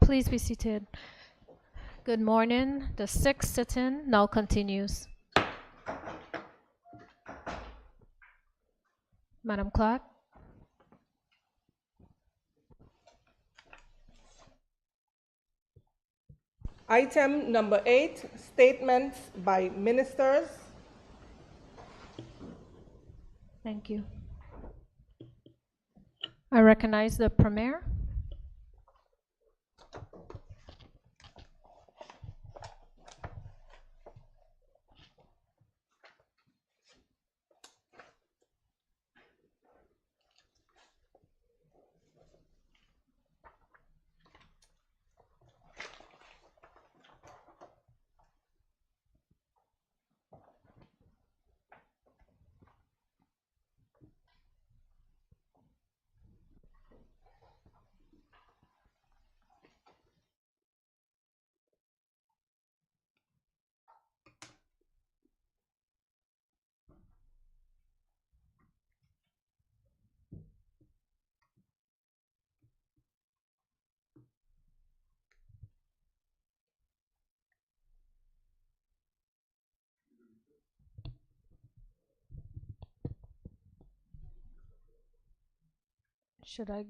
Please be seated. Good morning. The sixth sit-in now continues. Madam Clerk. Item number 8, statements by ministers. Thank you. I recognize the Premier.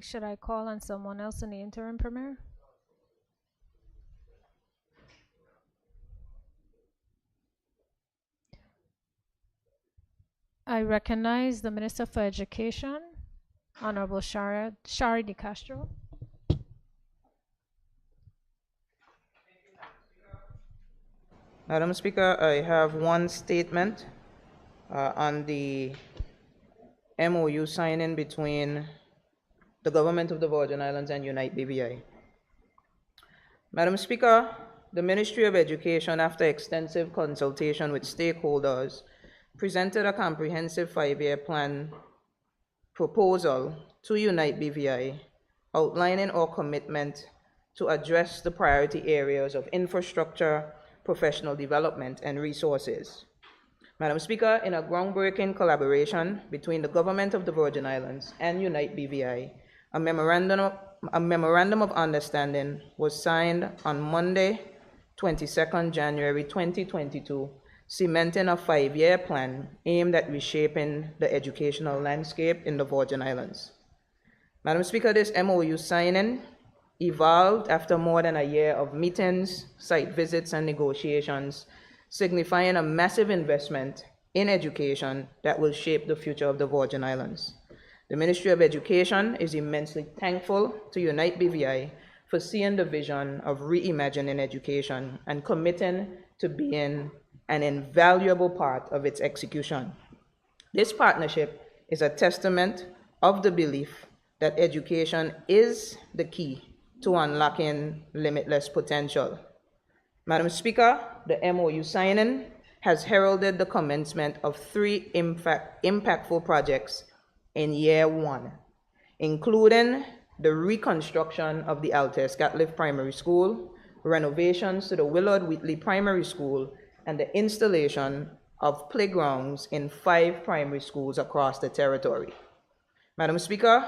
Should I call on someone else in the interim, Premier? I recognize the Minister for Education, Honorable Shari Di Castro. Madam Speaker, I have one statement on the MOU signing between the Government of the Virgin Islands and Unite BVI. Madam Speaker, the Ministry of Education, after extensive consultation with stakeholders, presented a comprehensive 5-year plan proposal to Unite BVI, outlining our commitment to address the priority areas of infrastructure, professional development, and resources. Madam Speaker, in a groundbreaking collaboration between the Government of the Virgin Islands and Unite BVI, a memorandum of understanding was signed on Monday, 22nd January 2022, cementing a 5-year plan aimed at reshaping the educational landscape in the Virgin Islands. Madam Speaker, this MOU signing evolved after more than a year of meetings, site visits, and negotiations, signifying a massive investment in education that will shape the future of the Virgin Islands. The Ministry of Education is immensely thankful to Unite BVI for seeing the vision of reimagining education and committing to being an invaluable part of its execution. This partnership is a testament of the belief that education is the key to unlocking limitless potential. Madam Speaker, the MOU signing has heralded the commencement of 3 impactful projects in year 1, including the reconstruction of the Altes Catliff Primary School, renovations to the Willard Whitley Primary School, and the installation of playgrounds in 5 primary schools across the territory. Madam Speaker,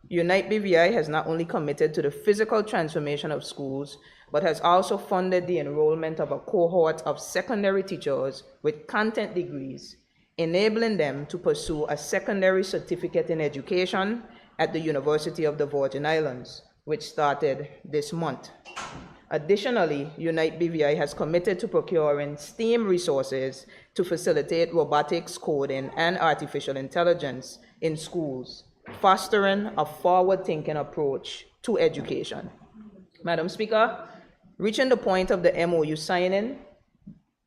Unite BVI has not only committed to the physical transformation of schools, but has also funded the enrollment of a cohort of secondary teachers with content degrees, enabling them to pursue a secondary certificate in education at the University of the Virgin Islands, which started this month. Additionally, Unite BVI has committed to procuring STEAM resources to facilitate robotics, coding, and artificial intelligence in schools, fostering a forward-thinking approach to education. Madam Speaker, reaching the point of the MOU signing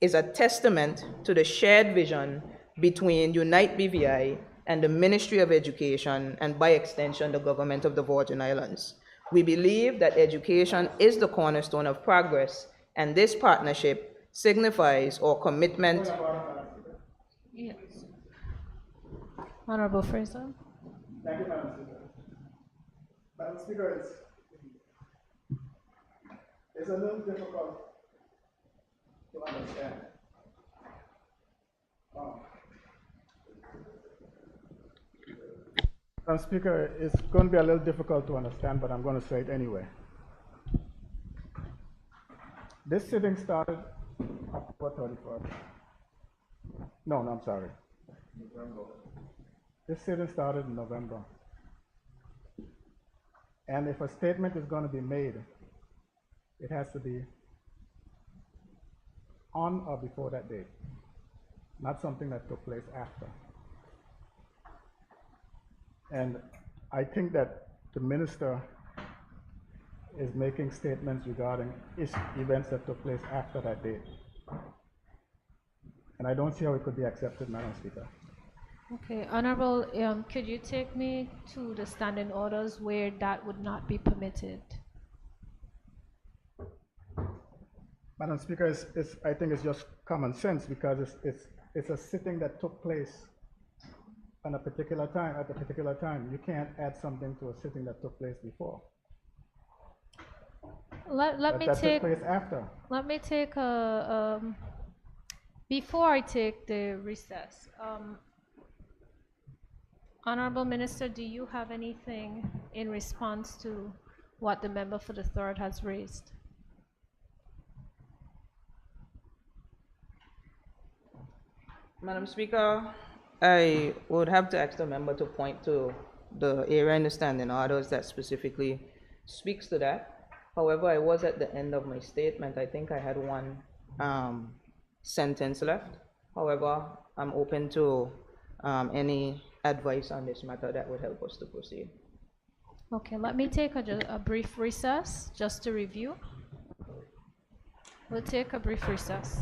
is a testament to the shared vision between Unite BVI and the Ministry of Education, and by extension, the Government of the Virgin Islands. We believe that education is the cornerstone of progress, and this partnership signifies our commitment. Yes. Honorable Fraser. Thank you, Madam Speaker. Madam Speaker, it's a little difficult to understand. Madam Speaker, it's going to be a little difficult to understand, but I'm going to say it anyway. This sitting started October 31st. No, I'm sorry. This sitting started in November. And if a statement is going to be made, it has to be on or before that date, not something that took place after. And I think that the minister is making statements regarding events that took place after that date. And I don't see how it could be accepted, Madam Speaker. Okay, Honorable, could you take me to the standing orders where that would not be permitted? Madam Speaker, I think it's just common sense because it's a sitting that took place on a particular time, at a particular time. You can't add something to a sitting that took place before. Let me That take, took place after. let me take a, before I take the recess, Honorable Minister, do you have anything in response to what the member for the third has raised? Madam Speaker, I would have to ask the member to point to the area in the standing orders that specifically speaks to that. However, I was at the end of my statement. I think I had one sentence left. However, I'm open to any advice on this matter that would help us to proceed. Okay, let me take a brief recess just to review. We'll take a brief recess.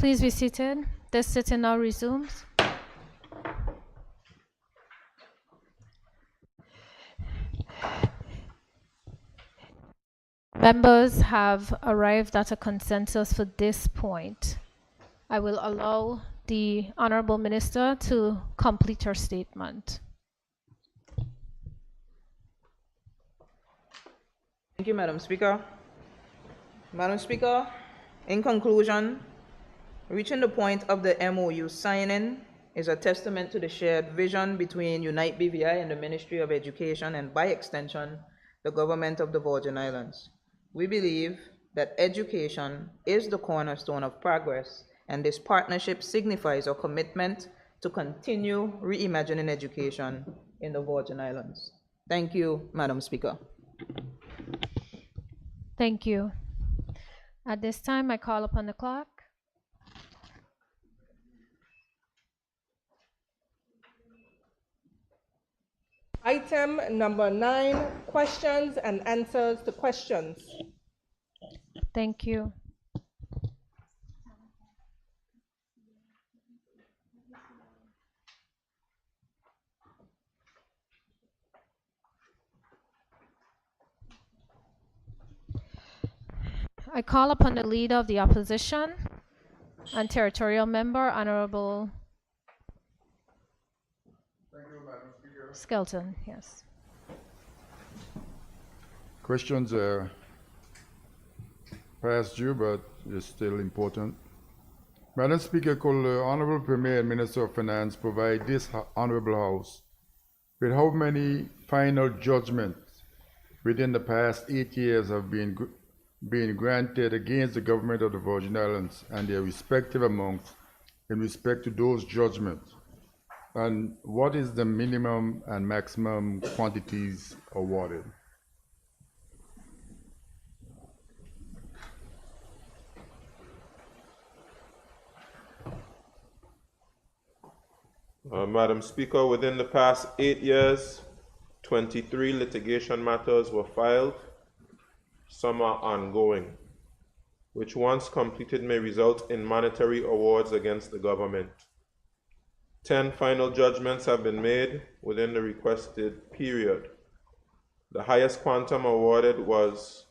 Please be seated. This sitting now resumes. Members have arrived at a consensus for this point. I will allow the Honorable Minister to complete her statement. Thank you, Madam Speaker. Madam Speaker, in conclusion, reaching the point of the MOU signing is a testament to the shared vision between Unite BVI and the Ministry of Education and, by extension, the Government of the Virgin Islands. We believe that education is the cornerstone of progress, and this partnership signifies our commitment to continue reimagining education in the Virgin Islands. Thank you, Madam Speaker. Thank you. At this time, I call upon the clerk. Item number 9, questions and answers to questions. Thank you. I call upon the Leader of the Opposition and Territorial Member, Honorable Skelton. Yes. Questions are past due, but it's still important. Madam Speaker, could the Honorable Premier and Minister of Finance provide this Honorable House with how many final judgments within the past 8 years have been granted against the government of the Virgin Islands and their respective amounts in respect to those judgments? And what is the minimum and maximum quantities awarded? Madam Speaker, within the past 8 years, 23 litigation matters were filed. Some are ongoing, which once completed may result in monetary awards against the government. 10 final judgments have been made within the requested period. The highest quantum awarded was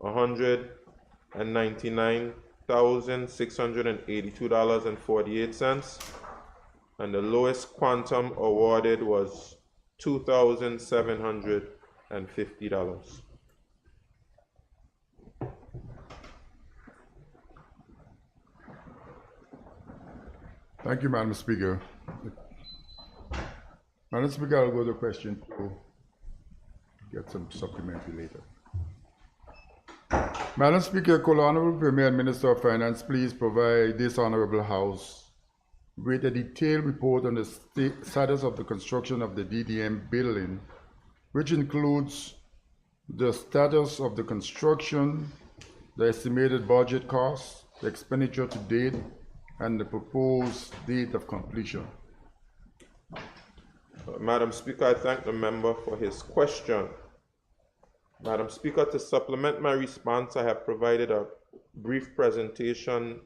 $199,682.48, and the lowest quantum awarded was $2,750. Thank you, Madam Speaker. Madam Speaker, I'll go to question 2. Get some supplementary later. Madam Speaker, could the Honorable Premier and Minister of Finance please provide this Honorable House with a detailed report on the status of the construction of the DDM building, which includes the status of the construction, the estimated budget costs, the expenditure to date, and the proposed date of completion? Madam Speaker, I thank the member for his question. Madam Speaker, to supplement my response, I have provided a brief presentation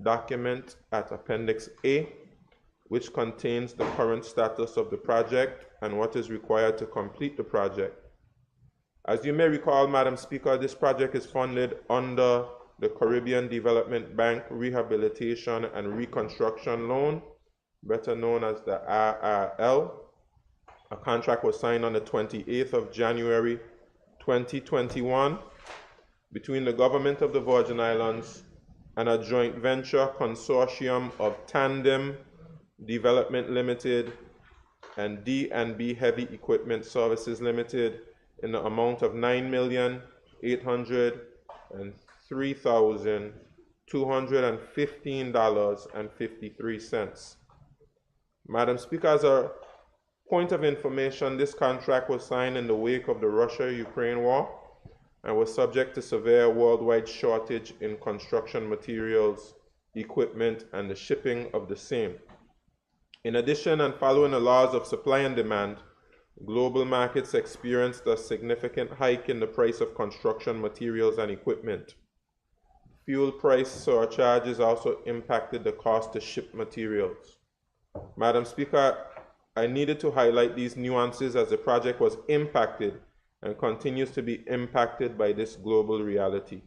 document at Appendix A, which contains the current status of the project and what is required to complete the project. As you may recall, Madam Speaker, this project is funded under the Caribbean Development Bank Rehabilitation and Reconstruction Loan, better known as the RRL. A contract was signed on the 28th of January 2021 between the Government of the Virgin Islands and a joint venture consortium of Tandem Development Limited and D&B Heavy Equipment Services Limited in the amount of $9,803,215.53. Madam Speaker, as a point of information, this contract was signed in the wake of the Russia-Ukraine war and was subject to severe worldwide shortage in construction materials, equipment, and the shipping of the same. In addition, and following the laws of supply and demand, global markets experienced a significant hike in the price of construction materials and equipment. Fuel price surcharges also impacted the cost to ship materials. Madam Speaker, I needed to highlight these nuances as the project was impacted and continues to be impacted by this global reality.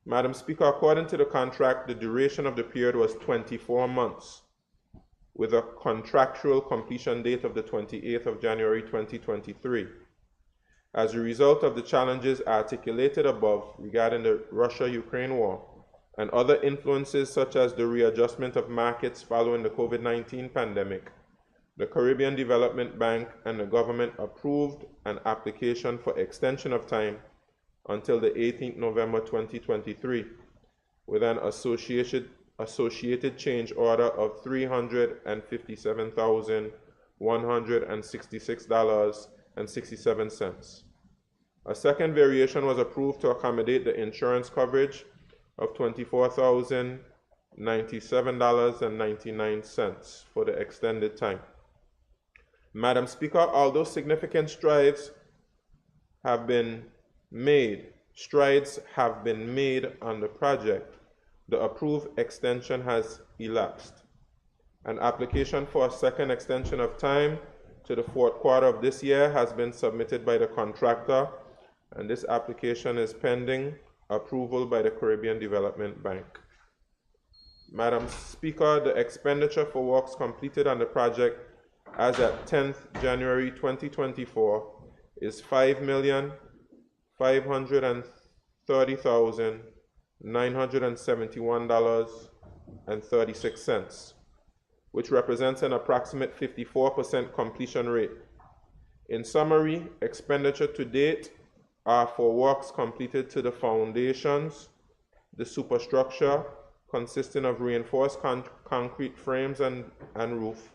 Madam Speaker, according to the contract, the duration of the period was 24 months, with a contractual completion date of the 28th of January 2023. As a result of the challenges articulated above regarding the Russia-Ukraine war and other influences such as the readjustment of markets following the COVID-19 pandemic, the Caribbean Development Bank and the government approved an application for extension of time until the 18th November 2023, with an associated change order of $357,166.67. A second variation was approved to accommodate the insurance coverage of $24,097.99 for the extended time. Madam Speaker, although significant strides have been made on the project, the approved extension has elapsed. An application for a second extension of time to the fourth quarter of this year has been submitted by the contractor, and this application is pending approval by the Caribbean Development Bank. Madam Speaker, the expenditure for works completed on the project as at 10th January 2024 is $5,530,971.36, which represents an approximate 54% completion rate. In summary, expenditure to date are for works completed to the foundations, the superstructure consisting of reinforced concrete frames and roof,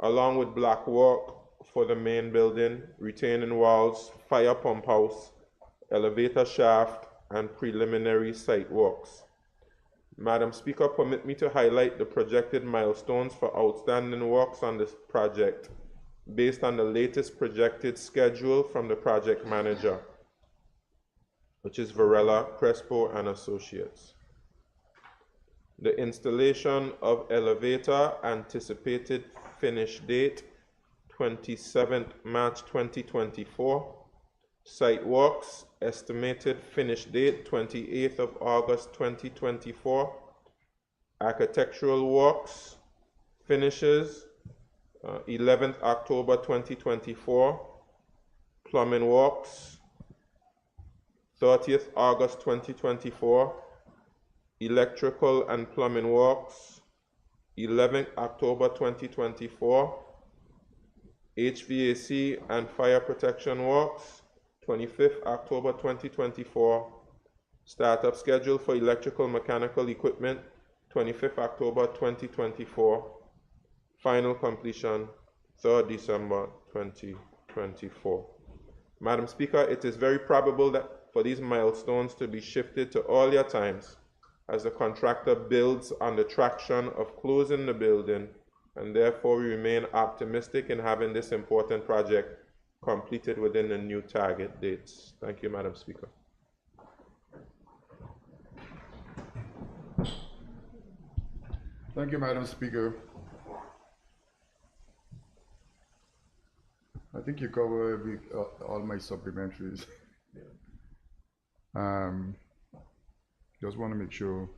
along with block work for the main building, retaining walls, fire pump house, elevator shaft, and preliminary site works. Madam Speaker, permit me to highlight the projected milestones for outstanding works on this project based on the latest projected schedule from the project manager, which is Varela, Crespo, and Associates. The installation of elevator, anticipated finish date, 27th March 2024. Site works, estimated finish date, 28th of August 2024. Architectural works, finishes, 11th October 2024. Plumbing works, 30th August 2024. Electrical and plumbing works, 11th October 2024. HVAC and fire protection works, 25th October 2024. Startup schedule for electrical mechanical equipment, 25th October 2024. Final completion, 3rd December 2024. Madam Speaker, it is very probable that for these milestones to be shifted to earlier times as the contractor builds on the traction of closing the building, and therefore we remain optimistic in having this important project completed within the new target dates. Thank you, Madam Speaker. Thank you, Madam Speaker. I think you cover all my supplementaries. Just want to make sure.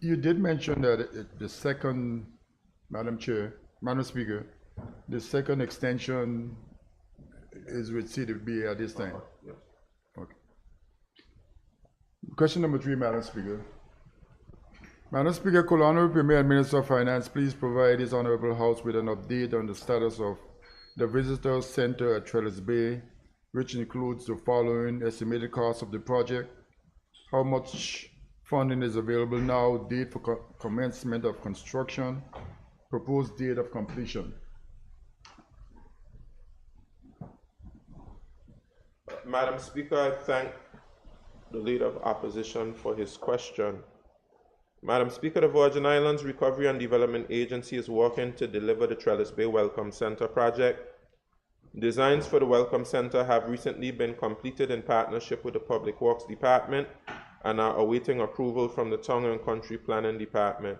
You did mention that the second, Madam Speaker, the second extension is with CDB at this time. Yes. Okay. Question number 3, Madam Speaker. Madam Speaker, could Honorable Premier and Minister of Finance please provide this Honorable House with an update on the status of the Visitor Center at Trellis Bay, which includes the following estimated cost of the project, how much funding is available now, date for commencement of construction, proposed date of completion. Madam Speaker, I thank the Leader of Opposition for his question. Madam Speaker, the Virgin Islands Recovery and Development Agency is working to deliver the Trellis Bay Welcome Center project. Designs for the Welcome Center have recently been completed in partnership with the Public Works Department and are awaiting approval from the Town and Country Planning Department.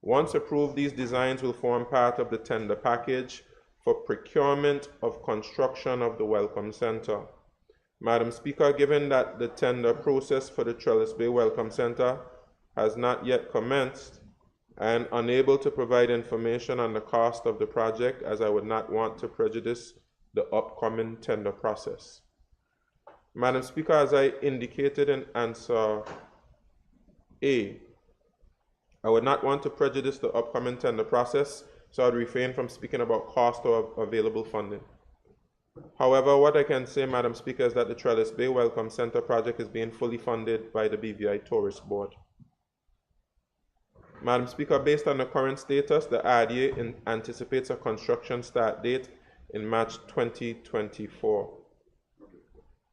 Once approved, these designs will form part of the tender package for procurement of construction of the Welcome Center. Madam Speaker, given that the tender process for the Trellis Bay Welcome Center has not yet commenced, I am unable to provide information on the cost of the project, as I would not want to prejudice the upcoming tender process. Madam Speaker, as I indicated in answer A, I would not want to prejudice the upcoming tender process, so I would refrain from speaking about cost or available funding. However, what I can say, Madam Speaker, is that the Trellis Bay Welcome Center project is being fully funded by the BVI Tourist Board. Madam Speaker, based on the current status, the RDA anticipates a construction start date in March 2024.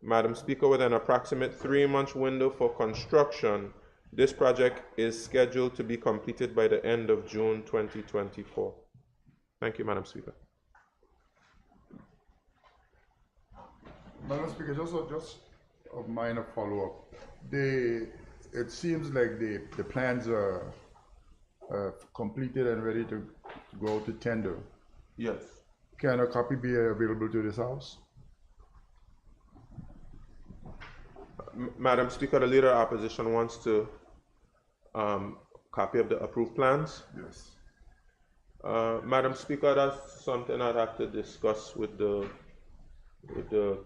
Madam Speaker, with an approximate 3-month window for construction, this project is scheduled to be completed by the end of June 2024. Thank you, Madam Speaker. Madam Speaker, just a minor follow-up. It seems like the plans are completed and ready to go to tender. Yes. Can a copy be available to this House? Madam Speaker, the Leader of Opposition wants to copy of the approved plans. Yes. Madam Speaker, that's something I'd have to discuss with the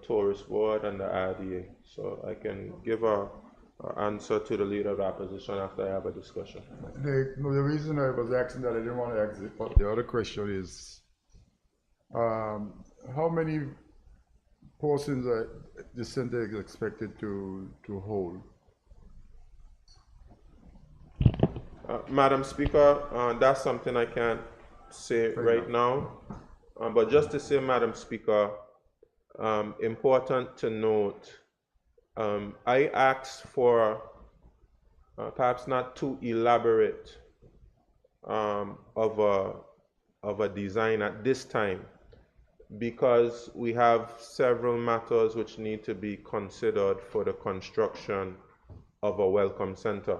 Tourist Board and the RDA. So I can give a answer to the Leader of the Opposition after I have a discussion. The reason I was asking that, I didn't want to ask it, but the other question is, how many portions are the center is expected to hold? Madam Speaker, that's something I can't say right now. But just to say, Madam Speaker, important to note, I asked for perhaps not too elaborate of a design at this time, because we have several matters which need to be considered for the construction of a welcome center,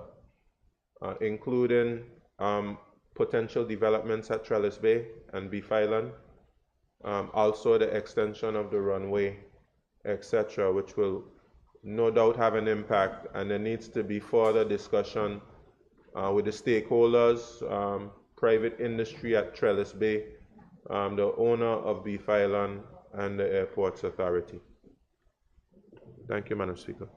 including potential developments at Trellis Bay and Beef Island, also the extension of the runway, etc., which will no doubt have an impact, and there needs to be further discussion with the stakeholders, private industry at Trellis Bay, the owner of Beef Island, and the Airports Authority. Thank you, Madam Speaker.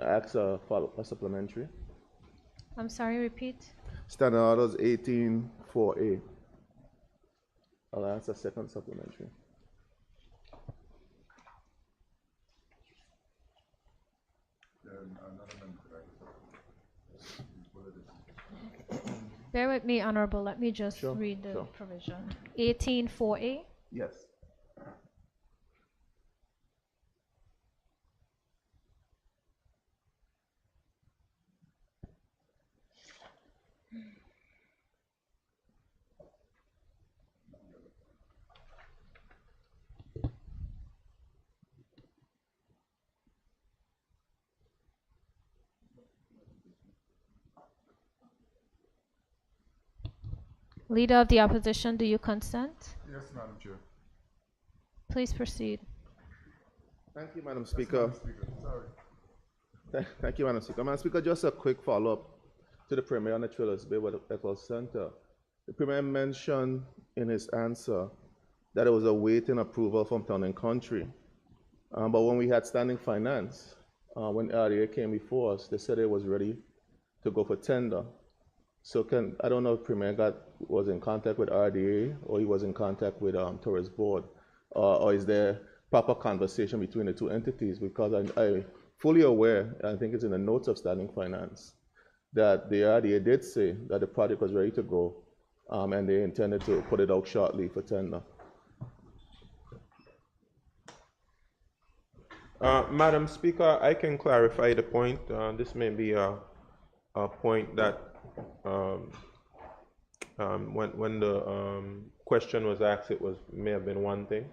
Ask a supplementary. I'm sorry, repeat. Standing Orders 18-4A. I'll ask a second supplementary. Bear with me, Honorable. Let me just Sure, read the sure. provision. 18-4A. Yes. Leader of the Opposition, do you consent? Yes, Madam Chair. Please proceed. Thank you, Madam Speaker. Sorry. Thank you, Madam Speaker. Madam Speaker, just a quick follow-up to the Premier on the Trellis Bay Welcome Center. The Premier mentioned in his answer that it was awaiting approval from Town and Country. But when we had standing finance, when RDA came before us, they said it was ready to go for tender. So I don't know if Premier was in contact with RDA or he was in contact with Tourist Board, or is there proper conversation between the two entities? Because I'm fully aware, I think it's in the notes of standing finance, that the RDA did say that the project was ready to go, and they intended to put it out shortly for tender. Madam Speaker, I can clarify the point. This may be a point that when the question was asked, it may have been one thing,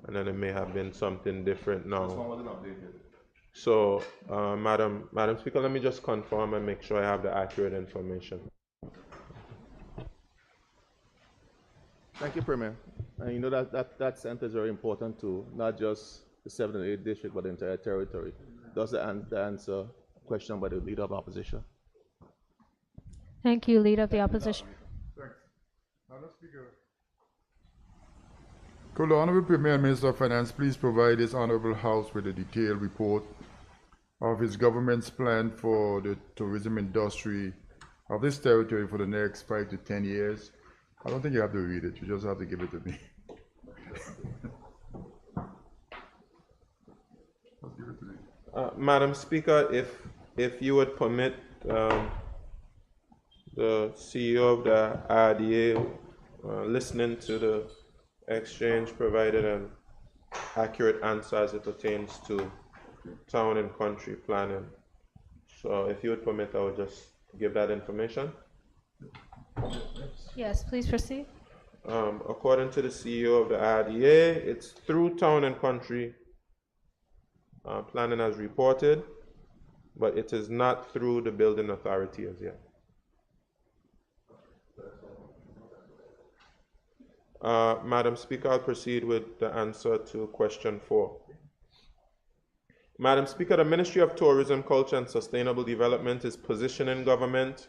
and then it may have been something different now. This one wasn't updated. So, Madam Speaker, let me just confirm and make sure I have the accurate information. Thank you, Premier. And you know that center is very important to not just the 7 and 8 district, but the entire territory. Does the answer question by the Leader of Opposition? Thank you, Leader of the Opposition. Thanks. Madam Speaker. Could the Honorable Premier and Minister of Finance please provide this Honorable House with a detailed report of his government's plan for the tourism industry of this territory for the next 5 to 10 years? I don't think you have to read it, you just have to give it to me. Just give it to me. Madam Speaker, if you would permit the CEO of the RDA listening to the exchange, provided an accurate answer as it pertains to town and country planning. So if you would permit, I would just give that information. Yes, please proceed. According to the CEO of the RDA, it's through town and country planning as reported, but it is not through the building authority as yet. Madam Speaker, I'll proceed with the answer to question 4. Madam Speaker, the Ministry of Tourism, Culture and Sustainable Development is positioning government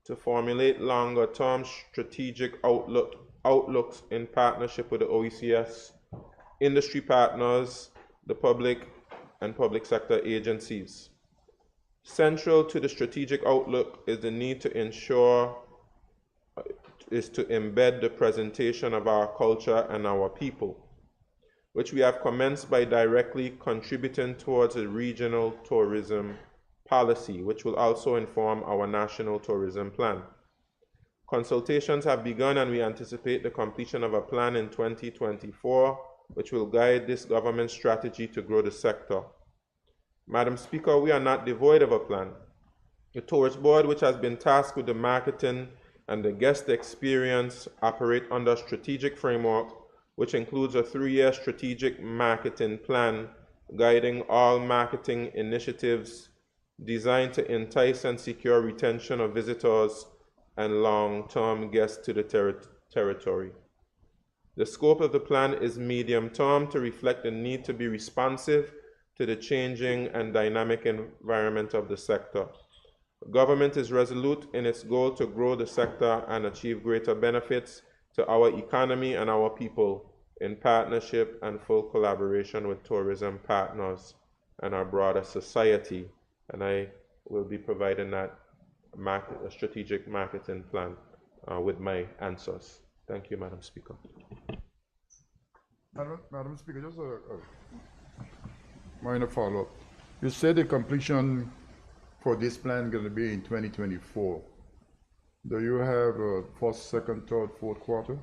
to formulate longer-term strategic outlooks in partnership with the OECS, industry partners, the public and public sector agencies. Central to the strategic outlook is the need to embed the presentation of our culture and our people, which we have commenced by directly contributing towards a regional tourism policy, which will also inform our national tourism plan. Consultations have begun and we anticipate the completion of a plan in 2024, which will guide this government strategy to grow the sector. Madam Speaker, we are not devoid of a plan. The Tourist Board, which has been tasked with the marketing and the guest experience, operate under a strategic framework, which includes a 3-year strategic marketing plan guiding all marketing initiatives designed to entice and secure retention of visitors and long-term guests to the territory. The scope of the plan is medium-term to reflect the need to be responsive to the changing and dynamic environment of the sector. Government is resolute in its goal to grow the sector and achieve greater benefits to our economy and our people in partnership and full collaboration with tourism partners and our broader society. And I will be providing that a strategic marketing plan with my answers. Thank you, Madam Speaker. Madam Speaker, just a minor follow-up. You said the completion for this plan is going to be in 2024. Do you have a first, second, third, fourth quarter?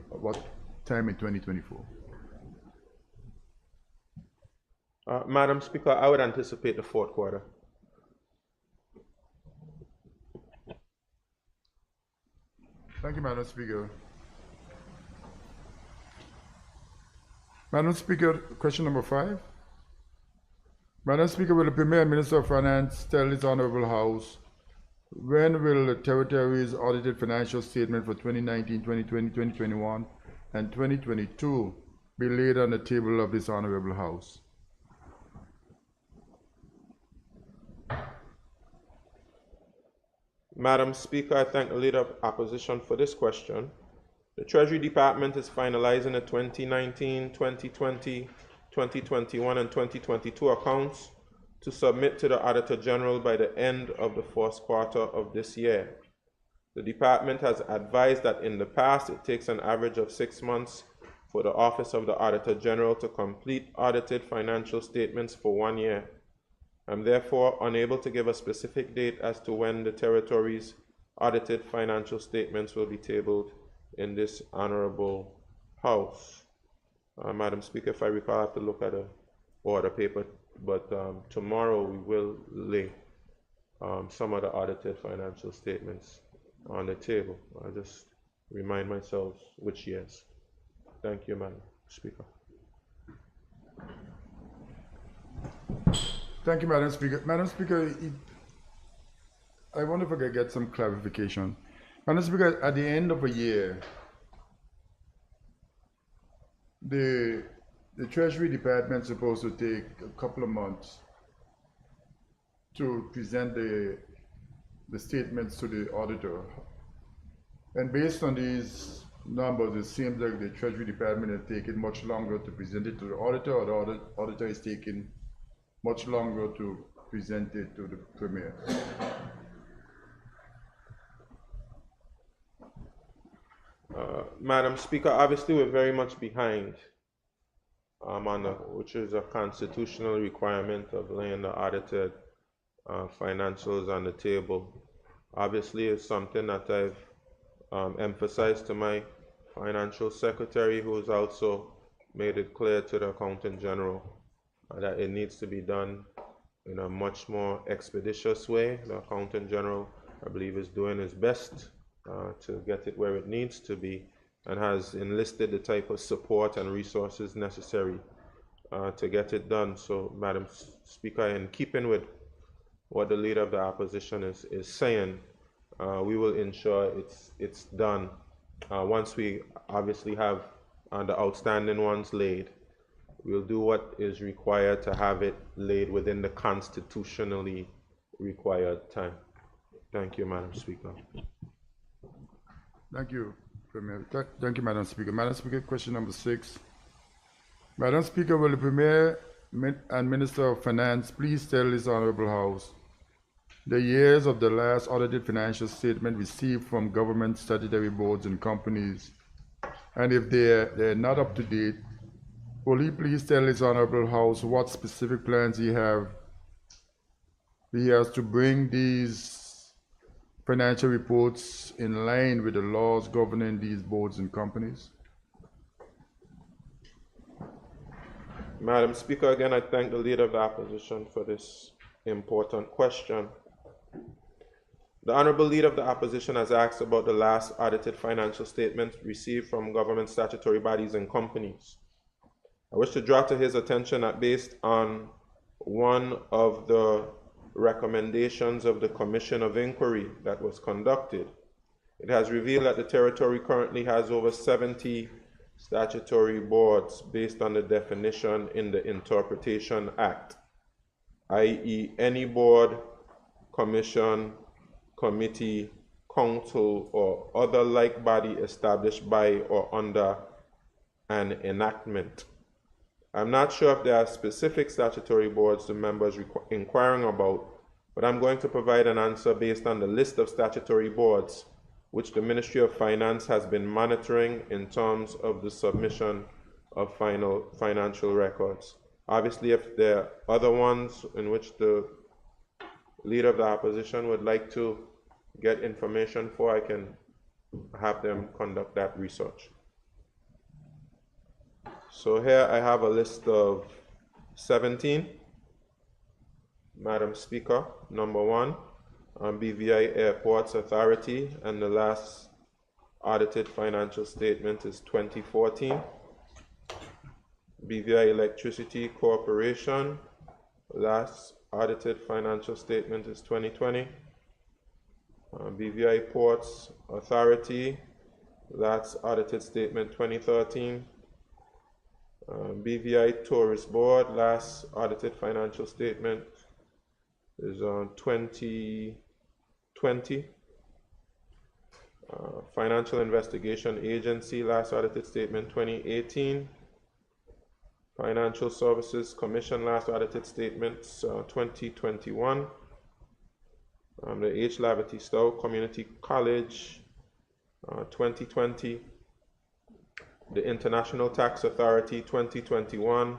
What time in 2024? Madam Speaker, I would anticipate the fourth quarter. Thank you, Madam Speaker. Madam Speaker, question number 5. Madam Speaker, will the Premier and Minister of Finance tell this Honorable House when will the territory's audited financial statement for 2019, 2020, 2021, and 2022 be laid on the table of this Honorable House? Madam Speaker, I thank the Leader of Opposition for this question. The Treasury Department is finalizing the 2019, 2020, 2021, and 2022 accounts to submit to the Auditor General by the end of the first quarter of this year. The Department has advised that in the past it takes an average of 6 months for the Office of the Auditor General to complete audited financial statements for 1 year. I'm therefore unable to give a specific date as to when the territory's audited financial statements will be tabled in this Honorable House. Madam Speaker, if I recall, I have to look at the order paper, but tomorrow we will lay some of the audited financial statements on the table. I just remind myself which years. Thank you, Madam Speaker. Thank you, Madam Speaker. Madam Speaker, I wonder if I could get some clarification. Madam Speaker, at the end of a year, the Treasury Department is supposed to take a couple of months to present the statements to the auditor. And based on these numbers, it seems like the Treasury Department is taking much longer to present it to the auditor, or the auditor is taking much longer to present it to the Premier. Madam Speaker, obviously we're very much behind which is a constitutional requirement of laying the audited financials on the table. Obviously, it's something that I've emphasized to my financial secretary, who has also made it clear to the Accountant General that it needs to be done in a much more expeditious way. The Accountant General, I believe, is doing his best to get it where it needs to be, and has enlisted the type of support and resources necessary to get it done. So, Madam Speaker, in keeping with what the Leader of the Opposition is saying, we will ensure it's done once we obviously have the outstanding ones laid. We'll do what is required to have it laid within the constitutionally required time. Thank you, Madam Speaker. Thank you, Premier. Thank you, Madam Speaker. Madam Speaker, question number 6. Madam Speaker, will the Premier and Minister of Finance please tell this Honorable House the years of the last audited financial statement received from government statutory boards and companies, and if they're not up to date, will he please tell his Honorable House what specific plans he has to bring these financial reports in line with the laws governing these boards and companies? Madam Speaker, again, I thank the Leader of the Opposition for this important question. The Honorable Leader of the Opposition has asked about the last audited financial statements received from government statutory bodies and companies. I wish to draw to his attention that based on one of the recommendations of the Commission of Inquiry that was conducted, it has revealed that the territory currently has over 70 statutory boards based on the definition in the Interpretation Act, i.e. any board, commission, committee, council, or other like body established by or under an enactment. I'm not sure if there are specific statutory boards the members inquiring about, but I'm going to provide an answer based on the list of statutory boards which the Ministry of Finance has been monitoring in terms of the submission of final financial records. Obviously, if there are other ones in which the Leader of the Opposition would like to get information for, I can have them conduct that research. So here I have a list of 17. Madam Speaker, number 1, BVI Airports Authority, and the last audited financial statement is 2014. BVI Electricity Corporation, last audited financial statement is 2020. BVI Ports Authority, last audited statement 2013. BVI Tourist Board, last audited financial statement is on 2020. Financial Investigation Agency, last audited statement 2018. Financial Services Commission, last audited statements 2021. The H. Lavity Stowe Community College, 2020. The International Tax Authority, 2021.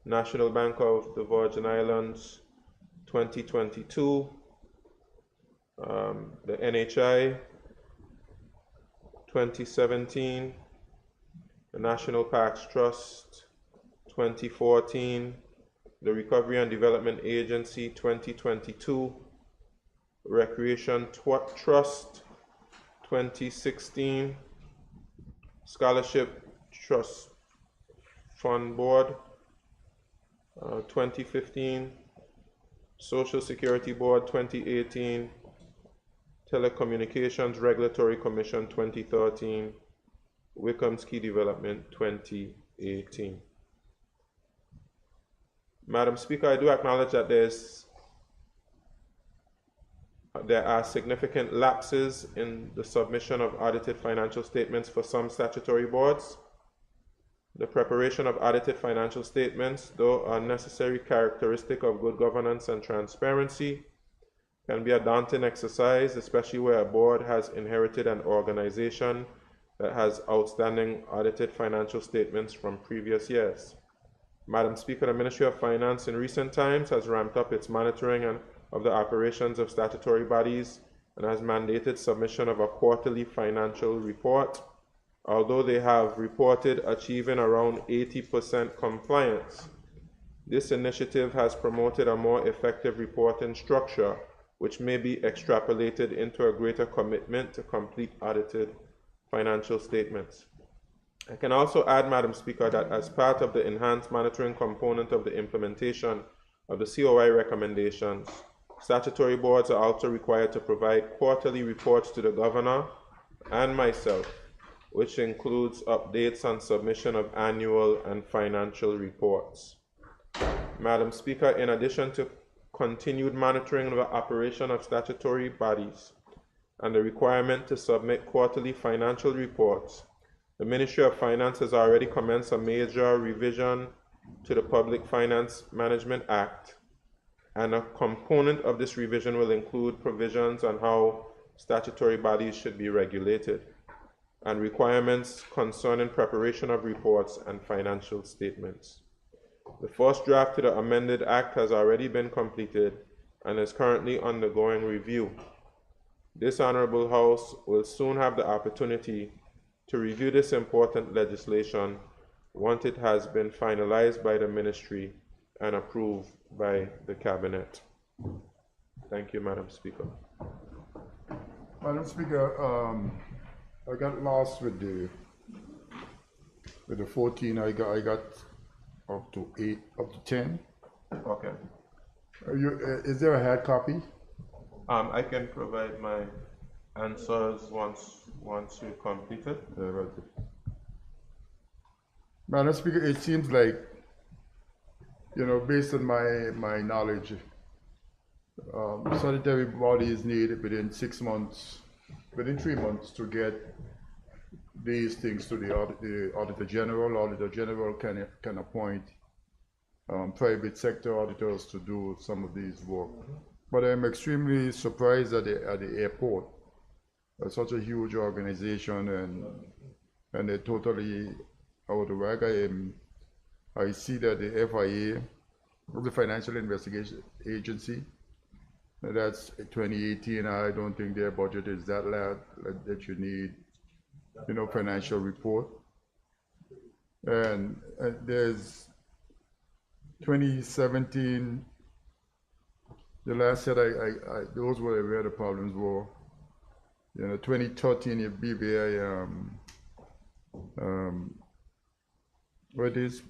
National Bank of the Virgin Islands, 2022. The NHI, 2017. The National Parks Trust, 2014. The Recovery and Development Agency, 2022. Recreation Trust, 2016 Scholarship Trust Fund Board, 2015 Social Security Board, 2018 Telecommunications Regulatory Commission, 2013 Wickham Ski Development, 2018. Madam Speaker, I do acknowledge that there are significant lapses in the submission of audited financial statements for some statutory boards. The preparation of audited financial statements, though a necessary characteristic of good governance and transparency, can be a daunting exercise, especially where a board has inherited an organization that has outstanding audited financial statements from previous years. Madam Speaker, the Ministry of Finance in recent times has ramped up its monitoring of the operations of statutory bodies and has mandated submission of a quarterly financial report. Although they have reported achieving around 80% compliance, this initiative has promoted a more effective reporting structure, which may be extrapolated into a greater commitment to complete audited financial statements. I can also add, Madam Speaker, that as part of the enhanced monitoring component of the implementation of the COI recommendations, statutory boards are also required to provide quarterly reports to the Governor and myself, which includes updates on submission of annual and financial reports. Madam Speaker, in addition to continued monitoring of the operation of statutory bodies and the requirement to submit quarterly financial reports, the Ministry of Finance has already commenced a major revision to the Public Finance Management Act, and a component of this revision will include provisions on how statutory bodies should be regulated and requirements concerning preparation of reports and financial statements. The first draft to the amended act has already been completed and is currently undergoing review. This Honorable House will soon have the opportunity to review this important legislation once it has been finalized by the Ministry and approved by the Cabinet. Thank you, Madam Speaker. Madam Speaker, I got lost with the 14. I got up to 10. Okay. Is there a hard copy? I can provide my answers once you complete it. Yeah, right. Madam Speaker, it seems like, based on my knowledge, sanitary bodies need within 3 months to get these things to the Auditor General. Auditor General can appoint private sector auditors to do some of these work. But I'm extremely surprised at the airport. Such a huge organization, and they're totally out of whack. I see that the FIA, the Financial Investigation Agency, that's 2018. I don't think their budget is that large that you need, financial report. And there's 2017. The last set those were where the problems were. 2013, your BVI, what is,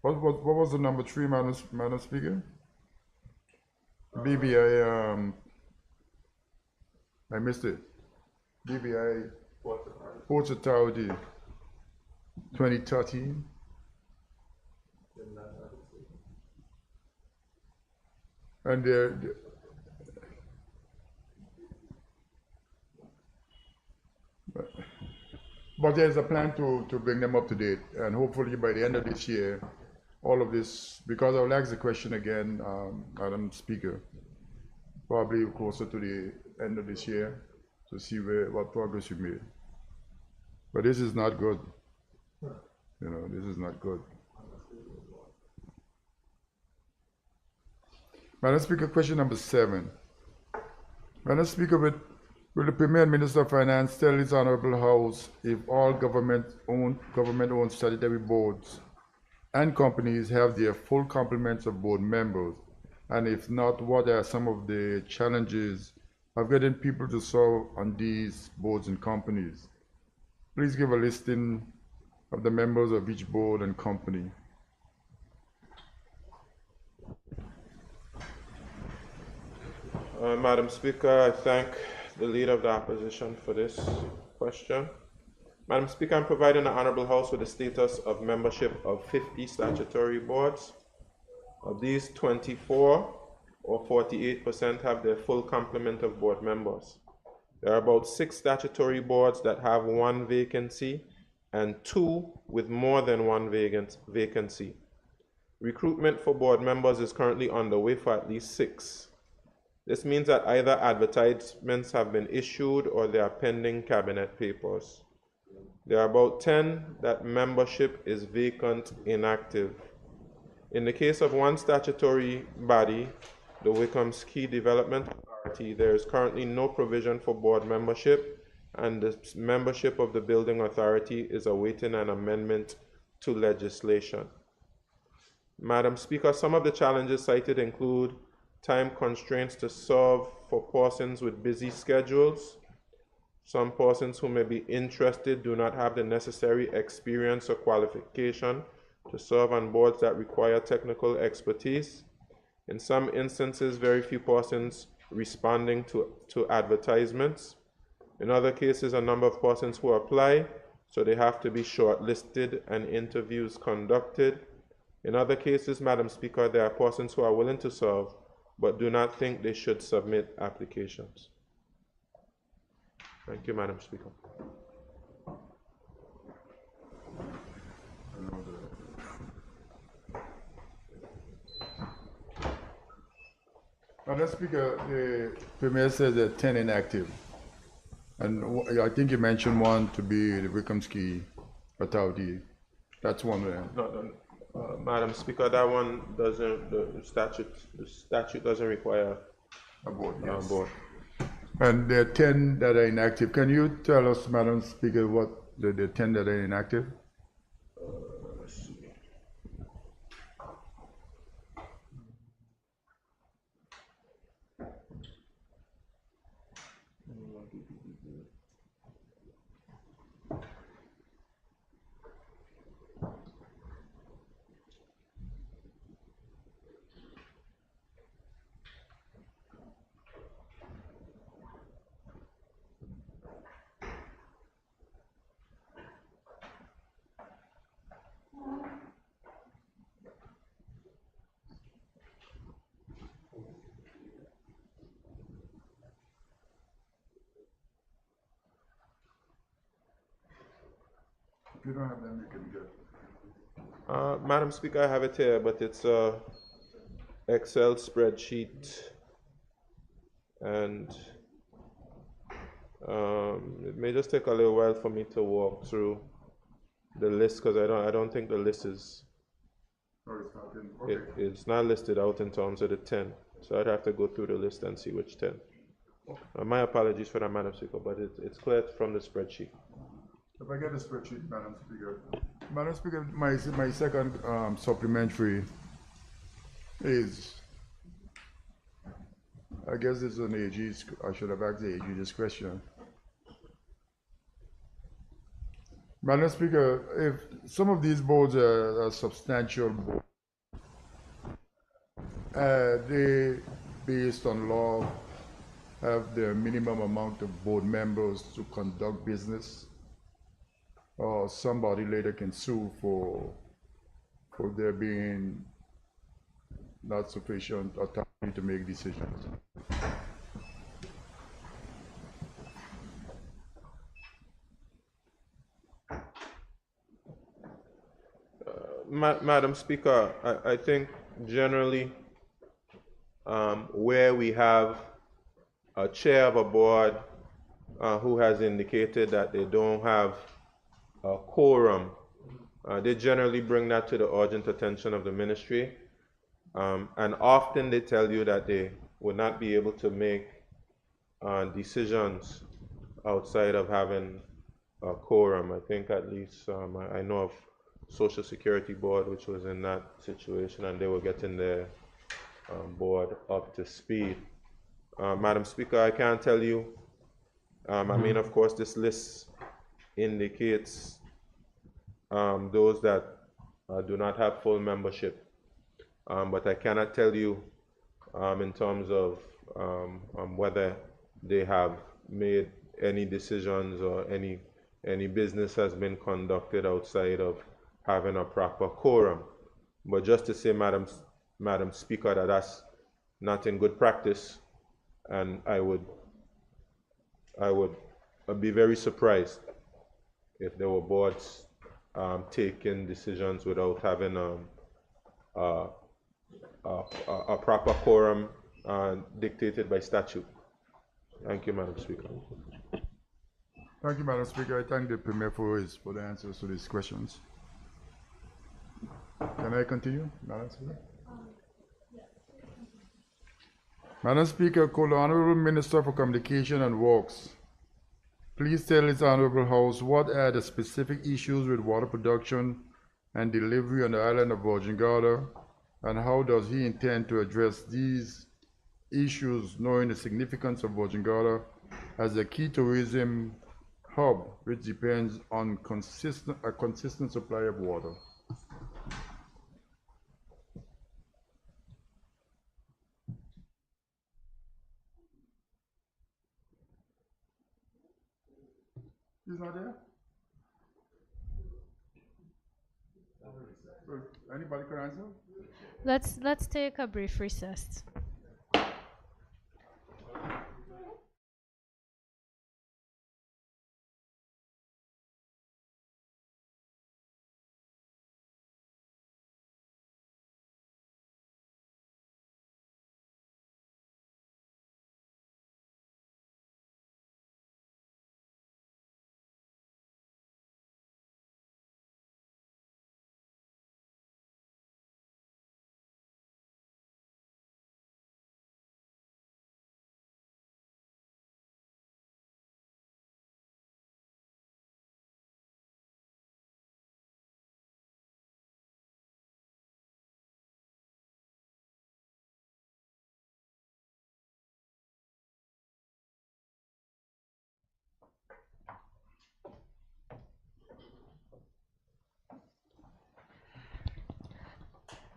what was the number 3, Madam Speaker? BVI, I missed it. BVI, Ports Authority, 2013. And but there's a plan to bring them up to date, and hopefully by the end of this year, all of this, because I will ask the question again, Madam Speaker, probably closer to the end of this year, to see what progress you made. But this is not good. This is not good. Madam Speaker, question number 7. Madam Speaker, will the Premier Minister of Finance tell his Honorable House if all government-owned statutory boards and companies have their full complements of board members, and if not, what are some of the challenges of getting people to serve on these boards and companies. Please give a listing of the members of each board and company. Madam Speaker, I thank the Leader of the Opposition for this question. Madam Speaker, I'm providing the Honorable House with the status of membership of 50 statutory boards. Of these, 24 or 48% have their full complement of board members. There are about 6 statutory boards that have 1 vacancy and 2 with more than 1 vacancy. Recruitment for board members is currently underway for at least 6. This means that either advertisements have been issued or they are pending cabinet papers. There are about 10 that membership is vacant, inactive. In the case of one statutory body, the Wickham's Key Development Authority, there is currently no provision for board membership, and the membership of the Building Authority is awaiting an amendment to legislation. Madam Speaker, some of the challenges cited include time constraints to serve for persons with busy schedules. Some persons who may be interested do not have the necessary experience or qualification to serve on boards that require technical expertise. In some instances, very few persons responding to advertisements. In other cases, a number of persons who apply, so they have to be shortlisted and interviews conducted. In other cases, Madam Speaker, there are persons who are willing to serve but do not think they should submit applications. Thank you, Madam Speaker. Madam Speaker, the Premier says there are 10 inactive. And I think you mentioned one to be the Wickham's Key Authority. That's one of them. No, Madam Speaker, that one doesn't, the statute doesn't require A board, a yes. board. And there are 10 that are inactive. Can you tell us, Madam Speaker, what the 10 that are inactive? Let's see. If you don't have them, you can get. Madam Speaker, I have it here, but it's a Excel spreadsheet, and it may just take a little while for me to walk through the list because I don't think the list is Oh, it's not in. Okay. it's not listed out in terms of the 10, so I'd have to go through the list and see which 10. My apologies for that, Madam Speaker, but it's clear from the spreadsheet. If I get the spreadsheet, Madam Speaker. Madam Speaker, my second supplementary is, I guess it's an AG's, I should have asked the AG this question. Madam Speaker, if some of these boards are substantial boards, they, based on law, have the minimum amount of board members to conduct business, or somebody later can sue for there being not sufficient authority to make decisions. Madam Speaker, I think generally where we have a chair of a board who has indicated that they don't have a quorum, they generally bring that to the urgent attention of the ministry. And often they tell you that they would not be able to make decisions outside of having a quorum. I think at least I know of Social Security Board, which was in that situation, and they were getting their board up to speed. Madam Speaker, I can't tell you. I mean, of course, this list indicates those that do not have full membership, but I cannot tell you in terms of whether they have made any decisions or any business has been conducted outside of having a proper quorum. But just to say, Madam Speaker, that that's not in good practice, and I would be very surprised if there were boards taking decisions without having a proper quorum dictated by statute. Thank you, Madam Speaker. Thank you, Madam Speaker. I thank the Premier for the answers to these questions. Can I continue, Madam Speaker? Madam Speaker, could the Honorable Minister for Communication and Works please tell his Honorable House what are the specific issues with water production and delivery on the island of Virgin Gorda, and how does he intend to address these issues, knowing the significance of Virgin Gorda as a key tourism hub which depends on a consistent supply of water? He's not there? Anybody can answer? Let's take a brief recess.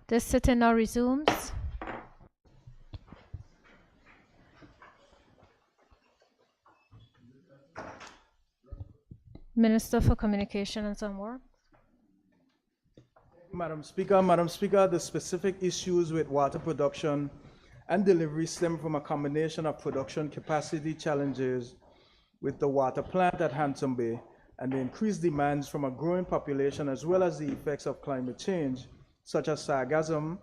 This sitting now resumes. Minister for Communication and some work. Madam Speaker, the specific issues with water production and delivery stem from a combination of production capacity challenges with the water plant at Handsome Bay and the increased demands from a growing population, as well as the effects of climate change, such as sargassum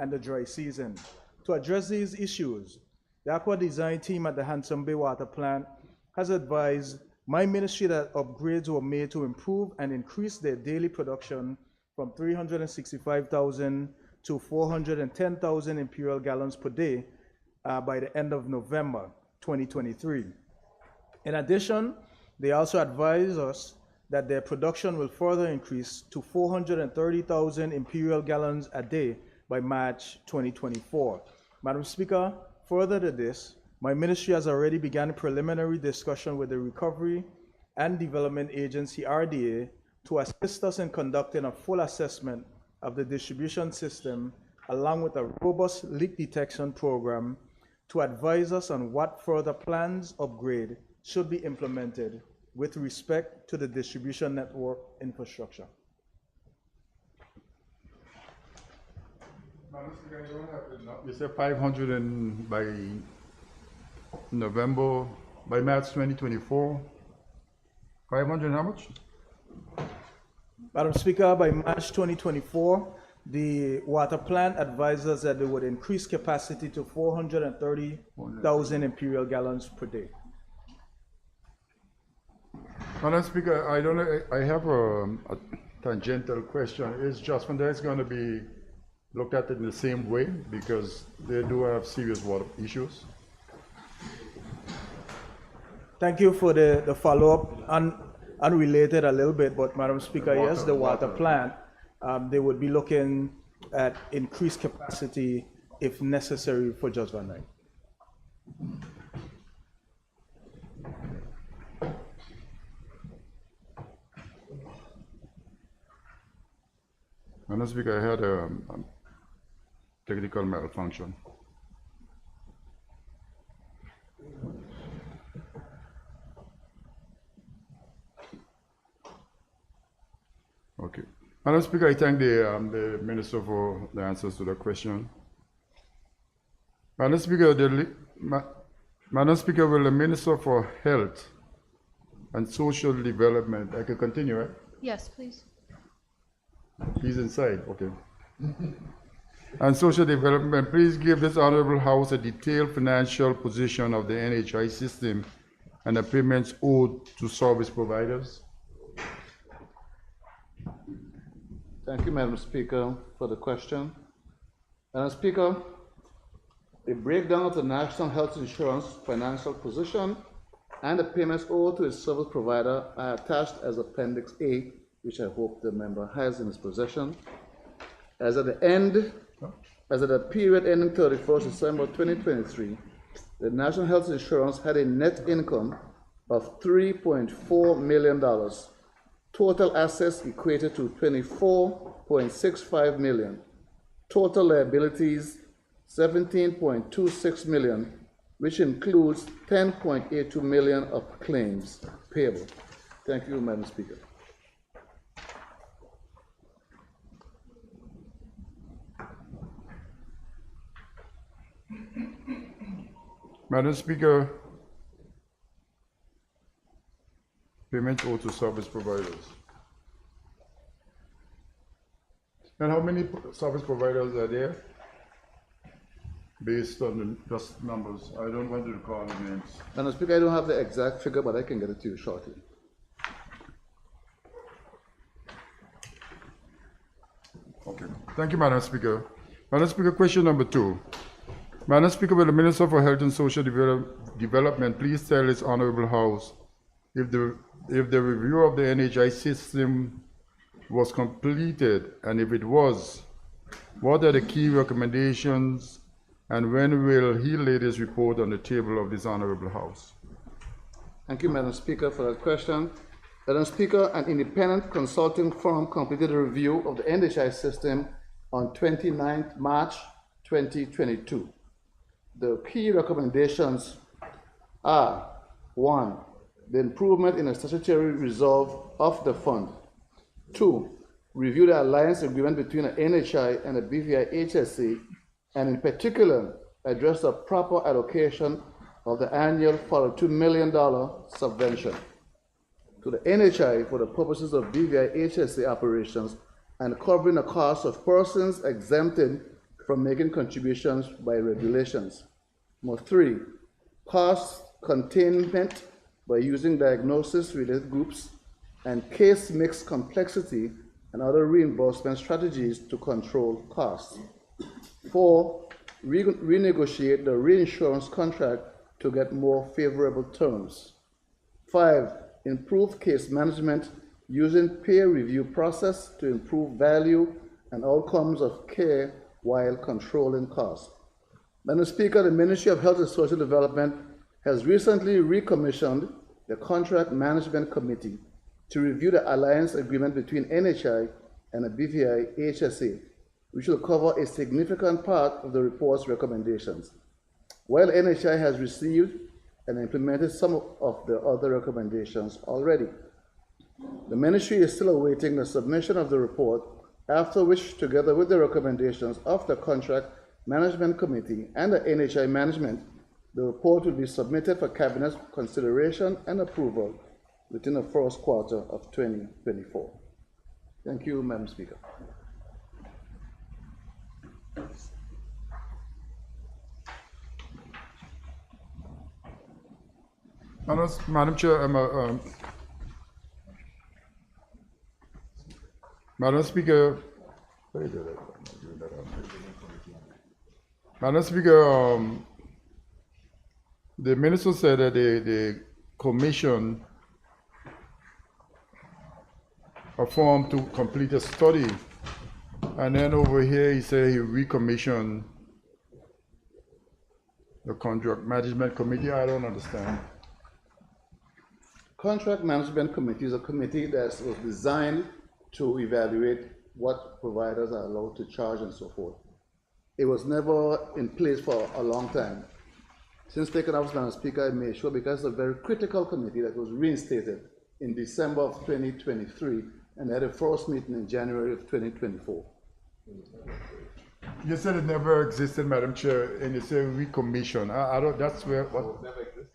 and the dry season. To address these issues, the Aqua Design team at the Handsome Bay Water Plant has advised my ministry that upgrades were made to improve and increase their daily production from 365,000 to 410,000 imperial gallons per day by the end of November 2023. In addition, they also advise us that their production will further increase to 430,000 imperial gallons a day by March 2024. Madam Speaker, further to this, my ministry has already begun preliminary discussion with the Recovery and Development Agency, RDA, to assist us in conducting a full assessment of the distribution system, along with a robust leak detection program to advise us on what further plans upgrade should be implemented with respect to the distribution network infrastructure. You said 500 and by November, by March 2024, 500 how much? Madam Speaker, by March 2024, the water plant advises that they would increase capacity to 430,000 imperial gallons per day. Madam Speaker, I have a tangential question. Is Just Fontaine going to be looked at in the same way, because they do have serious water issues? Thank you for the follow-up. Unrelated a little bit, but Madam Speaker, yes, the water plant, they would be looking at increased capacity if necessary for Just Van Dyke. Madam Speaker, I had a technical malfunction. Okay. Madam Speaker, I thank the Minister for the answers to the question. Madam Speaker, Madam Speaker, will the Minister for Health and Social Development, I can continue, right? Yes, please. He's inside, okay. And Social Development, please give this Honorable House a detailed financial position of the NHI system and the payments owed to service providers. Thank you, Madam Speaker, for the question. Madam Speaker, a breakdown of the National Health Insurance financial position and the payments owed to its service provider are attached as Appendix A, which I hope the member has in his possession. As at the period ending 31st December 2023, the National Health Insurance had a net income of $3.4 million. Total assets equated to $24.65 million. Total liabilities, $17.26 million, which includes $10.82 million of claims payable. Thank you, Madam Speaker. Madam Speaker, payments owed to service providers. And how many service providers are there? Based on the just numbers. I don't want to recall the names. Madam Speaker, I don't have the exact figure, but I can get it to you shortly. Okay. Thank you, Madam Speaker. Madam Speaker, question number 2. Madam Speaker, will the Minister for Health and Social Development please tell its Honorable House if the review of the NHI system was completed, and if it was, what are the key recommendations, and when will he lay this report on the table of this Honorable House? Thank you, Madam Speaker, for that question. Madam Speaker, an independent consulting firm completed a review of the NHI system on 29th March 2022. The key recommendations are: 1, the improvement in the statutory reserve of the fund. 2, review the alliance agreement between the NHI and the BVI HSA, and in particular, address the proper allocation of the annual $42 million subvention to the NHI for the purposes of BVI HSA operations and covering the costs of persons exempted from making contributions by regulations. Number 3, cost containment by using diagnosis-related groups and case mix complexity and other reimbursement strategies to control costs. 4, renegotiate the reinsurance contract to get more favorable terms. 5, improve case management using peer review process to improve value and outcomes of care while controlling costs. Madam Speaker, the Ministry of Health and Social Development has recently recommissioned the Contract Management Committee to review the alliance agreement between NHI and the BVI HSA, which will cover a significant part of the report's recommendations. While NHI has received and implemented some of the other recommendations already, the Ministry is still awaiting the submission of the report, after which, together with the recommendations of the Contract Management Committee and the NHI management, the report will be submitted for Cabinet consideration and approval within the first quarter of 2024. Thank you, Madam Speaker. Madam Chair, Madam Speaker, Madam Speaker, the Minister said that the commission a form to complete a study, and then over here he said he recommissioned The contract management committee, I don't understand. Contract Management Committee is a committee that was designed to evaluate what providers are allowed to charge and so forth. It was never in place for a long time. Since taking office, Madam Speaker, I made sure, because it's a very critical committee that was reinstated in December of 2023 and had a first meeting in January of 2024. You said it never existed, Madam Chair, and you say recommission. I don't, that's where, what? Never existed.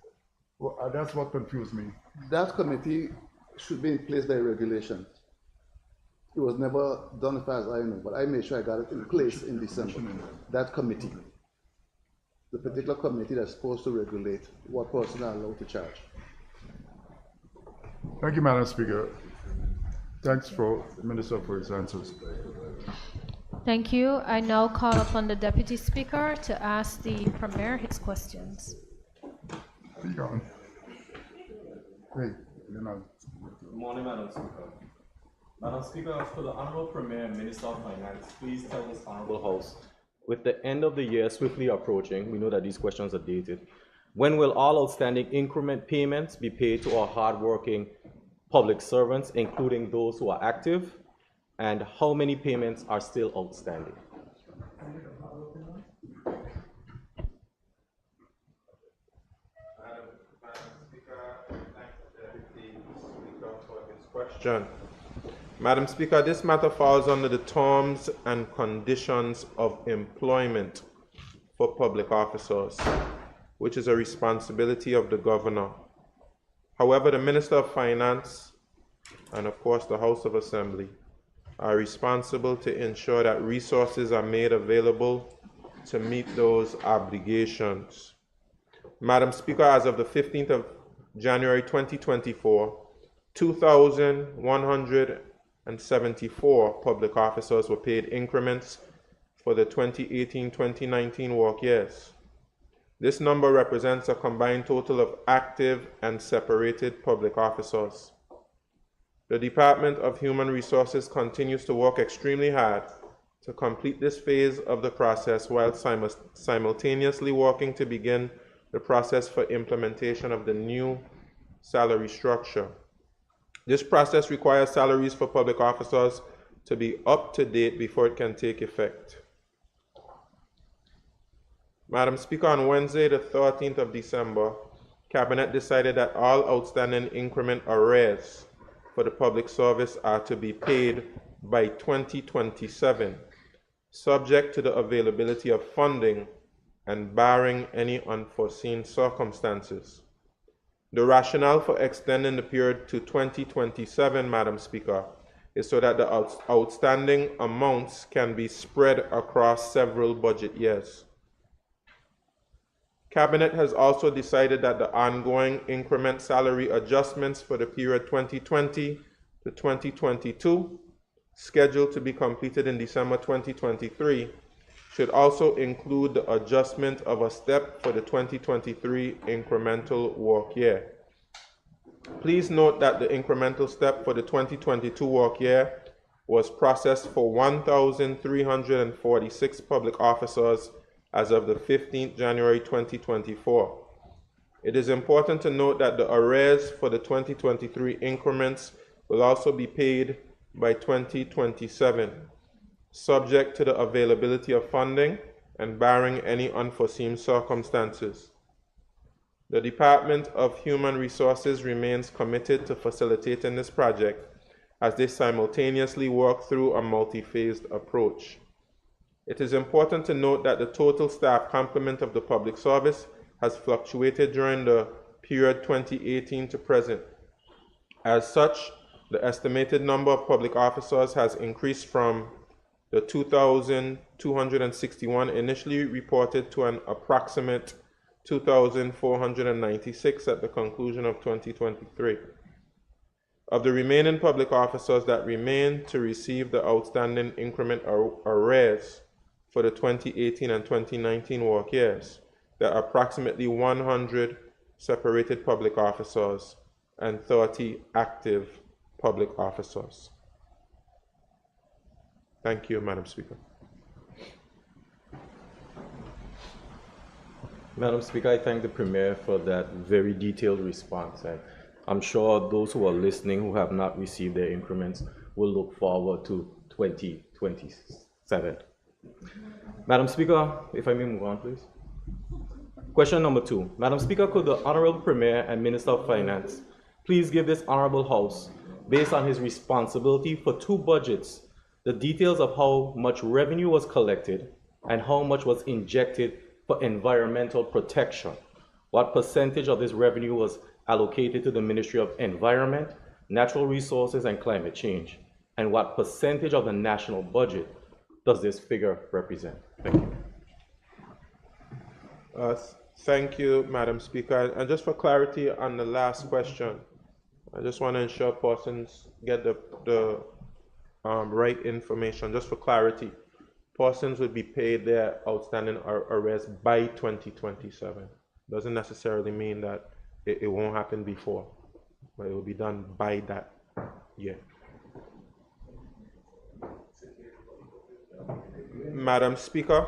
Well, that's what confused me. That committee should be in place by regulation. It was never done as far as I know, but I made sure I got it in place in December. That committee, the particular committee that's supposed to regulate what persons are allowed to charge. Thank you, Madam Speaker. Thanks for the Minister for his answers. Thank you. I now call upon the Deputy Speaker to ask the Premier his questions. Speak on. Hey, you know. Good morning, Madam Speaker. Madam Speaker, could the Honorable Premier and Minister of Finance please tell this Honorable House, with the end of the year swiftly approaching, we know that these questions are dated, when will all outstanding increment payments be paid to our hardworking public servants, including those who are active, and how many payments are still outstanding? Question. Madam Speaker, this matter falls under the terms and conditions of employment for public officers, which is a responsibility of the governor. However, the Minister of Finance and, of course, the House of Assembly are responsible to ensure that resources are made available to meet those obligations. Madam Speaker, as of the 15th of January 2024, 2,174 public officers were paid increments for the 2018-2019 work years. This number represents a combined total of active and separated public officers. The Department of Human Resources continues to work extremely hard to complete this phase of the process while simultaneously working to begin the process for implementation of the new salary structure. This process requires salaries for public officers to be up to date before it can take effect. Madam Speaker, on Wednesday, the 13th of December, Cabinet decided that all outstanding increment arrears for the public service are to be paid by 2027, subject to the availability of funding and barring any unforeseen circumstances. The rationale for extending the period to 2027, Madam Speaker, is so that the outstanding amounts can be spread across several budget years. Cabinet has also decided that the ongoing increment salary adjustments for the period 2020 to 2022, scheduled to be completed in December 2023, should also include the adjustment of a step for the 2023 incremental work year. Please note that the incremental step for the 2022 work year was processed for 1,346 public officers as of the 15th January 2024. It is important to note that the arrears for the 2023 increments will also be paid by 2027, subject to the availability of funding and barring any unforeseen circumstances. The Department of Human Resources remains committed to facilitating this project as they simultaneously work through a multi-phased approach. It is important to note that the total staff complement of the public service has fluctuated during the period 2018 to present. As such, the estimated number of public officers has increased from the 2,261 initially reported to an approximate 2,496 at the conclusion of 2023. Of the remaining public officers that remain to receive the outstanding increment arrears for the 2018 and 2019 work years, there are approximately 100 separated public officers and 30 active public officers. Thank you, Madam Speaker. Madam Speaker, I thank the Premier for that very detailed response. And I'm sure those who are listening who have not received their increments will look forward to 2027. Madam Speaker, if I may move on, please. Question number 2. Madam Speaker, could the Honorable Premier and Minister of Finance please give this Honorable House, based on his responsibility for 2 budgets, the details of how much revenue was collected and how much was injected for environmental protection? What percentage of this revenue was allocated to the Ministry of Environment, Natural Resources and Climate Change? And what percentage of the national budget does this figure represent? Thank you. Thank you, Madam Speaker. And just for clarity on the last question, I just want to ensure persons get the right information. Just for clarity, persons would be paid their outstanding arrears by 2027. Doesn't necessarily mean that it won't happen before, but it will be done by that year. Madam Speaker,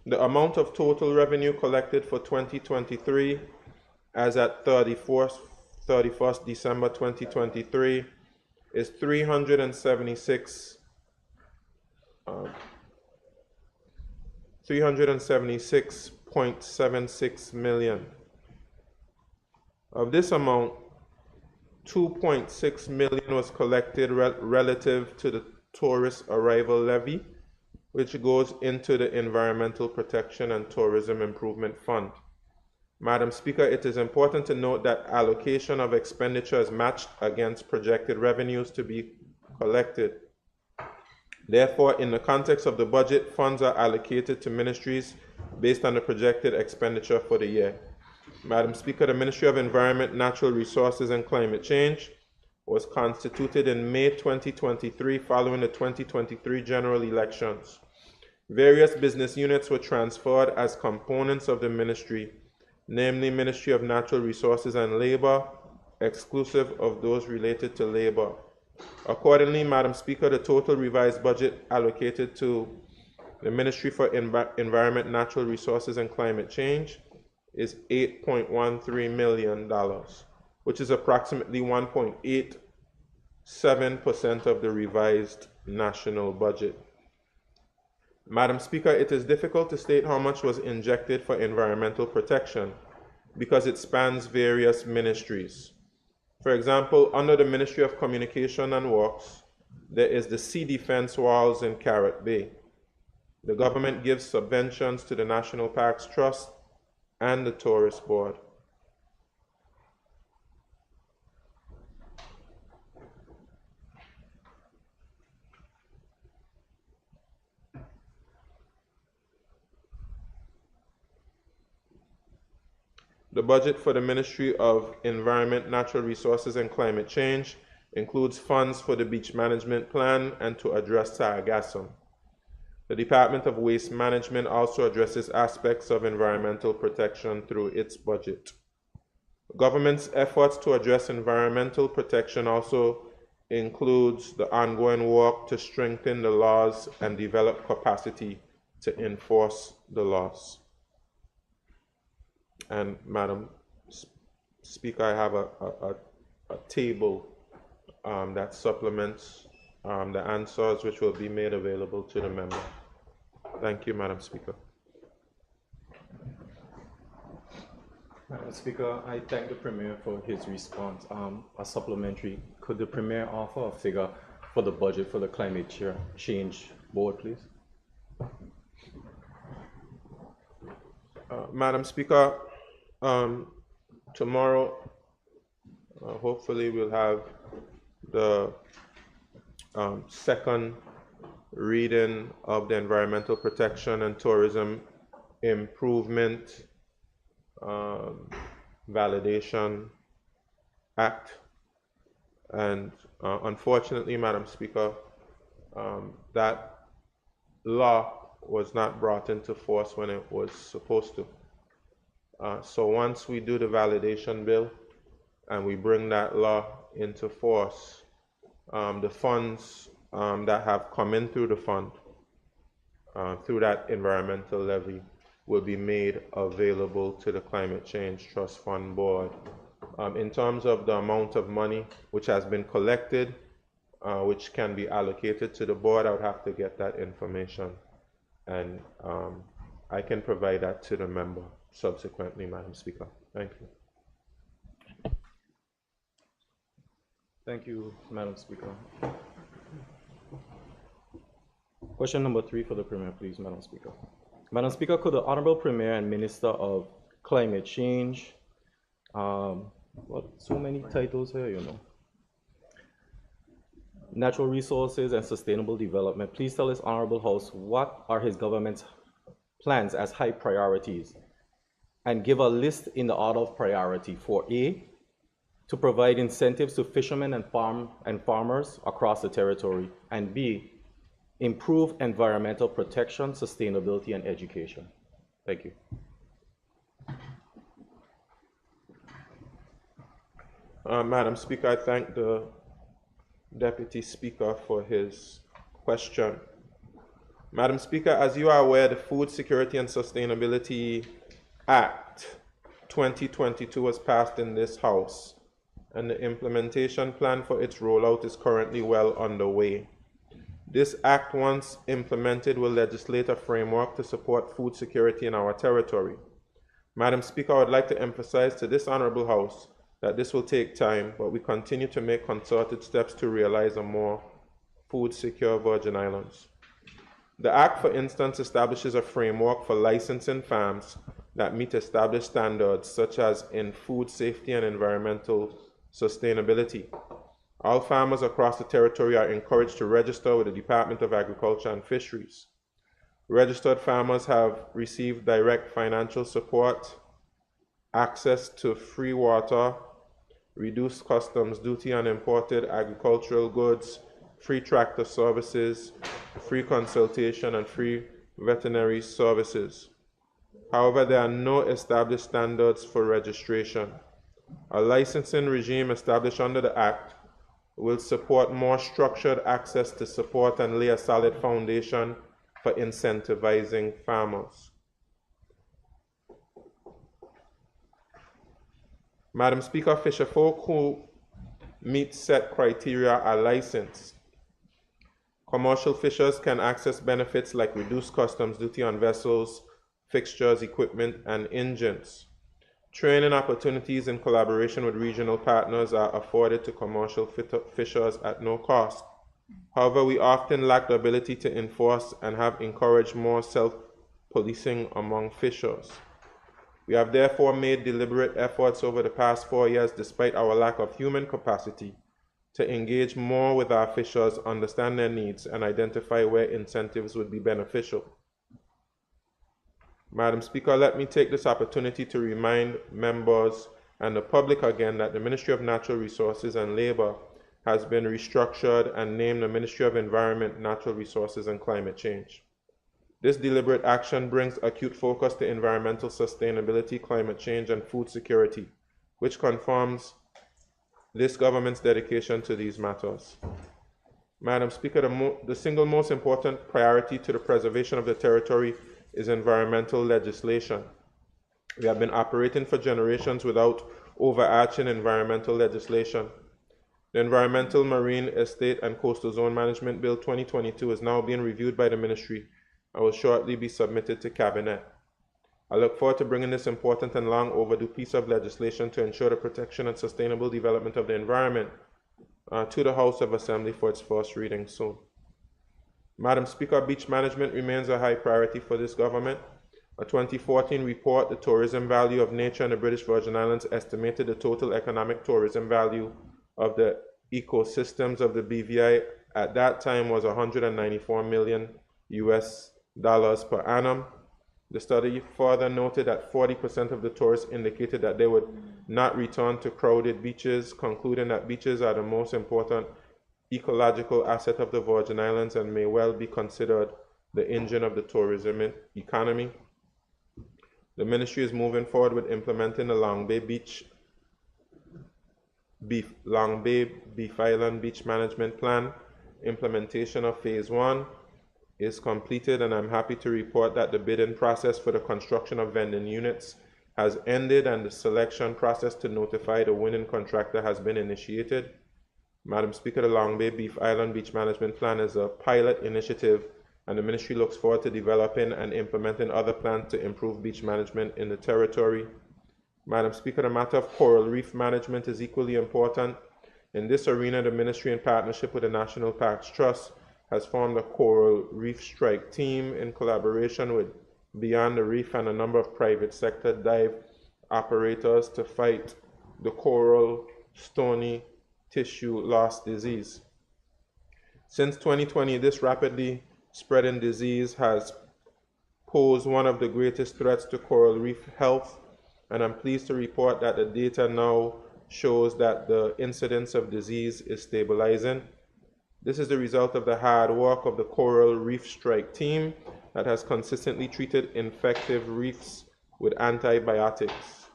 the amount of total revenue collected for 2023 as at 31st December 2023 is 376.76 million. Of this amount, 2.6 million was collected relative to the tourist arrival levy, which goes into the Environmental Protection and Tourism Improvement Fund. Madam Speaker, it is important to note that allocation of expenditure is matched against projected revenues to be collected. Therefore, in the context of the budget, funds are allocated to ministries based on the projected expenditure for the year. Madam Speaker, the Ministry of Environment, Natural Resources and Climate Change was constituted in May 2023 following the 2023 general elections. Various business units were transferred as components of the ministry, namely Ministry of Natural Resources and Labor, exclusive of those related to labor. Accordingly, Madam Speaker, the total revised budget allocated to the Ministry for Environment, Natural Resources and Climate Change is $8.13 million, which is approximately 1.87% of the revised national budget. Madam Speaker, it is difficult to state how much was injected for environmental protection because it spans various ministries. For example, under the Ministry of Communication and Works, there is the Sea Defense Walls in Carrot Bay. The government gives subventions to the National Parks Trust and the Tourist Board. The budget for the Ministry of Environment, Natural Resources and Climate Change includes funds for the beach management plan and to address sargassum. The Department of Waste Management also addresses aspects of environmental protection through its budget. Government's efforts to address environmental protection also includes the ongoing work to strengthen the laws and develop capacity to enforce the laws. And Madam Speaker, I have a table that supplements the answers, which will be made available to the member. Thank you, Madam Speaker. Madam Speaker, I thank the Premier for his response. A supplementary, could the Premier offer a figure for the budget for the Climate Change Board, please? Madam Speaker, tomorrow, hopefully we'll have the second reading of the Environmental Protection and Tourism Improvement Validation Act. And unfortunately, Madam Speaker, that law was not brought into force when it was supposed to. So once we do the validation bill and we bring that law into force, the funds that have come in through the fund, through that environmental levy, will be made available to the Climate Change Trust Fund Board. In terms of the amount of money which has been collected, which can be allocated to the board, I would have to get that information, and I can provide that to the member subsequently, Madam Speaker. Thank you. Thank you, Madam Speaker. Question number 3 for the Premier, please, Madam Speaker. Madam Speaker, could the Honorable Premier and Minister of Climate Change, so many titles here, you know, Natural Resources and Sustainable Development, please tell his Honorable House what are his government's plans as high priorities, and give a list in the order of priority for A, to provide incentives to fishermen and farmers across the territory, and B, improve environmental protection, sustainability, and education. Thank you. Madam Speaker, I thank the Deputy Speaker for his question. Madam Speaker, as you are aware, the Food Security and Sustainability Act 2022 was passed in this House, and the implementation plan for its rollout is currently well underway. This act, once implemented, will legislate a framework to support food security in our territory. Madam Speaker, I would like to emphasize to this Honorable House that this will take time, but we continue to make concerted steps to realize a more food-secure Virgin Islands. The Act, for instance, establishes a framework for licensing farms that meet established standards, such as in food safety and environmental sustainability. All farmers across the territory are encouraged to register with the Department of Agriculture and Fisheries. Registered farmers have received direct financial support, access to free water, reduced customs duty on imported agricultural goods, free tractor services, free consultation, and free veterinary services. However, there are no established standards for registration. A licensing regime established under the Act will support more structured access to support and lay a solid foundation for incentivizing farmers. Madam Speaker, fisherfolk who meet set criteria are licensed. Commercial fishers can access benefits like reduced customs duty on vessels, fixtures, equipment, and engines. Training opportunities in collaboration with regional partners are afforded to commercial fishers at no cost. However, we often lack the ability to enforce and have encouraged more self-policing among fishers. We have therefore made deliberate efforts over the past 4 years, despite our lack of human capacity, to engage more with our fishers, understand their needs, and identify where incentives would be beneficial. Madam Speaker, let me take this opportunity to remind members and the public again that the Ministry of Natural Resources and Labor has been restructured and named the Ministry of Environment, Natural Resources, and Climate Change. This deliberate action brings acute focus to environmental sustainability, climate change, and food security, which confirms this government's dedication to these matters. Madam Speaker, the single most important priority to the preservation of the territory is environmental legislation. We have been operating for generations without overarching environmental legislation. The Environmental, Marine, Estate, and Coastal Zone Management Bill 2022 is now being reviewed by the Ministry and will shortly be submitted to Cabinet. I look forward to bringing this important and long overdue piece of legislation to ensure the protection and sustainable development of the environment to the House of Assembly for its first reading soon. Madam Speaker, beach management remains a high priority for this government. A 2014 report, The Tourism Value of Nature in the British Virgin Islands, estimated the total economic tourism value of the ecosystems of the BVI at that time was $194 million per annum. The study further noted that 40% of the tourists indicated that they would not return to crowded beaches, concluding that beaches are the most important ecological asset of the Virgin Islands and may well be considered the engine of the tourism economy. The Ministry is moving forward with implementing the Long Bay Beef Island Beach Management Plan, implementation of Phase 1, is completed, and I'm happy to report that the bidding process for the construction of vending units has ended and the selection process to notify the winning contractor has been initiated. Madam Speaker, the Long Bay Beef Island Beach Management Plan is a pilot initiative, and the ministry looks forward to developing and implementing other plans to improve beach management in the territory. Madam Speaker, the matter of coral reef management is equally important. In this arena, the ministry, in partnership with the National Parks Trust, has formed a coral reef strike team in collaboration with Beyond the Reef and a number of private sector dive operators to fight the coral stony tissue loss disease. Since 2020, this rapidly spreading disease has posed one of the greatest threats to coral reef health, and I'm pleased to report that the data now shows that the incidence of disease is stabilizing. This is the result of the hard work of the Coral Reef Strike team that has consistently treated infective reefs with antibiotics.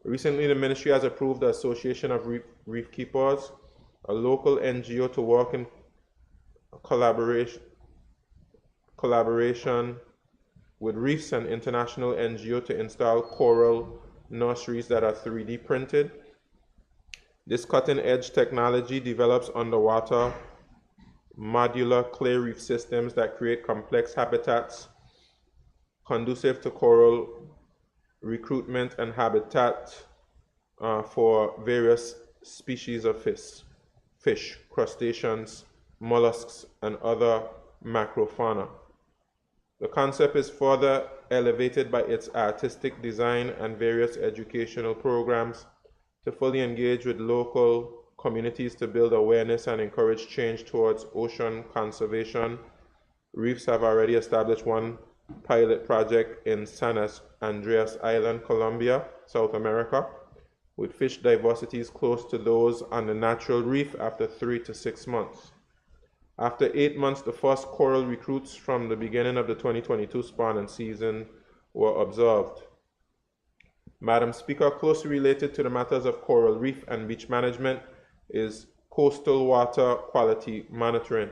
Recently, the ministry has approved the Association of Reef Keepers, a local NGO, to work in collaboration with reefs and international NGO to install coral nurseries that are 3D printed. This cutting-edge technology develops underwater modular clay reef systems that create complex habitats conducive to coral recruitment and habitat for various species of fish, crustaceans, mollusks, and other macrofauna. The concept is further elevated by its artistic design and various educational programs to fully engage with local communities to build awareness and encourage change towards ocean conservation. Reefs have already established one pilot project in San Andreas Island, Colombia, South America, with fish diversities close to those on the natural reef after 3 to 6 months. After 8 months, the first coral recruits from the beginning of the 2022 spawning season were observed. Madam Speaker, closely related to the matters of coral reef and beach management is coastal water quality monitoring.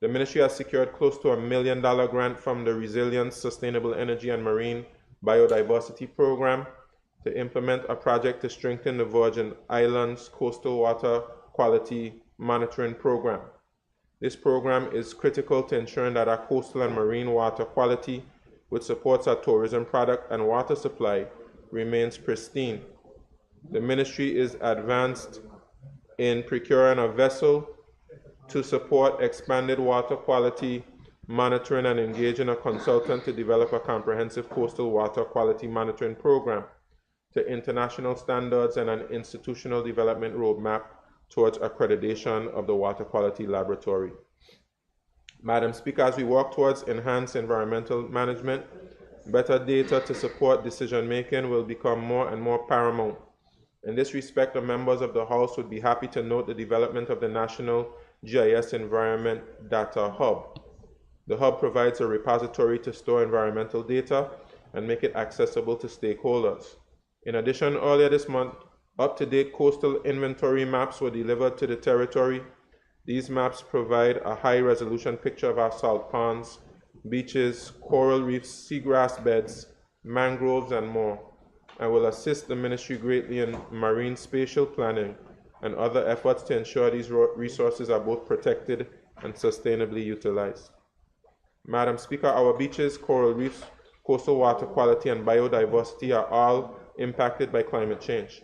The ministry has secured close to $1 million grant from the Resilience, Sustainable Energy and Marine Biodiversity Program to implement a project to strengthen the Virgin Islands coastal water quality monitoring program. This program is critical to ensuring that our coastal and marine water quality, which supports our tourism product and water supply, remains pristine. The ministry is advanced in procuring a vessel to support expanded water quality monitoring and engaging a consultant to develop a comprehensive coastal water quality monitoring program to international standards and an institutional development roadmap towards accreditation of the water quality laboratory. Madam Speaker, as we work towards enhanced environmental management, better data to support decision-making will become more and more paramount. In this respect, the members of the House would be happy to note the development of the National GIS Environment Data Hub. The hub provides a repository to store environmental data and make it accessible to stakeholders. In addition, earlier this month, up-to-date coastal inventory maps were delivered to the territory. These maps provide a high-resolution picture of our salt ponds, beaches, coral reefs, seagrass beds, mangroves, and more, and will assist the ministry greatly in marine spatial planning and other efforts to ensure these resources are both protected and sustainably utilized. Madam Speaker, our beaches, coral reefs, coastal water quality, and biodiversity are all impacted by climate change.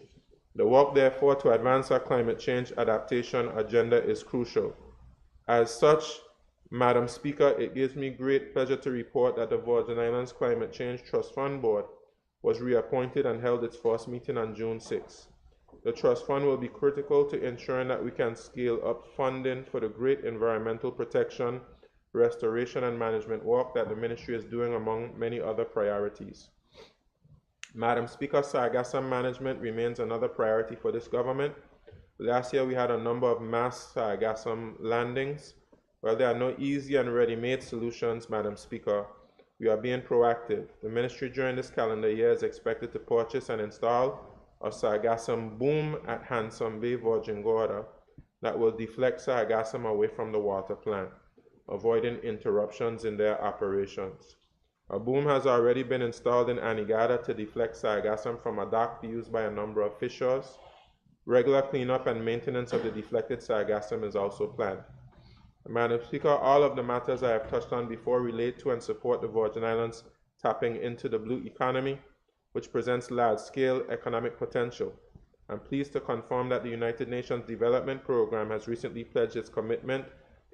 The work, therefore, to advance our climate change adaptation agenda is crucial. As such, Madam Speaker, it gives me great pleasure to report that the Virgin Islands Climate Change Trust Fund Board was reappointed and held its first meeting on June 6. The Trust Fund will be critical to ensuring that we can scale up funding for the great environmental protection, restoration, and management work that the ministry is doing among many other priorities. Madam Speaker, sargassum management remains another priority for this government. Last year, we had a number of mass sargassum landings. While there are no easy and ready-made solutions, Madam Speaker, we are being proactive. The ministry during this calendar year is expected to purchase and install a sargassum boom at Handsome Bay, Virgin Gorda, that will deflect sargassum away from the water plant. avoiding interruptions in their operations. A boom has already been installed in Anegada to deflect sargassum from a dock used by a number of fishers. Regular cleanup and maintenance of the deflected sargassum is also planned. Madam Speaker, all of the matters I have touched on before relate to and support the Virgin Islands tapping into the blue economy, which presents large-scale economic potential. I'm pleased to confirm that the United Nations Development Programme has recently pledged its commitment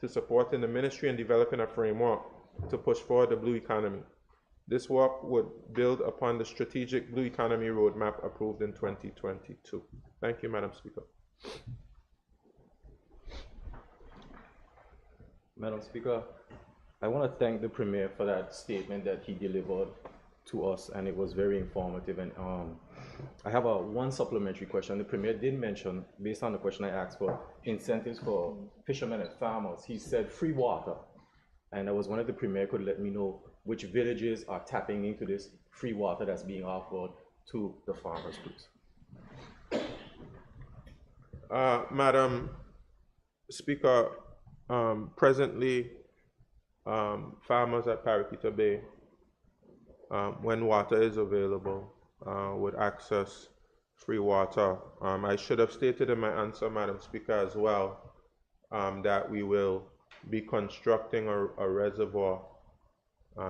to supporting the ministry in developing a framework to push forward the blue economy. This work would build upon the strategic blue economy roadmap approved in 2022. Thank you, Madam Speaker. Madam Speaker, I want to thank the Premier for that statement that he delivered to us, and it was very informative. And I have one supplementary question. The Premier did mention, based on the question I asked, for incentives for fishermen and farmers. He said free water, and I was wondering if the Premier could let me know which villages are tapping into this free water that's being offered to the farmers, please. Madam Speaker, presently, farmers at Paraquita Bay, when water is available, would access free water. I should have stated in my answer, Madam Speaker, as well, that we will be constructing a reservoir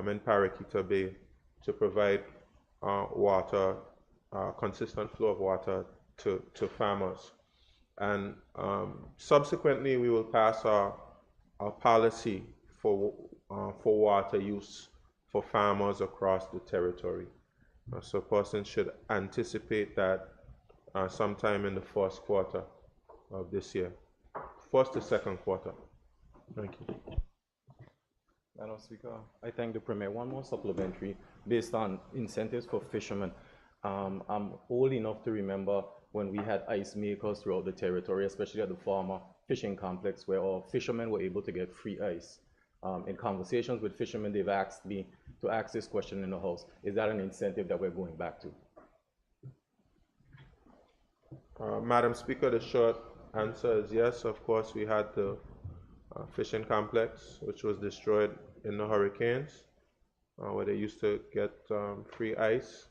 in Paraquita Bay to provide water, consistent flow of water to farmers. And subsequently, we will pass our policy for water use for farmers across the territory. So persons should anticipate that sometime in the first quarter of this year, first to second quarter. Thank you. Madam Speaker, I thank the Premier. One more supplementary based on incentives for fishermen. I'm old enough to remember when we had ice makers throughout the territory, especially at the former fishing complex, where our fishermen were able to get free ice. In conversations with fishermen, they've asked me to ask this question in the House. Is that an incentive that we're going back to? Madam Speaker, the short answer is yes. Of course, we had the fishing complex, which was destroyed in the hurricanes, where they used to get free ice.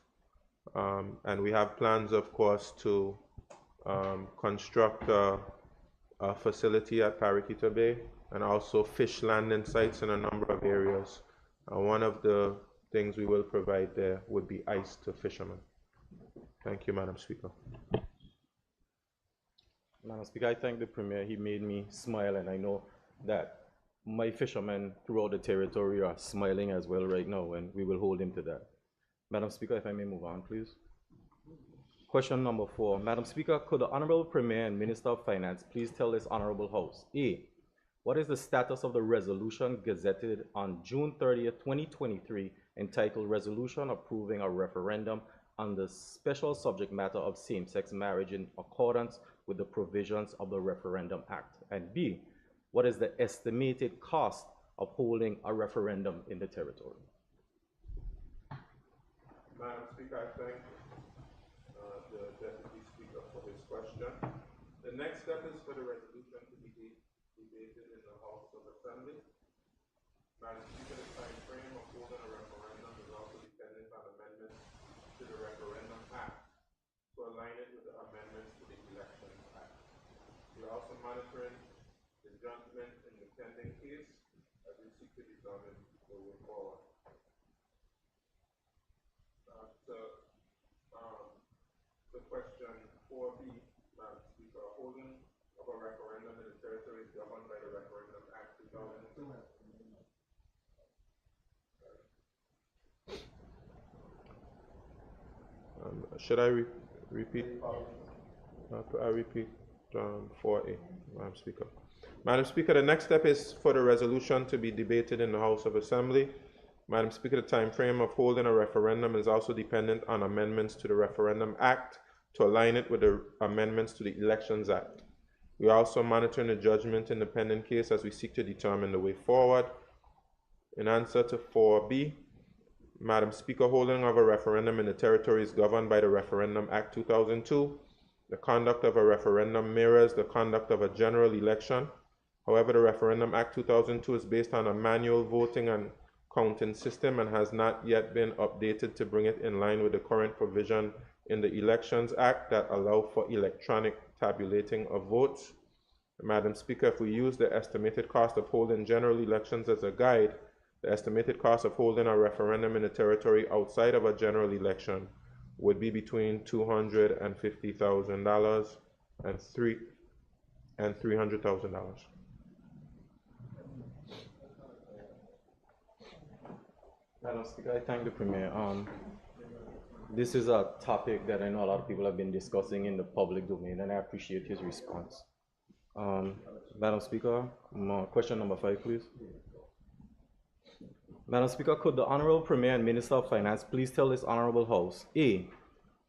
And we have plans, of course, to construct a facility at Paraquita Bay and also fish landing sites in a number of areas. One of the things we will provide there would be ice to fishermen. Thank you, Madam Speaker. Madam Speaker, I thank the Premier. He made me smile, and I know that my fishermen throughout the territory are smiling as well right now, and we will hold him to that. Madam Speaker, if I may move on, please. Question number 4. Madam Speaker, could the Honorable Premier and Minister of Finance please tell this Honorable House, A, what is the status of the resolution gazetted on June 30th, 2023, entitled Resolution Approving a Referendum on the Special Subject Matter of Same-Sex Marriage in accordance with the provisions of the Referendum Act? And B, what is the estimated cost of holding a referendum in the territory? Madam Speaker, I thank the Deputy Speaker for his question. The next step is for the resolution to be debated in the House of Assembly. Madam Speaker, the time frame of holding a referendum is also dependent on amendments to the Referendum Act to align it with the amendments to the Elections Act. We are also monitoring the judgment in the pending case as we seek to determine the way forward. The question 4B, Madam Speaker, holding of a referendum in the territory is governed by the Referendum Act 2002. Should I repeat? I repeat 4A, Madam Speaker. Madam Speaker, the next step is for the resolution to be debated in the House of Assembly. Madam Speaker, the time frame of holding a referendum is also dependent on amendments to the Referendum Act to align it with the amendments to the Elections Act. We are also monitoring the judgment in the pending case as we seek to determine the way forward. In answer to 4B, Madam Speaker, holding of a referendum in the territory is governed by the Referendum Act 2002. The conduct of a referendum mirrors the conduct of a general election. However, the Referendum Act 2002 is based on a manual voting and counting system and has not yet been updated to bring it in line with the current provision in the Elections Act that allow for electronic tabulating of votes. Madam Speaker, if we use the estimated cost of holding general elections as a guide, the estimated cost of holding a referendum in a territory outside of a general election would be between $250,000 and $300,000. Madam Speaker, I thank the Premier. This is a topic that I know a lot of people have been discussing in the public domain, and I appreciate his response. Madam Speaker, question number 5, please. Madam Speaker, could the Honorable Premier and Minister of Finance please tell this Honorable House, A,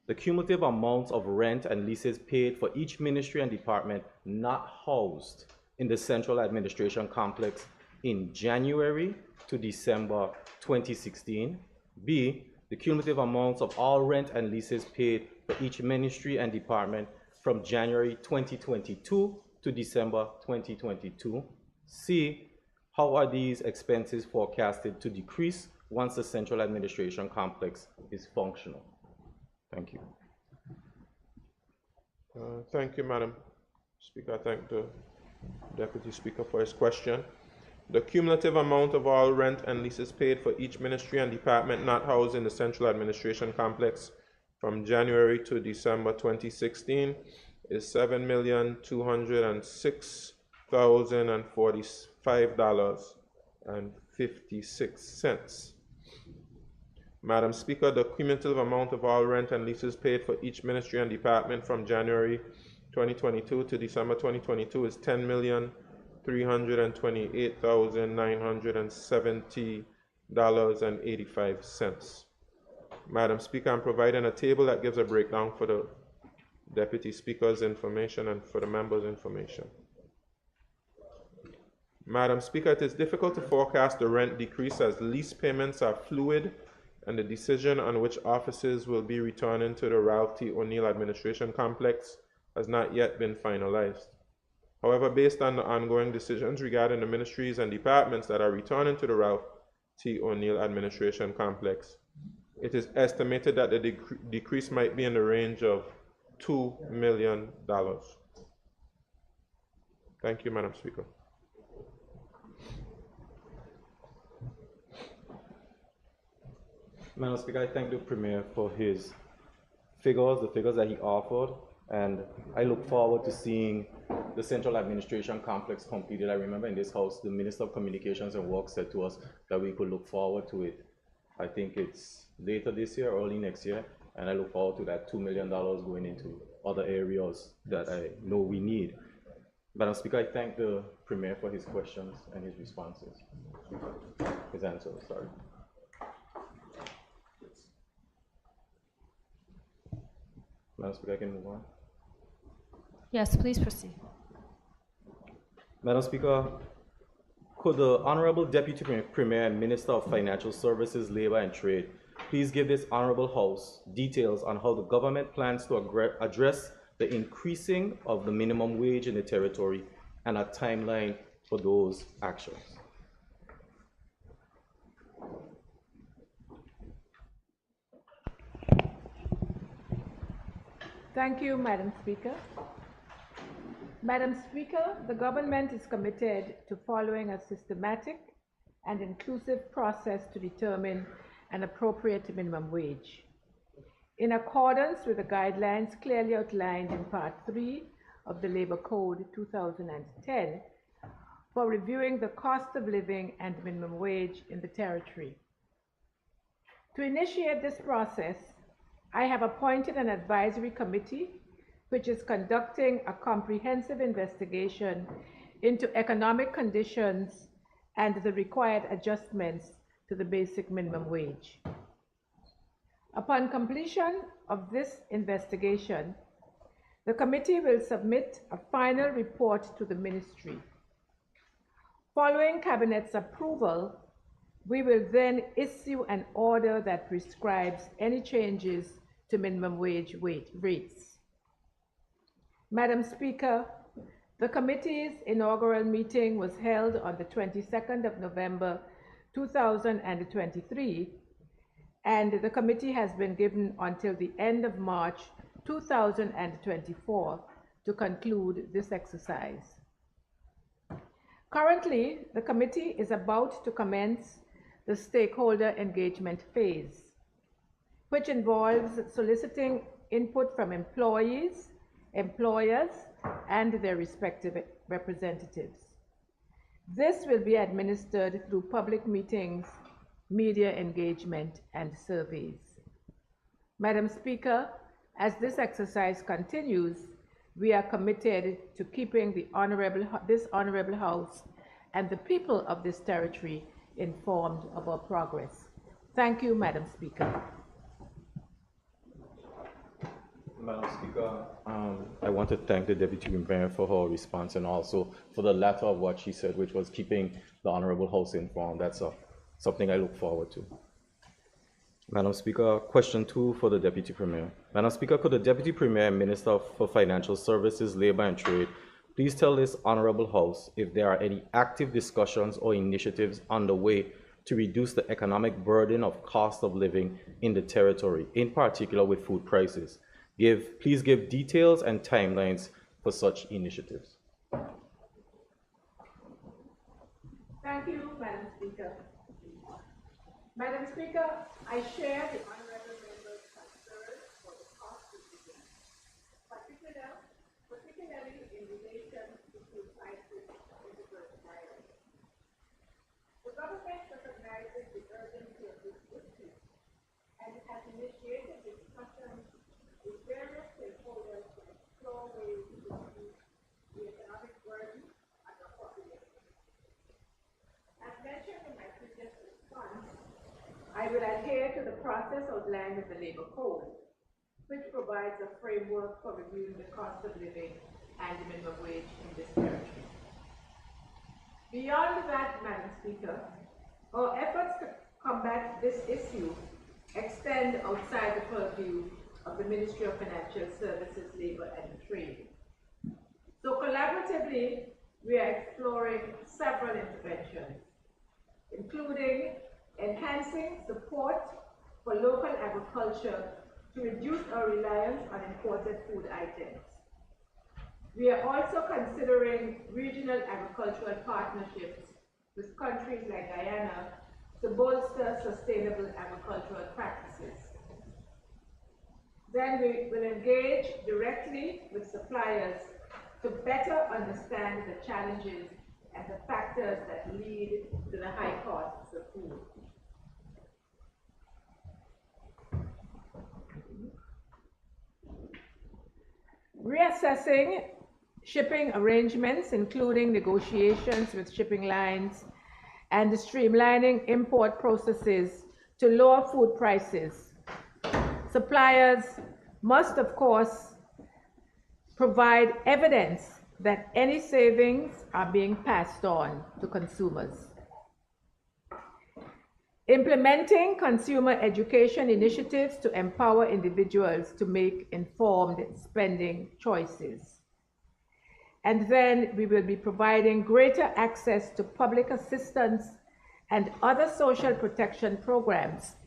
the cumulative amounts of rent and leases paid for each ministry and department not housed in the central administration complex in January to December 2016. B, the cumulative amounts of all rent and leases paid for each ministry and department from January 2022 to December 2022. C, how are these expenses forecasted to decrease once the central administration complex is functional? Thank you. Thank you, Madam Speaker. I thank the Deputy Speaker for his question. The cumulative amount of all rent and leases paid for each ministry and department not housed in the central administration complex from January to December 2016 is $7,206,045.56. Madam Speaker, the cumulative amount of all rent and leases paid for each ministry and department from January 2022 to December 2022 is $10,328,970.85. Madam Speaker, I'm providing a table that gives a breakdown for the Deputy Speaker's information and for the members' information. Madam Speaker, it is difficult to forecast the rent decrease as lease payments are fluid and the decision on which offices will be returning to the Ralph T. O'Neill Administration Complex has not yet been finalized. However, based on the ongoing decisions regarding the ministries and departments that are returning to the Ralph T. O'Neill Administration Complex, it is estimated that the decrease might be in the range of $2 million. Thank you, Madam Speaker. Madam Speaker, I thank the Premier for his figures, the figures that he offered, and I look forward to seeing the central administration complex completed. I remember in this House, the Minister of Communications and Works said to us that we could look forward to it. I think it's later this year, early next year, and I look forward to that $2 million going into other areas that I know we need. Madam Speaker, I thank the Premier for his questions and his responses, his answers, sorry. Madam Speaker, I can move on. Yes, please proceed. Madam Speaker, could the Honorable Deputy Premier and Minister of Financial Services, Labor and Trade please give this Honorable House details on how the government plans to address the increasing of the minimum wage in the territory and a timeline for those actions? Thank you, Madam Speaker. Madam Speaker, the government is committed to following a systematic and inclusive process to determine an appropriate minimum wage. In accordance with the guidelines clearly outlined in Part 3 of the Labor Code 2010 for reviewing the cost of living and minimum wage in the territory. To initiate this process, I have appointed an advisory committee which is conducting a comprehensive investigation into economic conditions and the required adjustments to the basic minimum wage. Upon completion of this investigation, the committee will submit a final report to the ministry. Following Cabinet's approval, we will then issue an order that prescribes any changes to minimum wage rates. Madam Speaker, The committee's inaugural meeting was held on the 22nd of November 2023, and the committee has been given until the end of March 2024 to conclude this exercise. Currently, the committee is about to commence the stakeholder engagement phase, which involves soliciting input from employees, employers, and their respective representatives. This will be administered through public meetings, media engagement, and surveys. Madam Speaker, as this exercise continues, we are committed to keeping this Honorable House and the people of this territory informed of our progress. Thank you, Madam Speaker. Madam Speaker, I want to thank the Deputy Premier for her response and also for the latter of what she said, which was keeping the Honorable House informed. That's something I look forward to. Madam Speaker, question 2 for the Deputy Premier. Madam Speaker, could the Deputy Premier and Minister for Financial Services, Labour and Trade please tell this Honorable House if there are any active discussions or initiatives underway to reduce the economic burden of cost of living in the territory, in particular with food prices? Please give details and timelines for such initiatives. Thank you, Madam Speaker. Madam Speaker, I share the honorable member's concerns for the cost of living, particularly in relation to food prices in the Virgin Islands. The government recognizes the urgency of this issue and has initiated discussions with various stakeholders to explore ways to reduce the economic burden on the population. As mentioned in my previous response, I will adhere to the process outlined in the Labour Code, which provides a framework for reviewing the cost of living and the minimum wage in this territory. Beyond that, Madam Speaker, our efforts to combat this issue extend outside the purview of the Ministry of Financial Services, Labour and Trade. So collaboratively, we are exploring several interventions, including enhancing support for local agriculture to reduce our reliance on imported food items. We are also considering regional agricultural partnerships with countries like Guyana to bolster sustainable agricultural practices. Then we will engage directly with suppliers to better understand the challenges and the factors that lead to the high costs of food. Reassessing shipping arrangements, including negotiations with shipping lines and streamlining import processes to lower food prices. Suppliers must, of course, provide evidence that any savings are being passed on to consumers. Implementing consumer education initiatives to empower individuals to make informed spending choices. And then we will be providing greater access to public assistance and other social protection programs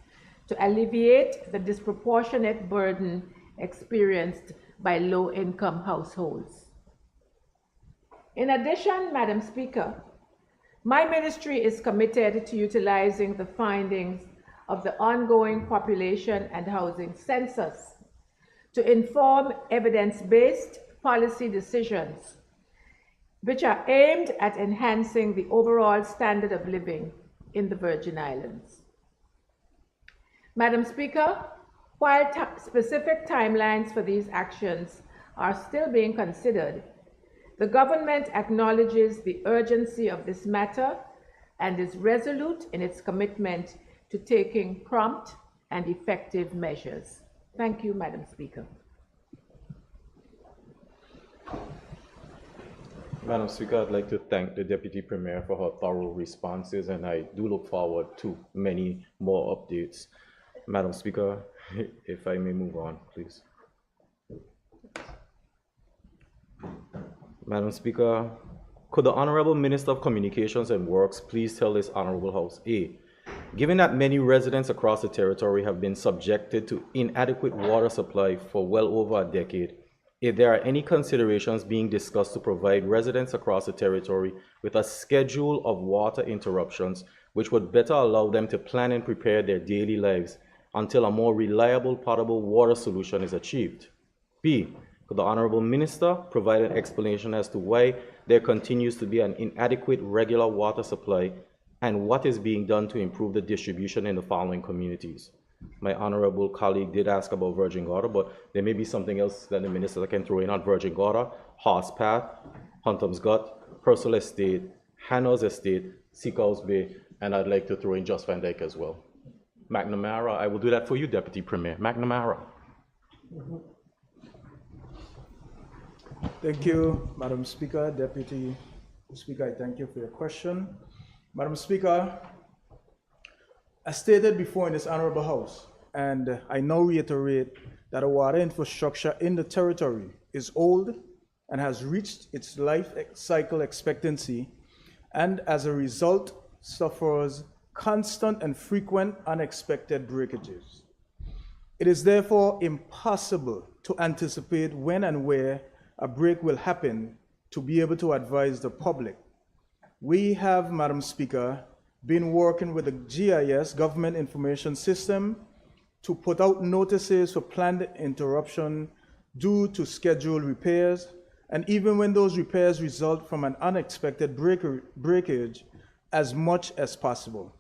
to alleviate the disproportionate burden experienced by low-income households. In addition, Madam Speaker, my ministry is committed to utilizing the findings of the ongoing population and housing census to inform evidence-based policy decisions, which are aimed at enhancing the overall standard of living in the Virgin Islands. Madam Speaker, while specific timelines for these actions are still being considered, the government acknowledges the urgency of this matter and is resolute in its commitment to taking prompt and effective measures. Thank you, Madam Speaker. Madam Speaker, I'd like to thank the Deputy Premier for her thorough responses, and I do look forward to many more updates. Madam Speaker, if I may move on, please. Madam Speaker, could the Honorable Minister of Communications and Works please tell this Honorable House, A, given that many residents across the territory have been subjected to inadequate water supply for well over a decade, if there are any considerations being discussed to provide residents across the territory with a schedule of water interruptions which would better allow them to plan and prepare their daily lives until a more reliable potable water solution is achieved. B, could the Honorable Minister provide an explanation as to why there continues to be an inadequate regular water supply and what is being done to improve the distribution in the following communities? My honorable colleague did ask about Virgin Gorda, but there may be something else that the minister can throw in on Virgin Gorda, Horse Path, Huntom's Gut, Purcell Estate, Hannah's Estate, Seacoast Bay, and I'd like to throw in Just Van Dyke as well. McNamara, I will do that for you, Deputy Premier. McNamara. Thank you, Madam Speaker. Deputy Speaker, I thank you for your question. Madam Speaker, as stated before in this Honorable House, and I now reiterate that the water infrastructure in the territory is old and has reached its life cycle expectancy, and as a result suffers constant and frequent unexpected breakages. It is therefore impossible to anticipate when and where a break will happen to be able to advise the public. We have, Madam Speaker, been working with the GIS, Government Information System, to put out notices for planned interruption due to scheduled repairs, and even when those repairs result from an unexpected breakage, as much as possible.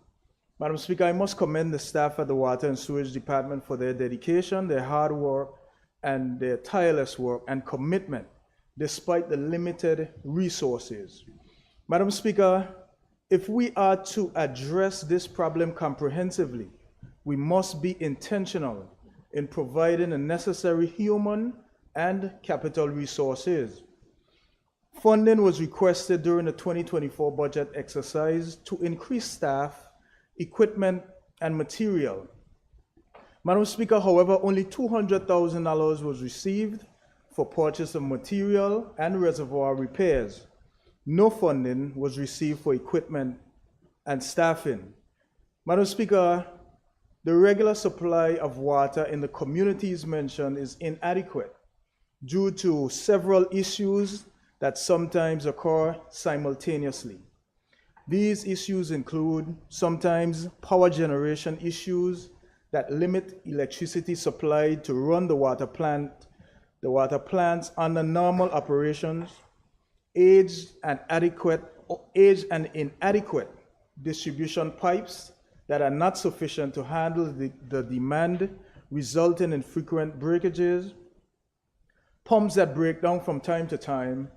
Madam Speaker, I must commend the staff at the Water and Sewage Department for their dedication, their hard work, and their tireless work and commitment, despite the limited resources. Madam Speaker, if we are to address this problem comprehensively, we must be intentional in providing the necessary human and capital resources. Funding was requested during the 2024 budget exercise to increase staff, equipment, and material. Madam Speaker, however, only $200,000 was received for purchase of material and reservoir repairs. No funding was received for equipment and staffing. Madam Speaker, the regular supply of water in the communities mentioned is inadequate due to several issues that sometimes occur simultaneously. These issues include sometimes power generation issues that limit electricity supply to run the water plants under normal operations, aged and inadequate distribution pipes that are not sufficient to handle the demand, resulting in frequent breakages, pumps that break down from time to time,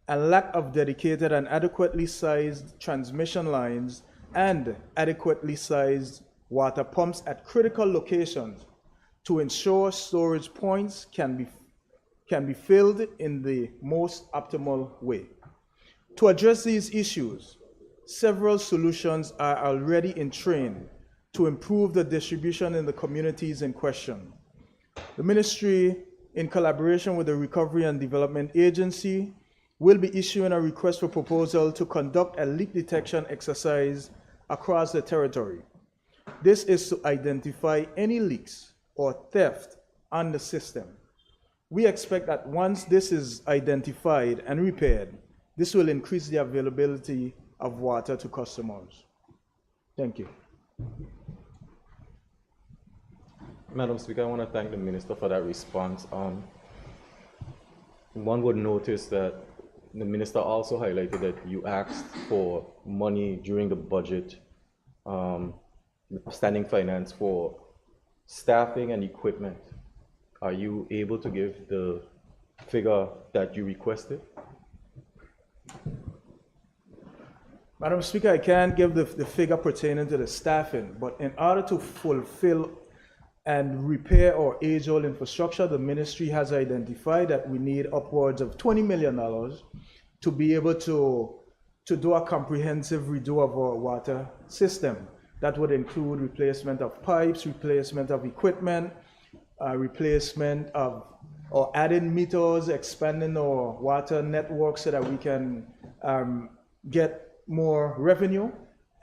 and lack of dedicated and adequately sized transmission lines and adequately sized water pumps at critical locations to ensure storage points can be filled in the most optimal way. To address these issues, several solutions are already in train to improve the distribution in the communities in question. The ministry, in collaboration with the Recovery and Development Agency, will be issuing a request for proposal to conduct a leak detection exercise across the territory. This is to identify any leaks or theft on the system. We expect that once this is identified and repaired, this will increase the availability of water to customers. Thank you. Madam Speaker, I want to thank the Minister for that response. One would notice that the Minister also highlighted that you asked for money during the budget, standing finance for staffing and equipment. Are you able to give the figure that you requested? Madam Speaker, I can't give the figure pertaining to the staffing, but in order to fulfill and repair our age-old infrastructure, the ministry has identified that we need upwards of $20 million to be able to do a comprehensive redo of our water system. That would include replacement of pipes, replacement of equipment, replacement of or adding meters, expanding our water network so that we can get more revenue,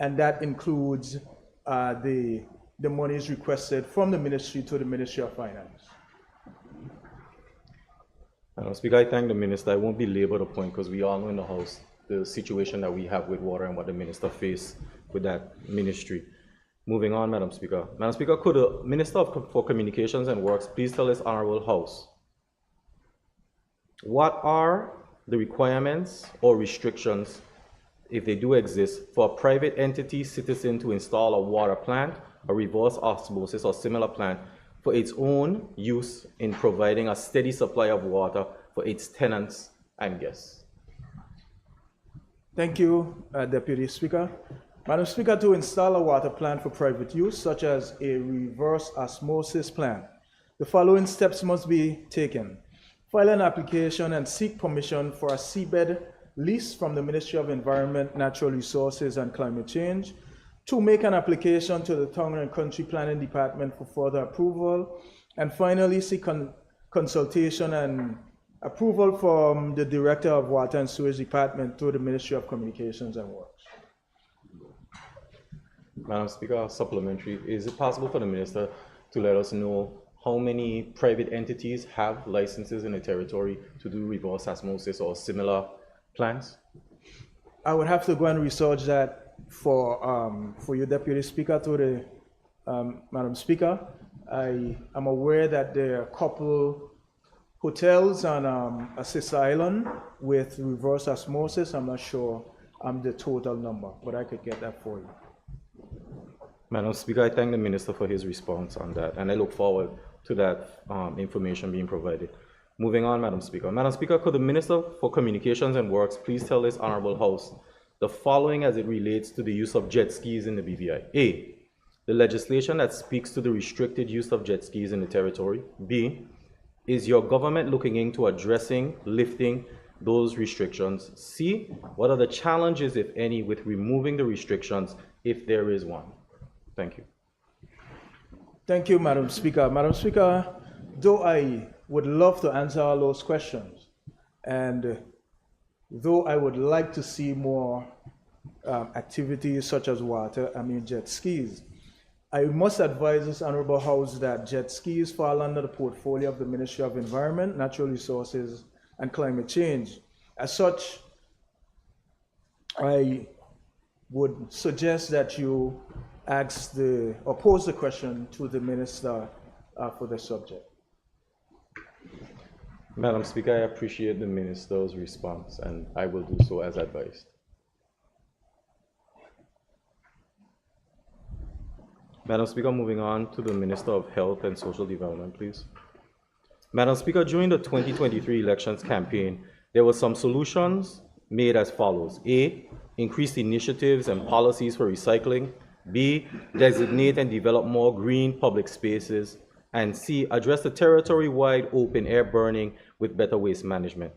and that includes the monies requested from the ministry to the Ministry of Finance. Madam Speaker, I thank the minister. I won't belabor the point because we all know in the House the situation that we have with water and what the minister faced with that ministry. Moving on, Madam Speaker. Madam Speaker, could the Minister for Communications and Works please tell this honorable House what are the requirements or restrictions, if they do exist, for a private entity citizen to install a water plant, a reverse osmosis or similar plant for its own use in providing a steady supply of water for its tenants and guests? Thank you, Deputy Speaker. Madam Speaker, to install a water plant for private use, such as a reverse osmosis plant, the following steps must be taken. File an application and seek permission for a seabed lease from the Ministry of Environment, Natural Resources and Climate Change. To make an application to the Town and Country Planning Department for further approval. And finally, seek consultation and approval from the Director of Water and Sewage Department to the Ministry of Communications and Works. Madam Speaker, supplementary. Is it possible for the minister to let us know how many private entities have licenses in the territory to do reverse osmosis or similar plants? I would have to go and research that for your Deputy Speaker to the Madam Speaker. I am aware that there are a couple hotels on Assist Island with reverse osmosis. I'm not sure the total number, but I could get that for you. Madam Speaker, I thank the minister for his response on that, and I look forward to that information being provided. Moving on, Madam Speaker. Madam Speaker, could the Minister for Communications and Works please tell this honorable House the following as it relates to the use of jet skis in the BVI? A, the legislation that speaks to the restricted use of jet skis in the territory. B, is your government looking into addressing, lifting those restrictions? C, what are the challenges, if any, with removing the restrictions, if there is one? Thank you. Thank you, Madam Speaker. Madam Speaker, though I would love to answer all those questions, and though I would like to see more activities such as jet skis, I must advise this Honorable House that jet skis fall under the portfolio of the Ministry of Environment, Natural Resources and Climate Change. As such, I would suggest that you pose the question to the Minister for the subject. Madam Speaker, I appreciate the minister's response, and I will do so as advised. Madam Speaker, moving on to the Minister of Health and Social Development, please. Madam Speaker, during the 2023 elections campaign, there were some solutions made as follows. A, increased initiatives and policies for recycling. B, designate and develop more green public spaces. And C, address the territory-wide open-air burning with better waste management.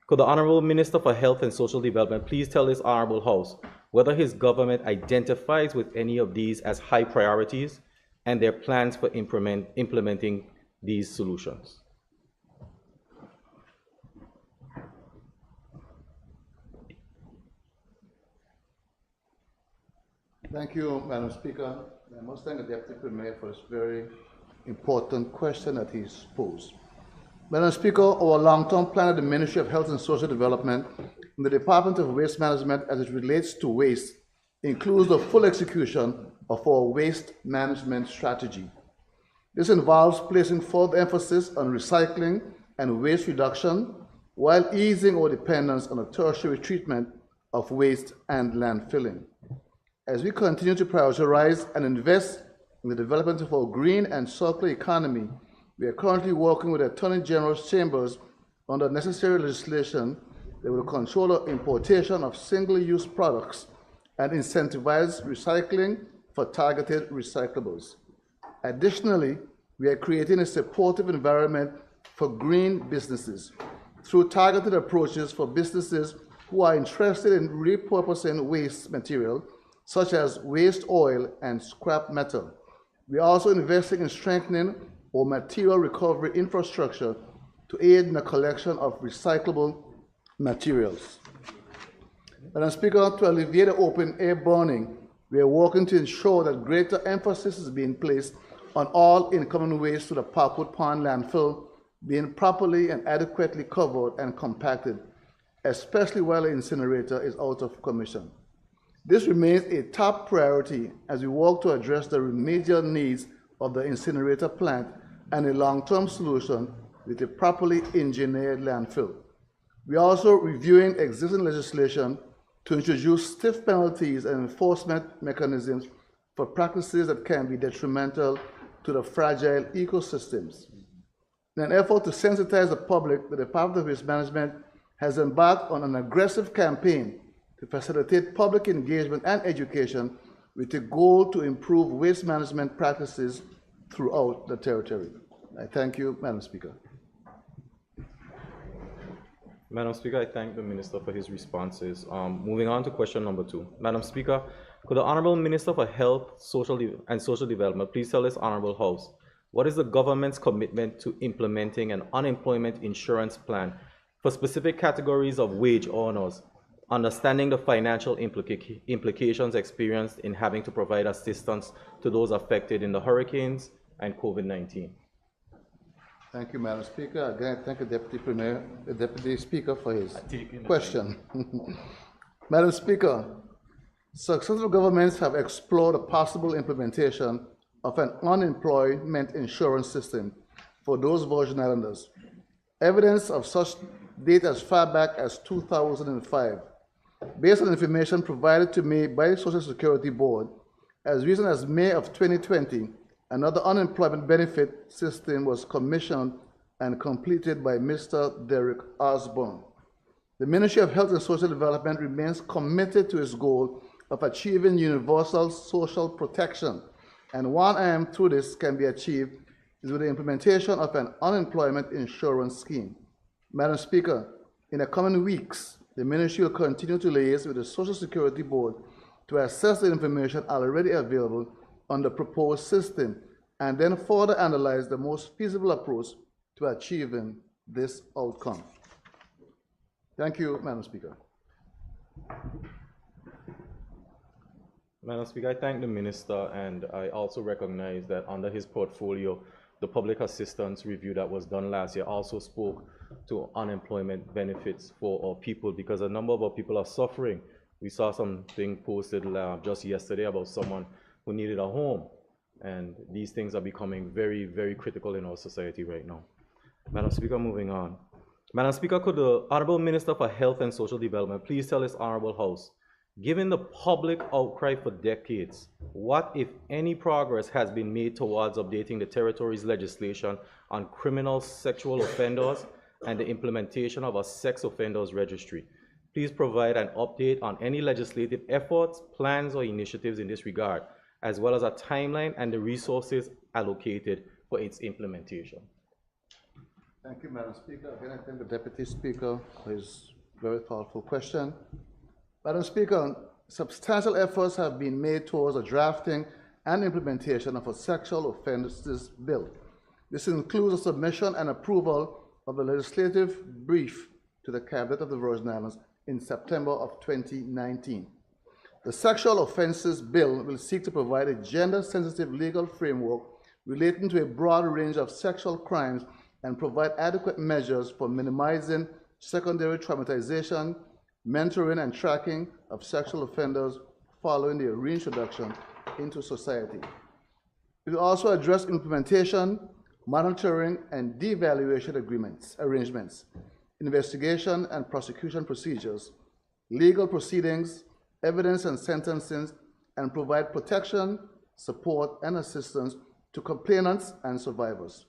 Could the Honorable Minister for Health and Social Development please tell this Honorable House whether his government identifies with any of these as high priorities and their plans for implementing these solutions? Thank you, Madam Speaker. I must thank the Deputy Premier for this very important question that he's posed. Madam Speaker, our long-term plan of the Ministry of Health and Social Development and the Department of Waste Management as it relates to waste includes the full execution of our waste management strategy. This involves placing further emphasis on recycling and waste reduction while easing our dependence on the tertiary treatment of waste and landfilling. As we continue to prioritize and invest in the development of our green and circular economy, we are currently working with the Attorney General's chambers on the necessary legislation that will control the importation of single-use products and incentivize recycling for targeted recyclables. Additionally, we are creating a supportive environment for green businesses through targeted approaches for businesses who are interested in repurposing waste material, such as waste oil and scrap metal. We are also investing in strengthening our material recovery infrastructure to aid in the collection of recyclable materials. Madam Speaker, to alleviate the open air burning, we are working to ensure that greater emphasis is being placed on all incoming waste to the Parkwood Pond landfill being properly and adequately covered and compacted, especially while the incinerator is out of commission. This remains a top priority as we work to address the remedial needs of the incinerator plant and a long-term solution with a properly engineered landfill. We are also reviewing existing legislation to introduce stiff penalties and enforcement mechanisms for practices that can be detrimental to the fragile ecosystems. In an effort to sensitize the public, the Department of Waste Management has embarked on an aggressive campaign to facilitate public engagement and education with a goal to improve waste management practices throughout the territory. I thank you, Madam Speaker. Madam Speaker, I thank the Minister for his responses. Moving on to question number 2. Madam Speaker, could the Honorable Minister for Health Social Development please tell this Honorable House what is the government's commitment to implementing an unemployment insurance plan for specific categories of wage earners, understanding the financial implications experienced in having to provide assistance to those affected in the hurricanes and COVID-19? Thank you, Madam Speaker. Again, I thank the Deputy Speaker for his question. Madam Speaker, successful governments have explored a possible implementation of an unemployment insurance system for those Virgin Islanders. Evidence of such date as far back as 2005. Based on information provided to me by the Social Security Board, as recent as May of 2020, another unemployment benefit system was commissioned and completed by Mr. Derek Osborne. The Ministry of Health and Social Development remains committed to its goal of achieving universal social protection, and one aim through this can be achieved is with the implementation of an unemployment insurance scheme. Madam Speaker, in the coming weeks, the Ministry will continue to liaise with the Social Security Board to assess the information already available on the proposed system and then further analyze the most feasible approach to achieving this outcome. Thank you, Madam Speaker. Madam Speaker, I thank the Minister, and I also recognize that under his portfolio, the public assistance review that was done last year also spoke to unemployment benefits for our people, because a number of our people are suffering. We saw something posted just yesterday about someone who needed a home, and these things are becoming very, very critical in our society right now. Madam Speaker, moving on. Madam Speaker, could the Honorable Minister for Health and Social Development please tell this Honorable House, given the public outcry for decades, what, if any, progress has been made towards updating the territory's legislation on criminal sexual offenders and the implementation of a sex offenders registry? Please provide an update on any legislative efforts, plans, or initiatives in this regard, as well as a timeline and the resources allocated for its implementation. Thank you, Madam Speaker. Again, I thank the Deputy Speaker for his very thoughtful question. Madam Speaker, substantial efforts have been made towards the drafting and implementation of a sexual offences bill. This includes a submission and approval of a legislative brief to the Cabinet of the Virgin Islands in September of 2019. The Sexual Offences Bill will seek to provide a gender-sensitive legal framework relating to a broad range of sexual crimes and provide adequate measures for minimizing secondary traumatization, mentoring and tracking of sexual offenders following their reintroduction into society. It will also address implementation, monitoring, and devaluation arrangements, investigation and prosecution procedures, legal proceedings, evidence and sentencing, and provide protection, support, and assistance to complainants and survivors.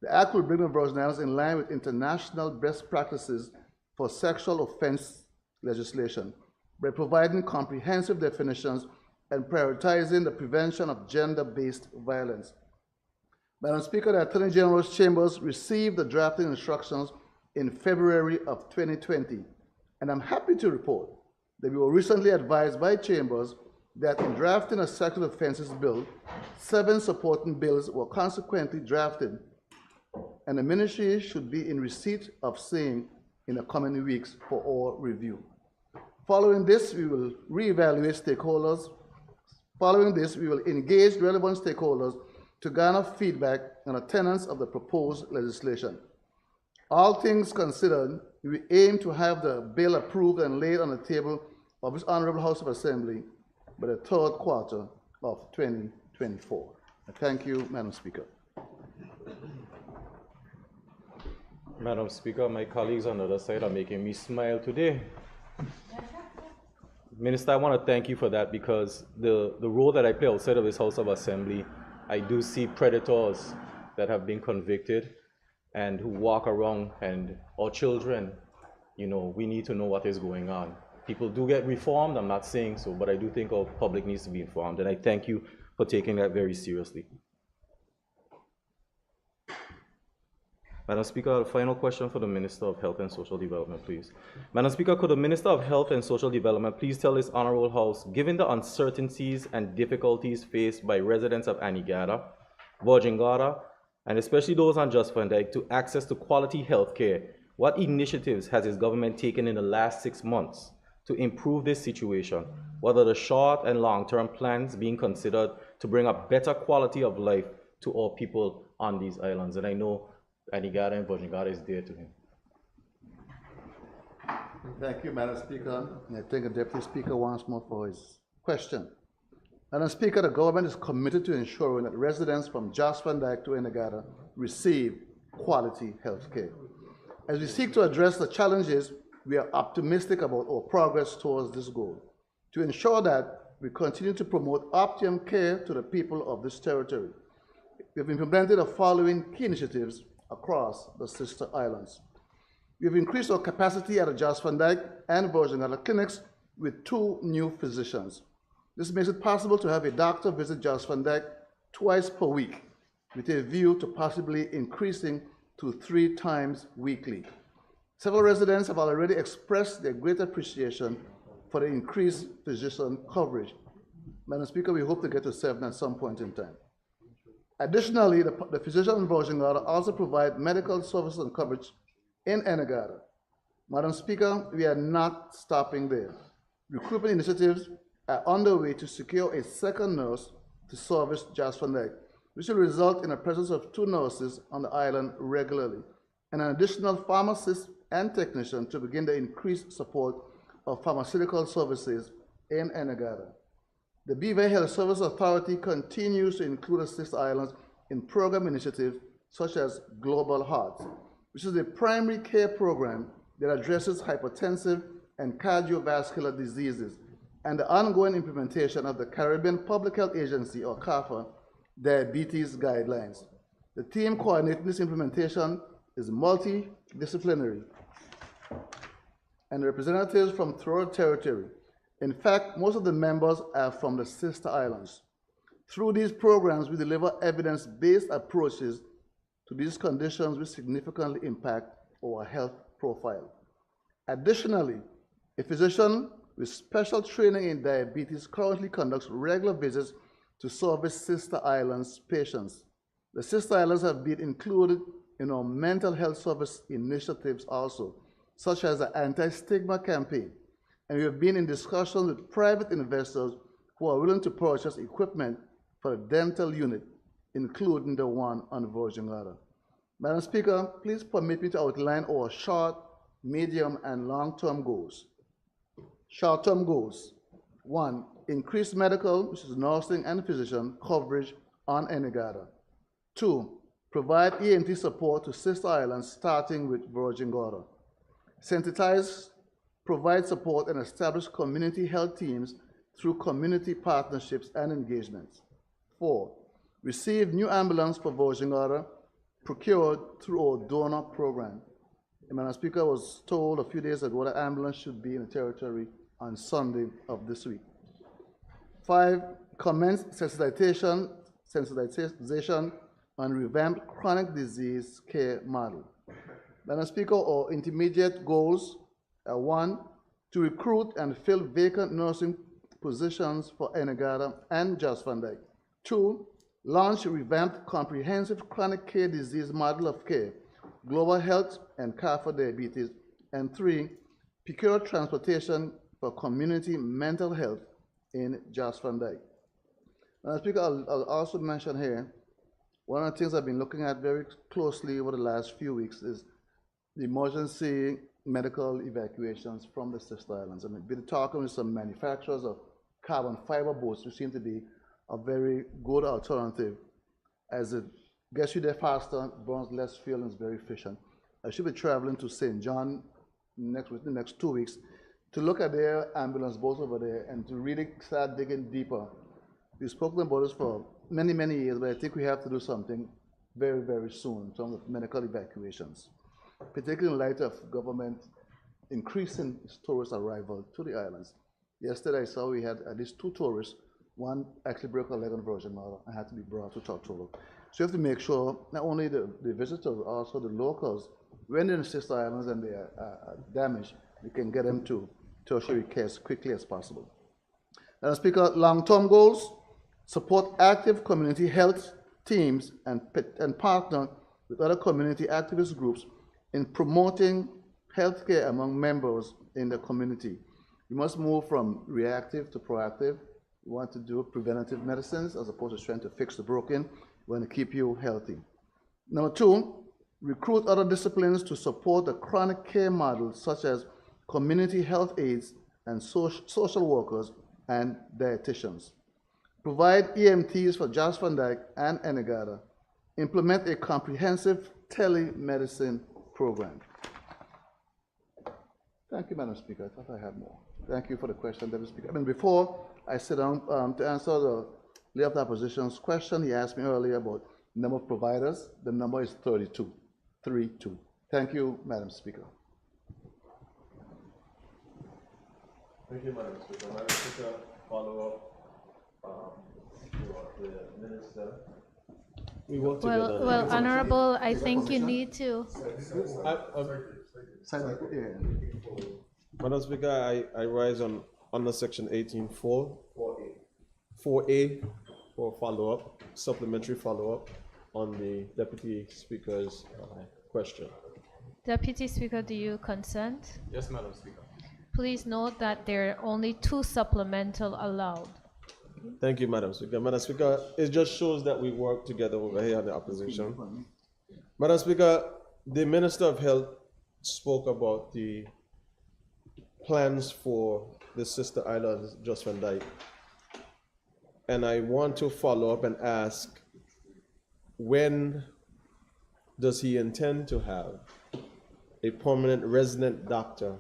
The Act will bring the Virgin Islands in line with international best practices for sexual offense legislation by providing comprehensive definitions and prioritizing the prevention of gender-based violence. Madam Speaker, the Attorney General's Chambers received the drafting instructions in February of 2020, and I'm happy to report that we were recently advised by Chambers that in drafting a sexual offences bill, 7 supporting bills were consequently drafted and the ministry should be in receipt of same in the coming weeks for all review. Following this, we will reevaluate stakeholders. Following this, we will engage relevant stakeholders to garner feedback on the tenets of the proposed legislation. All things considered, we aim to have the bill approved and laid on the table of this Honorable House of Assembly by the third quarter of 2024. Thank you, Madam Speaker. Madam Speaker, my colleagues on the other side are making me smile today. Minister, I want to thank you for that, because the role that I play outside of this House of Assembly, I do see predators that have been convicted and who walk around, and our children, you know, we need to know what is going on. People do get reformed, I'm not saying so, but I do think our public needs to be informed, and I thank you for taking that very seriously. Madam Speaker, a final question for the Minister of Health and Social Development, please. Madam Speaker, could the Minister of Health and Social Development please tell this Honorable House, given the uncertainties and difficulties faced by residents of Anegada, Virgin Gorda, and especially those on Just Van Dyke, to access to quality health care, what initiatives has his government taken in the last 6 months to improve this situation? What are the short and long-term plans being considered to bring a better quality of life to all people on these islands? And I know Anegada and Virgin Gorda is dear to him. Thank you, Madam Speaker. I thank the Deputy Speaker once more for his question. Madam Speaker, the government is committed to ensuring that residents from Just Van Dyke to Anegada receive quality health care. As we seek to address the challenges, we are optimistic about our progress towards this goal. To ensure that we continue to promote optimum care to the people of this territory, we have implemented the following key initiatives across the sister islands. We have increased our capacity at the Just Van Dyke and Virgin Gorda clinics with 2 new physicians. This makes it possible to have a doctor visit Just Van Dyke twice per week, with a view to possibly increasing to 3 times weekly. Several residents have already expressed their great appreciation for the increased physician coverage. Madam Speaker, we hope to get to 7 at some point in time. Additionally, the physicians in Virgin Gorda also provide medical services and coverage in Anegada. Madam Speaker, we are not stopping there. Recruitment initiatives are underway to secure a second nurse to service Just Van Dyke, which will result in the presence of 2 nurses on the island regularly, and an additional pharmacist and technician to begin the increased support of pharmaceutical services in Anegada. The Beaver Health Service Authority continues to include the sister islands in program initiatives such as Global Heart, which is a primary care program that addresses hypertensive and cardiovascular diseases, and the ongoing implementation of the Caribbean Public Health Agency, or CARPHA, diabetes guidelines. The team coordinating this implementation is multidisciplinary, and representatives from throughout territory. In fact, most of the members are from the sister islands. Through these programs, we deliver evidence-based approaches to these conditions which significantly impact our health profile. Additionally, a physician with special training in diabetes currently conducts regular visits to service sister islands patients. The sister islands have been included in our mental health service initiatives also, such as the anti-stigma campaign. And we have been in discussions with private investors who are willing to purchase equipment for a dental unit, including the one on Virgin Gorda. Madam Speaker, please permit me to outline our short, medium, and long-term goals. Short-term goals: 1, increase medical, which is nursing and physician, coverage on Anegada. 2, provide ENT support to sister islands, starting with Virgin Gorda. Sensitize, provide support, and establish community health teams through community partnerships and engagements. 4, receive new ambulance for Virgin Gorda, procured through our donor program. Madam Speaker, I was told a few days ago that ambulance should be in the territory on Sunday of this week. 5, commence sensitization on revamped chronic disease care model. Madam Speaker, our intermediate goals are: 1, to recruit and fill vacant nursing positions for Anegada and Just Van Dyke. 2, launch revamped comprehensive chronic care disease model of care, global health and care for diabetes, and 3, procure transportation for community mental health in Jos Van Dyke. Madam Speaker, I'll also mention here, one of the things I've been looking at very closely over the last few weeks is the emergency medical evacuations from the Sister Islands. I mean, we've been talking with some manufacturers of carbon fiber boats, which seem to be a very good alternative as it gets you there faster, burns less fuel, and is very efficient. I should be traveling to St. John within the next 2 weeks to look at their ambulance boats over there and to really start digging deeper. We've spoken about this for many, many years, but I think we have to do something very, very soon in terms of medical evacuations, particularly in light of government increasing tourist arrival to the islands. Yesterday I saw we had at least 2 tourists. One actually broke a leg on Virgin Mother and had to be brought to Tortola. So you have to make sure not only the visitors, also the locals, when they're in the Sister Islands and they are damaged, we can get them to tertiary care as quickly as possible. Madam Speaker, long-term goals: support active community health teams and partner with other community activist groups in promoting healthcare among members in the community. We must move from reactive to proactive. We want to do preventative medicines as opposed to trying to fix the broken. We want to keep you healthy. Number 2, recruit other disciplines to support the chronic care model, such as community health aides and social workers and dietitians. Provide EMTs for Jos Van Dyke and Enigada. Implement a comprehensive telemedicine program. Thank you, Madam Speaker. I thought I had more. Thank you for the question, Deputy Speaker. I mean, before I sit down to answer the Leader of the Opposition's question, he asked me earlier about the number of providers. The number is 32. 32. Thank you, Madam Speaker. Thank you, Madam Speaker. Madam Speaker, follow up to the Minister. We work together. Well, Honorable, I think you need to. Madam Speaker, I rise under section 18.4, 4A for follow-up, supplementary follow-up on the Deputy Speaker's question. Deputy Speaker, do you consent? Yes, Madam Speaker. Please note that there are only 2 supplemental allowed. Thank you, Madam Speaker. Madam Speaker, it just shows that we work together over here in the opposition. Madam Speaker, the Minister of Health spoke about the plans for the Sister Islands, Jos Van Dyke. And I want to follow up and ask, when does he intend to have a permanent resident doctor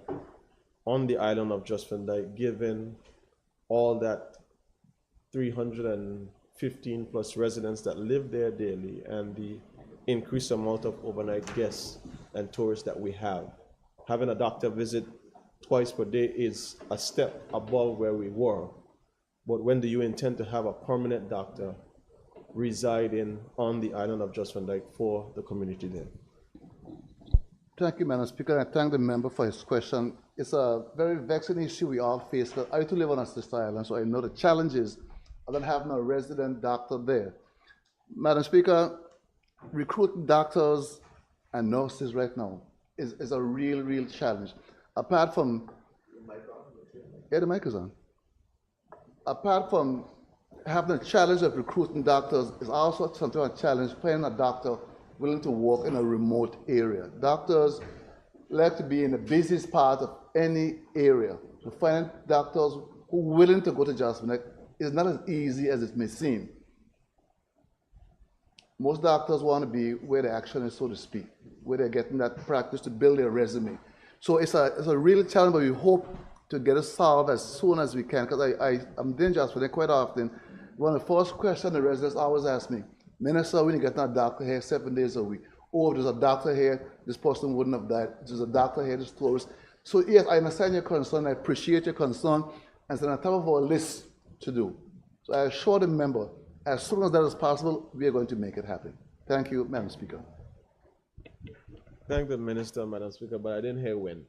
on the island of Jos Van Dyke, given all that 315 plus residents that live there daily and the increased amount of overnight guests and tourists that we have? Having a doctor visit twice per day is a step above where we were. But when do you intend to have a permanent doctor residing on the island of Jos Van Dyke for the community there? Thank you, Madam Speaker. I thank the member for his question. It's a very vexing issue we all face. I used to live on a Sister Island, so I know the challenges of not having a resident doctor there. Madam Speaker, recruiting doctors and nurses right now is a real challenge. Apart from, yeah, the mic is on. Apart from having a challenge of recruiting doctors, is also sometimes a challenge finding a doctor willing to work in a remote area. Doctors like to be in the busiest part of any area. To find doctors who are willing to go to Jos Van Dyke is not as easy as it may seem. Most doctors want to be where the action is, so to speak, where they're getting that practice to build their resume. So it's a real challenge, but we hope to get it solved as soon as we can, because I'm doing Jos Van Dyke quite often. One of the first questions the residents always ask me, Minister, when you get a doctor here 7 days a week, or if there's a doctor here, this person wouldn't have died. If there's a doctor here, this tourist. So yes, I understand your concern, I appreciate your concern, and it's on top of our list to do. So I assure the member, as soon as that is possible, we are going to make it happen. Thank you, Madam Speaker. Thank the Minister, Madam Speaker, but I didn't hear when.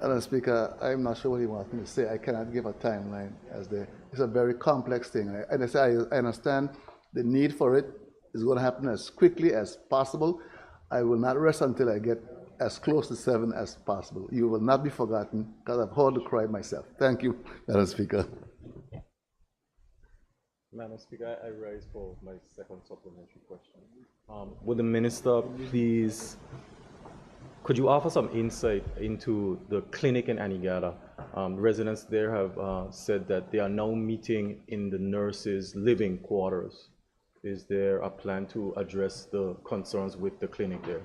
Madam Speaker, I'm not sure what he wants me to say. I cannot give a timeline it's a very complex thing. And I understand the need for it is going to happen as quickly as possible. I will not rest until I get as close to 7 as possible. You will not be forgotten because I've heard the cry myself. Thank you, Madam Speaker. Madam Speaker, I rise for my second supplementary question. Would the minister please, could you offer some insight into the clinic in Anegada? Residents there have said that they are now meeting in the nurses' living quarters. Is there a plan to address the concerns with the clinic there?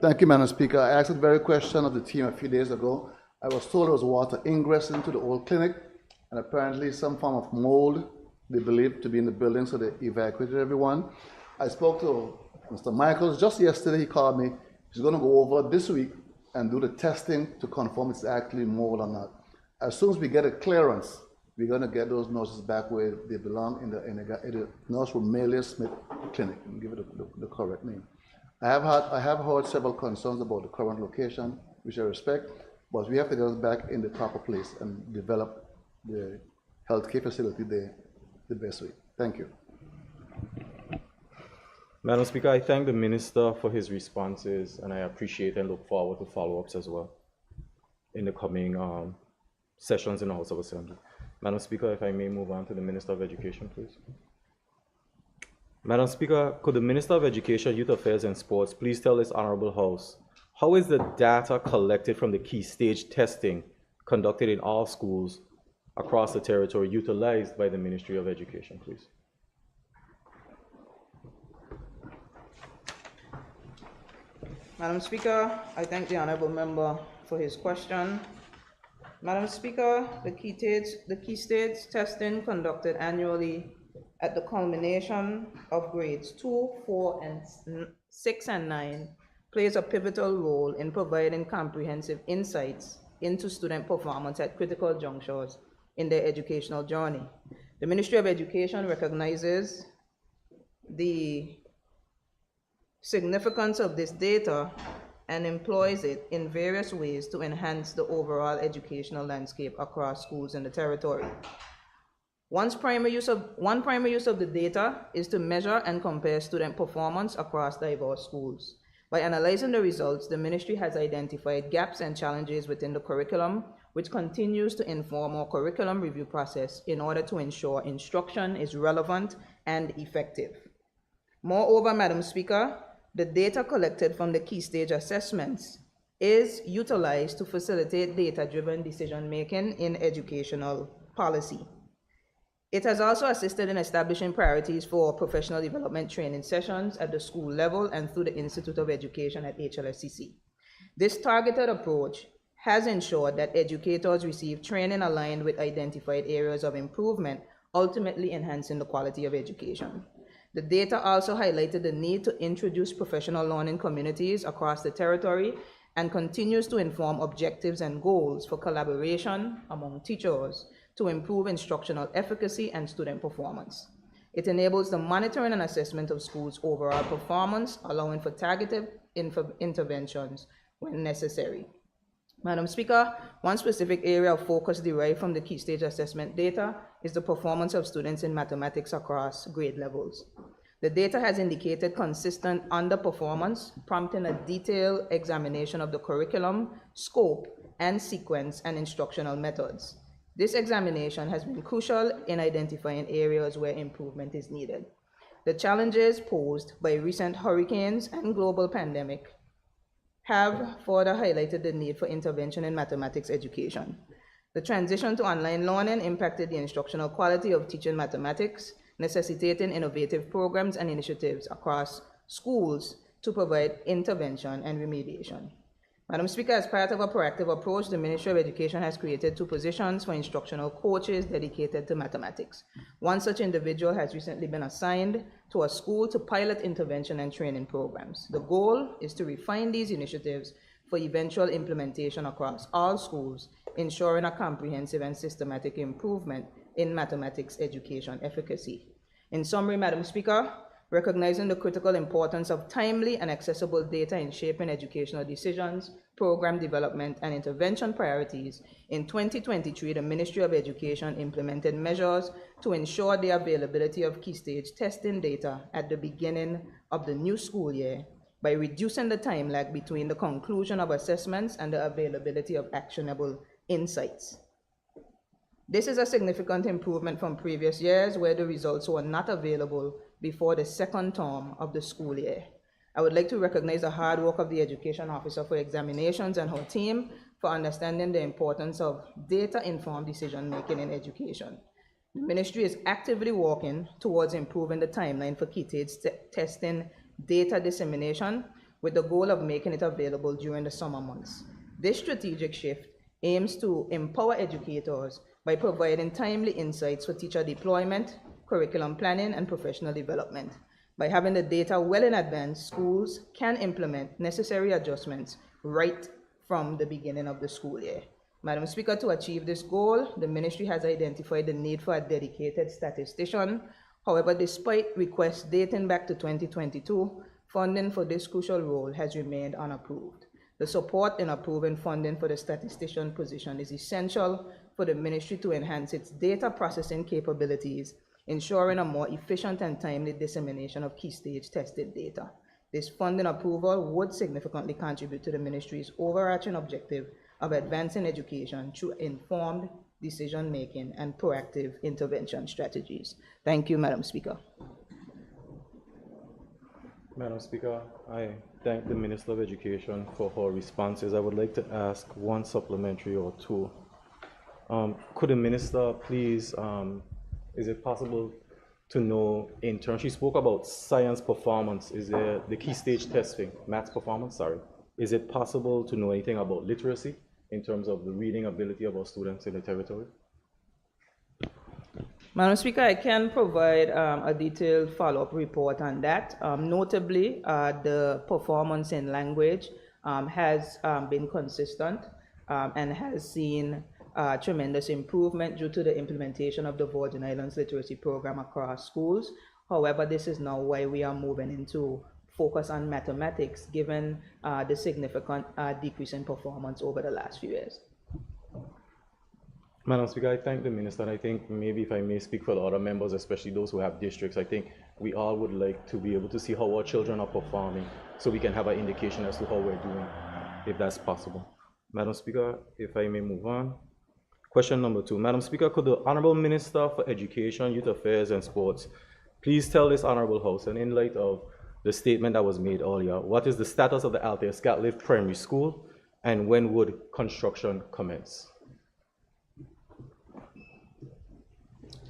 Thank you, Madam Speaker. I asked the very question of the team a few days ago. I was told there was water ingress into the old clinic, and apparently some form of mold they believed to be in the building, so they evacuated everyone. I spoke to Mr. Michaels just yesterday. He called me. He's going to go over this week and do the testing to confirm it's actually mold or not. As soon as we get a clearance, we're going to get those nurses back where they belong in the nurse room, Melia Smith Clinic, and give it the correct name. I have heard several concerns about the current location, which I respect, but we have to get us back in the proper place and develop the healthcare facility there the best way. Thank you. Madam Speaker, I thank the Minister for his responses, and I appreciate and look forward to follow-ups as well in the coming sessions in the House of Assembly. Madam Speaker, if I may move on to the Minister of Education, please. Madam Speaker, could the Minister of Education, Youth Affairs and Sports please tell this Honorable House, how is the data collected from the key stage testing conducted in all schools across the territory utilized by the Ministry of Education, please? Madam Speaker, I thank the honourable member for his question. Madam Speaker, the key stage testing conducted annually at the culmination of grades 2, 4, and 6 and 9 plays a pivotal role in providing comprehensive insights into student performance at critical junctures in their educational journey. The Ministry of Education recognizes the significance of this data and employs it in various ways to enhance the overall educational landscape across schools in the territory. One primary use of the data is to measure and compare student performance across diverse schools. By analyzing the results, the ministry has identified gaps and challenges within the curriculum, which continues to inform our curriculum review process in order to ensure instruction is relevant and effective. Moreover, Madam Speaker, the data collected from the key stage assessments is utilized to facilitate data-driven decision-making in educational policy. It has also assisted in establishing priorities for professional development training sessions at the school level and through the Institute of Education at HLSCC. This targeted approach has ensured that educators receive training aligned with identified areas of improvement, ultimately enhancing the quality of education. The data also highlighted the need to introduce professional learning communities across the territory and continues to inform objectives and goals for collaboration among teachers to improve instructional efficacy and student performance. It enables the monitoring and assessment of schools' overall performance, allowing for targeted interventions when necessary. Madam Speaker, one specific area of focus derived from the key stage assessment data is the performance of students in mathematics across grade levels. The data has indicated consistent underperformance, prompting a detailed examination of the curriculum, scope, and sequence and instructional methods. This examination has been crucial in identifying areas where improvement is needed. The challenges posed by recent hurricanes and global pandemic have further highlighted the need for intervention in mathematics education. The transition to online learning impacted the instructional quality of teaching mathematics, necessitating innovative programs and initiatives across schools to provide intervention and remediation. Madam Speaker, as part of a proactive approach, the Ministry of Education has created 2 positions for instructional coaches dedicated to mathematics. One such individual has recently been assigned to a school to pilot intervention and training programs. The goal is to refine these initiatives for eventual implementation across all schools, ensuring a comprehensive and systematic improvement in mathematics education efficacy. In summary, Madam Speaker, recognizing the critical importance of timely and accessible data in shaping educational decisions, program development, and intervention priorities. In 2023, the Ministry of Education implemented measures to ensure the availability of key stage testing data at the beginning of the new school year by reducing the time lag between the conclusion of assessments and the availability of actionable insights. This is a significant improvement from previous years where the results were not available before the second term of the school year. I would like to recognize the hard work of the Education Officer for Examinations and her team for understanding the importance of data-informed decision-making in education. The Ministry is actively working towards improving the timeline for key stage testing data dissemination with the goal of making it available during the summer months. This strategic shift aims to empower educators by providing timely insights for teacher deployment, curriculum planning, and professional development. By having the data well in advance, schools can implement necessary adjustments right from the beginning of the school year. Madam Speaker, to achieve this goal, the Ministry has identified the need for a dedicated statistician. However, despite requests dating back to 2022, funding for this crucial role has remained unapproved. The support in approving funding for the statistician position is essential for the Ministry to enhance its data processing capabilities, ensuring a more efficient and timely dissemination of key stage tested data. This funding approval would significantly contribute to the Ministry's overarching objective of advancing education through informed decision-making and proactive intervention strategies. Thank you, Madam Speaker. Madam Speaker, I thank the Minister of Education for her responses. I would like to ask one supplementary or two. Could the Minister please, is it possible to know in terms, she spoke about science performance, is there the key stage testing, maths performance, sorry. Is it possible to know anything about literacy in terms of the reading ability of our students in the territory? Madam Speaker, I can provide a detailed follow-up report on that. Notably, the performance in language has been consistent and has seen tremendous improvement due to the implementation of the Virgin Islands Literacy Program across schools. However, this is now why we are moving into focus on mathematics, given the significant decrease in performance over the last few years. Madam Speaker, I thank the Minister, and I think maybe if I may speak for the other members, especially those who have districts, I think we all would like to be able to see how our children are performing so we can have an indication as to how we're doing, if that's possible. Madam Speaker, if I may move on. Question number 2. Madam Speaker, could the Honorable Minister for Education, Youth Affairs and Sports please tell this Honorable House, and in light of the statement that was made earlier, what is the status of the Althea Scatliff Primary School and when would construction commence?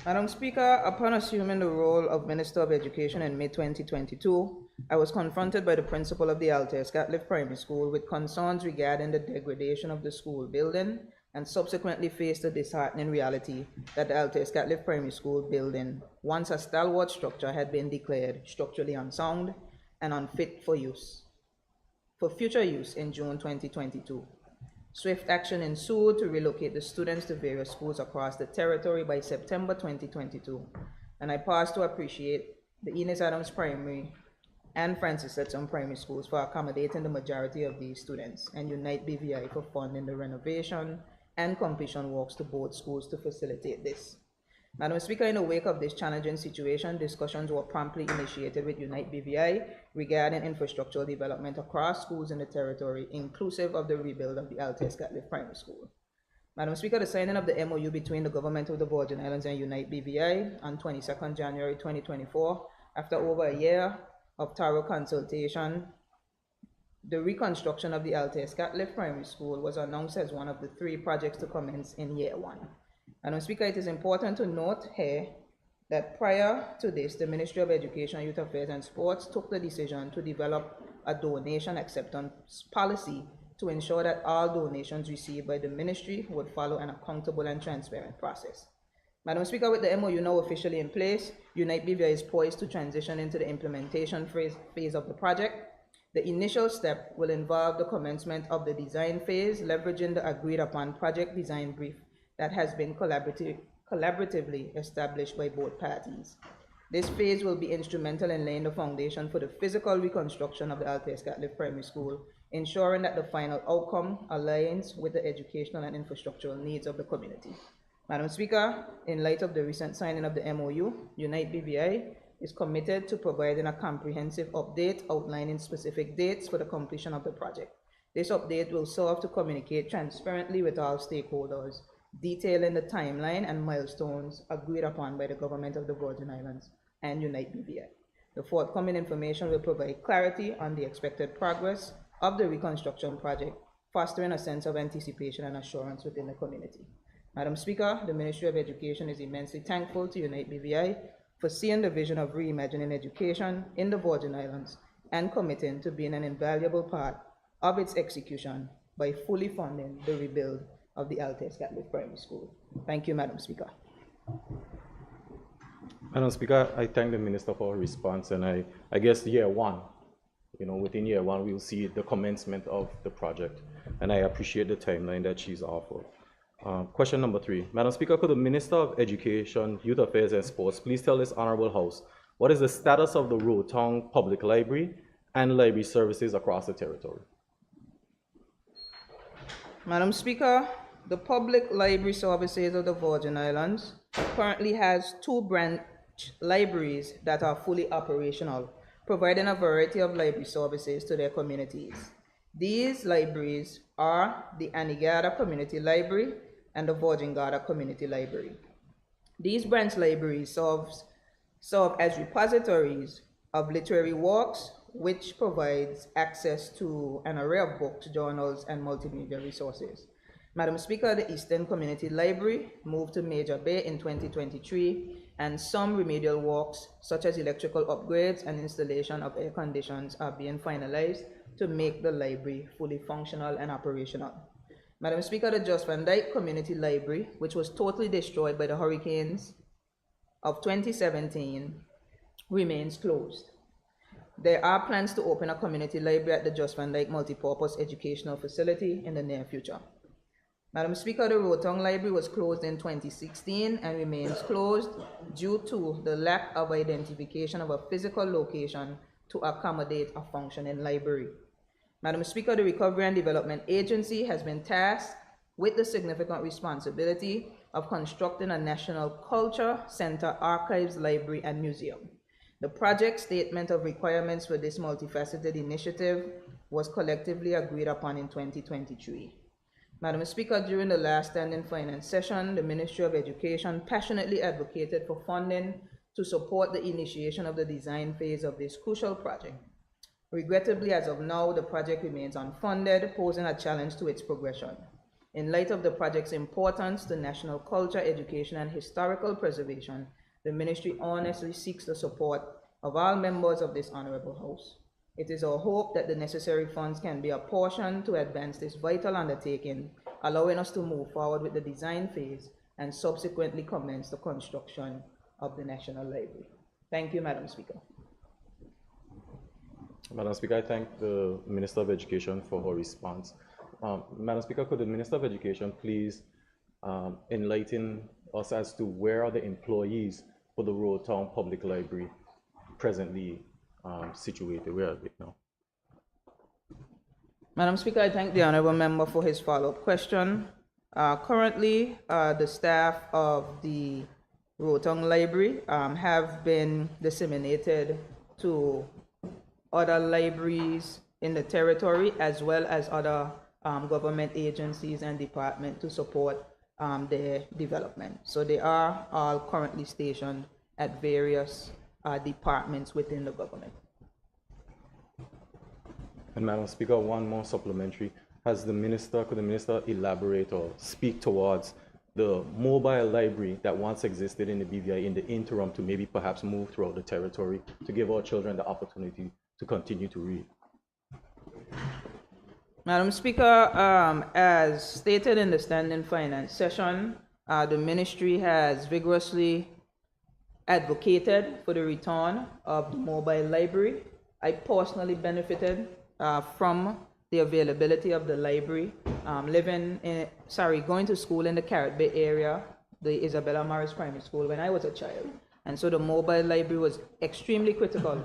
Madam Speaker, upon assuming the role of Minister of Education in mid-2022, I was confronted by the principal of the Althea Scatliff Primary School with concerns regarding the degradation of the school building, and subsequently faced the disheartening reality that the Althea Scatliff Primary School building, once a stalwart structure, had been declared structurally unsound and unfit for future use in June 2022. Swift action ensued to relocate the students to various schools across the territory by September 2022, and I pause to appreciate the Eunice Adams Primary and Francis Setson Primary Schools for accommodating the majority of these students, and Unite BVI for funding the renovation and completion works to both schools to facilitate this. Madam Speaker, in the wake of this challenging situation, discussions were promptly initiated with Unite BVI regarding infrastructural development across schools in the territory, inclusive of the rebuild of the Althea Scatliff Primary School. Madam Speaker, the signing of the MOU between the Government of the Virgin Islands and Unite BVI on 22nd January 2024, after over a year of thorough consultation, the reconstruction of the Althea Scatliff Primary School was announced as one of the 3 projects to commence in year 1. Madam Speaker, it is important to note here that prior to this, the Ministry of Education, Youth Affairs and Sports took the decision to develop a donation acceptance policy to ensure that all donations received by the Ministry would follow an accountable and transparent process. Madam Speaker, with the MOU now officially in place, Unite BVI is poised to transition into the implementation phase of the project. The initial step will involve the commencement of the design phase, leveraging the agreed upon project design brief that has been collaboratively established by both parties. This phase will be instrumental in laying the foundation for the physical reconstruction of the Altes Catholic Primary School, ensuring that the final outcome aligns with the educational and infrastructural needs of the community. Madam Speaker, in light of the recent signing of the MOU, Unite BVI is committed to providing a comprehensive update outlining specific dates for the completion of the project. This update will serve to communicate transparently with all stakeholders, detailing the timeline and milestones agreed upon by the government of the Virgin Islands and Unite BVI. The forthcoming information will provide clarity on the expected progress of the reconstruction project, fostering a sense of anticipation and assurance within the community. Madam Speaker, the Ministry of Education is immensely thankful to Unite BVI for seeing the vision of reimagining education in the Virgin Islands and committing to being an invaluable part of its execution by fully funding the rebuild of the Altes Catholic Primary School. Thank you, Madam Speaker. Madam Speaker, I thank the Minister for her response, and I guess year one, within year one, we'll see the commencement of the project, and I appreciate the timeline that she's offered. Question number 3. Madam Speaker, could the Minister of Education, Youth Affairs and Sports please tell this Honorable House what is the status of the Roetown Public Library and library services across the territory? Madam Speaker, the Public Library Services of the Virgin Islands currently has 2 branch libraries that are fully operational, providing a variety of library services to their communities. These libraries are the Anegada Community Library and the Virgin Gorda Community Library. These branch libraries serve as repositories of literary works, which provides access to an array of books, journals, and multimedia resources. Madam Speaker, the Eastern Community Library moved to Major Bay in 2023, and some remedial works, such as electrical upgrades and installation of air conditions, are being finalized to make the library fully functional and operational. Madam Speaker, the Jos Van Dyke Community Library, which was totally destroyed by the hurricanes of 2017, remains closed. There are plans to open a community library at the Jos Van Dyke Multipurpose Educational Facility in the near future. Madam Speaker, the Roetown Library was closed in 2016 and remains closed due to the lack of identification of a physical location to accommodate a functioning library. Madam Speaker, the Recovery and Development Agency has been tasked with the significant responsibility of constructing a National Culture Center, Archives, Library, and Museum. The project statement of requirements for this multifaceted initiative was collectively agreed upon in 2023. Madam Speaker, during the last standing finance session, the Ministry of Education passionately advocated for funding to support the initiation of the design phase of this crucial project. Regrettably, as of now, the project remains unfunded, posing a challenge to its progression. In light of the project's importance to national culture, education, and historical preservation, the Ministry honestly seeks the support of all members of this Honorable House. It is our hope that the necessary funds can be apportioned to advance this vital undertaking, allowing us to move forward with the design phase and subsequently commence the construction of the National Library. Thank you, Madam Speaker. Madam Speaker, I thank the Minister of Education for her response. Madam Speaker, could the Minister of Education please enlighten us as to where are the employees for the Roetown Public Library presently situated? Where are they now? Madam Speaker, I thank the Honourable Member for his follow-up question. Currently, the staff of the Roetown Library have been disseminated to other libraries in the territory, as well as other government agencies and departments to support their development. So they are all currently stationed at various departments within the government. And Madam Speaker, one more supplementary. Could the Minister elaborate or speak towards the mobile library that once existed in the BVI in the interim to maybe perhaps move throughout the territory to give our children the opportunity to continue to read? Madam Speaker, as stated in the standing finance session, the Ministry has vigorously advocated for the return of the mobile library. I personally benefited from the availability of the library, going to school in the Carrot Bay area, the Isabella Morris Primary School when I was a child. And so the mobile library was extremely critical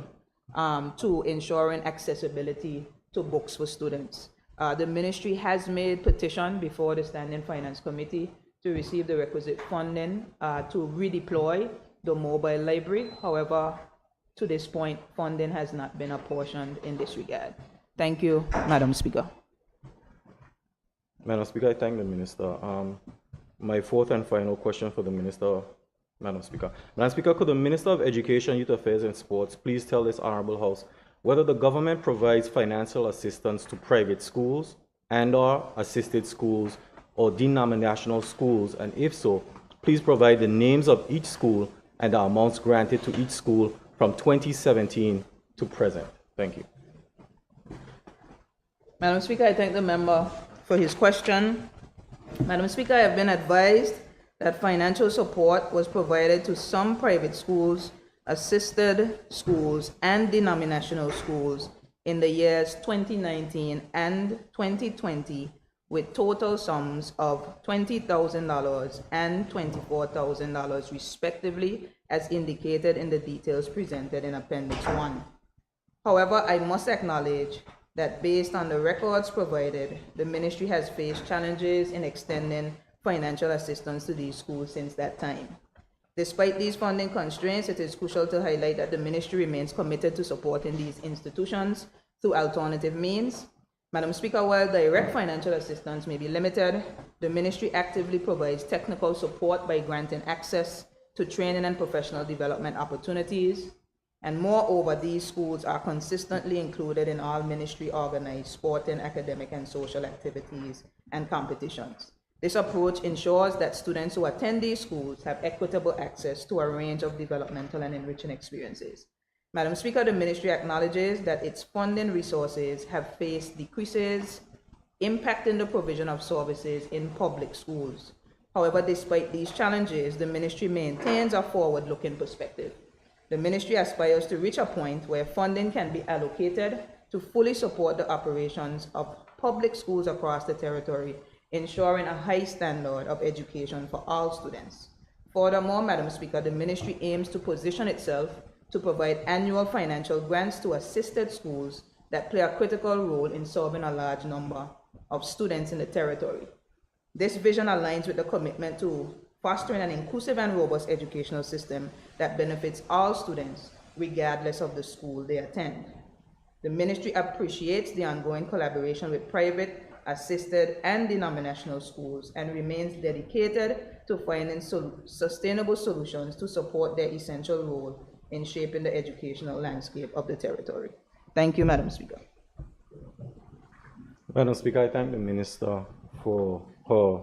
to ensuring accessibility to books for students. The ministry has made petition before the Standing Finance Committee to receive the requisite funding to redeploy the mobile library. However, to this point, funding has not been apportioned in this regard. Thank you, Madam Speaker. Madam Speaker, I thank the Minister. My fourth and final question for the Minister, Madam Speaker. Madam Speaker, could the Minister of Education, Youth Affairs and Sports please tell this Honorable House whether the government provides financial assistance to private schools and/or assisted schools or denominational schools, and if so, please provide the names of each school and the amounts granted to each school from 2017 to present. Thank you. Madam Speaker, I thank the member for his question. Madam Speaker, I have been advised that financial support was provided to some private schools, assisted schools, and denominational schools in the years 2019 and 2020 with total sums of $20,000 and $24,000 respectively, as indicated in the details presented in Appendix 1. However, I must acknowledge that based on the records provided, the ministry has faced challenges in extending financial assistance to these schools since that time. Despite these funding constraints, it is crucial to highlight that the ministry remains committed to supporting these institutions through alternative means. Madam Speaker, while direct financial assistance may be limited, the ministry actively provides technical support by granting access to training and professional development opportunities. And moreover, these schools are consistently included in all ministry-organized sporting, academic, and social activities and competitions. This approach ensures that students who attend these schools have equitable access to a range of developmental and enriching experiences. Madam Speaker, the ministry acknowledges that its funding resources have faced decreases, impacting the provision of services in public schools. However, despite these challenges, the ministry maintains a forward-looking perspective. The ministry aspires to reach a point where funding can be allocated to fully support the operations of public schools across the territory, ensuring a high standard of education for all students. Furthermore, Madam Speaker, the ministry aims to position itself to provide annual financial grants to assisted schools that play a critical role in serving a large number of students in the territory. This vision aligns with the commitment to fostering an inclusive and robust educational system that benefits all students, regardless of the school they attend. The ministry appreciates the ongoing collaboration with private, assisted, and denominational schools and remains dedicated to finding sustainable solutions to support their essential role in shaping the educational landscape of the territory. Thank you, Madam Speaker. Madam Speaker, I thank the Minister for her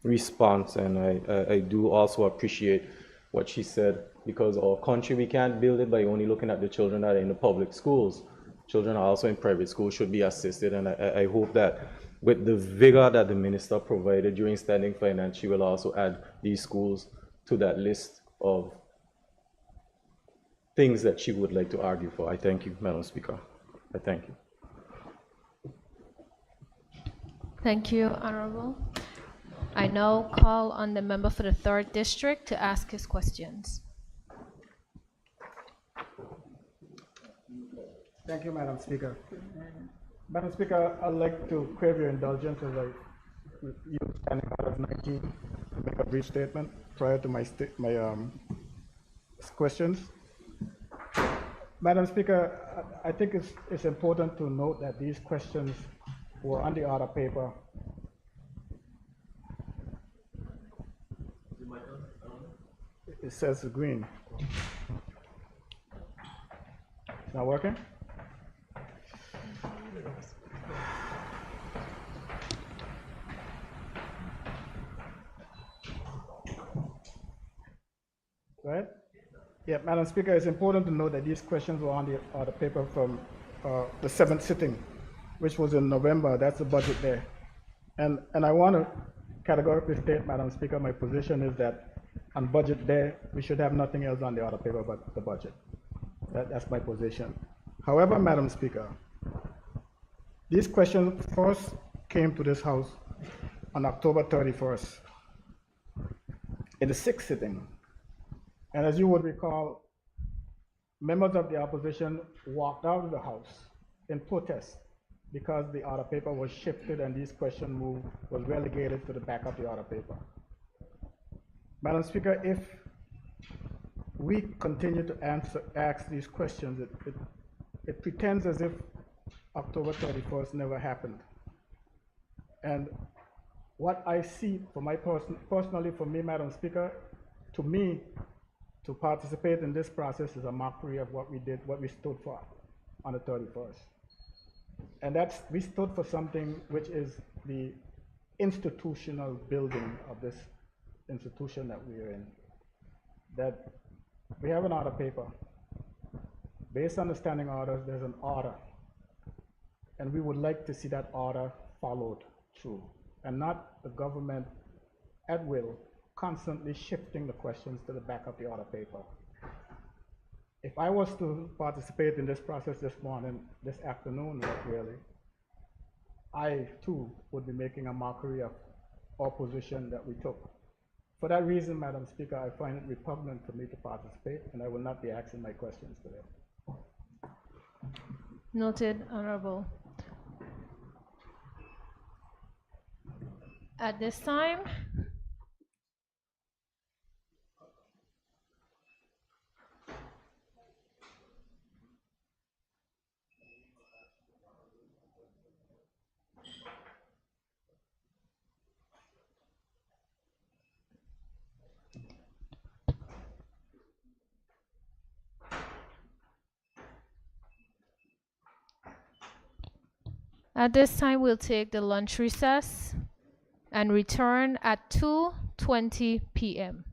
response, and I do also appreciate what she said, because our country, we can't build it by only looking at the children that are in the public schools. Children are also in private schools should be assisted, and I hope that with the vigor that the Minister provided during standing finance, she will also add these schools to that list of things that she would like to argue for. I thank you, Madam Speaker. I thank you. Thank you, Honorable. I now call on the member for the 3rd District to ask his questions. Thank you, Madam Speaker. Madam Speaker, I'd like to crave your indulgence as I use standing order of 19 to make a brief statement prior to my questions. Madam Speaker, I think it's important to note that these questions were on the order paper. It says green. It's not working? Right? Yeah, Madam Speaker, it's important to note that these questions were on the paper from the 7th sitting, which was in November. That's the budget there. And I want to categorically state, Madam Speaker, my position is that on budget day, we should have nothing else on the other paper but the budget. That's my position. However, Madam Speaker, these questions first came to this House on October 31st in the 6th sitting. And as you would recall, members of the opposition walked out of the House in protest because the order paper was shifted and these questions was relegated to the back of the order paper. Madam Speaker, if we continue to ask these questions, it pretends as if October 31st never happened. And what I see for my personally for me, Madam Speaker, to me, to participate in this process is a mockery of what we did, what we stood for on the 31st. And we stood for something which is the institutional building of this institution that we are in. That we have an order paper. Based on the standing orders, there's an order. And we would like to see that order followed through, and not the government at will constantly shifting the questions to the back of the order paper. If I was to participate in this process this afternoon, really, I too would be making a mockery of our position that we took. For that reason, Madam Speaker, I find it repugnant for me to participate, and I will not be asking my questions today. Noted, Honorable. At this time, we'll take the lunch recess and return at 2:20 p.m.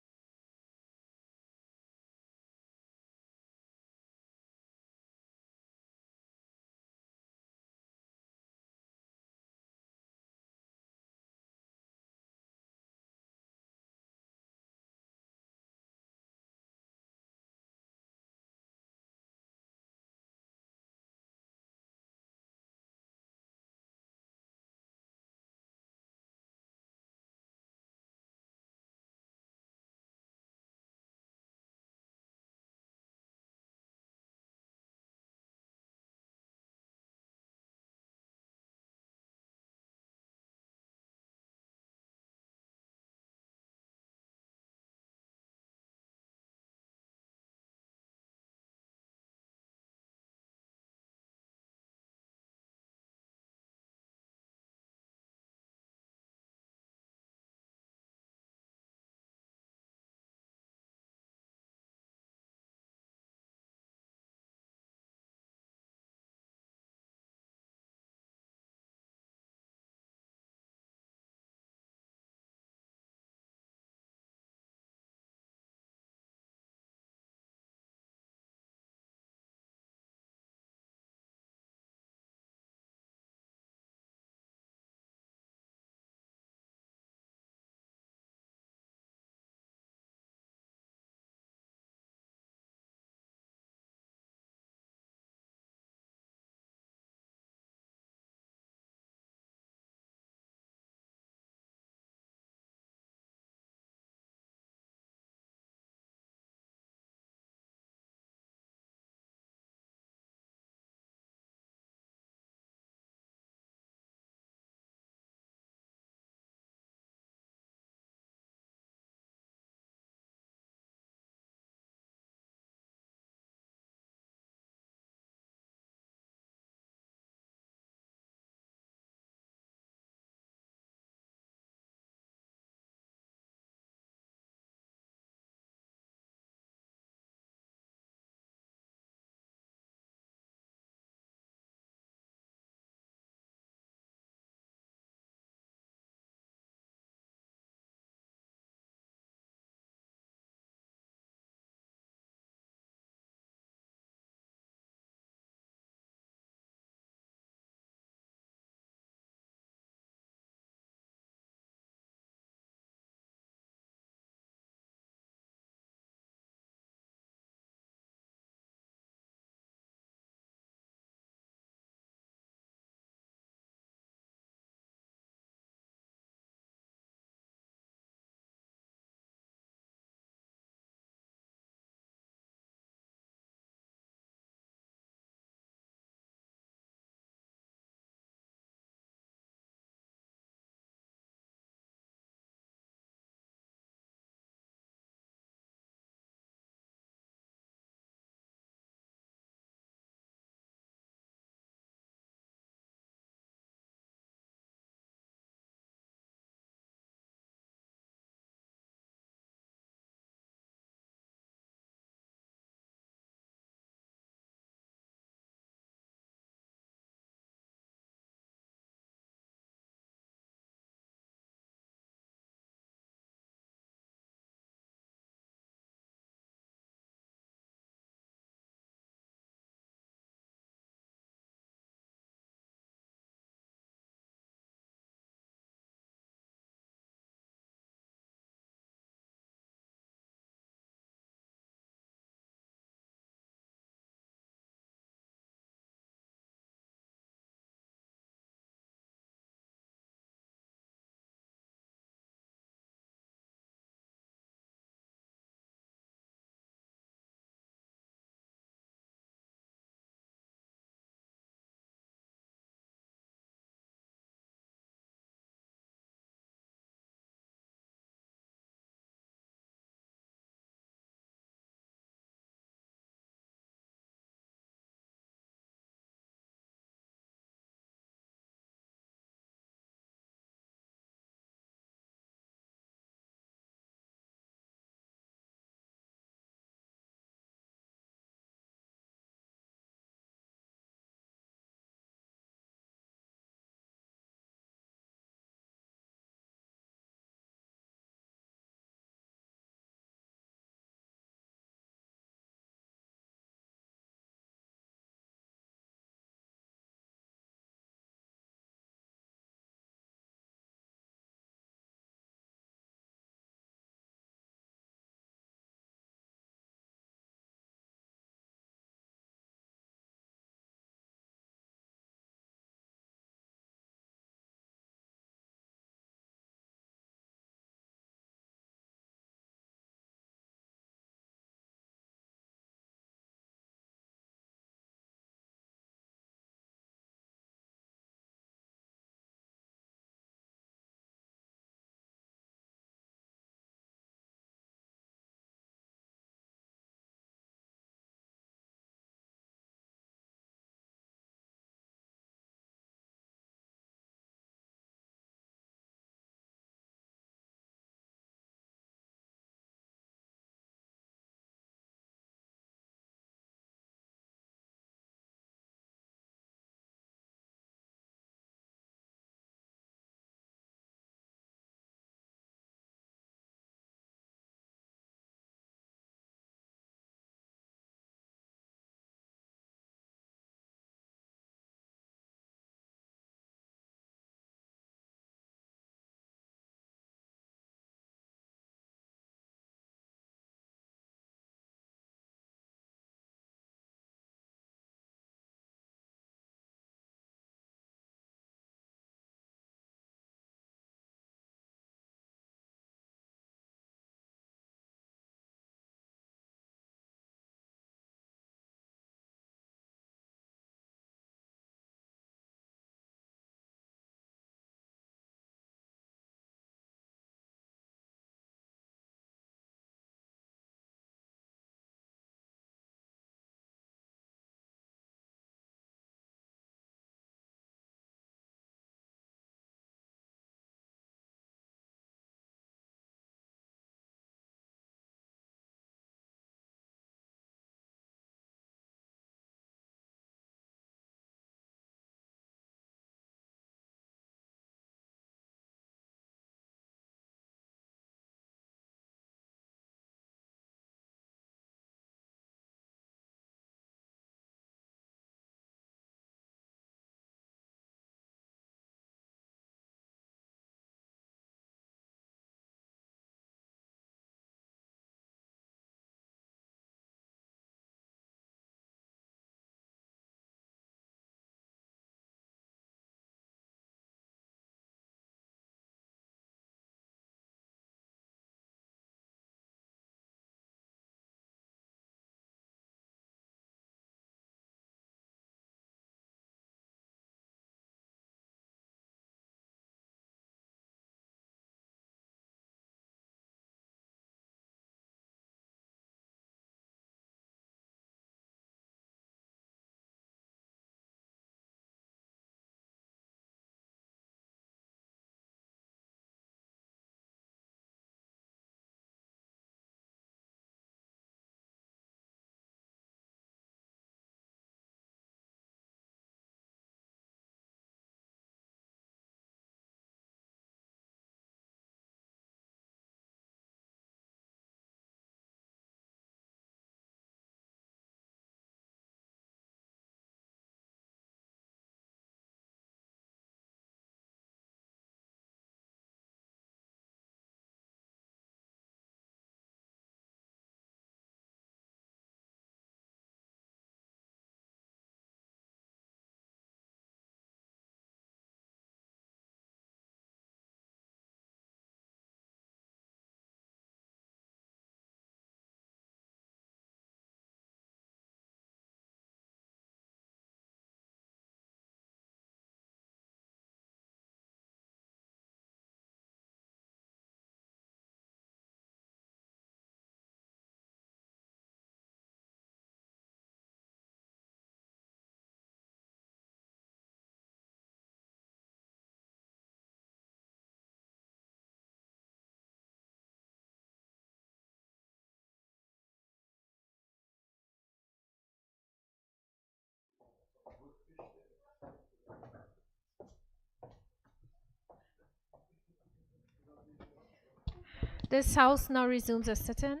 This House now resumes a sitting.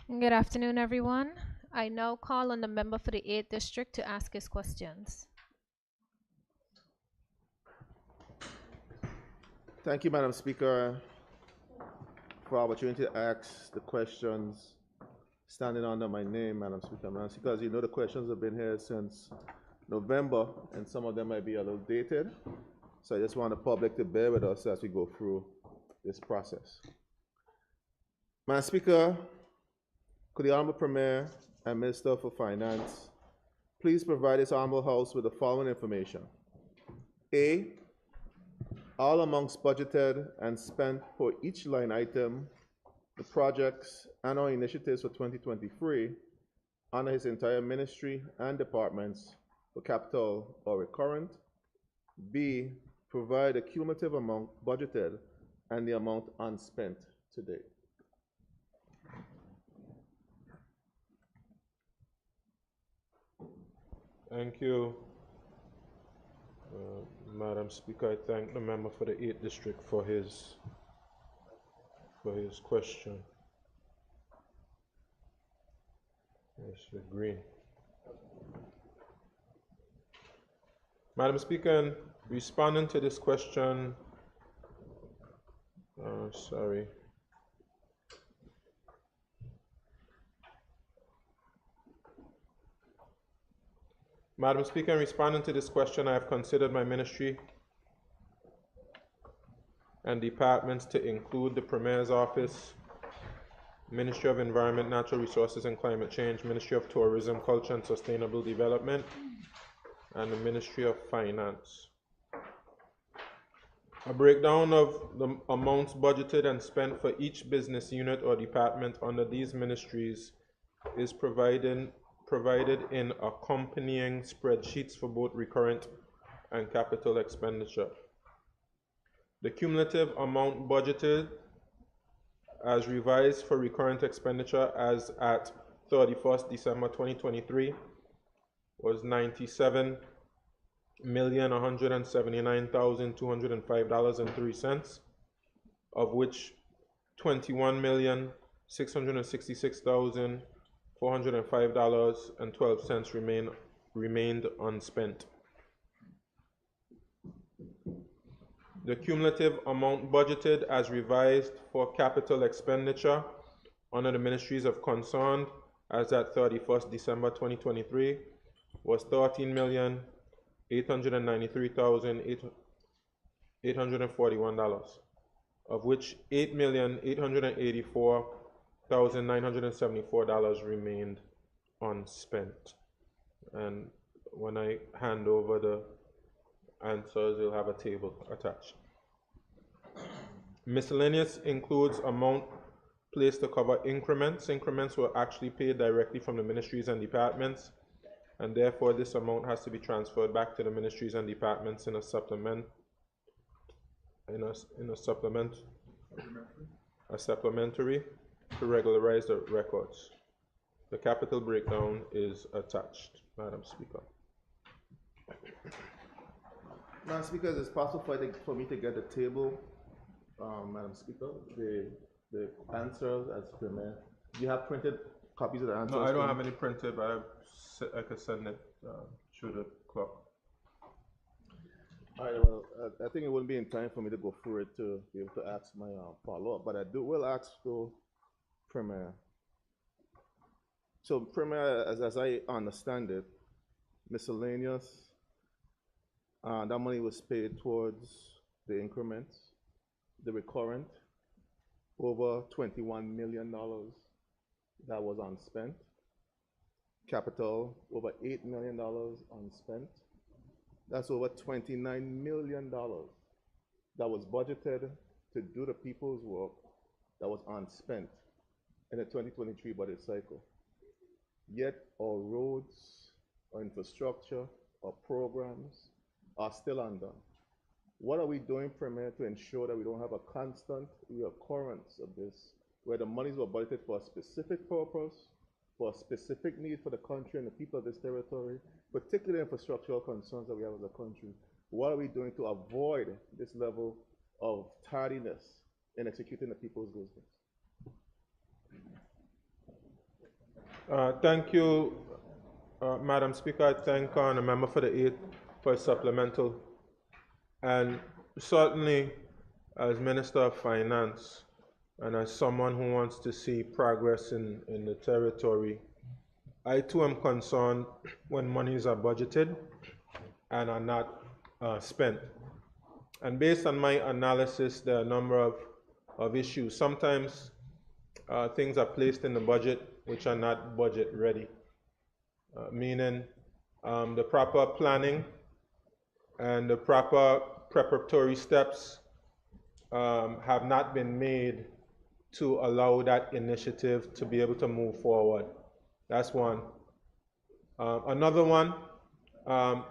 Good afternoon, everyone. I now call on the member for the 8th District to ask his questions. Thank you, Madam Speaker, for the opportunity to ask the questions standing under my name, Madam Speaker. Madam Speaker, as you know, the questions have been here since November, and some of them might be a little dated. So I just want the public to bear with us as we go through this process. Madam Speaker, could the Honorable Premier and Minister for Finance please provide this Honorable House with the following information? A, all amounts budgeted and spent for each line item, the projects and/or initiatives for 2023 under his entire ministry and departments for capital or recurrent. B, provide a cumulative amount budgeted and the amount unspent to date. Thank you, Madam Speaker. I thank the member for the 8th District for his question. Mr. Green. Madam Speaker, in responding to this question, Madam Speaker, in responding to this question, I have considered my ministry and departments to include the Premier's Office, Ministry of Environment, Natural Resources and Climate Change, Ministry of Tourism, Culture and Sustainable Development, and the Ministry of Finance. A breakdown of the amounts budgeted and spent for each business unit or department under these ministries is provided in accompanying spreadsheets for both recurrent and capital expenditure. The cumulative amount budgeted as revised for recurrent expenditure as at 31st December 2023 was $97,179,205.03, of which $21,666,405.12 remained unspent. The cumulative amount budgeted as revised for capital expenditure under the ministries of concern as at 31st December 2023 was $13,893,841, of which $8,884,974 remained unspent. And when I hand over the answers, you'll have a table attached. Miscellaneous includes amount placed to cover increments. Increments were actually paid directly from the ministries and departments, and therefore this amount has to be transferred back to the ministries and departments in a supplementary to regularize the records. The capital breakdown is attached, Madam Speaker. Madam Speaker, is it possible for me to get the table, Madam Speaker, the answers as Premier? Do you have printed copies of the answers? No, I don't have any printed, but I could send it through the clock. All right, well, I think it wouldn't be in time for me to go through it to be able to ask my follow-up, but I will ask the Premier. So, Premier, as I understand it, miscellaneous, that money was paid towards the increments, the recurrent, over $21 million that was unspent. Capital, over $8 million unspent. That's over $29 million that was budgeted to do the people's work that was unspent in the 2023 budget cycle. Yet our roads, our infrastructure, our programs are still undone. What are we doing, Premier, to ensure that we don't have a constant reoccurrence of this, where the monies were budgeted for a specific purpose for a specific need for the country and the people of this territory, particularly infrastructural concerns that we have as a country, what are we doing to avoid this level of tardiness in executing the people's business? Thank you, Madam Speaker. I thank the member for the aid for his supplemental. And certainly, as Minister of Finance and as someone who wants to see progress in the territory, I too am concerned when monies are budgeted and are not spent. And based on my analysis, there are a number of issues. Sometimes things are placed in the budget which are not budget ready, meaning the proper planning and the proper preparatory steps have not been made to allow that initiative to be able to move forward. That's one. Another one,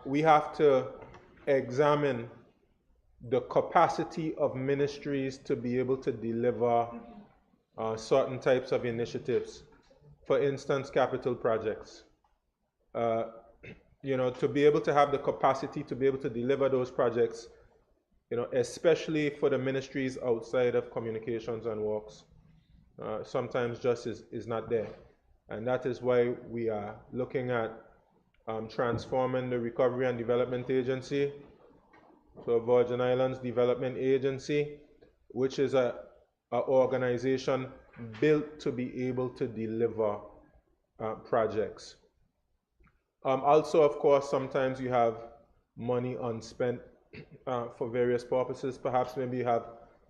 we have to examine the capacity of ministries to be able to deliver certain types of initiatives. For instance, capital projects. To be able to have the capacity to be able to deliver those projects, especially for the ministries outside of communications and works, sometimes just is not there. And that is why we are looking at transforming the Recovery and Development Agency to a Virgin Islands Development Agency, which is an organization built to be able to deliver projects. Also, of course, sometimes you have money unspent for various purposes. Perhaps maybe you have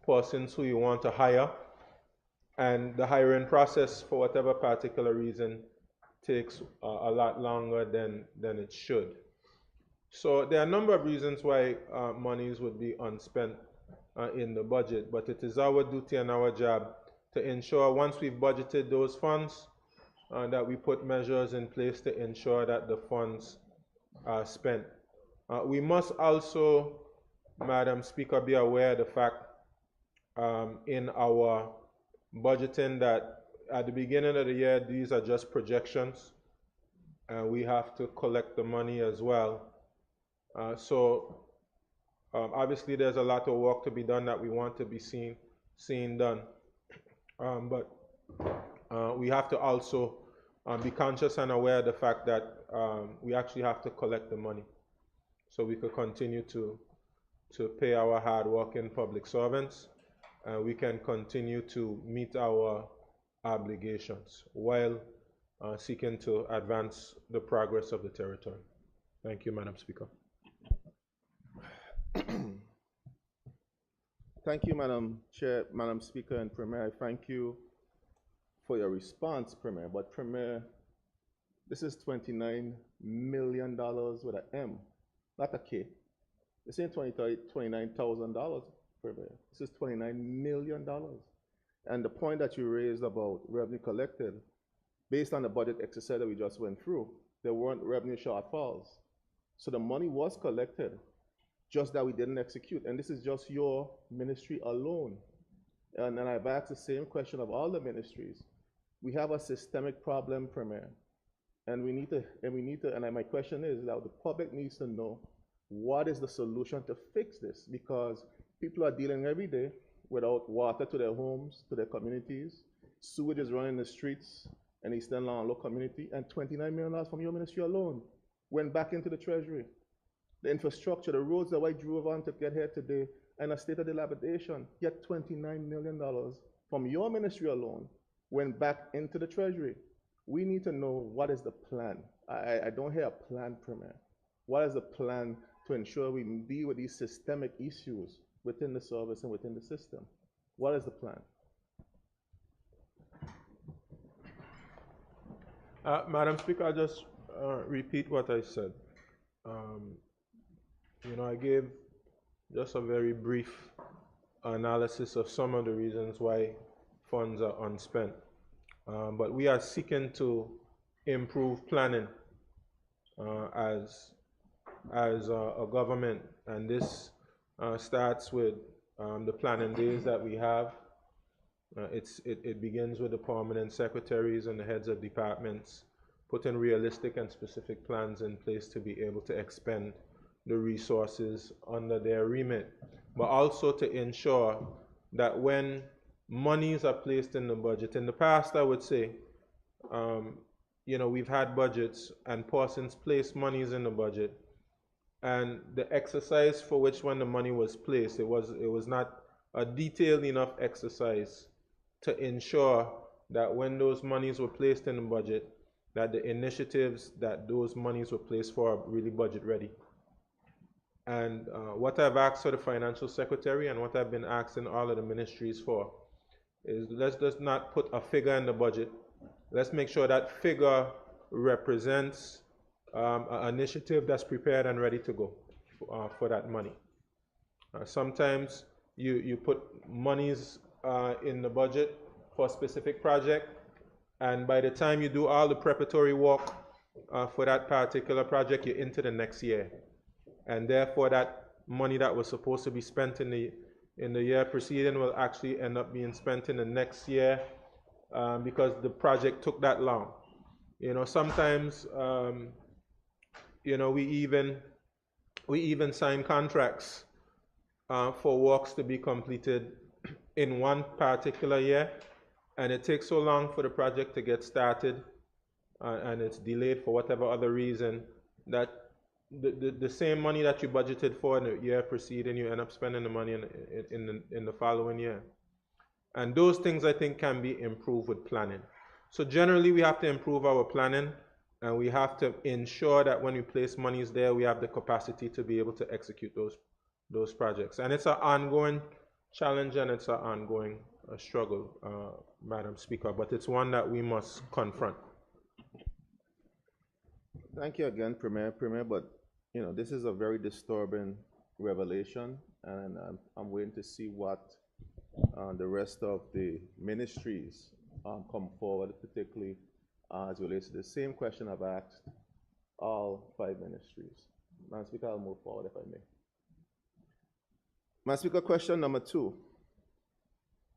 persons who you want to hire, and the hiring process, for whatever particular reason, takes a lot longer than it should. So there are a number of reasons why monies would be unspent in the budget, but it is our duty and our job to ensure once we've budgeted those funds, that we put measures in place to ensure that the funds are spent. We must also, Madam Speaker, be aware of the fact in our budgeting that at the beginning of the year, these are just projections, and we have to collect the money as well. Obviously there's a lot of work to be done that we want to be seen done. But we have to also be conscious and aware of the fact that we actually have to collect the money so we could continue to pay our hard-working public servants, and we can continue to meet our obligations while seeking to advance the progress of the territory. Thank you, Madam Speaker. Thank you, Madam Chair, Madam Speaker, and Premier. I thank you for your response, Premier. But Premier, this is $29 million with an M, not a K. This ain't $29,000, Premier. This is $29 million. And the point that you raised about revenue collected, based on the budget exercise that we just went through, there weren't revenue shortfalls. So the money was collected, just that we didn't execute. And this is just your ministry alone. And then I've asked the same question of all the ministries. We have a systemic problem, Premier. And my question is that the public needs to know what is the solution to fix this, because people are dealing every day without water to their homes, to their communities. Sewage is running the streets in Eastern Long Low community, and $29 million from your ministry alone went back into the treasury. The infrastructure, the roads that I drove on to get here today, in a state of dilapidation, yet $29 million from your ministry alone went back into the treasury. We need to know what is the plan. I don't hear a plan, Premier. What is the plan to ensure we deal with these systemic issues within the service and within the system? What is the plan? Madam Speaker, I'll just repeat what I said. I gave just a very brief analysis of some of the reasons why funds are unspent. But we are seeking to improve planning as a government, and this starts with the planning days that we have. It begins with the permanent secretaries and the heads of departments putting realistic and specific plans in place to be able to expend the resources under their remit, but also to ensure that when monies are placed in the budget, in the past, I would say, we've had budgets and persons placed monies in the budget, and the exercise for which when the money was placed, it was not a detailed enough exercise to ensure that when those monies were placed in the budget, that the initiatives that those monies were placed for are really budget ready. And what I've asked for the financial secretary and what I've been asking all of the ministries for is let's just not put a figure in the budget. Let's make sure that figure represents an initiative that's prepared and ready to go for that money. Sometimes you put monies in the budget for a specific project, and by the time you do all the preparatory work for that particular project, you're into the next year. And therefore that money that was supposed to be spent in the year preceding will actually end up being spent in the next year because the project took that long. Sometimes we even sign contracts for works to be completed in one particular year, and it takes so long for the project to get started and it's delayed for whatever other reason that the same money that you budgeted for in the year preceding, you end up spending the money in the following year. And those things, I think, can be improved with planning. So generally, we have to improve our planning, and we have to ensure that when we place monies there, we have the capacity to be able to execute those projects. And it's an ongoing challenge, and it's an ongoing struggle, Madam Speaker, but it's one that we must confront. Thank you again, Premier, but this is a very disturbing revelation, and I'm waiting to see what the rest of the ministries come forward, particularly as it relates to the same question I've asked all 5 ministries. Madam Speaker, I'll move forward if I may. Madam Speaker, question number 2.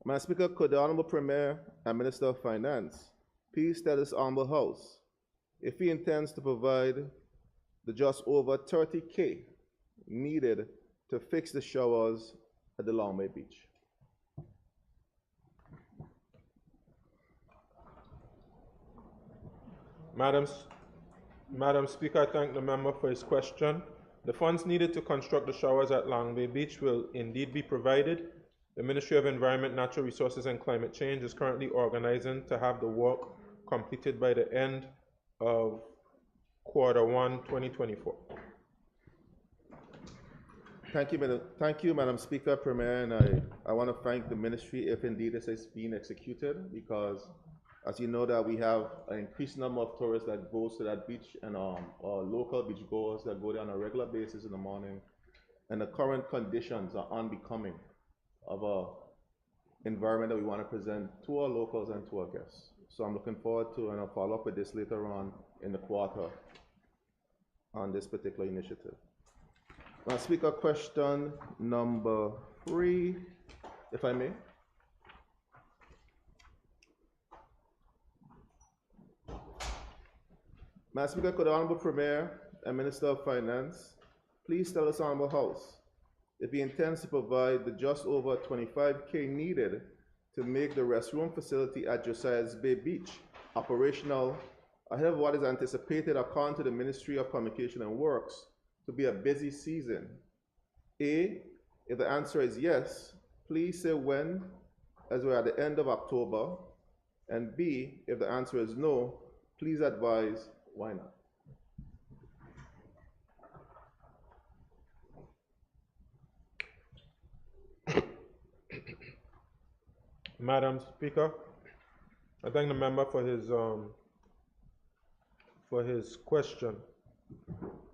Madam Speaker, could the Honorable Premier and Minister of Finance please tell this Honorable House if he intends to provide the just over $30,000 needed to fix the showers at the Long Bay Beach? Madam Speaker, I thank the member for his question. The funds needed to construct the showers at Long Bay Beach will indeed be provided. The Ministry of Environment, Natural Resources and Climate Change is currently organizing to have the work completed by the end of Q1 2024. Thank you, Madam Speaker, Premier, and I want to thank the ministry if indeed this is being executed, because as you know that we have an increased number of tourists that goes to that beach, and or local beach goers that go there on a regular basis in the morning, and the current conditions are unbecoming of an environment that we want to present to our locals and to our guests. So I'm looking forward to, and I'll follow up with this later on in the quarter on this particular initiative. Now, Speaker, question number 3, if I may. Madam Speaker, could the Honorable Premier and Minister of Finance please tell this Honorable House if he intends to provide the just over $25,000 needed to make the restroom facility at Josiah's Bay Beach operational ahead of what is anticipated, according to the Ministry of Communication and Works, to be a busy season? A, if the answer is yes, please say when, as we're at the end of October. And B, if the answer is no, please advise why not. Madam Speaker, I thank the member for his question.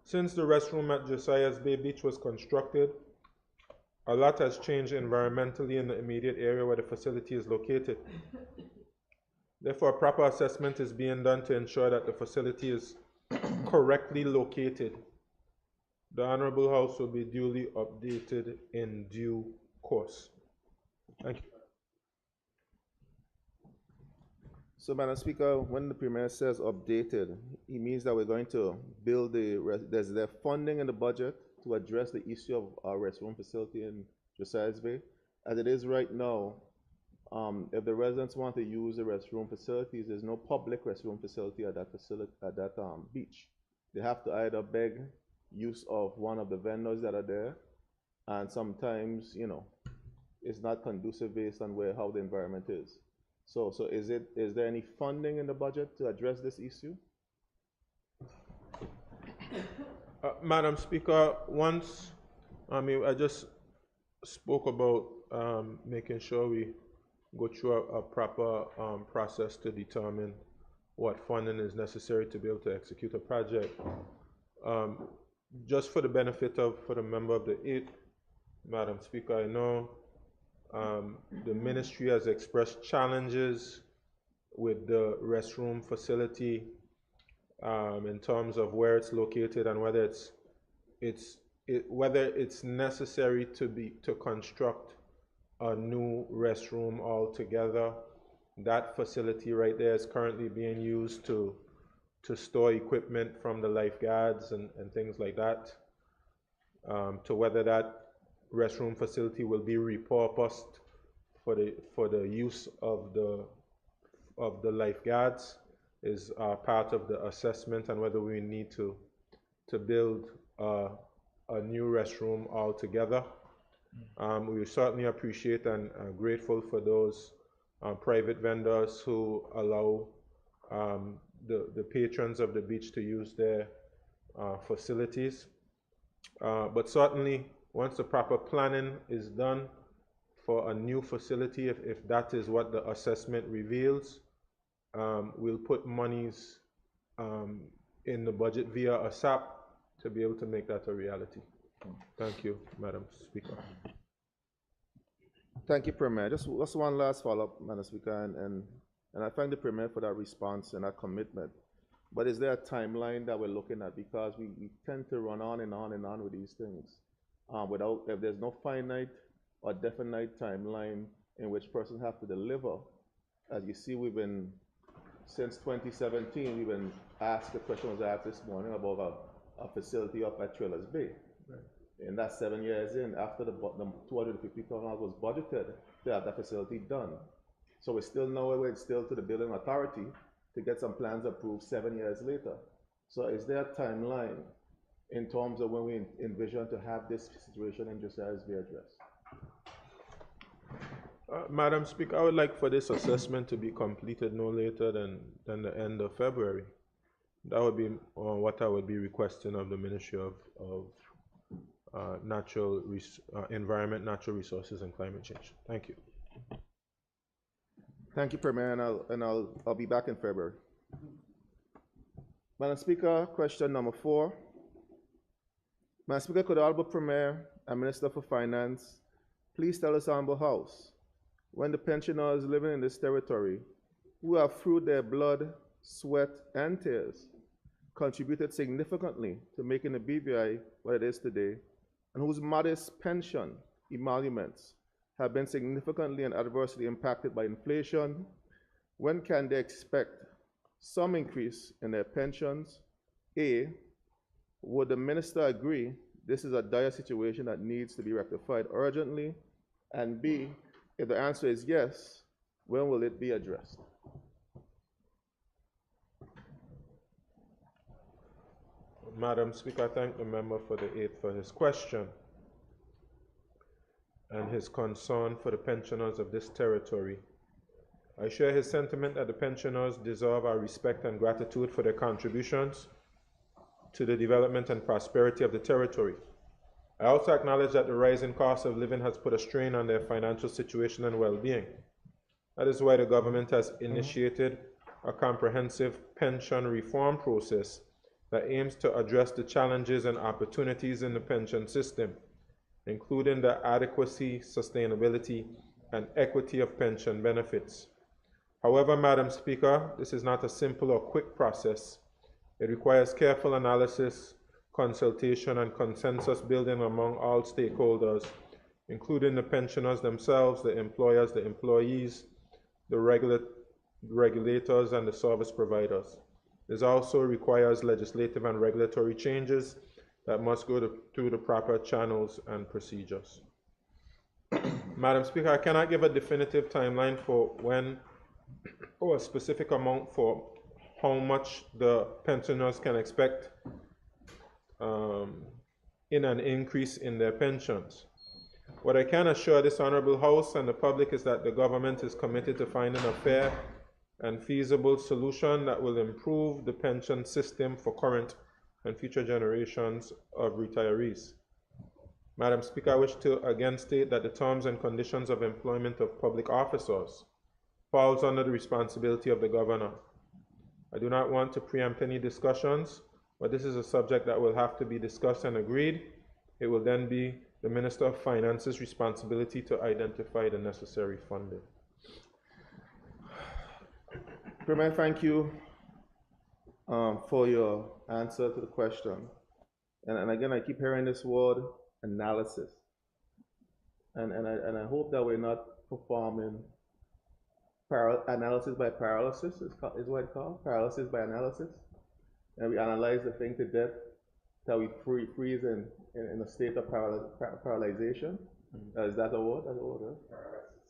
Since the restroom at Josiah's Bay Beach was constructed, a lot has changed environmentally in the immediate area where the facility is located. Therefore, a proper assessment is being done to ensure that the facility is correctly located. The Honorable House will be duly updated in due course. Thank you. So, Madam Speaker, when the Premier says updated, he means that we're going to build there's the funding in the budget to address the issue of our restroom facility in Josiah's Bay. As it is right now, if the residents want to use the restroom facilities, there's no public restroom facility at that beach. They have to either beg use of one of the vendors that are there, and sometimes, you know, it's not conducive based on how the environment is. So is there any funding in the budget to address this issue? Madam Speaker, I just spoke about making sure we go through a proper process to determine what funding is necessary to be able to execute a project. Just for the benefit for the member of the 8th, Madam Speaker, I know the ministry has expressed challenges with the restroom facility in terms of where it's located and whether it's necessary to construct a new restroom altogether. That facility right there is currently being used to store equipment from the lifeguards and things like that. To whether that restroom facility will be repurposed for the use of the lifeguards is part of the assessment, and whether we need to build a new restroom altogether. We certainly appreciate and are grateful for those private vendors who allow the patrons of the beach to use their facilities. But certainly, once the proper planning is done for a new facility, if that is what the assessment reveals, we'll put monies in the budget via a SAP to be able to make that a reality. Thank you, Madam Speaker. Thank you, Premier. Just one last follow-up, Madam Speaker, and I thank the Premier for that response and that commitment. But is there a timeline that we're looking at? Because we tend to run on and on and on with these things if there's no finite or definite timeline in which persons have to deliver. As you see, since 2017, we've been asked, the question was asked this morning about a facility up at Trailers Bay. Right. And that's 7 years in after the $250,000 was budgeted to have that facility done. So we're still to the building authority to get some plans approved 7 years later. So is there a timeline in terms of when we envision to have this situation in Josiah's Bay addressed? Madam Speaker, I would like for this assessment to be completed no later than the end of February. That would be what I would be requesting of the Ministry of Environment, Natural Resources, and Climate Change. Thank you. Thank you, Premier, and I'll be back in February. Madam Speaker, question number 4. Madam Speaker, could the Honorable Premier and Minister for Finance please tell us, Honorable House, when the pensioners living in this territory, who have through their blood, sweat, and tears contributed significantly to making the BVI what it is today, and whose modest pension emoluments have been significantly and adversely impacted by inflation, when can they expect some increase in their pensions? A, would the Minister agree this is a dire situation that needs to be rectified urgently? And B, if the answer is yes, when will it be addressed? Madam Speaker, I thank the member for the 8th for his question and his concern for the pensioners of this territory. I share his sentiment that the pensioners deserve our respect and gratitude for their contributions to the development and prosperity of the territory. I also acknowledge that the rising cost of living has put a strain on their financial situation and well-being. That is why the government has initiated a comprehensive pension reform process that aims to address the challenges and opportunities in the pension system, including the adequacy, sustainability, and equity of pension benefits. However, Madam Speaker, this is not a simple or quick process. It requires careful analysis, consultation, and consensus building among all stakeholders, including the pensioners themselves, the employers, the employees, the regulators and the service providers. This also requires legislative and regulatory changes that must go through the proper channels and procedures. Madam Speaker, I cannot give a definitive timeline for when or a specific amount for how much the pensioners can expect in an increase in their pensions. What I can assure this Honorable House and the public is that the government is committed to finding a fair and feasible solution that will improve the pension system for current and future generations of retirees. Madam Speaker, I wish to again state that the terms and conditions of employment of public officers falls under the responsibility of the governor. I do not want to preempt any discussions, but this is a subject that will have to be discussed and agreed. It will then be the Minister of Finance's responsibility to identify the necessary funding. Premier, thank you for your answer to the question. And again, I keep hearing this word, analysis. And I hope that we're not performing analysis by paralysis, is what it's called, paralysis by analysis. And we analyze the thing to death till we freeze in a state of paralyzation. Is that a word? That's a word, right?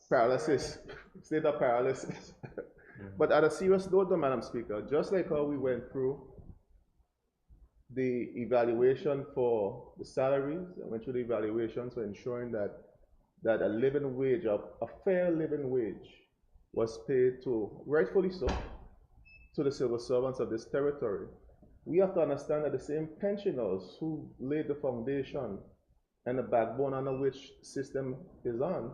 Paralysis. State of paralysis. But at a serious note, though, Madam Speaker, just like how we went through the evaluation for the salaries, and went through the evaluations for ensuring that a living wage, a fair living wage, was paid to, rightfully so, to the civil servants of this territory. We have to understand that the same pensioners who laid the foundation and the backbone on which system is on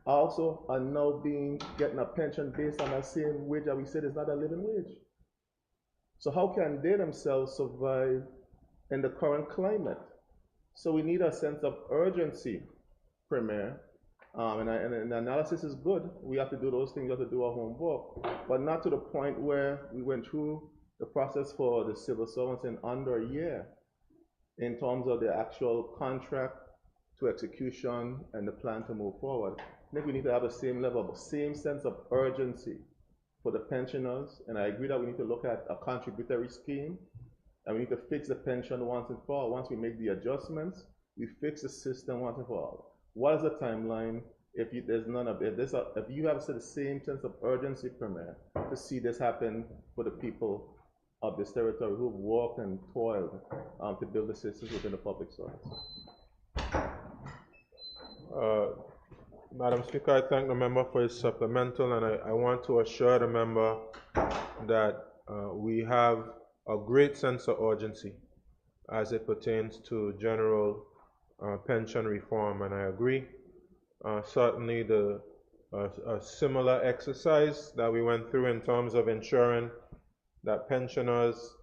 also are now getting a pension based on that same wage that we said is not a living wage. So how can they themselves survive in the current climate? So we need a sense of urgency, Premier. And the analysis is good. We have to do those things, we have to do our homework, but not to the point where we went through the process for the civil servants in under a year in terms of the actual contract to execution and the plan to move forward. I think we need to have the same level, the same sense of urgency for the pensioners, and I agree that we need to look at a contributory scheme, and we need to fix the pension once and for all. Once we make the adjustments, we fix the system once and for all. What is the timeline? If there's none of it, if you have the same sense of urgency, Premier, to see this happen for the people of this territory who've worked and toiled to build the systems within the public service. Madam Speaker, I thank the member for his supplemental, and I want to assure the member that we have a great sense of urgency as it pertains to general pension reform, and I agree. Certainly a similar exercise that we went through in terms of ensuring that pensioners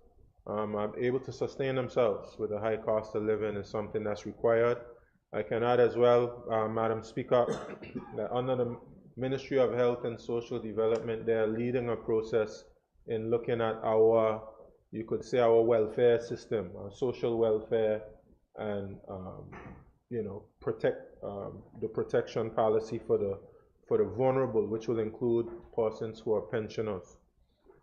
are able to sustain themselves with a high cost of living is something that's required. I can add as well, Madam Speaker, that under the Ministry of Health and Social Development, they are leading a process in looking at our, you could say, our welfare system, our social welfare, and the protection policy for the vulnerable, which will include persons who are pensioners.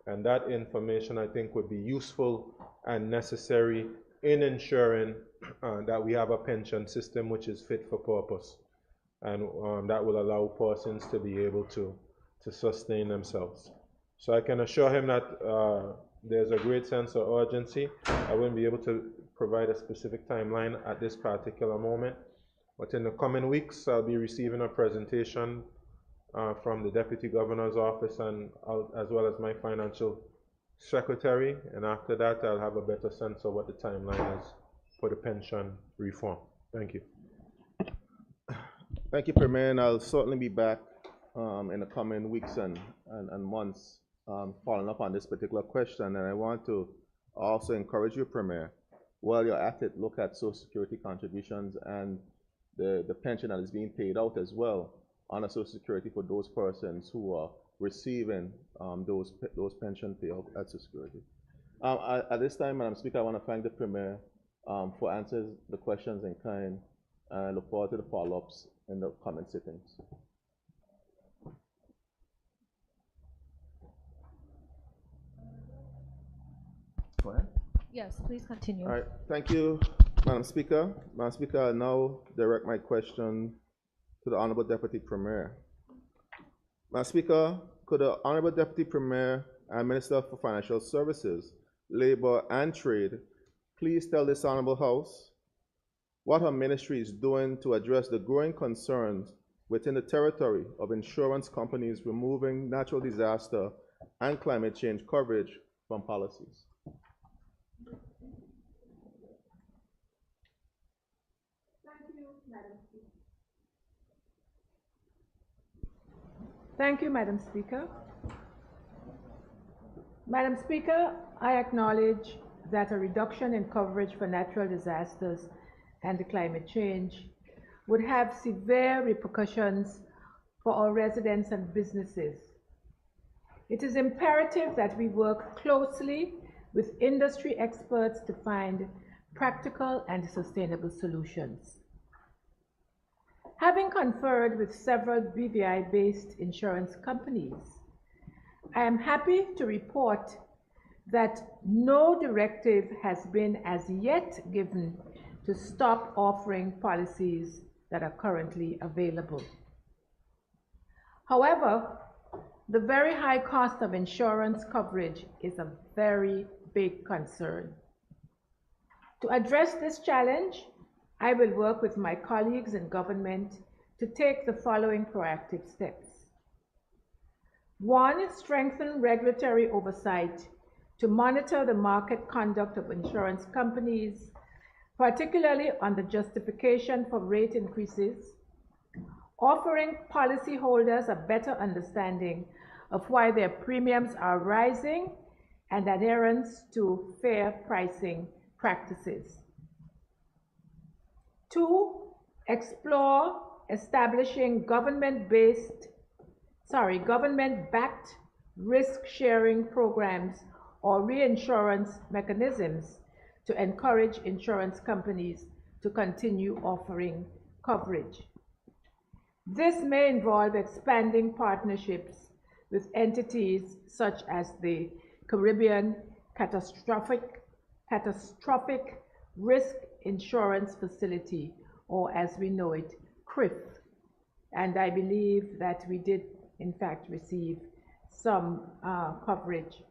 And that information, I think, would be useful and necessary in ensuring that we have a pension system which is fit for purpose, and that will allow persons to be able to sustain themselves. So I can assure him that there's a great sense of urgency. I wouldn't be able to provide a specific timeline at this particular moment, but in the coming weeks, I'll be receiving a presentation from the Deputy Governor's office and as well as my financial secretary, and after that I'll have a better sense of what the timeline is for the pension reform. Thank you. Thank you, Premier, and I'll certainly be back in the coming weeks and months following up on this particular question. And I want to also encourage you, Premier, while you're at it, look at Social Security contributions and the pension that is being paid out as well on a Social Security for those persons who are receiving those pension payouts at Social Security. At this time, Madam Speaker, I want to thank the Premier for answering the questions in kind, and I look forward to the follow-ups in the coming sittings. Go ahead. Yes, please continue. All right, thank you, Madam Speaker. Madam Speaker, I now direct my question to the Honorable Deputy Premier. Madam Speaker, could the Honorable Deputy Premier and Minister for Financial Services, Labor and Trade please tell this Honorable House what her ministry is doing to address the growing concerns within the territory of insurance companies removing natural disaster and climate change coverage from policies? Thank you, Madam Speaker. Madam Speaker, I acknowledge that a reduction in coverage for natural disasters and climate change would have severe repercussions for our residents and businesses. It is imperative that we work closely with industry experts to find practical and sustainable solutions. Having conferred with several BVI-based insurance companies, I am happy to report that no directive has been as yet given to stop offering policies that are currently available. However, the very high cost of insurance coverage is a very big concern. To address this challenge, I will work with my colleagues in government to take the following proactive steps. 1, strengthen regulatory oversight to monitor the market conduct of insurance companies, particularly on the justification for rate increases, offering policyholders a better understanding of why their premiums are rising, and adherence to fair pricing practices. 2, explore establishing government-backed risk-sharing programs or reinsurance mechanisms to encourage insurance companies to continue offering coverage. This may involve expanding partnerships with entities such as the Caribbean Catastrophic Risk Insurance Facility, or as we know it, CRIF. And I believe that we did, in fact, receive some coverage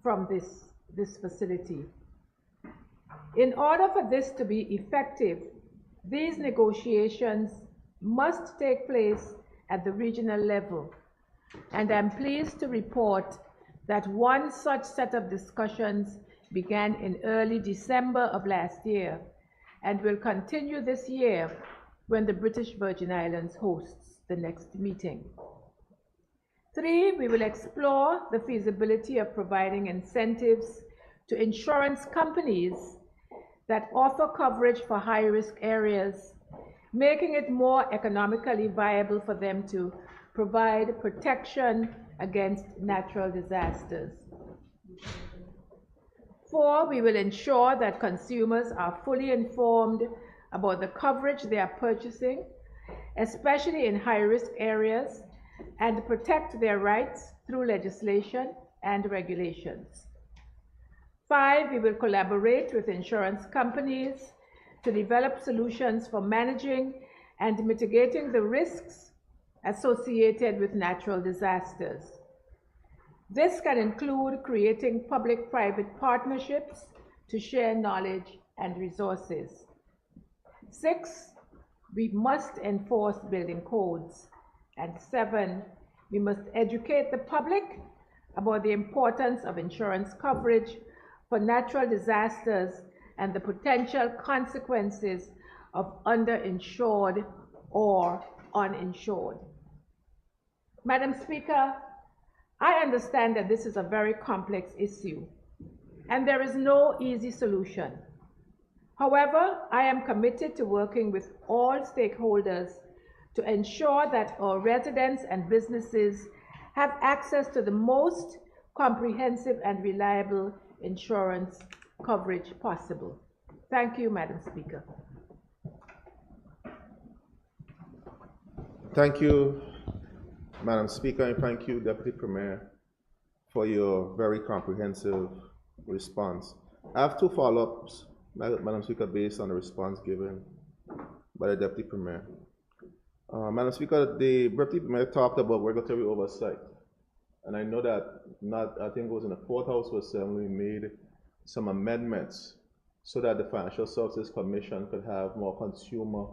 from this facility. In order for this to be effective, these negotiations must take place at the regional level, and I'm pleased to report that one such set of discussions began in early December of last year and will continue this year when the British Virgin Islands hosts the next meeting. 3, we will explore the feasibility of providing incentives to insurance companies that offer coverage for high-risk areas, making it more economically viable for them to provide protection against natural disasters. 4, we will ensure that consumers are fully informed about the coverage they are purchasing, especially in high-risk areas, and protect their rights through legislation and regulations. 5, we will collaborate with insurance companies to develop solutions for managing and mitigating the risks associated with natural disasters. This can include creating public-private partnerships to share knowledge and resources. 6, we must enforce building codes. And 7, we must educate the public about the importance of insurance coverage for natural disasters and the potential consequences of underinsured or uninsured. Madam Speaker, I understand that this is a very complex issue, and there is no easy solution. However, I am committed to working with all stakeholders to ensure that our residents and businesses have access to the most comprehensive and reliable insurance coverage possible. Thank you, Madam Speaker. Thank you, Madam Speaker, and thank you, Deputy Premier, for your very comprehensive response. I have two follow-ups, Madam Speaker, based on the response given by the Deputy Premier. Madam Speaker, the Deputy Premier talked about regulatory oversight. And I know that I think it was in the Fourth House of Assembly made some amendments so that the Financial Services Commission could have more consumer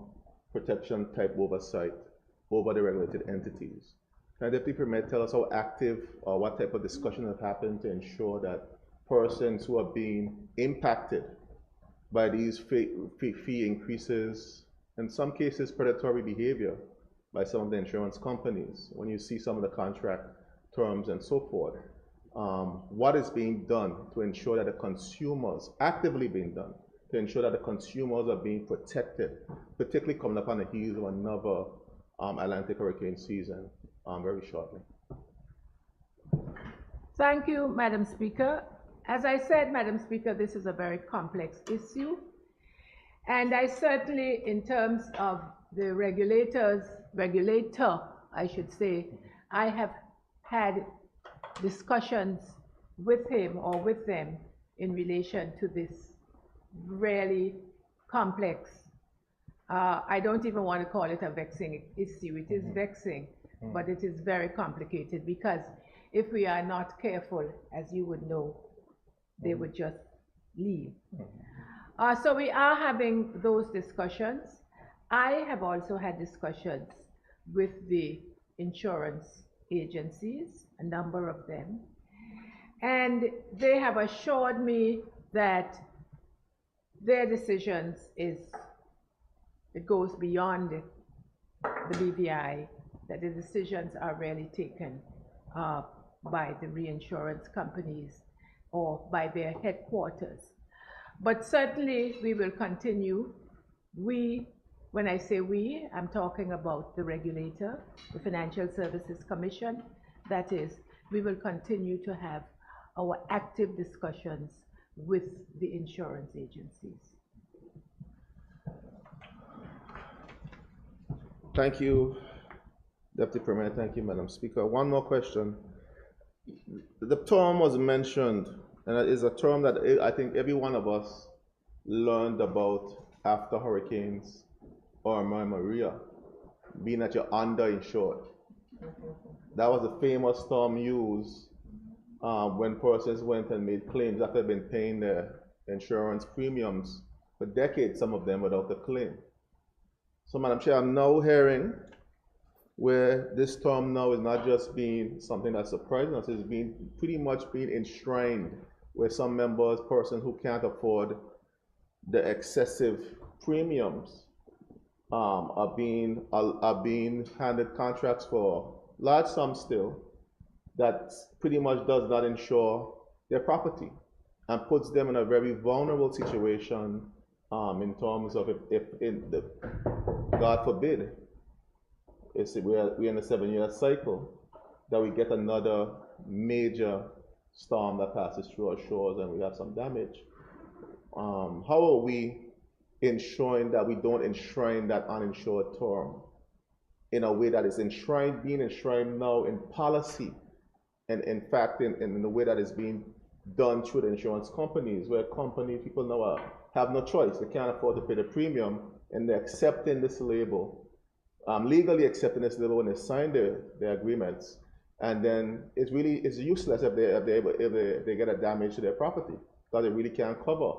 protection type oversight over the regulated entities. Can the Deputy Premier tell us how active or what type of discussion has happened to ensure that persons who are being impacted by these fee increases, in some cases predatory behavior by some of the insurance companies, when you see some of the contract terms and so forth, what is being done to ensure that the consumers, actively being done, to ensure that the consumers are being protected, particularly coming up on the heels of another Atlantic hurricane season very shortly. Thank you, Madam Speaker. As I said, Madam Speaker, this is a very complex issue. And I certainly, in terms of the regulator, I should say, I have had discussions with him or with them in relation to this really complex, I don't even want to call it a vexing issue. It is vexing, but it is very complicated because if we are not careful, as you would know, they would just leave. So we are having those discussions. I have also had discussions with the insurance agencies, a number of them, and they have assured me that their decisions it goes beyond the BVI, that the decisions are really taken by the reinsurance companies or by their headquarters. But certainly we will continue. When I say we, I'm talking about the regulator, the Financial Services Commission. That is, we will continue to have our active discussions with the insurance agencies. Thank you, Deputy Premier. Thank you, Madam Speaker. One more question. The term was mentioned, and it is a term that I think every one of us learned about after hurricanes Irma and Maria, being that you're underinsured. That was a famous term used when persons went and made claims after they've been paying their insurance premiums for decades, some of them without a claim. So, Madam Chair, I'm now hearing where this term now is not just being something that's surprising us, it's being pretty much being enshrined, where some members, persons who can't afford the excessive premiums, are being handed contracts for large sums still that pretty much does not insure their property and puts them in a very vulnerable situation in terms of if God forbid, we're in a 7-year cycle, that we get another major storm that passes through our shores and we have some damage. How are we ensuring that we don't enshrine that uninsured term in a way that is being enshrined now in policy and in fact in the way that is being done through the insurance companies, where people now have no choice. They can't afford to pay the premium and they're accepting this label, legally accepting this label when they sign their agreements, and then it's useless if they get a damage to their property, because they really can't cover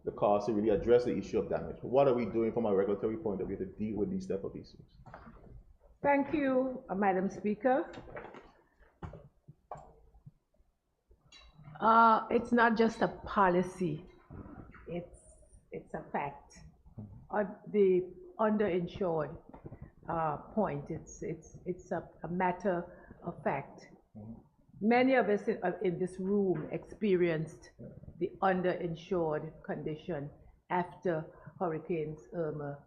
the cost to really address the issue of damage. What are we doing from a regulatory point of view to deal with these type of issues? Thank you, Madam Speaker. It's not just a policy, it's a fact. The underinsured point, it's a matter of fact. Many of us in this room experienced the underinsured condition after Hurricanes Irma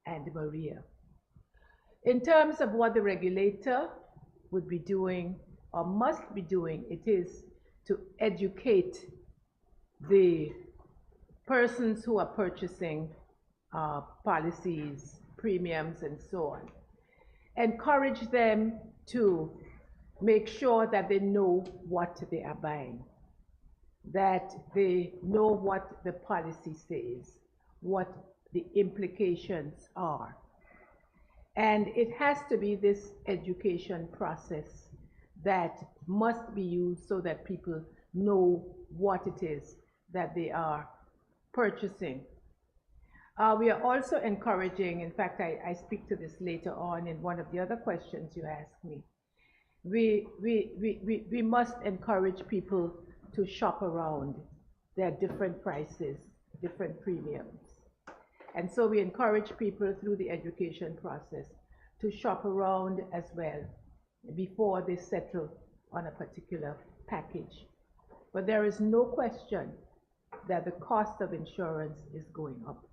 and Maria. In terms of what the regulator would be doing or must be doing, it is to educate the persons who are purchasing policies, premiums, and so on. Encourage them to make sure that they know what they are buying. that they know what the policy says, what the implications are. And it has to be this education process that must be used so that people know what it is that they are purchasing. We are also encouraging, in fact, I speak to this later on in one of the other questions you asked me. We must encourage people to shop around. There are different prices, different premiums. And so we encourage people through the education process to shop around as well before they settle on a particular package. But there is no question that the cost of insurance is going up.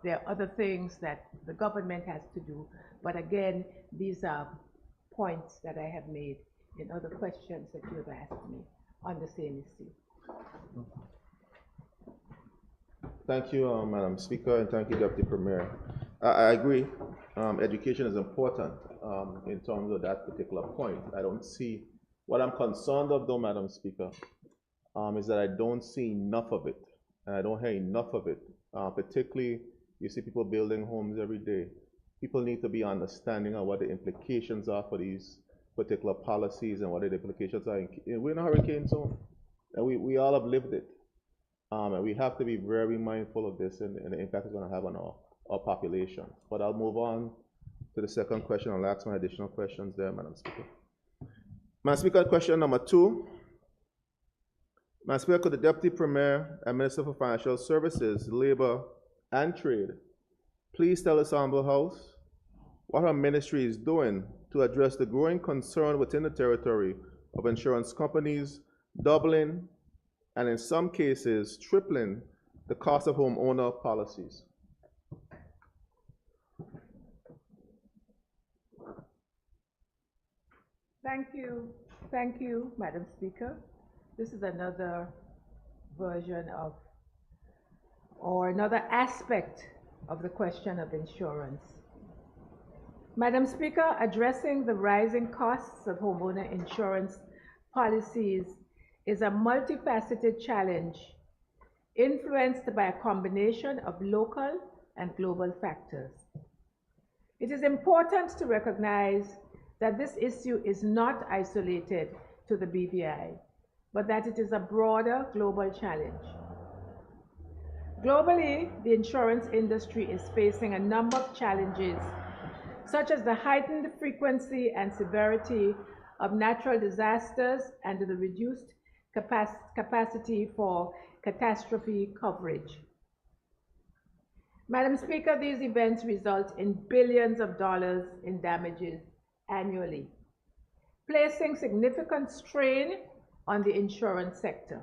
There are other things that the government has to do, but again, these are points that I have made in other questions that you have asked me on the same issue. Thank you, Madam Speaker, and thank you, Deputy Premier. I agree. Education is important in terms of that particular point. I don't see, what I'm concerned of though, Madam Speaker, is that I don't see enough of it, and I don't hear enough of it. Particularly, you see people building homes every day. People need to be understanding of what the implications are for these particular policies and what the implications are. We're in a hurricane zone, and we all have lived it. And we have to be very mindful of this and the impact it's going to have on our population. But I'll move on to the second question. I'll ask my additional questions there, Madam Speaker. Madam Speaker, question number 2. Madam Speaker, could the Deputy Premier and Minister for Financial Services, Labor and Trade please tell this Honorable House what her ministry is doing to address the growing concern within the territory of insurance companies doubling and in some cases tripling the cost of homeowner policies? Thank you, Madam Speaker. This is another version of, or another aspect of the question of insurance. Madam Speaker, addressing the rising costs of homeowner insurance policies is a multifaceted challenge influenced by a combination of local and global factors. It is important to recognize that this issue is not isolated to the BVI, but that it is a broader global challenge. Globally, the insurance industry is facing a number of challenges, such as the heightened frequency and severity of natural disasters and the reduced capacity for catastrophe coverage. Madam Speaker, these events result in billions of dollars in damages annually, placing significant strain on the insurance sector.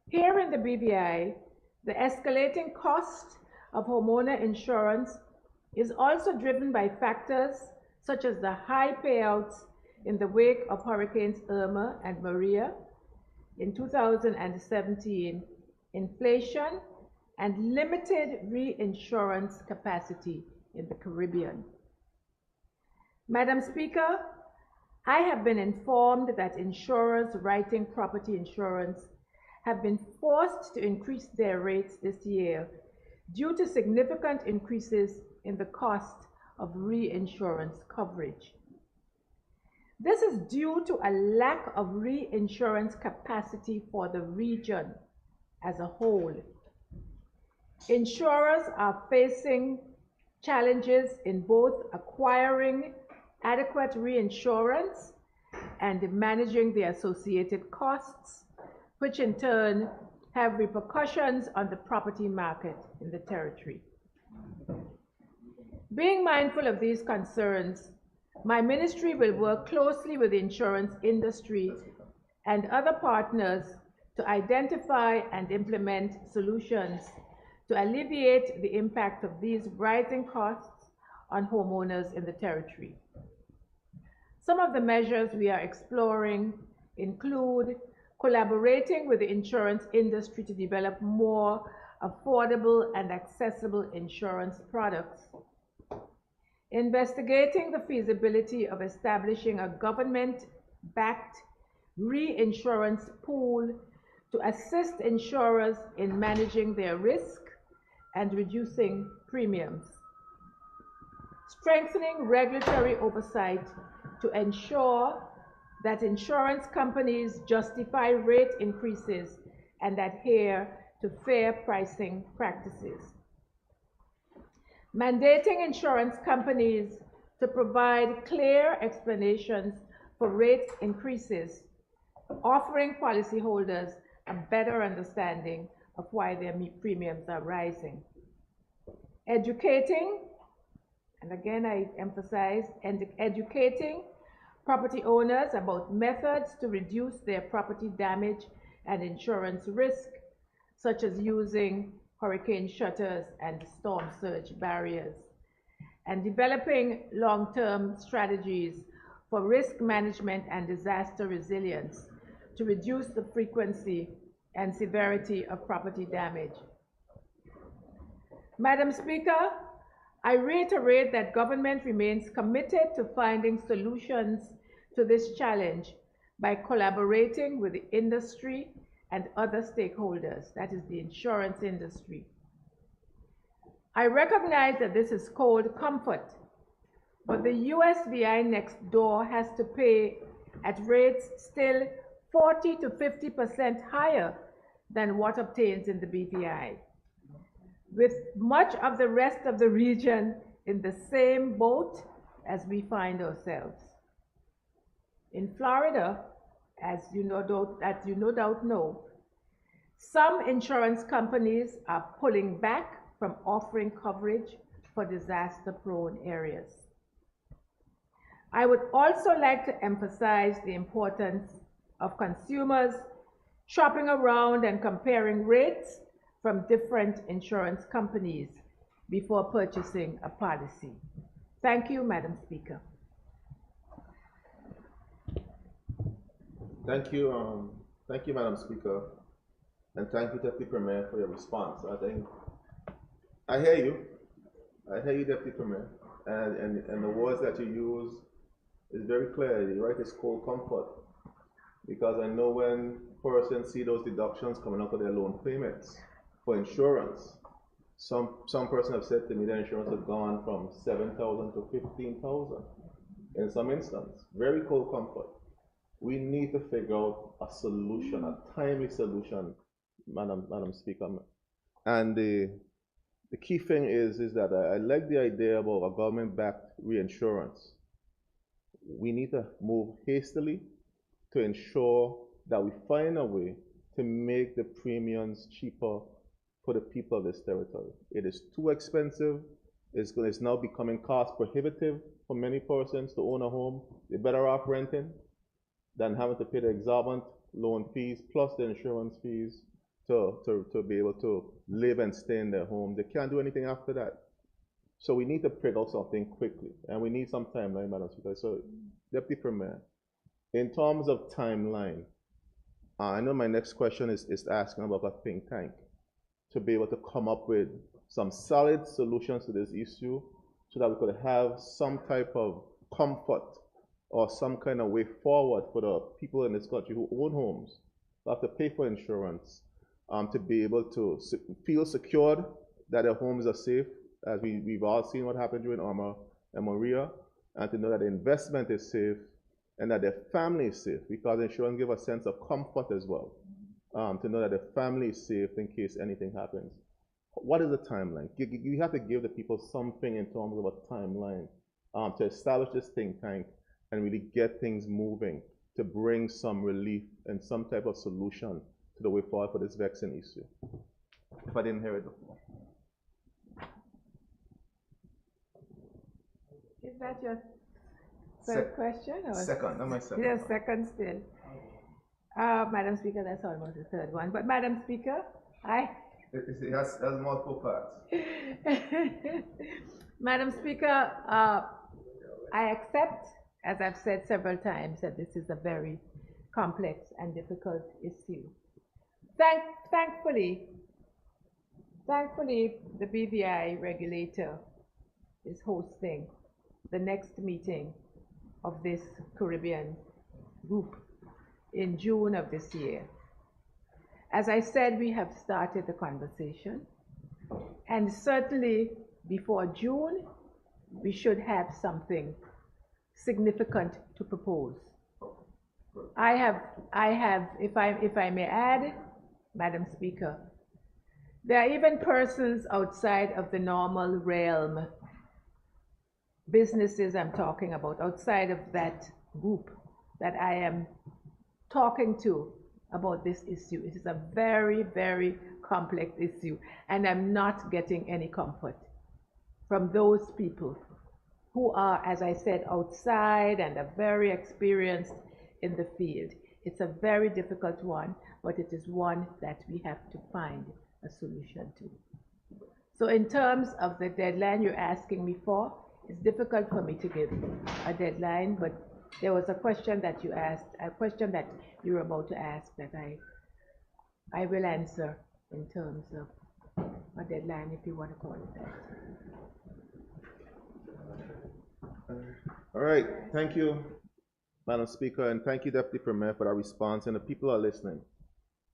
Here in the BVI, the escalating cost of homeowner insurance is also driven by factors such as the high payouts in the wake of Hurricanes Irma and Maria in 2017, inflation, and limited reinsurance capacity in the Caribbean. Madam Speaker, I have been informed that insurers writing property insurance have been forced to increase their rates this year due to significant increases in the cost of reinsurance coverage. This is due to a lack of reinsurance capacity for the region as a whole. Insurers are facing challenges in both acquiring adequate reinsurance and managing the associated costs, which in turn have repercussions on the property market in the territory. Being mindful of these concerns, my ministry will work closely with the insurance industry and other partners to identify and implement solutions to alleviate the impact of these rising costs on homeowners in the territory. Some of the measures we are exploring include collaborating with the insurance industry to develop more affordable and accessible insurance products, investigating the feasibility of establishing a government-backed reinsurance pool to assist insurers in managing their risk and reducing premiums. Strengthening regulatory oversight to ensure that insurance companies justify rate increases and adhere to fair pricing practices. Mandating insurance companies to provide clear explanations for rate increases, offering policyholders a better understanding of why their premiums are rising. Educating, and again I emphasize, educating property owners about methods to reduce their property damage and insurance risk, such as using hurricane shutters and storm surge barriers, and developing long-term strategies for risk management and disaster resilience to reduce the frequency and severity of property damage. Madam Speaker, I reiterate that government remains committed to finding solutions to this challenge by collaborating with the industry and other stakeholders, that is the insurance industry. I recognize that this is cold comfort, but the USVI next door has to pay at rates still 40 to 50% higher than what obtains in the BVI, with much of the rest of the region in the same boat as we find ourselves. In Florida, as you no doubt know, some insurance companies are pulling back from offering coverage for disaster-prone areas. I would also like to emphasize the importance of consumers shopping around and comparing rates from different insurance companies before purchasing a policy. Thank you, Madam Speaker. Thank you, Madam Speaker, and thank you, Deputy Premier, for your response. I hear you, Deputy Premier, and the words that you use is very clear. The right is cold comfort, because I know when persons see those deductions coming out of their loan payments for insurance, some person have said to me their insurance has gone from 7,000 to 15,000 in some instances. Very cold comfort. We need to figure out a solution, a timely solution, Madam Speaker. And the key thing is that I like the idea about a government-backed reinsurance. We need to move hastily to ensure that we find a way to make the premiums cheaper for the people of this territory. It is too expensive. It's now becoming cost prohibitive for many persons to own a home. They're better off renting than having to pay the exorbitant loan fees plus the insurance fees to be able to live and stay in their home. They can't do anything after that. So we need to figure out something quickly, and we need some timeline, Madam Speaker. So, Deputy Premier, in terms of timeline, I know my next question is asking about a think tank to be able to come up with some solid solutions to this issue so that we could have some type of comfort or some kind of way forward for the people in this country who own homes, who have to pay for insurance, to be able to feel secured that their homes are safe, as we've all seen what happened during Irma and Maria, and to know that the investment is safe and that their family is safe, because insurance gives a sense of comfort as well, to know that their family is safe in case anything happens. What is the timeline? You have to give the people something in terms of a timeline to establish this think tank and really get things moving to bring some relief and some type of solution to the way forward for this vexing issue. If I didn't hear it before. Is that your third question? Or Second, not my second. Yes, second still. Madam Speaker, that's almost the third one. But Madam Speaker, It has multiple parts. Madam Speaker, I accept, as I've said several times, that this is a very complex and difficult issue. Thankfully, the BVI regulator is hosting the next meeting of this Caribbean group. in June of this year. As I said, we have started the conversation, and certainly before June, we should have something significant to propose. I have, if I may add, Madam Speaker, there are even persons outside of the normal realm, businesses I'm talking about, outside of that group that I am talking to about this issue. It is a very, very complex issue, and I'm not getting any comfort from those people who are, as I said, outside and are very experienced in the field. It's a very difficult one, but it is one that we have to find a solution to. So in terms of the deadline you're asking me for, it's difficult for me to give a deadline, but there was a question that you asked, a question that you were about to ask that I will answer in terms of a deadline, if you want to call it that. All right, thank you, Madam Speaker, and thank you, Deputy Premier, for that response, and the people are listening.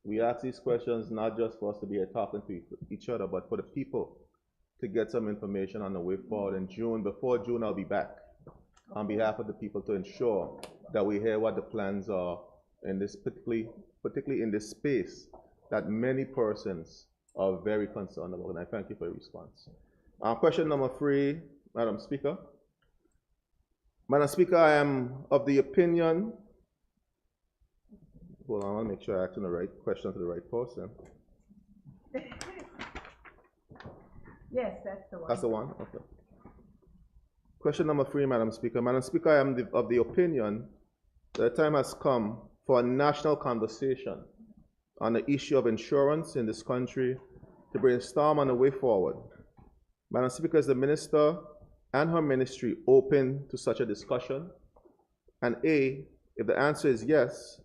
We ask these questions not just for us to be here talking to each other, but for the people to get some information on the way forward in June. Before June, I'll be back on behalf of the people to ensure that we hear what the plans are in this, particularly in this space that many persons are very concerned about, and I thank you for your response. Question number 3, Madam Speaker. Madam Speaker, I am of the opinion, well, I want to make sure I ask the right question to the right person. Yes, that's the one. That's the one? Okay. Question number 3, Madam Speaker. Madam Speaker, I am of the opinion that the time has come for a national conversation on the issue of insurance in this country to brainstorm on the way forward. Madam Speaker, is the Minister and her ministry open to such a discussion? And A, if the answer is yes,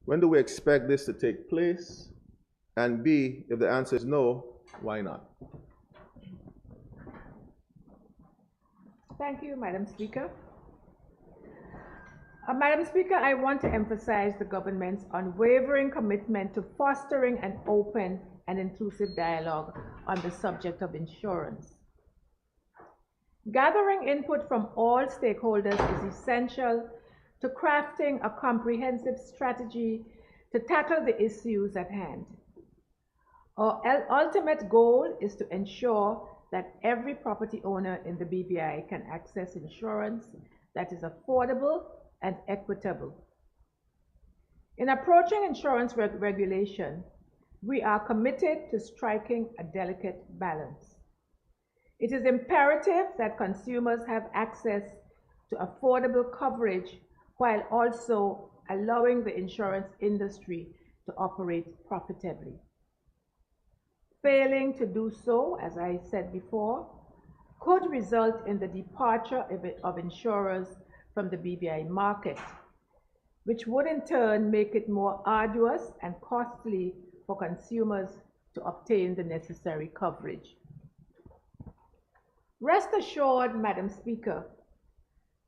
when do we expect this to take place? And B, if the answer is no, why not? Thank you, Madam Speaker. Madam Speaker, I want to emphasize the government's unwavering commitment to fostering an open and inclusive dialogue on the subject of insurance. Gathering input from all stakeholders is essential to crafting a comprehensive strategy to tackle the issues at hand. Our ultimate goal is to ensure that every property owner in the BVI can access insurance that is affordable and equitable. In approaching insurance regulation, we are committed to striking a delicate balance. It is imperative that consumers have access to affordable coverage while also allowing the insurance industry to operate profitably. Failing to do so, as I said before, could result in the departure of insurers from the BVI market, which would in turn make it more arduous and costly for consumers to obtain the necessary coverage. Rest assured, Madam Speaker,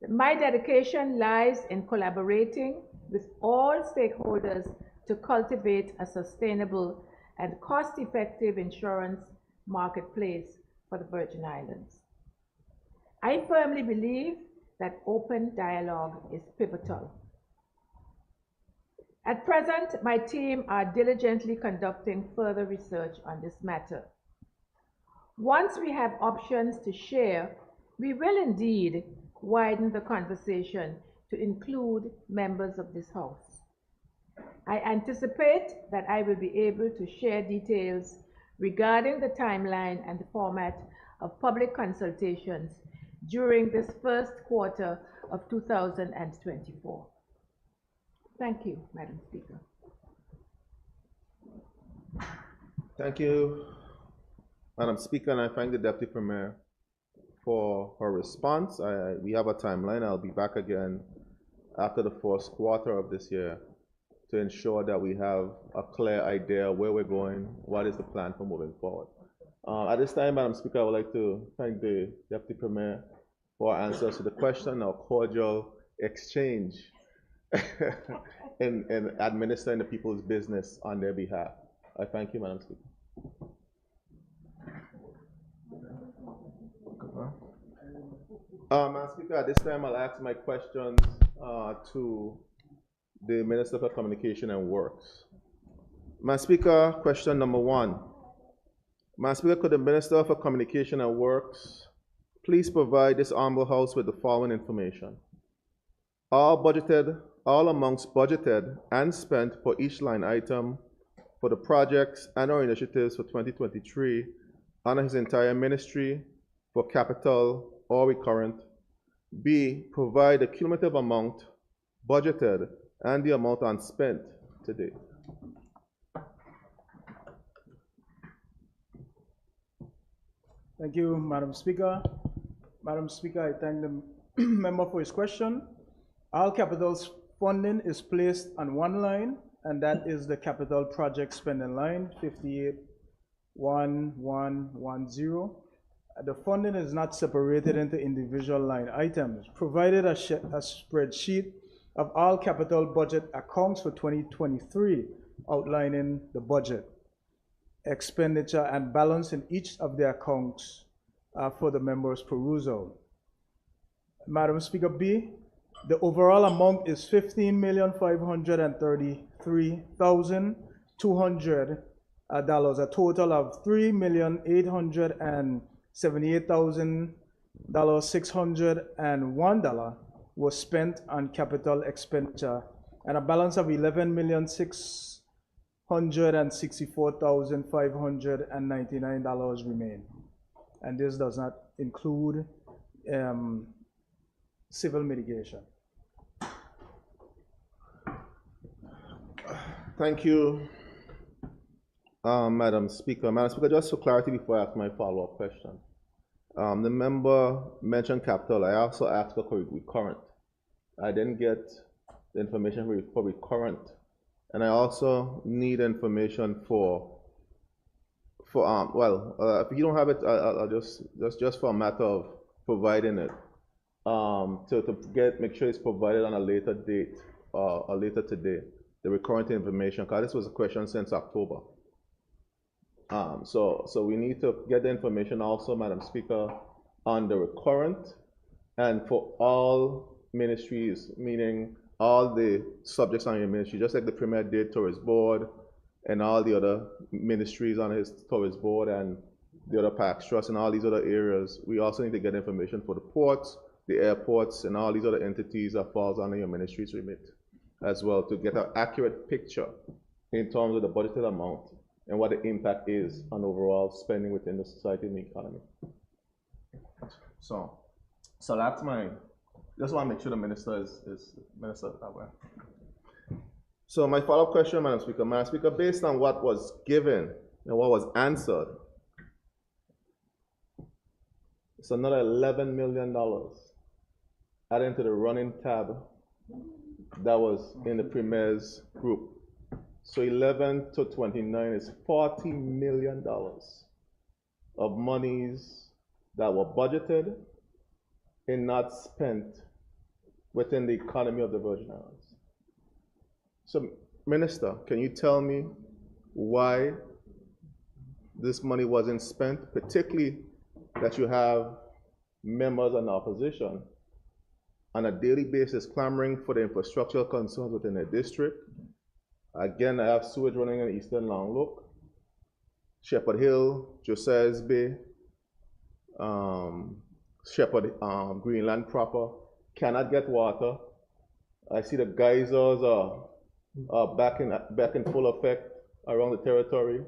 that my dedication lies in collaborating with all stakeholders to cultivate a sustainable and cost-effective insurance marketplace for the Virgin Islands. I firmly believe that open dialogue is pivotal. At present, my team are diligently conducting further research on this matter. Once we have options to share, we will indeed widen the conversation to include members of this House. I anticipate that I will be able to share details regarding the timeline and the format of public consultations during this first quarter of 2024. Thank you, Madam Speaker. Thank you, Madam Speaker, and I thank the Deputy Premier for her response. We have a timeline. I'll be back again after the first quarter of this year to ensure that we have a clear idea where we're going, what is the plan for moving forward. At this time, Madam Speaker, I would like to thank the Deputy Premier for answers to the question, our cordial exchange in administering the people's business on their behalf. I thank you, Madam Speaker. Madam Speaker, at this time I'll ask my questions to the Minister for Communication and Works. Madam Speaker, question number 1. Madam Speaker, could the Minister for Communication and Works please provide this Honorable House with the following information? All amounts budgeted and spent for each line item for the projects and/or initiatives for 2023 under his entire ministry for capital or recurrent. B, provide the cumulative amount budgeted and the amount unspent to date. Thank you, Madam Speaker. Madam Speaker, I thank the member for his question. All capital funding is placed on one line, and that is the capital project spending line, 581110. The funding is not separated into individual line items. Provided a spreadsheet of all capital budget accounts for 2023, outlining the budget, expenditure, and balance in each of the accounts for the members' perusal. Madam Speaker, B, the overall amount is $15,533,200, a total of $3,878,601 was spent on capital expenditure, and a balance of $11,664,599 remain. And this does not include civil mitigation. Thank you, Madam Speaker. Madam Speaker, just for clarity before I ask my follow-up question. The member mentioned capital. I also asked for recurrent. I didn't get the information for recurrent. And I also need information for if you don't have it, I'll just for a matter of providing it, make sure it's provided on a later date, or later today, the recurrent information, because this was a question since October. So we need to get the information also, Madam Speaker, on the recurrent and for all ministries, meaning all the subjects on your ministry, just like the Premier did to his board and all the other ministries on his tourist board and the other PAX Trust and all these other areas. We also need to get information for the ports, the airports, and all these other entities that falls under your ministry's remit as well, to get an accurate picture in terms of the budgeted amount and what the impact is on overall spending within the society and the economy. So that's just want to make sure the minister is minister that way. So my follow-up question, Madam Speaker, based on what was given and what was answered, it's another $11 million added to the running tab that was in the Premier's group. So 11 to 29 is $40 million of monies that were budgeted and not spent within the economy of the Virgin Islands. So, Minister, can you tell me why this money wasn't spent, particularly that you have members in opposition on a daily basis clamoring for the infrastructural concerns within their district? Again, I have sewage running in Eastern Long Look, Shepherd Hill, Josiah's Bay, Greenland proper cannot get water. I see the geysers are back in full effect around the territory.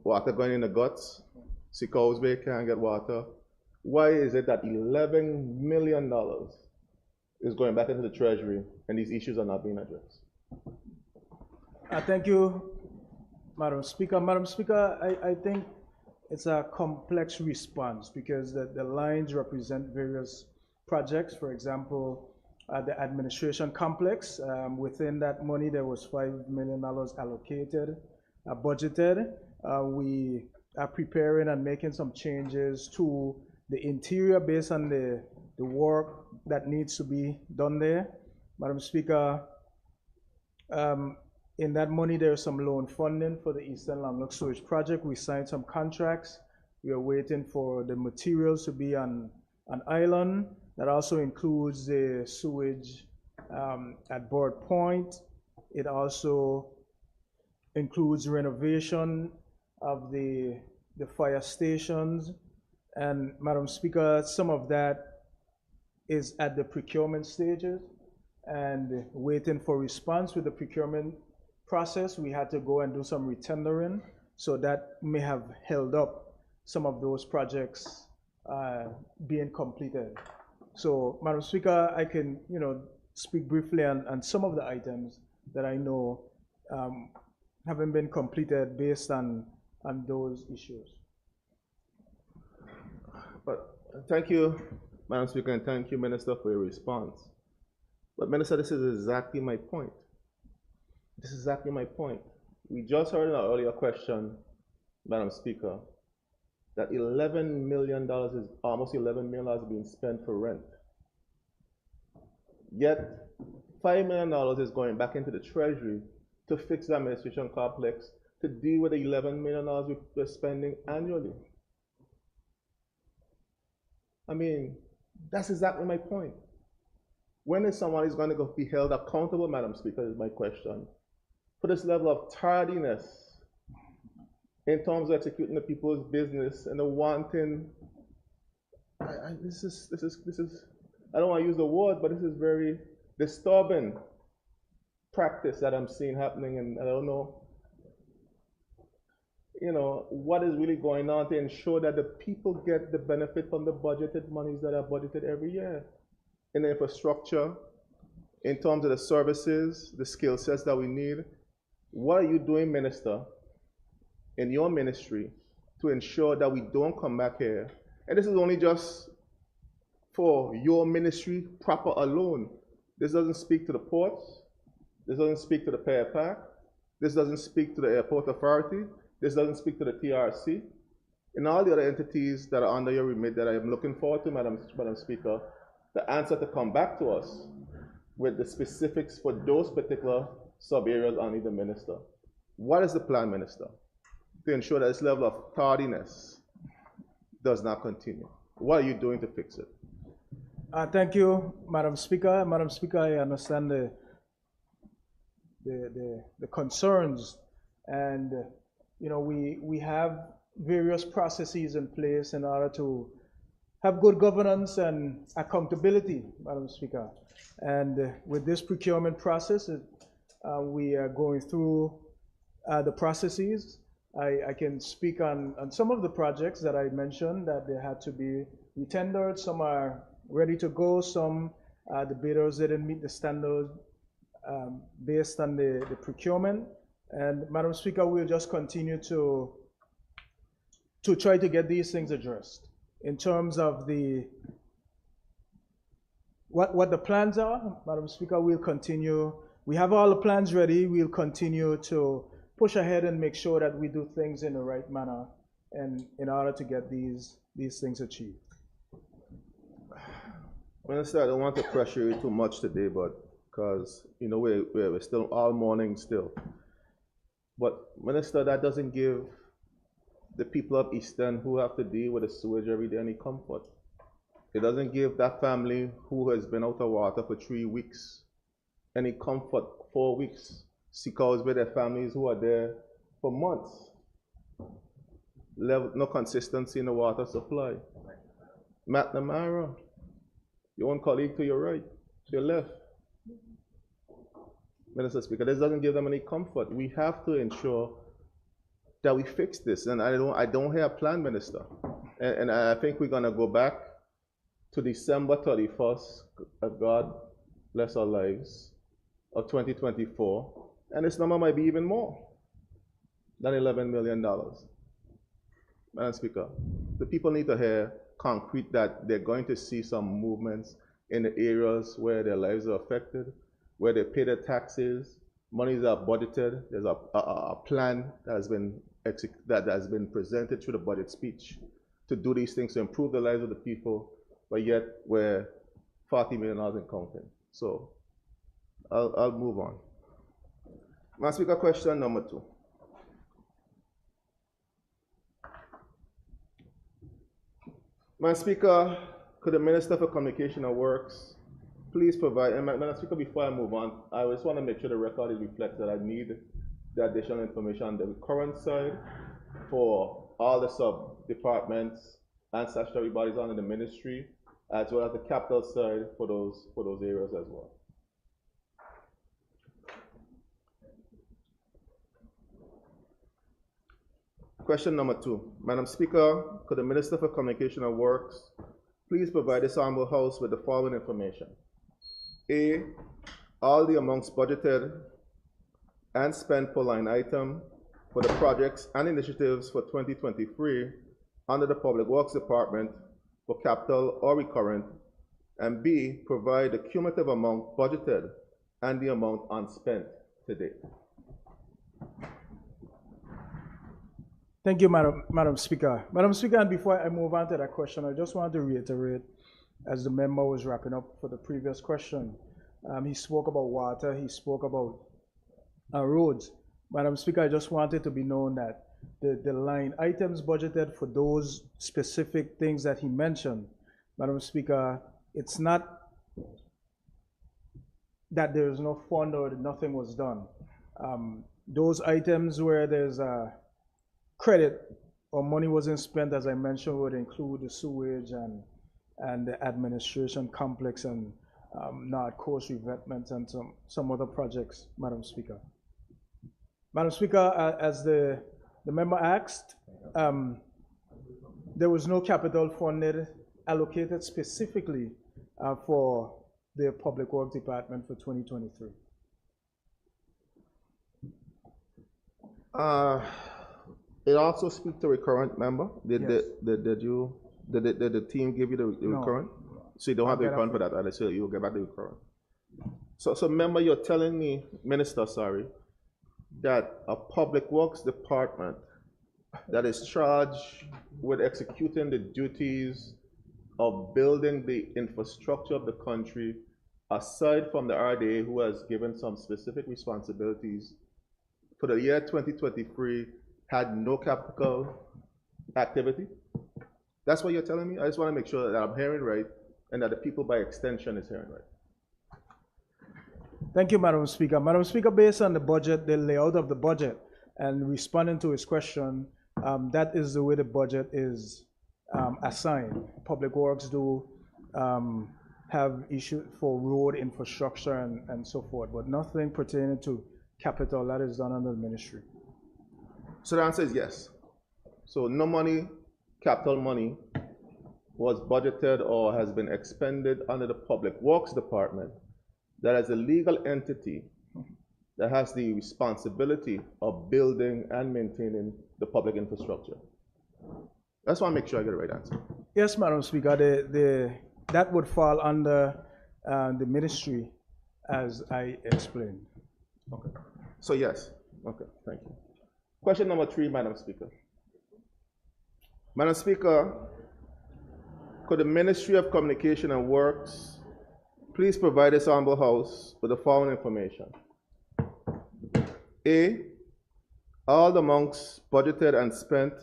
Water going in the guts. Seacows Bay can't get water. Why is it that $11 million is going back into the Treasury and these issues are not being addressed? Thank you, Madam Speaker. Madam Speaker, I think it's a complex response because the lines represent various projects. For example, the administration complex, within that money there was $5 million allocated, budgeted. We are preparing and making some changes to the interior based on the work that needs to be done there. Madam Speaker, in that money, there's some loan funding for the Eastern Long Sewage Project. We signed some contracts. We are waiting for the materials to be on an island. That also includes the sewage at Board Point. It also includes renovation of the fire stations. And Madam Speaker, some of that is at the procurement stages and waiting for response with the procurement process. We had to go and do some retendering, so that may have held up some of those projects being completed. So, Madam Speaker, I can, speak briefly on some of the items that I know haven't been completed based on those issues. But thank you, Madam Speaker, and thank you, Minister, for your response. But Minister, this is exactly my point. This is exactly my point. We just heard in our earlier question, Madam Speaker, that $11 million is almost $11 million being spent for rent. Yet $5 million is going back into the Treasury to fix the administration complex to deal with the $11 million we're spending annually. I mean, that's exactly my point. When is someone going to be held accountable, Madam Speaker, is my question, for this level of tardiness in terms of executing the people's business and the wanting. This is. I don't want to use the word, but this is very disturbing practice that I'm seeing happening, and I don't know, what is really going on to ensure that the people get the benefit from the budgeted monies that are budgeted every year in the infrastructure, in terms of the services, the skill sets that we need. What are you doing, Minister, in your ministry to ensure that we don't come back here? And this is only just for your ministry proper alone. This doesn't speak to the ports. This doesn't speak to the PAC. This doesn't speak to the airport authority. This doesn't speak to the TRC. And all the other entities that are under your remit that I am looking forward to, Madam Speaker, the answer to come back to us with the specifics for those particular sub-areas under the Minister. What is the plan, Minister, to ensure that this level of tardiness does not continue? What are you doing to fix it? Thank you, Madam Speaker. Madam Speaker, I understand the concerns, and we have various processes in place in order to have good governance and accountability, Madam Speaker. And with this procurement process, we are going through the processes. I can speak on some of the projects that I mentioned that they had to be retendered. Some are ready to go. Some the bidders didn't meet the standard based on the procurement. And Madam Speaker, we'll just continue to try to get these things addressed. In terms of what the plans are, Madam Speaker, we'll continue. We have all the plans ready. We'll continue to push ahead and make sure that we do things in the right manner and in order to get these things achieved. Minister, I don't want to pressure you too much today, but because we're still all morning still. But Minister, that doesn't give the people of Eastern who have to deal with the sewage every day any comfort. It doesn't give that family who has been out of water for 3 weeks any comfort. 4 weeks, Seekers with their families who are there for months. No consistency in the water supply. McNamara, your own colleague to your right, to your left. Minister Speaker, this doesn't give them any comfort. We have to ensure that we fix this, and I don't hear a plan, Minister. And I think we're gonna go back to December 31st, God bless our lives, of 2024, and this number might be even more than $11 million. Madam Speaker, the people need to hear concrete that they're going to see some movements in the areas where their lives are affected, where they pay their taxes, monies are budgeted. There's a plan that has been presented through the budget speech to do these things to improve the lives of the people, but yet we're $40 million in counting. So I'll move on. Madam Speaker, question number 2. Madam Speaker, could the Minister for Communication and Works please provide, and Madam Speaker, before I move on, I just want to make sure the record is reflected that I need the additional information on the current side for all the sub-departments and statutory bodies under the ministry, as well as the capital side for those areas as well. Question number 2. Madam Speaker, could the Minister for Communication and Works please provide this Honorable House with the following information? A, all the amounts budgeted and spent per line item for the projects and initiatives for 2023 under the Public Works Department for capital or recurrent, and B, provide the cumulative amount budgeted and the amount unspent to date. Thank you, Madam Speaker. Madam Speaker, and before I move on to that question, I just wanted to reiterate, as the member was wrapping up for the previous question, he spoke about water, he spoke about roads. Madam Speaker, I just wanted to be known that the line items budgeted for those specific things that he mentioned, Madam Speaker, it's not that there is no fund or nothing was done. Those items where there's a credit or money wasn't spent, as I mentioned, would include the sewage and the administration complex and North Coast revetment and some other projects, Madam Speaker. Madam Speaker, as the member asked, there was no capital funded allocated specifically for the Public Works Department for 2023. It also speaks to recurrent, member. Did Yes. did the team give you the No. recurrent? So you don't have the I'll get recurrent for that, and so you'll get back the recurrent. So member, you're telling me, Minister, sorry, that a Public Works Department that is charged with executing the duties of building the infrastructure of the country, aside from the RDA, who has given some specific responsibilities for the year 2023, had no capital activity? That's what you're telling me? I just want to make sure that I'm hearing right and that the people by extension is hearing right. Thank you, Madam Speaker. Madam Speaker, based on the budget, the layout of the budget, and responding to his question, that is the way the budget is assigned. Public Works do have issues for road infrastructure and so forth, but nothing pertaining to capital that is done under the ministry. So the answer is yes. So no money, capital money, was budgeted or has been expended under the Public Works Department that is a legal entity that has the responsibility of building and maintaining the public infrastructure. I just want to make sure I get the right answer. Yes, Madam Speaker, that would fall under the ministry as I explained. Okay. So yes. Okay, thank you. Question number 3, Madam Speaker. Madam Speaker, could the Ministry of Communication and Works please provide this Honorable House with the following information? A, all the amounts budgeted and spent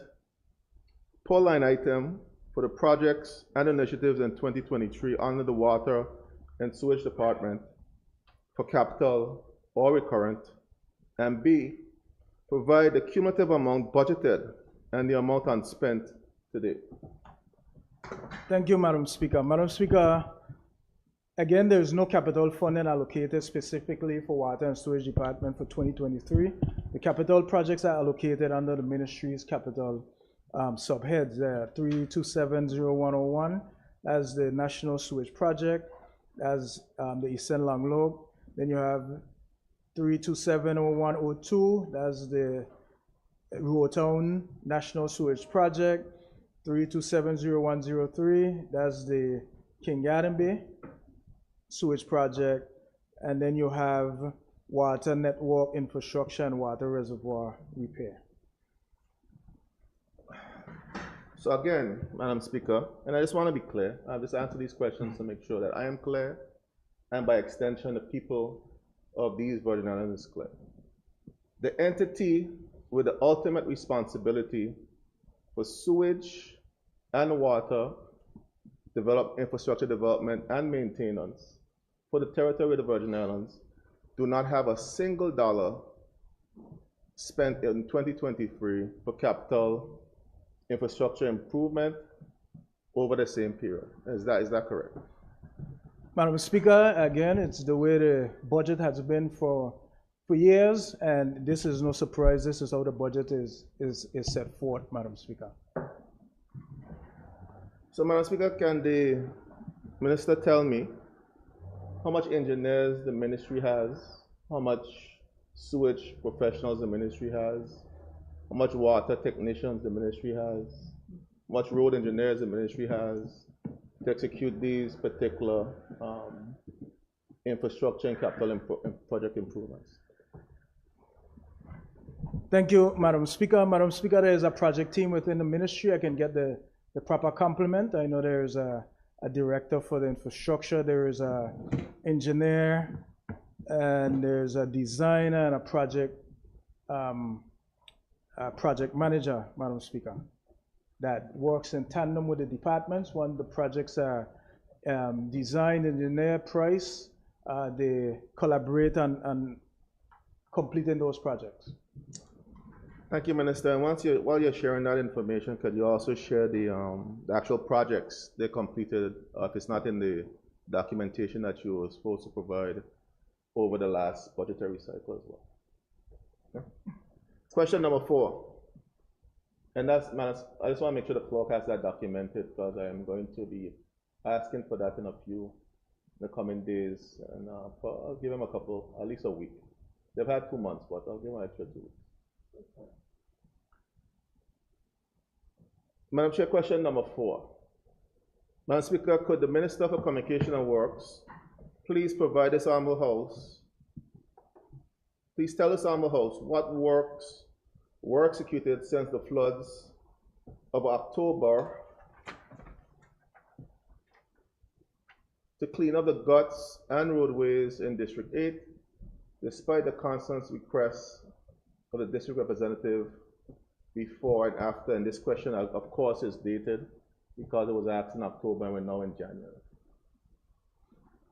per line item for the projects and initiatives in 2023 under the Water and Sewage Department for capital or recurrent, and B, provide the cumulative amount budgeted and the amount unspent to date. Thank you, Madam Speaker. Madam Speaker, again, there is no capital funding allocated specifically for Water and Sewage Department for 2023. The capital projects are allocated under the ministry's capital subheads. 3270101 as the National Sewage Project, as the Eastern Long Lobe. Then you have 3270102, that's the Ruotown National Sewage Project. 3270103, that's the King Garden Bay Sewage Project. And then you have water network infrastructure and water reservoir repair. So again, Madam Speaker, and I just want to be clear, I'll just answer these questions to make sure that I am clear, and by extension, the people of these Virgin Islands is clear. The entity with the ultimate responsibility for sewage and water infrastructure development and maintenance for the territory of the Virgin Islands do not have a single dollar spent in 2023 for capital infrastructure improvement over the same period. Is that correct? Madam Speaker, again, it's the way the budget has been for years, and this is no surprise. This is how the budget is set forth, Madam Speaker. So, Madam Speaker, can the minister tell me how much engineers the ministry has, how much sewage professionals the ministry has, how much water technicians the ministry has, how much road engineers the ministry has to execute these particular infrastructure and capital project improvements? Thank you, Madam Speaker. Madam Speaker, there is a project team within the ministry. I can get the proper complement. I know there is a director for the infrastructure, there is a engineer, and there's a designer and a project manager, Madam Speaker, that works in tandem with the departments. When the projects are designed, engineered, priced, they collaborate on completing those projects. Thank you, Minister. And while you're sharing that information, could you also share the actual projects they completed, if it's not in the documentation that you were supposed to provide over the last budgetary cycle as well? Okay. Question number 4. And that's, I just want to make sure the clerk has that documented, because I am going to be asking for that in the coming days. And I'll give them a couple, at least a week. They've had 2 months, but I'll give them an extra 2 weeks. Madam Chair, question number 4. Madam Speaker, could the Minister for Communication and Works please provide this Honorable House, please tell this Honorable House what works were executed since the floods of October to clean up the guts and roadways in District 8, despite the constant requests of the district representative before and after. And this question, of course, is dated because it was asked in October and we're now in January.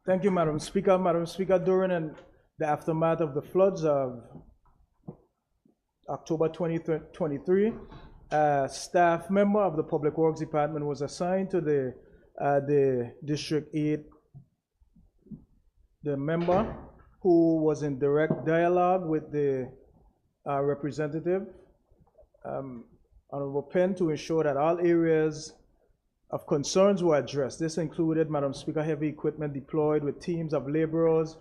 Thank you, Madam Speaker. Madam Speaker, during the aftermath of the floods of October 2023, a staff member of the Public Works Department was assigned to the District 8, the member who was in direct dialogue with the representative, Honorable Penn, to ensure that all areas of concerns were addressed. This included, Madam Speaker, heavy equipment deployed with teams of laborers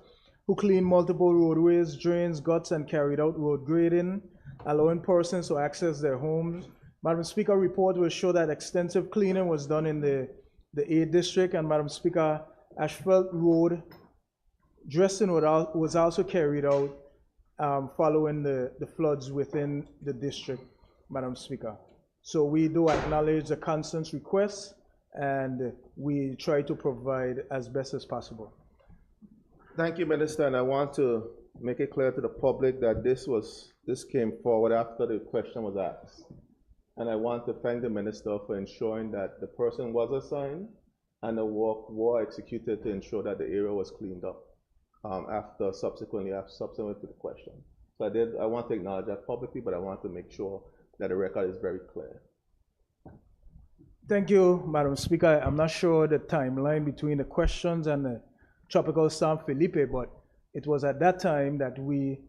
who cleaned multiple roadways, drains, guts, and carried out road grading, allowing persons to access their homes. Madam Speaker, report will show that extensive cleaning was done in the 8th district, and Madam Speaker, asphalt road dressing was also carried out following the floods within the district, Madam Speaker. So we do acknowledge the constant requests, and we try to provide as best as possible. Thank you, Minister, and I want to make it clear to the public that this came forward after the question was asked. And I want to thank the Minister for ensuring that the person was assigned and the work was executed to ensure that the area was cleaned up subsequent to the question. So I want to acknowledge that publicly, but I want to make sure that the record is very clear. Thank you, Madam Speaker. I'm not sure the timeline between the questions and the Tropical Storm Felipe, but it was at that time that we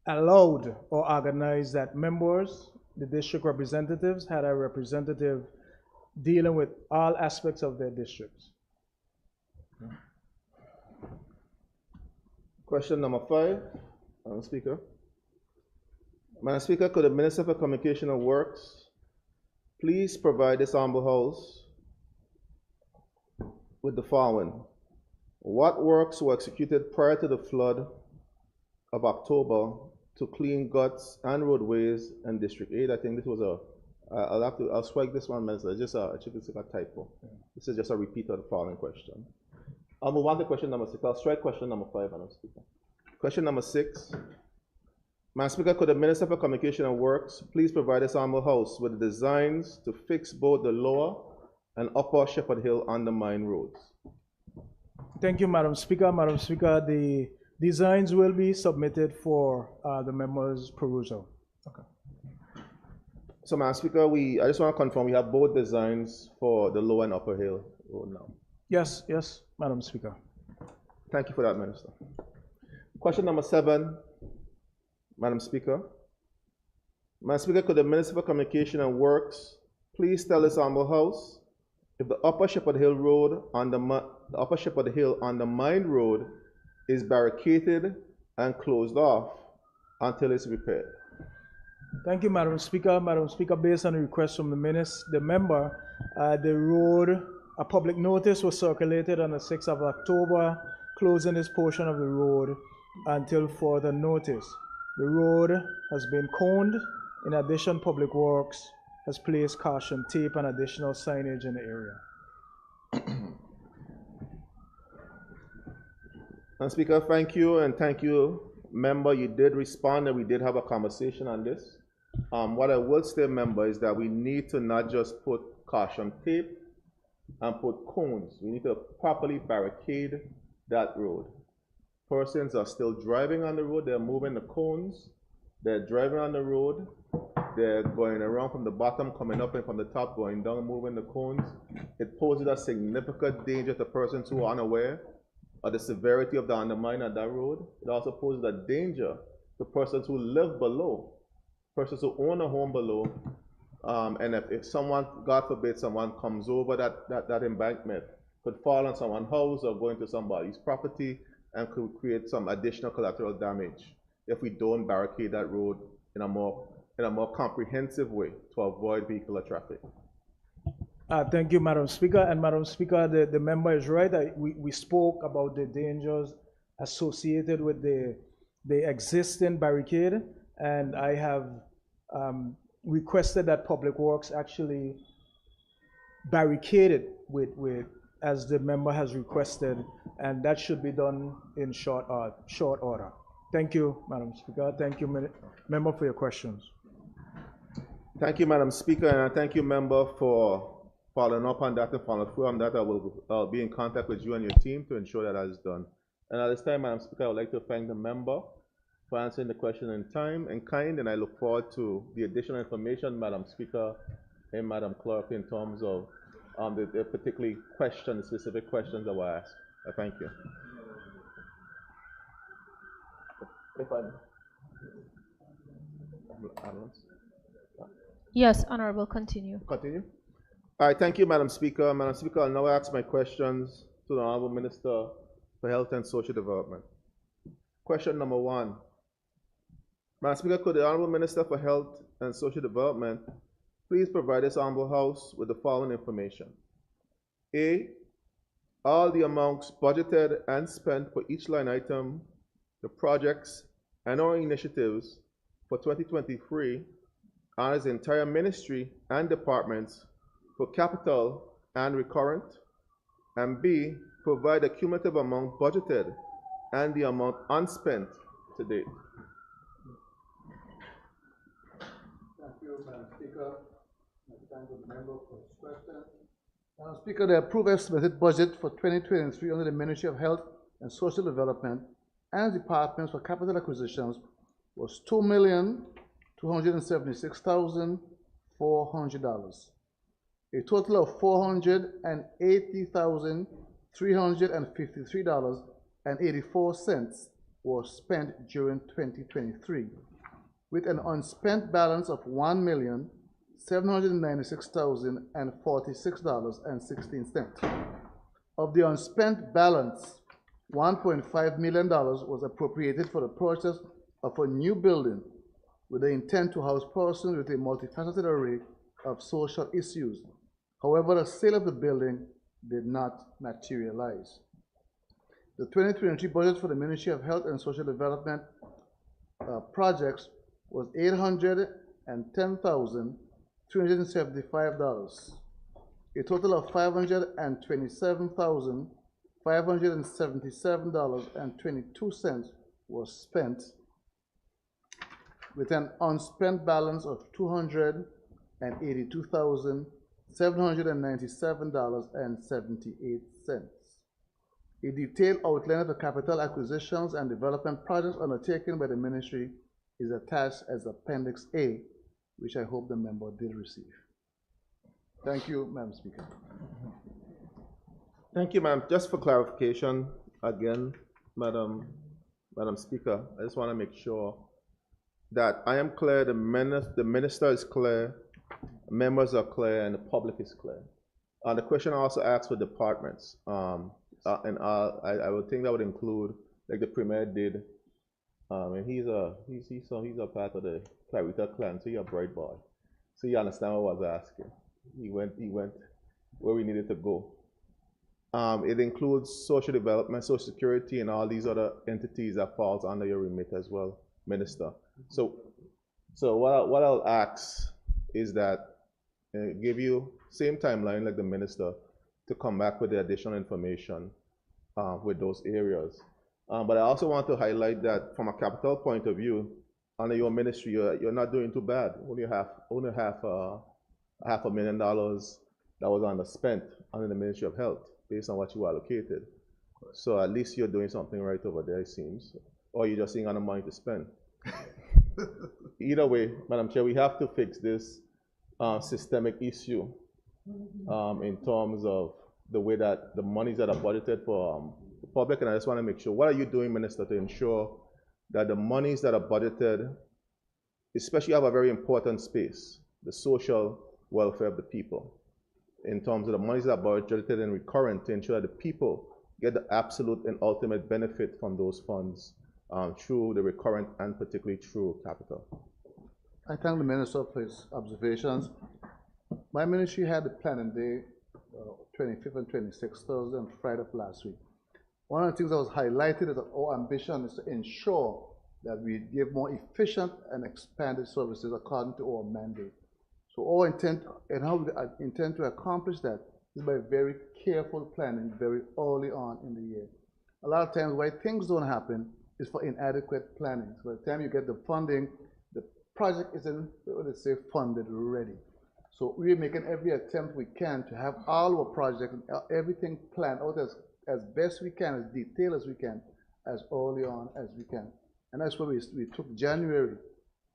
allowed or organized that members, the district representatives, had a representative dealing with all aspects of their districts. Question number 5, Madam Speaker. Madam Speaker, could the Minister for Communication and Works please provide this Honorable House with the following? What works were executed prior to the flood of October to clean guts and roadways in District 8? I think this was I'll strike this one, Minister. It's just a typo. This is just a repeat of the following question. I'll move on to question number 6. I'll strike question number 5, Madam Speaker. Question number 6. Madam Speaker, could the Minister for Communication and Works please provide this Honorable House with the designs to fix both the lower and upper Shepherd Hill undermined roads? Thank you, Madam Speaker. Madam Speaker, the designs will be submitted for the members' perusal. Okay. So, Madam Speaker, I just want to confirm we have both designs for the lower and upper hill road now. Yes, yes, Madam Speaker. Thank you for that, Minister. Question number 7, Madam Speaker. Madam Speaker, could the Minister for Communication and Works please tell this Honorable House if the upper Shepherd Hill Road on the upper Shepherd Hill on the Mine Road is barricaded and closed off until it's repaired? Thank you, Madam Speaker. Madam Speaker, based on the request from the member, the road, a public notice was circulated on the 6th of October, closing this portion of the road until further notice. The road has been coned. In addition, Public Works has placed caution tape and additional signage in the area. Madam Speaker, thank you, and thank you, member. You did respond, and we did have a conversation on this. What I will say, member, is that we need to not just put caution tape and put cones. We need to properly barricade that road. Persons are still driving on the road. They're moving the cones. They're driving on the road. They're going around from the bottom, coming up, and from the top, going down, moving the cones. It poses a significant danger to persons who are unaware of the severity of the undermine on that road. It also poses a danger to persons who live below, persons who own a home below. And if someone, God forbid, someone comes over that embankment, could fall on someone's house or go into somebody's property and could create some additional collateral damage if we don't barricade that road in a more comprehensive way to avoid vehicular traffic. Thank you, Madam Speaker. And Madam Speaker, the member is right. We spoke about the dangers associated with the existing barricade, and I have requested that Public Works actually barricade it with as the member has requested, and that should be done in short order. Thank you, Madam Speaker. Thank you, member, for your questions. Thank you, Madam Speaker, and I thank you, member, for following up on that and following through on that. I'll be in contact with you and your team to ensure that is done. And at this time, Madam Speaker, I would like to thank the member for answering the question in time and kind, and I look forward to the additional information, Madam Speaker and Madam Clerk, in terms of the particular questions, specific questions that were asked. I thank you. Yes, Honorable, continue. Continue. All right, thank you, Madam Speaker. Madam Speaker, I'll now ask my questions to the Honorable Minister for Health and Social Development. Question number 1. Madam Speaker, could the Honorable Minister for Health and Social Development please provide this Honorable House with the following information? A, all the amounts budgeted and spent for each line item, the projects and or initiatives for 2023 on his entire ministry and departments for capital and recurrent. And B, provide the cumulative amount budgeted and the amount unspent to date. Thank you, Madam Speaker. I thank the member for his question. Madam Speaker, the approved estimated budget for 2023 under the Ministry of Health and Social Development and departments for capital acquisitions was $2,276,400. A total of $480,353.84 was spent during 2023, with an unspent balance of $1,796,046.16. Of the unspent balance, $1.5 million was appropriated for the purchase of a new building with the intent to house persons with a multifaceted array of social issues. However, the sale of the building did not materialize. The 2023 budget for the Ministry of Health and Social Development projects was $810,375. A total of $527,353 $577.22 was spent, with an unspent balance of $282,797.78. A detailed outline of the capital acquisitions and development projects undertaken by the ministry is attached as Appendix A, which I hope the member did receive. Thank you, Madam Speaker. Thank you, ma'am. Just for clarification, again, Madam Speaker, I just want to make sure that I am clear, the minister is clear, members are clear, and the public is clear. The question also asks for departments, and I would think that would include, like the Premier did, and he's a part of the Clarita clan, so you're a bright boy. So you understand what I was asking. He went where we needed to go. It includes social development, social security, and all these other entities that falls under your remit as well, Minister. So what I'll ask is that give you same timeline like the Minister to come back with the additional information with those areas. But I also want to highlight that from a capital point of view, under your ministry, you're not doing too bad. Only half $500,000 that was underspent under the Ministry of Health based on what you allocated. So at least you're doing something right over there, it seems. Or you're just seeing other money to spend. Either way, Madam Chair, we have to fix this systemic issue in terms of the way that the monies that are budgeted for the public. And I just want to make sure, what are you doing, Minister, to ensure that the monies that are budgeted, especially have a very important space, the social welfare of the people, in terms of the monies that are budgeted and recurrent, to ensure that the people get the absolute and ultimate benefit from those funds through the recurrent and particularly through capital. I thank the Minister for his observations. My ministry had a planning day, 25th and 26th, Thursday and Friday of last week. One of the things that was highlighted is that our ambition is to ensure that we give more efficient and expanded services according to our mandate. So our intent and how we intend to accomplish that is by very careful planning very early on in the year. A lot of times why things don't happen is for inadequate planning. So by the time you get the funding, the project isn't, let's say, funded ready. So we're making every attempt we can to have all our projects and everything planned out as best we can, as detailed as we can, as early on as we can. And that's why we took January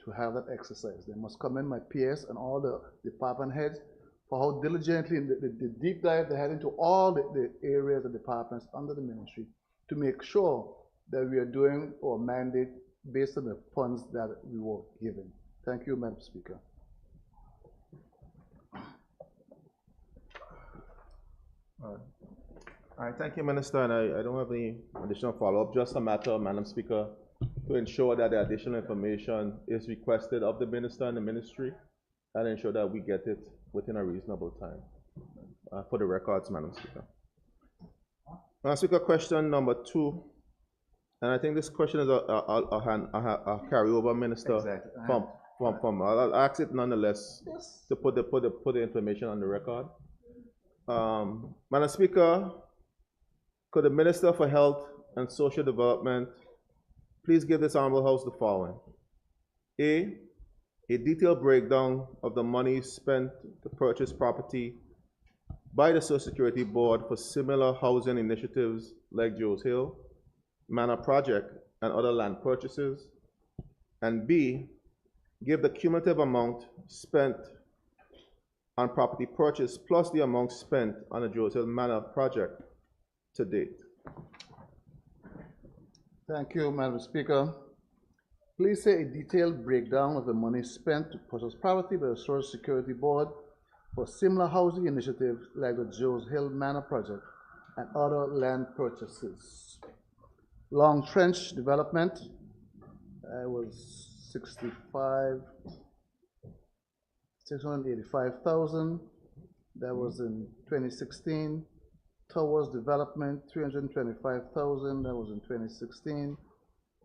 to have that exercise. They must commend my PS and all the department heads for how diligently the deep dive they had into all the areas and departments under the ministry to make sure that we are doing our mandate based on the funds that we were given. Thank you, Madam Speaker. All right, thank you, Minister, and I don't have any additional follow-up. Just a matter, Madam Speaker, to ensure that the additional information is requested of the Minister and the Ministry, and ensure that we get it within a reasonable time. For the records, Madam Speaker. Madam Speaker, question number 2, and I think this question is a carryover, Minister, exactly. from I'll ask it nonetheless, yes, to put the information on the record. Madam Speaker, could the Minister for Health and Social Development please give this Honorable House the following? A detailed breakdown of the money spent to purchase property by the Social Security Board for similar housing initiatives like Joe's Hill, Manor Project, and other land purchases. And B, give the cumulative amount spent on property purchase plus the amount spent on the Joe's Hill Manor Project to date. Thank you, Madam Speaker. Please say a detailed breakdown of the money spent to purchase property by the Social Security Board for similar housing initiatives like the Joe's Hill Manor Project and other land purchases. Long Trench Development was $685,000. That was in 2016. Towers Development, $325,000. That was in 2016.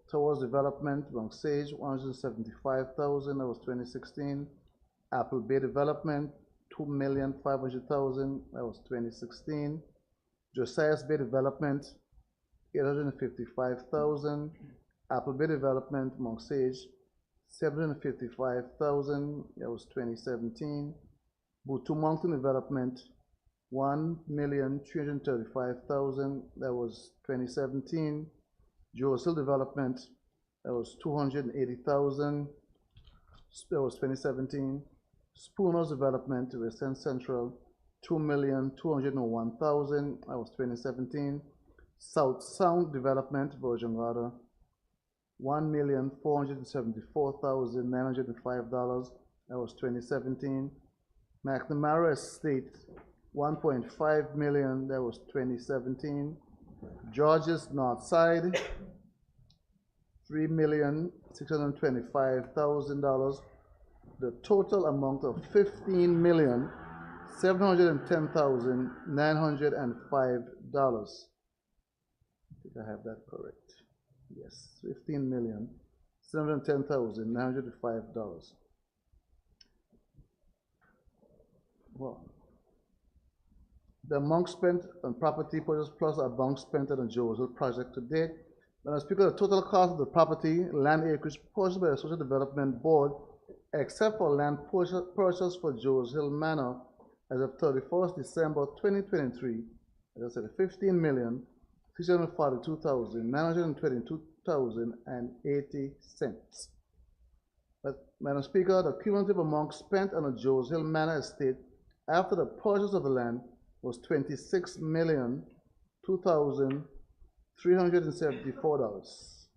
Towers Development, Long Sage, $175,000. That was 2016. Apple Bay Development, $2,500,000. That was 2016. Josiah's Bay Development, 855,000. Apple Bay Development, Monk Sage, 755,000. That was 2017. Butu Mountain Development, 1,335,000. That was 2017. Joes Hill Development, that was 280,000. That was 2017. Spooners Development, West End Central, 2,201,000. That was 2017. South Sound Development, Virgin Water, $1,474,905. That was 2017. McNamara Estate, 1.5 million. That was 2017. George's North Side, $3,625,000. The total amount of $15,710,905. I think I have that correct. Yes, $15,710,905. Well, the amount spent on property purchase plus the amount spent on the Joes Hill project to date. Madam Speaker, the total cost of the property, land acreage purchased by the Social Development Board, except for land purchased for Joes Hill Manor as of 31st December 2023, as I said, $15,642,922.80. But, Madam Speaker, the cumulative amount spent on the Joes Hill Manor estate after the purchase of the land was $26,002,374.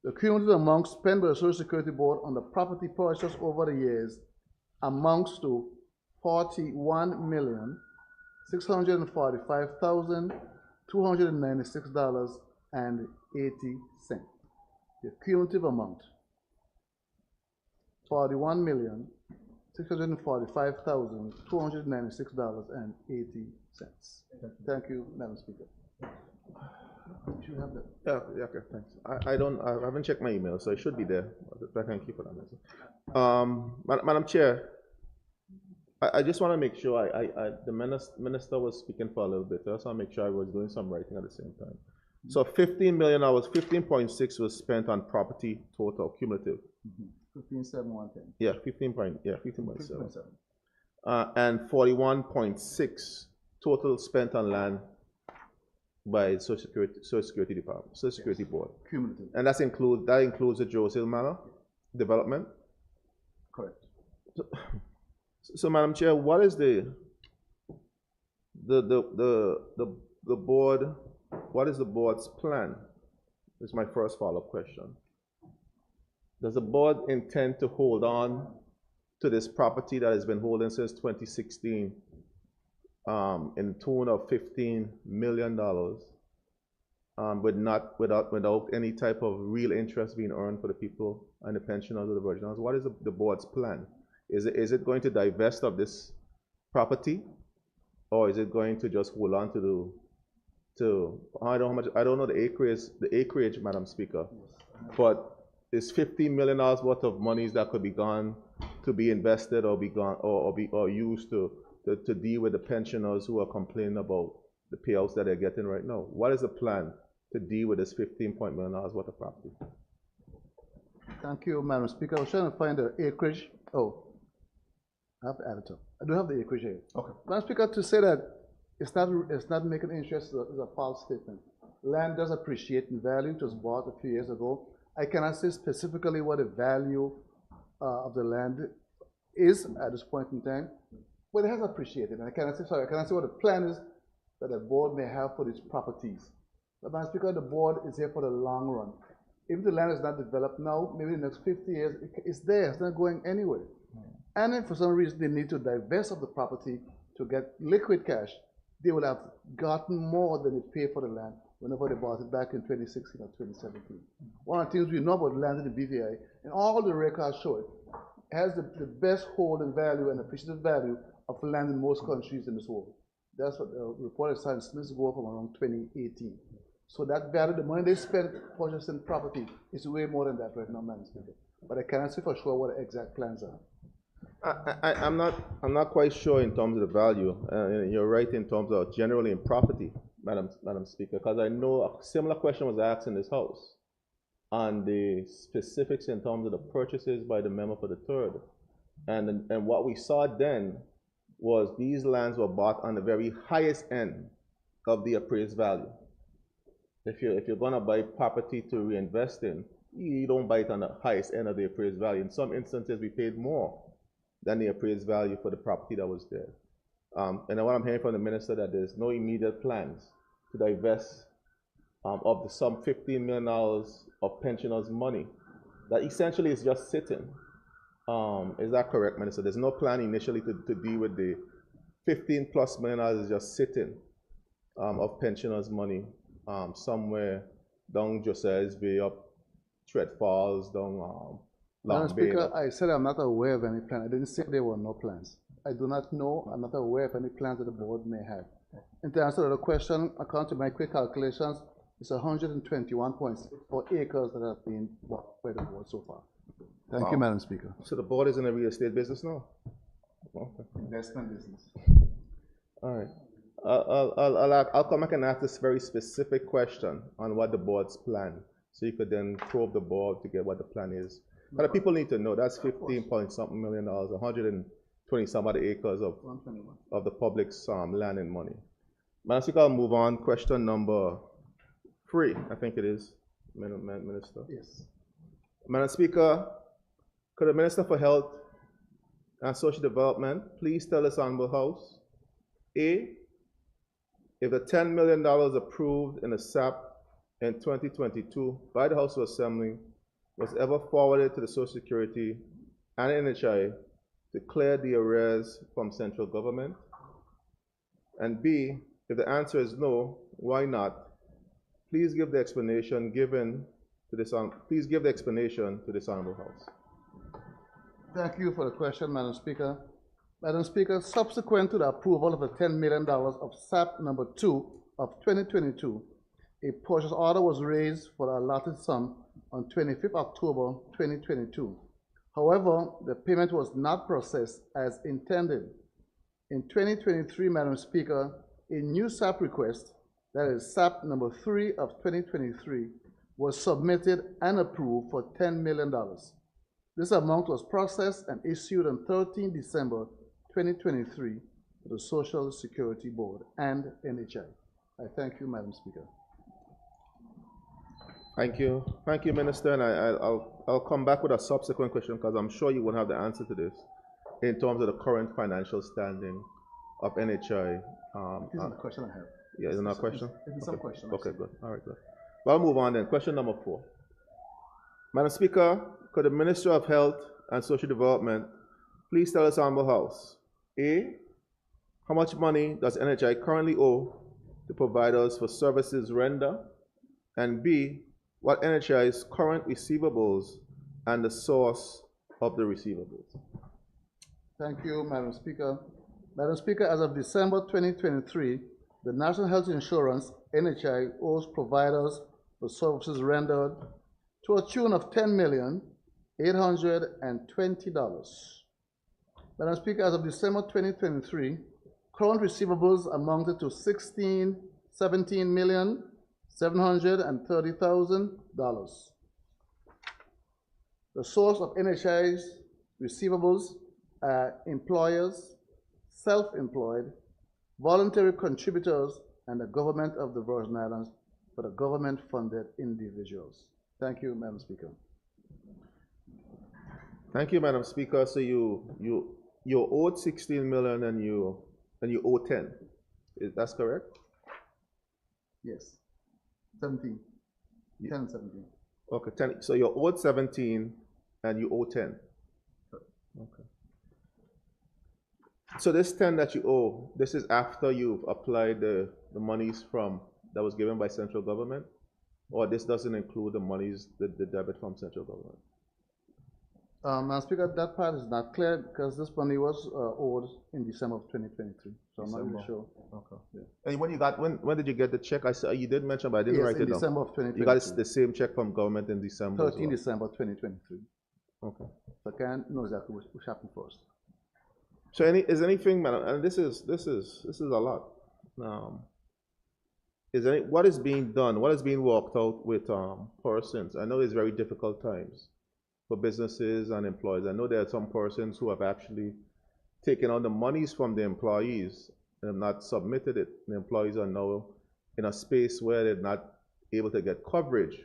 The cumulative amount spent by the Social Security Board on the property purchase over the years amounts to $41,645,296.80. The cumulative amount, $41,645,296.80. Thank you, Madam Speaker. You have that? Yeah, okay, thanks. I haven't checked my email, so it should be there. But thank you for that. Madam Chair, I just want to make sure the minister was speaking for a little bit. I just want to make sure I was doing some writing at the same time. So $15 million, 15.6 was spent on property total cumulative. 15,710. Yeah, 15.7. And 41.6 total spent on land by Social Security Department, Social Security Board. Cumulative. And that includes the Joes Hill Manor development? Correct. So Madam Chair, what is the board, what is the board's plan? This is my first follow-up question. Does the board intend to hold on to this property that has been holding since 2016 in tune of $15 million without any type of real interest being earned for the people and the pensioners of the Virgin Islands? What is the board's plan? Is it going to divest of this property, or is it going to just hold on to I don't know the acreage, Madam Speaker, but is $15 million worth of monies that could be gone to be invested or be gone or used to deal with the pensioners who are complaining about the payouts that they're getting right now? What is the plan to deal with this $15 million worth of property? Thank you, Madam Speaker. I was trying to find the acreage. Oh, I have to add it up. I do have the acreage here. Okay. Madam Speaker, to say that it's not making interest is a false statement. Land does appreciate in value. It was bought a few years ago. I cannot say specifically what the value of the land is at this point in time, but it has appreciated. And I cannot say what the plan is that the board may have for these properties. But Madam Speaker, the board is here for the long run. If the land is not developed now, maybe in the next 50 years, it's there, it's not going anywhere. And if for some reason they need to divest of the property to get liquid cash, they will have gotten more than they paid for the land whenever they bought it back in 2016 or 2017. One of the things we know about land in the BVI, and all the records show it, has the best holding value and appreciative value of land in most countries in this world. That's what the report is saying, Smith's go from around 2018. So that value, the money they spent purchasing property is way more than that right now, Madam Speaker. But I cannot say for sure what the exact plans are. I'm not quite sure in terms of the value. You're right in terms of generally in property, Madam Speaker, because I know a similar question was asked in this House on the specifics in terms of the purchases by the member for the third. And what we saw then was these lands were bought on the very highest end of the appraised value. If you're gonna buy property to reinvest in, you don't buy it on the highest end of the appraised value. In some instances, we paid more than the appraised value for the property that was there. And then what I'm hearing from the minister that there's no immediate plans to divest of the some $15 million of pensioners' money that essentially is just sitting. Is that correct, Minister? There's no plan initially to deal with the $15+ million is just sitting of pensioners' money somewhere down Josiah's Bay, up Tread Falls, down Long Madam Bay. Speaker, I said I'm not aware of any plan. I didn't say there were no plans. I do not know. I'm not aware of any plans that the board may have. In to answer the question, according to my quick calculations, it's 121.64 acres that have been bought by the board so far. Thank you, Madam Speaker. So the board is in the real estate business now? Okay. Investment business. All right. I'll come back and ask this very specific question on what the board's plan, so you could then probe the board to get what the plan is. But the people need to know that's 15-point-something million dollars, 120 some other acres of the public's land and money. Madam Speaker, I'll move on. Question number 3, I think it is, Minister. Yes. Madam Speaker, could the Minister for Health and Social Development please tell this honorable House, A, if the $10 million approved in the SAP in 2022 by the House of Assembly was ever forwarded to the Social Security and NHI to clear the arrears from central government? And B, if the answer is no, why not? Please give the explanation given to this. Please give the explanation to this honorable House. Thank you for the question, Madam Speaker. Madam Speaker, subsequent to the approval of the $10 million of SAP number 2 of 2022, a purchase order was raised for the allotted sum on 25th October 2022. However, the payment was not processed as intended. In 2023, Madam Speaker, a new SAP request, that is SAP number 3 of 2023, was submitted and approved for $10 million. This amount was processed and issued on 13 December 2023 to the Social Security Board and NHI. I thank you, Madam Speaker. Thank you. Thank you, Minister. And I'll come back with a subsequent question because I'm sure you won't have the answer to this in terms of the current financial standing of NHI. This is a question I have. Yeah, is it not a question? It's some question. Okay, good. All right, good. Well, I'll move on then. Question number 4. Madam Speaker, could the Minister of Health and Social Development please tell us, honorable House, A, how much money does NHI currently owe to providers for services rendered? And B, what NHI's current receivables and the source of the receivables? Thank you, Madam Speaker. Madam Speaker, as of December 2023, the National Health Insurance, NHI, owes providers for services rendered to a tune of $10,820. Madam Speaker, as of December 2023, current receivables amounted to $17,730,000. The source of NHI's receivables are employers, self-employed, voluntary contributors, and the government of the Virgin Islands for the government-funded individuals. Thank you, Madam Speaker. Thank you, Madam Speaker. So you owed 16 million and you owe 10. That's correct? Yes. 17. 10 and 17. Okay, 10. So you're owed 17 and you owe 10. Okay. So this 10 that you owe, this is after you've applied the monies that was given by central government? Or this doesn't include the monies, the debit from central government? Madam Speaker, that part is not clear because this money was owed in December of 2023. So I'm not really sure. Okay. Yeah. And when did you get the check? I saw you did mention, but I didn't write it down. December of 2023. You got the same check from government in December. 13 December 2023. Okay. So I can't know exactly which happened first. So is anything, madam, and this is a lot. What is being done? What is being worked out with persons? I know it's very difficult times for businesses and employees. I know there are some persons who have actually taken out the monies from the employees and have not submitted it. The employees are now in a space where they're not able to get coverage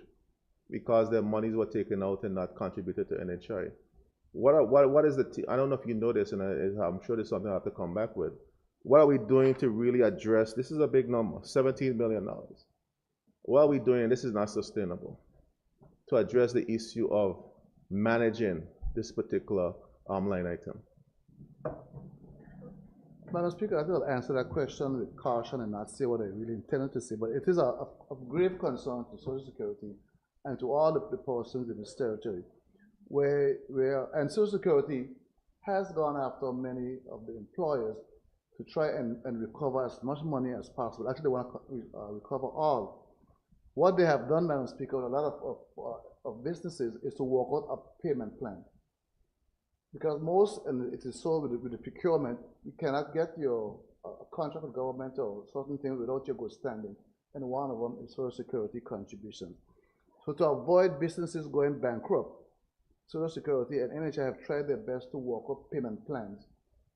because their monies were taken out and not contributed to NHI. What is I don't know if you know this, and I'm sure there's something I have to come back with. What are we doing to really address, this is a big number, $17 million. What are we doing, this is not sustainable, to address the issue of managing this particular line item? Madam Speaker, I think I'll answer that question with caution and not say what I really intended to say, but it is of grave concern to Social Security and to all the persons in this territory, and Social Security has gone after many of the employers to try and recover as much money as possible. Actually, they want to recover all. What they have done, Madam Speaker, with a lot of businesses is to work out a payment plan. Because and it is so with the procurement, you cannot get your contract with government or certain things without your good standing. And one of them is Social Security contributions. So to avoid businesses going bankrupt, Social Security and NHI have tried their best to work out payment plans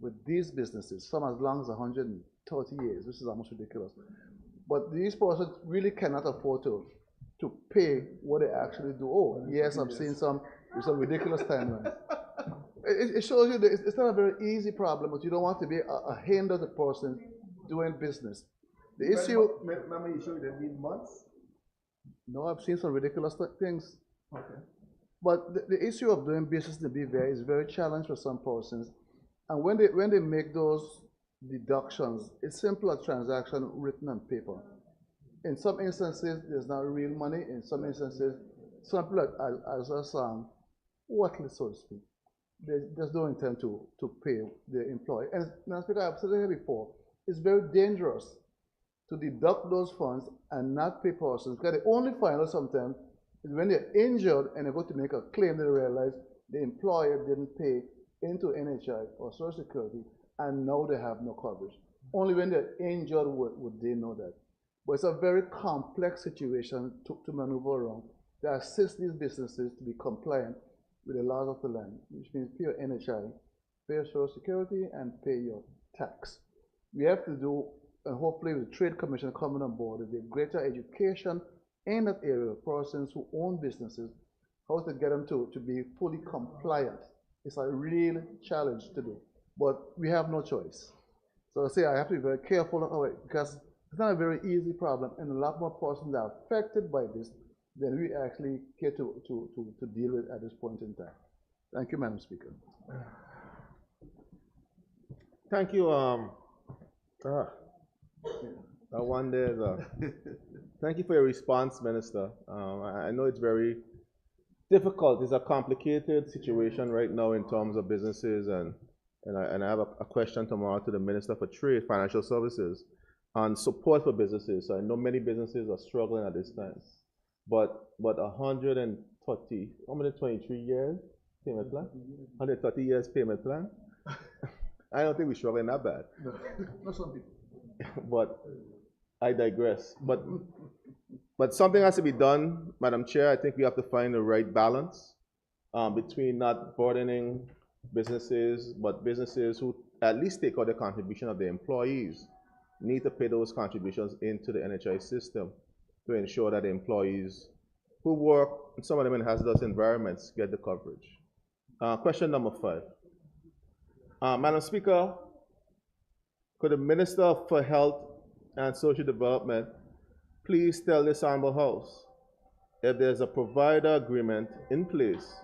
with these businesses, some as long as 130 years, which is almost ridiculous. But these persons really cannot afford to pay what they actually do. Oh, yes, I've seen some ridiculous timelines. It shows you that it's not a very easy problem, but you don't want to be a hinder to person doing business. The issue. Remember you showed that need months? No, I've seen some ridiculous things. Okay. But the issue of doing business in the BVI is very challenging for some persons. And when they make those deductions, it's simply a transaction written on paper. In some instances, there's not real money. In some instances, simply as worthless, so to speak. There's no intent to pay the employee. And Madam Speaker, I've said it here before, it's very dangerous to deduct those funds and not pay persons, because they only find out sometimes is when they're injured and they go to make a claim, they realize the employer didn't pay into NHI or Social Security, and now they have no coverage. Only when they're injured would they know that. But it's a very complex situation to maneuver around to assist these businesses to be compliant with the laws of the land, which means pay your NHI, pay your Social Security, and pay your tax. We have to do, and hopefully with the Trade Commission coming on board, with the greater education in that area of persons who own businesses, how to get them to be fully compliant. It's a real challenge to do, but we have no choice. So I say I have to be very careful of it, because it's not a very easy problem, and a lot more persons are affected by this than we actually care to deal with at this point in time. Thank you, Madam Speaker. Thank you. That one there. Thank you for your response, Minister. I know it's very difficult. It's a complicated situation right now in terms of businesses, and I have a question tomorrow to the Minister for Trade, Financial Services, on support for businesses. So I know many businesses are struggling at this time. But 123 years payment plan? 130 years payment plan? I don't think we're struggling that bad. No, not some people. But I digress. But something has to be done, Madam Chair. I think we have to find the right balance between not burdening businesses, but businesses who at least take out the contribution of their employees need to pay those contributions into the NHI system to ensure that the employees who work in some of them in hazardous environments get the coverage. Question number 5. Madam Speaker, could the Minister for Health and Social Development please tell this Honorable House if there's a provider agreement in place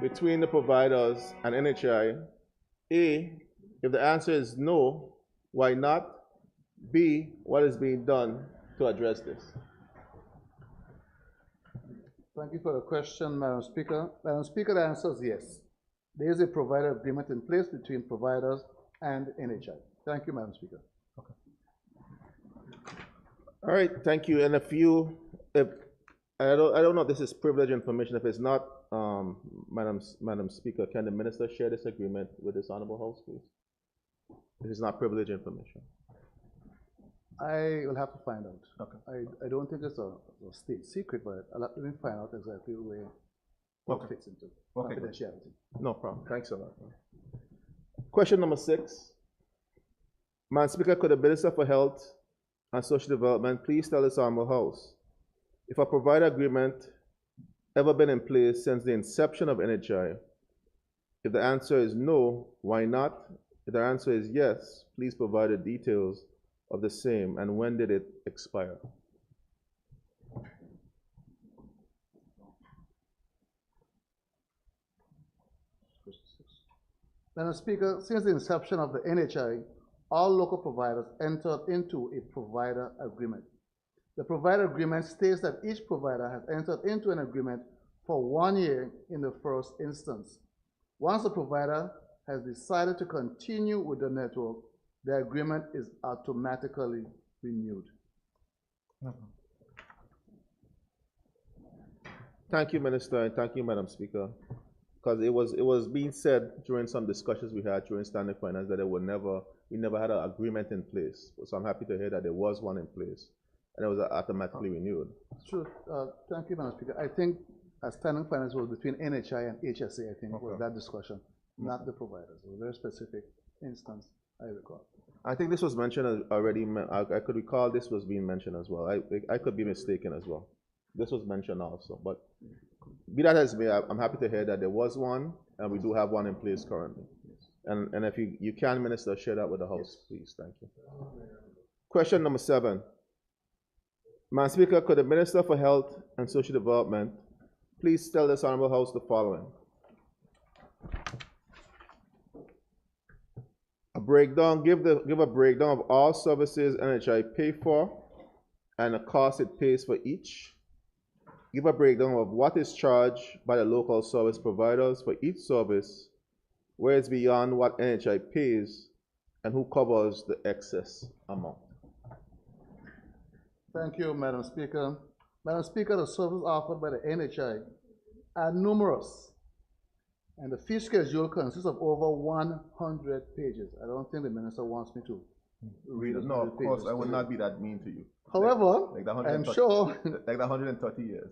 between the providers and NHI? A, if the answer is no, why not? B, what is being done to address this? Thank you for the question, Madam Speaker. Madam Speaker, the answer is yes. There is a provider agreement in place between providers and NHI. Thank you, Madam Speaker. Okay. All right, thank you. And if I don't know if this is privileged information. If it's not, Madam Speaker, can the Minister share this agreement with this Honorable House, please? It is not privileged information. I will have to find out. Okay. I don't think it's a state secret, but let me find out exactly where what Okay. fits into Okay, good. confidentiality. No problem. Thanks a lot. Question number 6. Madam Speaker, could the Minister for Health and Social Development please tell this Honorable House if a provider agreement ever been in place since the inception of NHI? If the answer is no, why not? If the answer is yes, please provide the details of the same and when did it expire? Madam Speaker, since the inception of the NHI, all local providers entered into a provider agreement. The provider agreement states that each provider has entered into an agreement for 1 year in the first instance. Once the provider has decided to continue with the network, the agreement is automatically renewed. Thank you, Minister, and thank you, Madam Speaker. Because it was being said during some discussions we had during standing finance that we never had an agreement in place. So I'm happy to hear that there was one in place and it was automatically renewed. Sure. Thank you, Madam Speaker. I think standing finance was between NHI and HSA, I think, was that discussion, not the providers. It was a very specific instance, I recall. I think this was mentioned already. I could recall this was being mentioned as well. I could be mistaken as well. This was mentioned also, but be that as may, I'm happy to hear that there was one, and we do have one in place currently. And if you can, Minister, share that with the House, please. Thank you. Question number 7. Madam Speaker, could the Minister for Health and Social Development please tell this Honorable House the following? Give a breakdown of all services NHI pay for and the cost it pays for each. Give a breakdown of what is charged by the local service providers for each service, where it's beyond what NHI pays, and who covers the excess amount. Thank you, Madam Speaker. Madam Speaker, the services offered by the NHI are numerous, and the fee schedule consists of over 100 pages. I don't think the Minister wants me to read it. No, of course, I would not be that mean to you. However, I'm sure like the 130 years.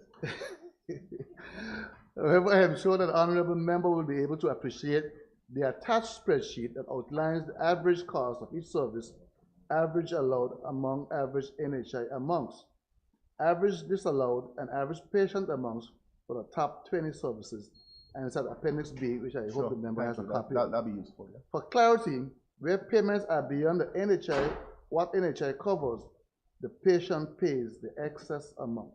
However, I am sure that the honorable member will be able to appreciate the attached spreadsheet that outlines the average cost of each service, average allowed among average NHI amounts, average disallowed, and average patient amounts for the top 20 services. And it's at Appendix B, which I hope the member has a copy of. That'll be useful. Yeah. For clarity, where payments are beyond the NHI, what NHI covers, the patient pays the excess amount.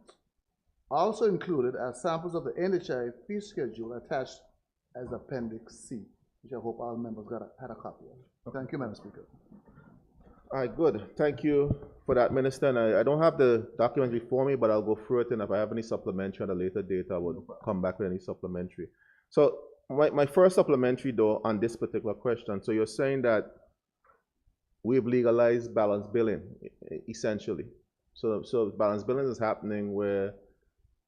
Also included are samples of the NHI fee schedule attached as Appendix C, which I hope all members had a copy of. Thank you, Madam Speaker. All right, good. Thank you for that, Minister. And I don't have the document before me, but I'll go through it, and if I have any supplementary at a later date, I will come back with any supplementary. So my first supplementary, though, on this particular question, so you're saying that we've legalized balance billing, essentially. So balance billing is happening where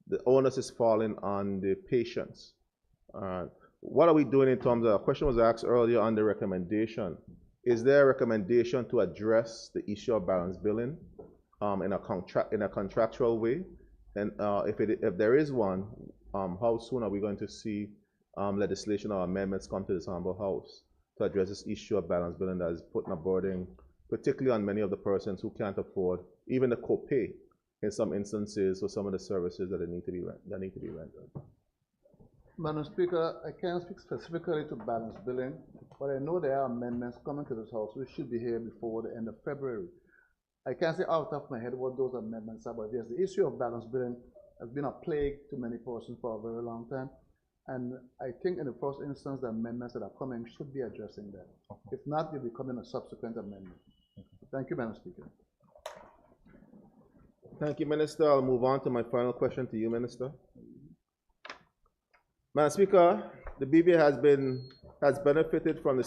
the onus is falling on the patients. What are we doing in terms of, a question was asked earlier on the recommendation. Is there a recommendation to address the issue of balance billing in a contractual way? And if there is one, how soon are we going to see legislation or amendments come to this Honorable House to address this issue of balance billing that is putting a burden, particularly on many of the persons who can't afford even the copay in some instances for some of the services that need to be rendered? Madam Speaker, I can't speak specifically to balance billing, but I know there are amendments coming to this House which should be here before the end of February. I can't say out of my head what those amendments are, but yes, the issue of balance billing has been a plague to many persons for a very long time. And I think in the first instance, the amendments that are coming should be addressing that. Okay. If not, they'll be coming a subsequent amendment. Okay. Thank you, Madam Speaker. Thank you, Minister. I'll move on to my final question to you, Minister. Madam Speaker, the BVA has benefited from the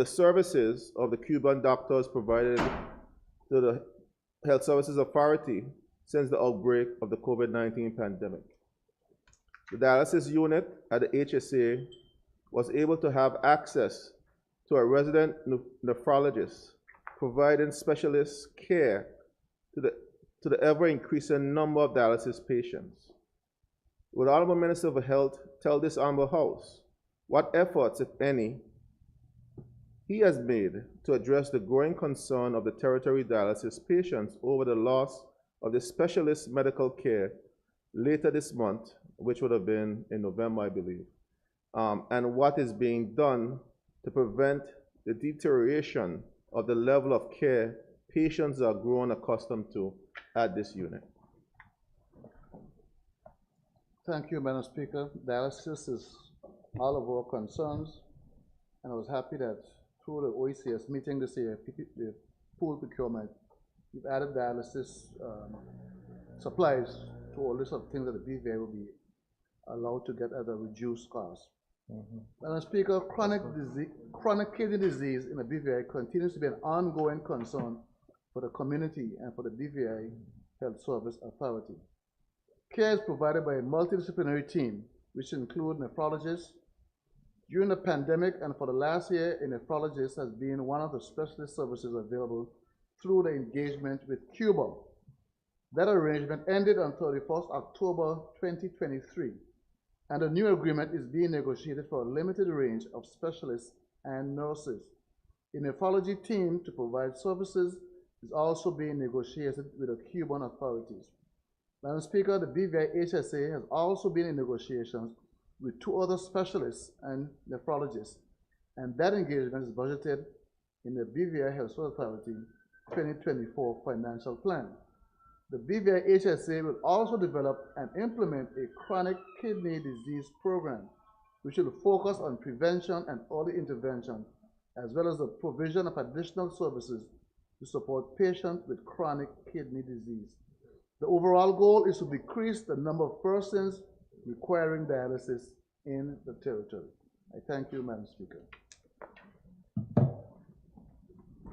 services of the Cuban doctors provided to the Health Services Authority since the outbreak of the COVID-19 pandemic. The dialysis unit at the HSA was able to have access to a resident nephrologist, providing specialist care to the ever-increasing number of dialysis patients. Would the Honorable Minister of Health tell this Honorable House what efforts, if any, he has made to address the growing concern of the territory dialysis patients over the loss of the specialist medical care later this month, which would have been in November, I believe, and what is being done to prevent the deterioration of the level of care patients are grown accustomed to at this unit. Thank you, Madam Speaker. Dialysis is all of our concerns, and I was happy that through the OECS meeting this year, the pool procurement, we've added dialysis supplies to a list of things that the BVI will be allowed to get at a reduced cost. Madam Speaker, chronic kidney disease in the BVI continues to be an ongoing concern for the community and for the BVI Health Service Authority. Care is provided by a multidisciplinary team, which include nephrologists. During the pandemic and for the last year, a nephrologist has been one of the specialist services available through the engagement with Cuba. That arrangement ended on 31st October 2023, and a new agreement is being negotiated for a limited range of specialists and nurses. A nephrology team to provide services is also being negotiated with the Cuban authorities. Madam Speaker, the BVI HSA has also been in negotiations with 2 other specialists and nephrologists, and that engagement is budgeted in the BVI Health Service Authority 2024 financial plan. The BVI HSA will also develop and implement a chronic kidney disease program, which will focus on prevention and early intervention, as well as the provision of additional services to support patients with chronic kidney disease. The overall goal is to decrease the number of persons requiring dialysis in the territory. I thank you, Madam Speaker.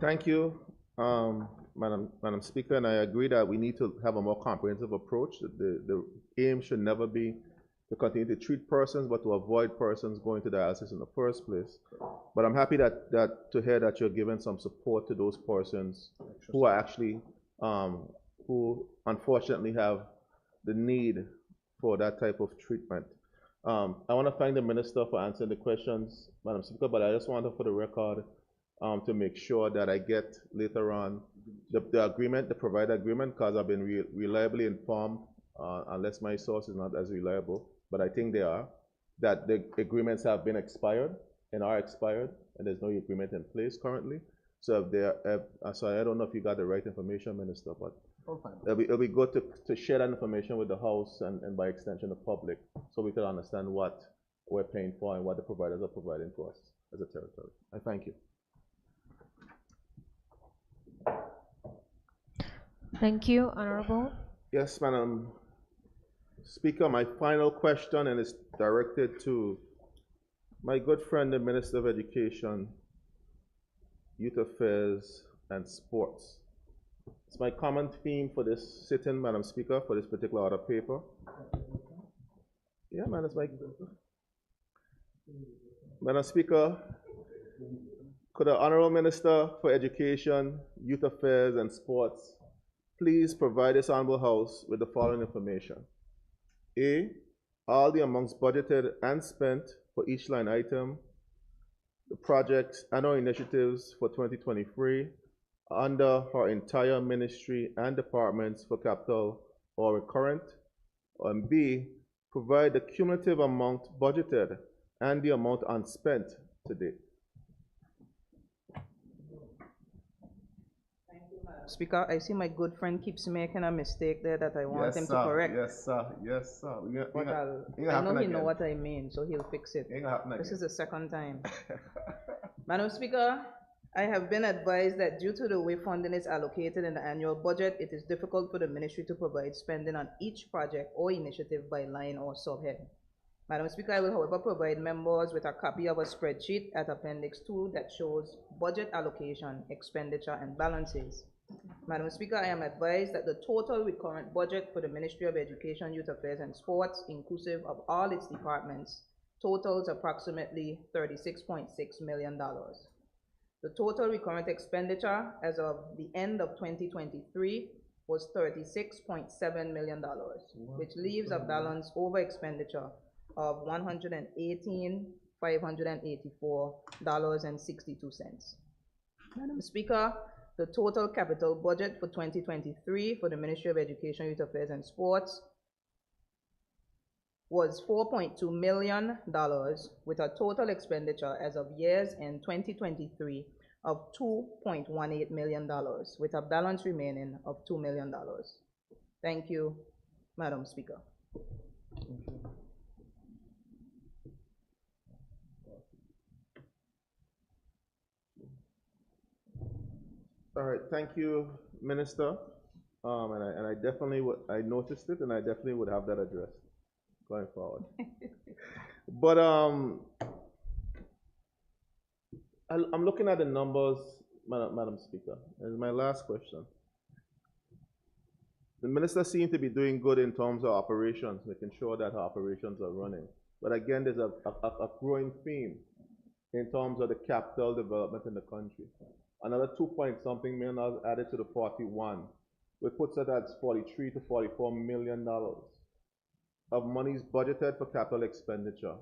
Thank you, Madam Speaker, and I agree that we need to have a more comprehensive approach. The aim should never be to continue to treat persons, but to avoid persons going to dialysis in the first place. But I'm happy that to hear that you're giving some support to those persons who are actually, who unfortunately have the need for that type of treatment. I want to thank the Minister for answering the questions, Madam Speaker, but I just want to, for the record, to make sure that I get later on the agreement, the provider agreement, because I've been reliably informed, unless my source is not as reliable, but I think they are, that the agreements have been expired and are expired, and there's no agreement in place currently. So if they're, so I don't know if you got the right information, Minister, but it'll be good to share that information with the House and by extension the public, so we can understand what we're paying for and what the providers are providing to us as a territory. I thank you. Thank you, Honorable. Yes, Madam Speaker, my final question, and it's directed to my good friend, the Minister of Education, Youth Affairs, and Sports. It's my common theme for this sitting, Madam Speaker, for this particular order paper. Yeah, man, it's my... Madam Speaker, could the Honorable Minister for Education, Youth Affairs, and Sports please provide this Honorable House with the following information. A, all the amounts budgeted and spent for each line item, the projects and our initiatives for 2023 under our entire ministry and departments for capital or recurrent. And B, provide the cumulative amount budgeted and the amount unspent to date. Speaker, I see my good friend keeps making a mistake there that I want him to correct. Yes, sir. Yes, sir. But I know he know what I mean, so he'll fix it. This is the second time. Madam Speaker, I have been advised that due to the way funding is allocated in the annual budget, it is difficult for the ministry to provide spending on each project or initiative by line or subhead. Madam Speaker, I will, however, provide members with a copy of a spreadsheet at Appendix 2 that shows budget allocation, expenditure, and balances. Madam Speaker, I am advised that the total recurrent budget for the Ministry of Education, Youth Affairs, and Sports, inclusive of all its departments, totals approximately $36.6 million. The total recurrent expenditure as of the end of 2023 was $36.7 million, which leaves a balance over expenditure of $118,584.62. Madam Speaker, the total capital budget for 2023 for the Ministry of Education, Youth Affairs and Sports was $4.2 million, with a total expenditure as of years in 2023 of $2.18 million, with a balance remaining of $2 million. Thank you, Madam Speaker. All right, thank you, Minister. And I definitely would, I noticed it, and I definitely would have that addressed going forward. But I'm looking at the numbers, Madam Speaker. This is my last question. The minister seems to be doing good in terms of operations, making sure that her operations are running. But again, there's a growing theme in terms of the capital development in the country. Another 2-point-something million added to the 41, which puts it at $43 to $44 million of monies budgeted for capital expenditure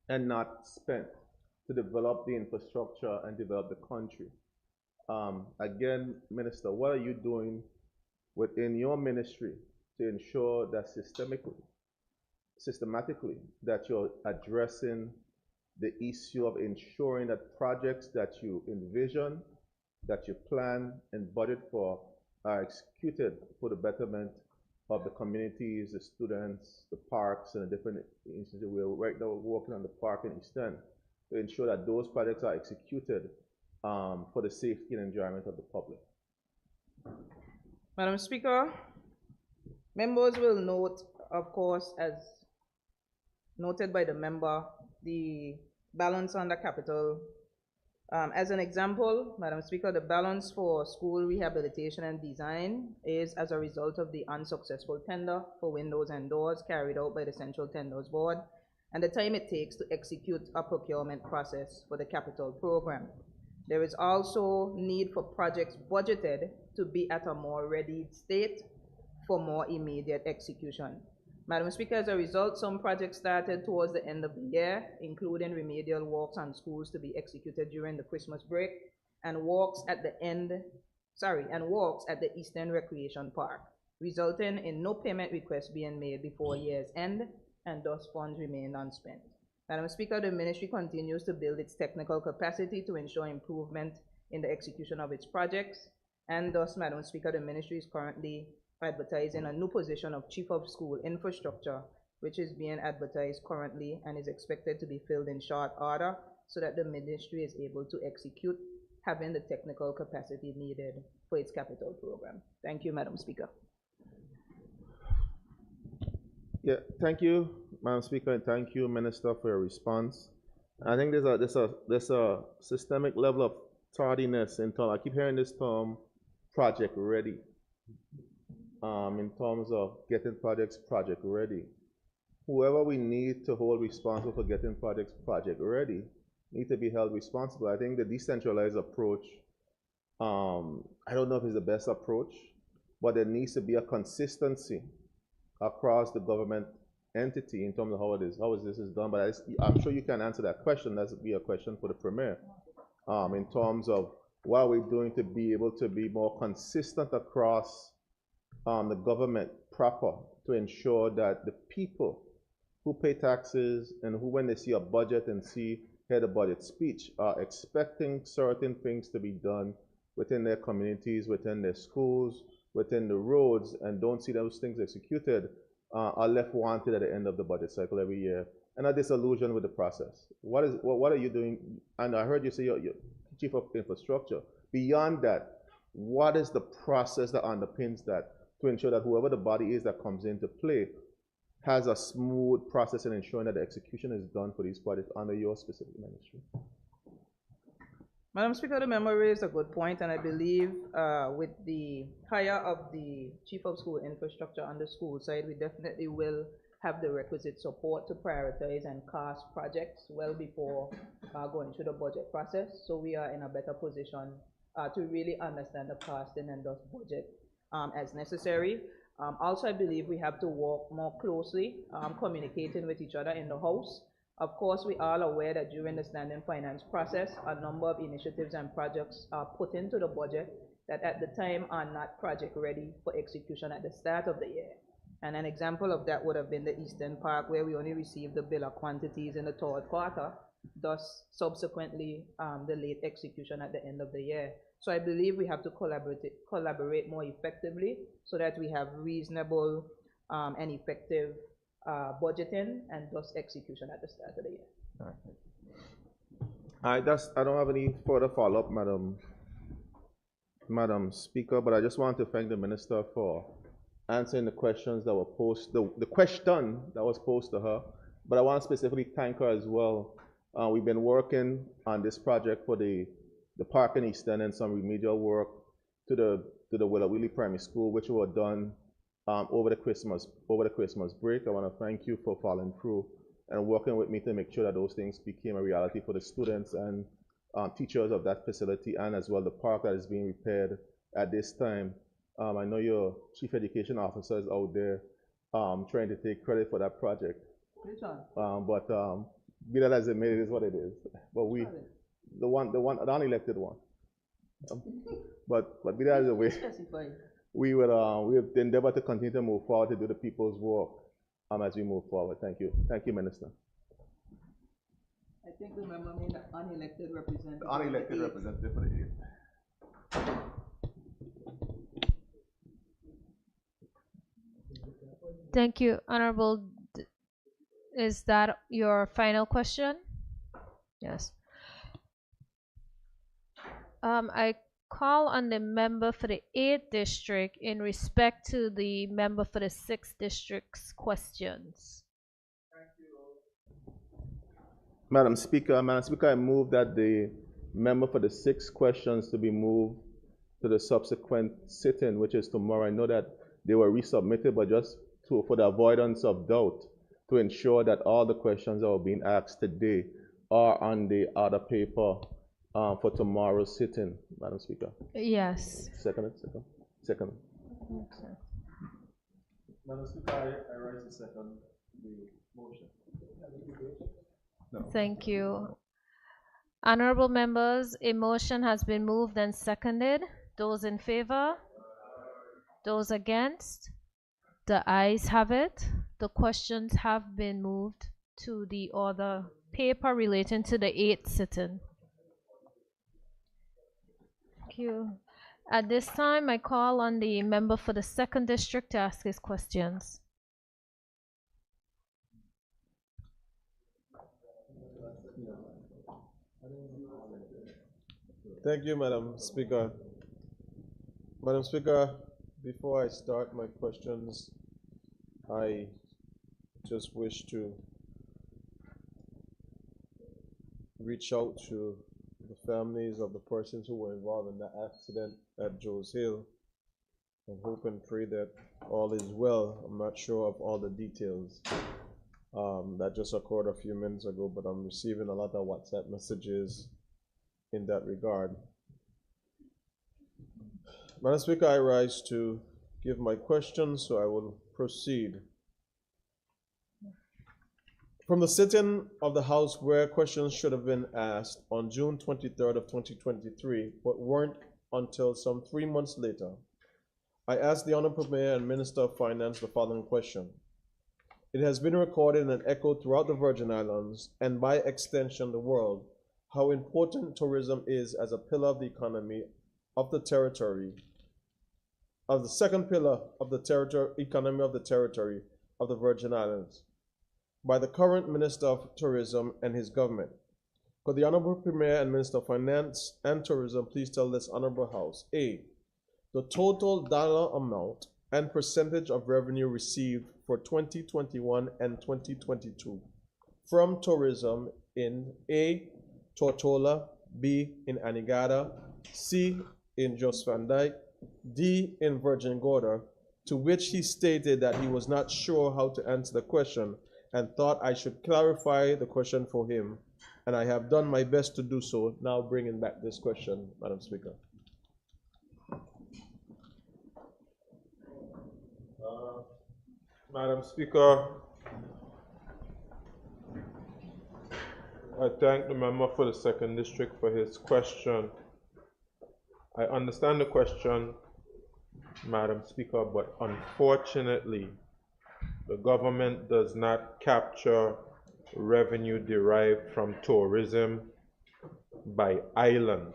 and not spent to develop the infrastructure and develop the country. Again, Minister, what are you doing within your ministry to ensure that systematically that you're addressing the issue of ensuring that projects that you envision, that you plan and budget for are executed for the betterment of the communities, the students, the parks, and the different institutions? We're right now working on the park in East End to ensure that those projects are executed for the safety and enjoyment of the public. Madam Speaker, members will note, of course, as noted by the member, the balance under capital. As an example, Madam Speaker, the balance for school rehabilitation and design is as a result of the unsuccessful tender for windows and doors carried out by the Central Tenders Board and the time it takes to execute a procurement process for the capital program. There is also need for projects budgeted to be at a more ready state for more immediate execution. Madam Speaker, as a result, some projects started towards the end of the year, including remedial walks on schools to be executed during the Christmas break, and walks at the Eastern Recreation Park, resulting in no payment requests being made before year's end, and thus funds remained unspent. Madam Speaker, the ministry continues to build its technical capacity to ensure improvement in the execution of its projects, and thus, Madam Speaker, the ministry is currently advertising a new position of Chief of School Infrastructure, which is being advertised currently and is expected to be filled in short order so that the ministry is able to execute having the technical capacity needed for its capital program. Thank you, Madam Speaker. Yeah, thank you, Madam Speaker, and thank you, Minister, for your response. I think there's a systemic level of tardiness in terms, I keep hearing this term, project ready. In terms of getting projects project ready. Whoever we need to hold responsible for getting projects project ready need to be held responsible. I think the decentralized approach, I don't know if it's the best approach, but there needs to be a consistency across the government entity in terms of how this is done. But I'm sure you can answer that question. That would be a question for the Premier in terms of what are we doing to be able to be more consistent across the government proper to ensure that the people who pay taxes and who, when they see a budget and hear the budget speech, are expecting certain things to be done within their communities, within their schools, within the roads, and don't see those things executed, are left wanted at the end of the budget cycle every year, and are disillusioned with the process. What are you doing? And I heard you say you're Chief of Infrastructure. Beyond that, what is the process that underpins that to ensure that whoever the body is that comes into play has a smooth process in ensuring that the execution is done for these projects under your specific ministry? Madam Speaker, the member raised a good point, and I believe with the hire of the Chief of School Infrastructure on the school side, we definitely will have the requisite support to prioritize and cost projects well before going through the budget process. So we are in a better position to really understand the costing and thus budget as necessary. Also, I believe we have to work more closely, communicating with each other in the House. Of course, we are aware that during the standing finance process, a number of initiatives and projects are put into the budget that at the time are not project ready for execution at the start of the year. And an example of that would have been the Eastern Park, where we only received the bill of quantities in the third quarter, thus subsequently the late execution at the end of the year. So I believe we have to collaborate more effectively so that we have reasonable and effective budgeting and thus execution at the start of the year. I don't have any further follow-up, Madam Speaker, but I just want to thank the Minister for answering the questions that were posed, the question that was posed to her, but I want to specifically thank her as well. We've been working on this project for the park in Easton and some remedial work to the Willowilly Primary School, which were done over the Christmas break. I want to thank you for following through and working with me to make sure that those things became a reality for the students and teachers of that facility, and as well the park that is being repaired at this time. I know your Chief Education Officer is out there trying to take credit for that project. But be that as it may, it is what it is. But the unelected one. But be that as it may, we would endeavor to continue to move forward to do the people's work as we move forward. Thank you. Thank you, Minister. I think the member made an unelected representative. Unelected representative for the 8th. Thank you, Honorable. Is that your final question? Yes. I call on the member for the 8th district in respect to the member for the 6th district's questions. Madam Speaker, I move that the member for the 6 questions to be moved to the subsequent sit-in, which is tomorrow. I know that they were resubmitted, but just for the avoidance of doubt, to ensure that all the questions that were being asked today are on the other paper for tomorrow's sit-in, Madam Speaker. Yes. Second. Okay. Madam Speaker, I rise to second the motion. No. Thank you. Honorable members, a motion has been moved and seconded. Those in favor? Those against? The ayes have it. The questions have been moved to the other paper relating to the 8th sit-in. Thank you. At this time, I call on the member for the 2nd district to ask his questions. Thank you, Madam Speaker. Madam Speaker, before I start my questions, I just wish to reach out to the families of the persons who were involved in the accident at Joes Hill and hope and pray that all is well. I'm not sure of all the details. That just occurred a few minutes ago, but I'm receiving a lot of WhatsApp messages in that regard. Madam Speaker, I rise to give my questions, so I will proceed. From the sitting of the House where questions should have been asked on June 23rd of 2023, but weren't until some 3 months later, I asked the Honorable Mayor and Minister of Finance the following question. It has been recorded and echoed throughout the Virgin Islands, and by extension the world, how important tourism is as a pillar of the economy of the territory, of the second pillar of the economy of the territory of the Virgin Islands, by the current Minister of Tourism and his government. Could the Honorable Premier and Minister of Finance and Tourism please tell this Honorable House, A, the total dollar amount and percentage of revenue received for 2021 and 2022 from tourism in A, Tortola, B, in Anegada, C, in Jos Van Dyke, D, in Virgin Gorda, to which he stated that he was not sure how to answer the question and thought I should clarify the question for him, and I have done my best to do so, now bringing back this question, Madam Speaker. Madam Speaker, I thank the member for the second district for his question. I understand the question, Madam Speaker, but unfortunately, the government does not capture revenue derived from tourism by island,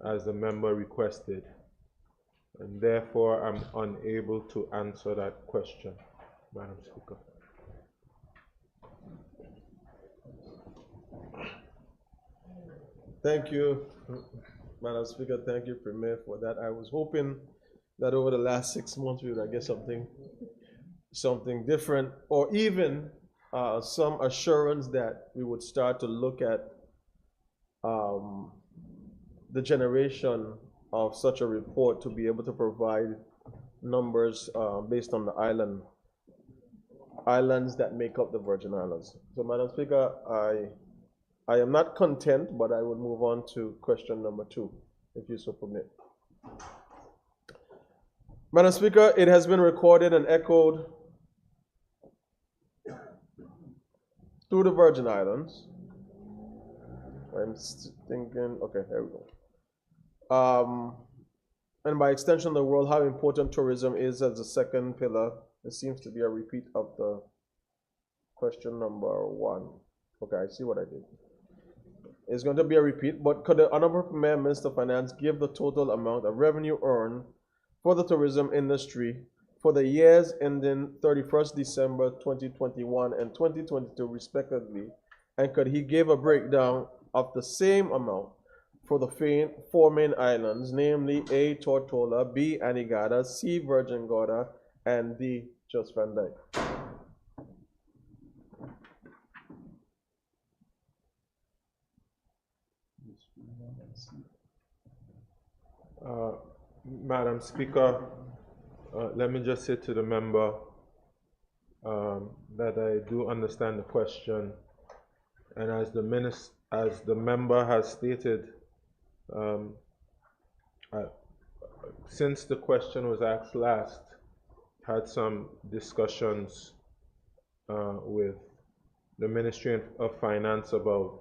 as the member requested, and therefore I'm unable to answer that question, Madam Speaker. Thank you, Madam Speaker. Thank you, Premier, for that. I was hoping that over the last 6 months we would get something different, or even some assurance that we would start to look at the generation of such a report to be able to provide numbers based on the islands that make up the Virgin Islands. So, Madam Speaker, I am not content, but I will move on to question number 2, if you so permit. Madam Speaker, it has been recorded and echoed through the Virgin Islands. I'm thinking, okay, there we go. And by extension, the world, how important tourism is as the second pillar. It seems to be a repeat of the question number 1. Okay, I see what I did. It's going to be a repeat, but could the Honorable Premier, Minister of Finance, give the total amount of revenue earned for the tourism industry for the years ending 31st December 2021 and 2022 respectively, and could he give a breakdown of the same amount for the 4 main islands, namely A, Tortola, B, Anegada, C, Virgin Gorda, and D, Jos Van Dyke? Madam Speaker, let me just say to the member that I do understand the question, and as the member has stated, since the question was asked last, had some discussions with the Ministry of Finance about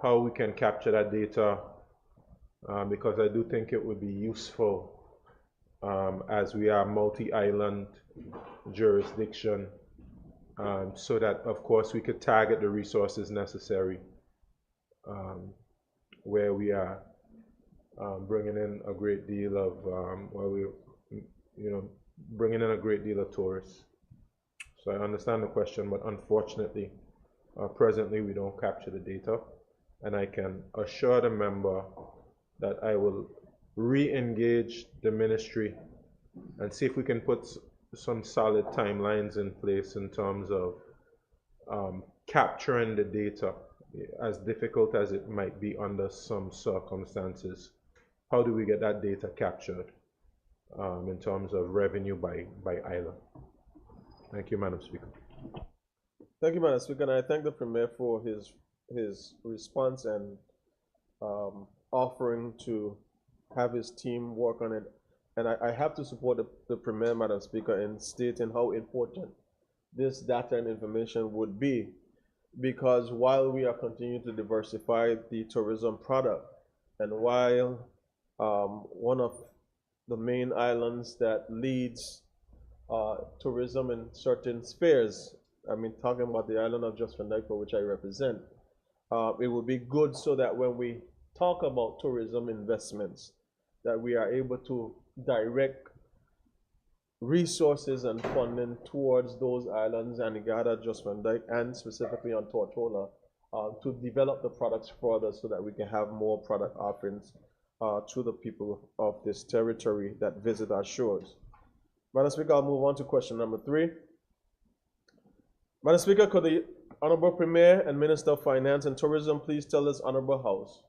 how we can capture that data, because I do think it would be useful as we are multi-island jurisdiction, so that of course we could target the resources necessary where we are bringing in a great deal of bringing in a great deal of tourists. So I understand the question, but unfortunately presently we don't capture the data, and I can assure the member that I will re-engage the ministry and see if we can put some solid timelines in place in terms of capturing the data, as difficult as it might be under some circumstances. How do we get that data captured in terms of revenue by island? Thank you, Madam Speaker. Thank you, Madam Speaker, and I thank the Premier for his response and offering to have his team work on it. And I have to support the Premier, Madam Speaker, in stating how important this data and information would be, because while we are continuing to diversify the tourism product, and while one of the main islands that leads tourism in certain spheres, I mean, talking about the island of Jos Van Dyke, which I represent, it would be good so that when we talk about tourism investments, that we are able to direct resources and funding towards those islands, Anegada, Jos Van Dyke, and specifically on Tortola, to develop the products further so that we can have more product offerings to the people of this territory that visit our shores. Madam Speaker, I'll move on to question number 3. Madam Speaker, could the Honorable Premier and Minister of Finance and Tourism please tell this Honorable House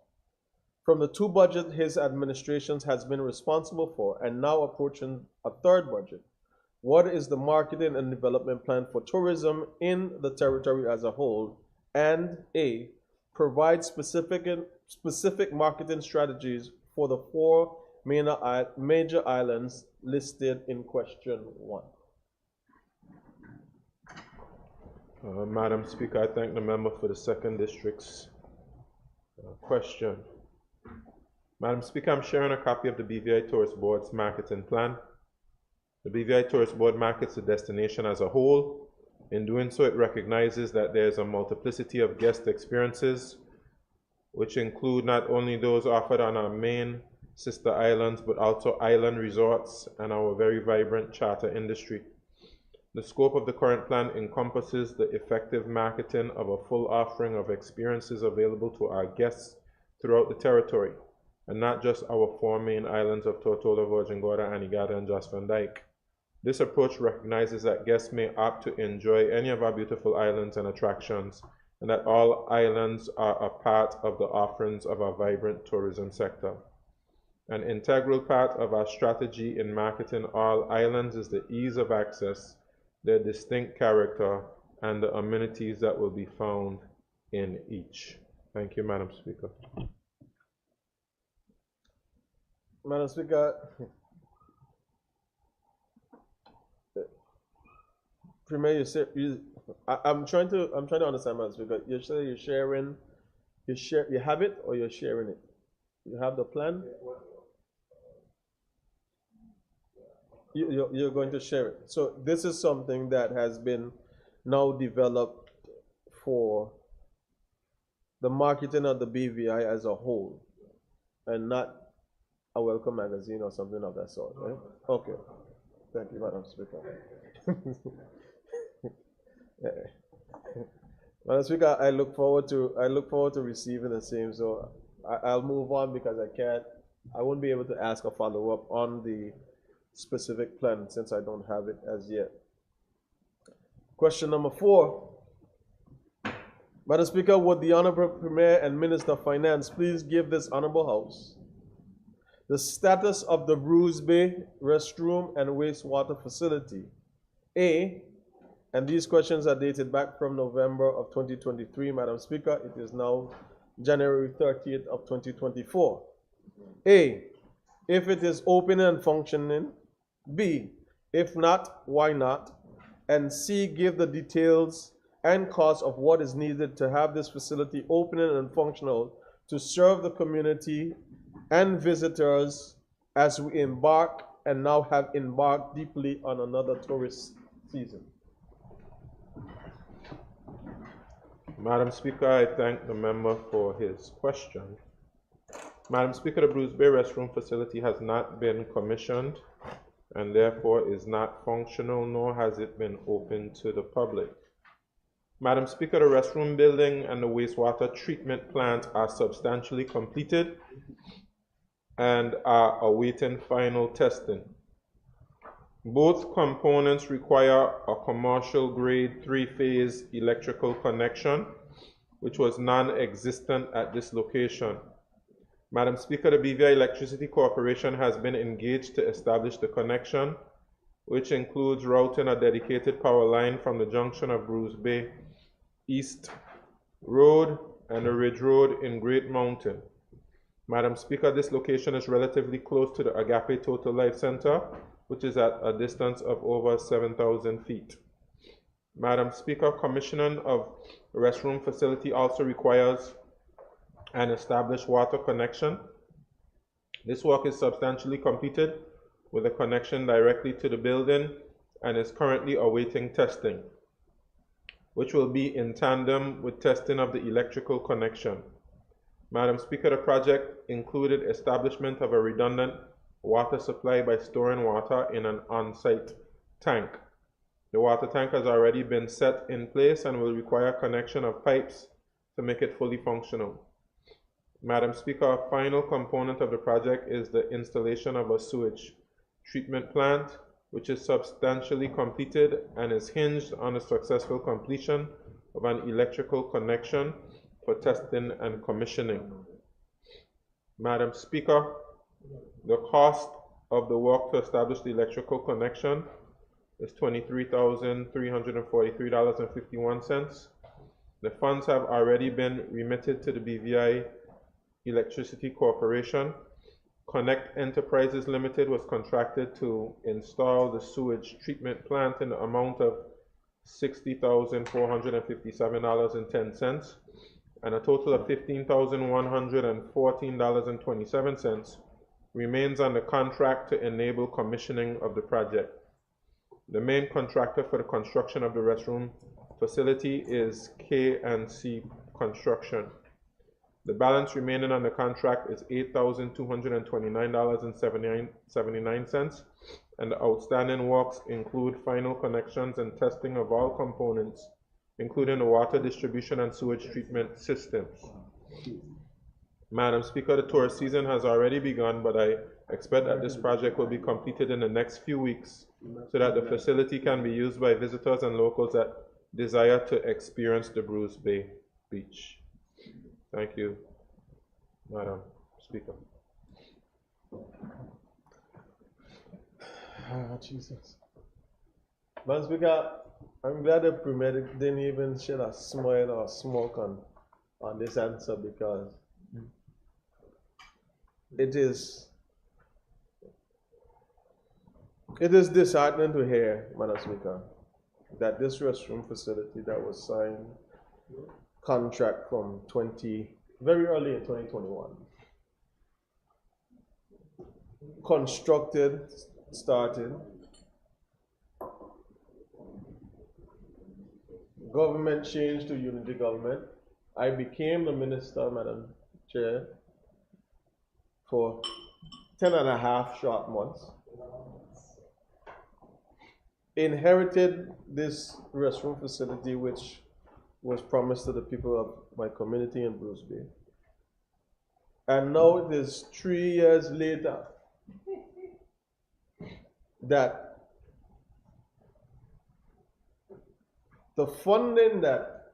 from the two budgets his administration has been responsible for and now approaching a third budget, what is the marketing and development plan for tourism in the territory as a whole? And A, provide specific marketing strategies for the four major islands listed in question 1. Madam Speaker, I thank the member for the second district's question. Madam Speaker, I'm sharing a copy of the BVI Tourist Board's marketing plan. The BVI Tourist Board markets the destination as a whole. In doing so, it recognizes that there is a multiplicity of guest experiences, which include not only those offered on our main sister islands, but also island resorts and our very vibrant charter industry. The scope of the current plan encompasses the effective marketing of a full offering of experiences available to our guests throughout the territory, and not just our four main islands of Tortola, Virgin Gorda, Anegada, and Jost Van Dyke. This approach recognizes that guests may opt to enjoy any of our beautiful islands and attractions, and that all islands are a part of the offerings of our vibrant tourism sector. An integral part of our strategy in marketing all islands is the ease of access, their distinct character, and the amenities that will be found in each. Thank you, Madam Speaker. Madam Speaker, Premier, I'm trying to understand, Madam Speaker. You say you have it or you're sharing it? You have the plan? You're going to share it. So this is something that has been now developed for the marketing of the BVI as a whole, and not a welcome magazine or something of that sort, right? Okay. Thank you, Madam Speaker. Madam Speaker, I look forward to receiving the same. So I'll move on because I won't be able to ask a follow-up on the specific plan since I don't have it as yet. Question number 4. Madam Speaker, would the Honorable Premier and Minister of Finance please give this Honorable House the status of the Bruce Bay restroom and wastewater facility? A, and these questions are dated back from November of 2023, Madam Speaker. It is now January 30th of 2024. A, if it is open and functioning. B, if not, why not? And C, give the details and cost of what is needed to have this facility open and functional to serve the community and visitors as we embark and now have embarked deeply on another tourist season. Madam Speaker, I thank the member for his question. Madam Speaker, the Bruce Bay restroom facility has not been commissioned and therefore is not functional, nor has it been open to the public. Madam Speaker, the restroom building and the wastewater treatment plant are substantially completed and are awaiting final testing. Both components require a commercial grade 3-phase electrical connection, which was non-existent at this location. Madam Speaker, the BVI Electricity Corporation has been engaged to establish the connection, which includes routing a dedicated power line from the junction of Bruce Bay East Road and the Ridge Road in Great Mountain. Madam Speaker, this location is relatively close to the Agape Total Life Center, which is at a distance of over 7,000 feet. Madam Speaker, commissioning of the restroom facility also requires an established water connection. This work is substantially completed with a connection directly to the building and is currently awaiting testing, which will be in tandem with testing of the electrical connection. Madam Speaker, the project included establishment of a redundant water supply by storing water in an on-site tank. The water tank has already been set in place and will require connection of pipes to make it fully functional. Madam Speaker, a final component of the project is the installation of a sewage treatment plant, which is substantially completed and is hinged on the successful completion of an electrical connection for testing and commissioning. Madam Speaker, the cost of the work to establish the electrical connection is $23,343.51. The funds have already been remitted to the BVI Electricity Corporation. Connect Enterprises Limited was contracted to install the sewage treatment plant in the amount of $60,457.10, and a total of $15,114.27 remains on the contract to enable commissioning of the project. The main contractor for the construction of the restroom facility is K&C Construction. The balance remaining on the contract is $8,229.79, and the outstanding works include final connections and testing of all components, including the water distribution and sewage treatment systems. Madam Speaker, the tourist season has already begun, but I expect that this project will be completed in the next few weeks so that the facility can be used by visitors and locals that desire to experience the Bruce Bay Beach. Thank you, Madam Speaker. Jesus. Madam Speaker, I'm glad the Premier didn't even shed a smile or smoke on this answer, because it is disheartening to hear, Madam Speaker, that this restroom facility that was signed contract from very early in 2021, constructed, started, government changed to unity government. I became the minister, Madam Chair, for 10.5 short months. Inherited this restroom facility, which was promised to the people of my community in Bruce Bay. And now it is 3 years later that the funding that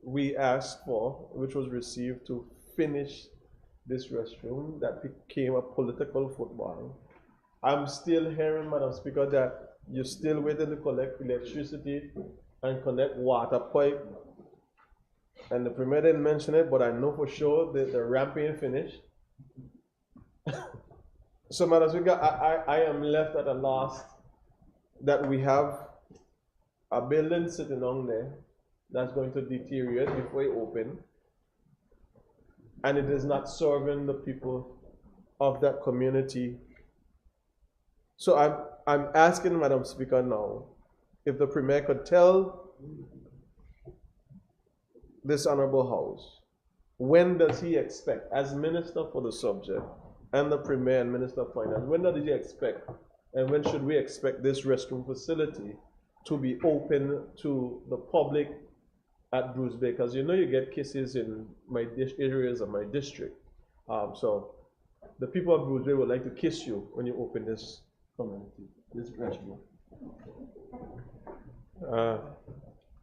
we asked for, which was received to finish this restroom, that became a political football. I'm still hearing, Madam Speaker, that you're still waiting to collect electricity and connect water pipe. And the Premier didn't mention it, but I know for sure that the ramp ain't finished. So, Madam Speaker, I am left at a loss that we have a building sitting on there that's going to deteriorate before it opens, and it is not serving the people of that community. So I'm asking, Madam Speaker, now, if the Premier could tell this Honorable House, when does he expect, as Minister for the subject, and the Premier and Minister of Finance, when does he expect, and when should we expect this restroom facility to be open to the public at Bruce Bay? Because you know you get cases in my areas of my district. So the people of Bruce Bay would like to kiss you when you open this community, this restroom.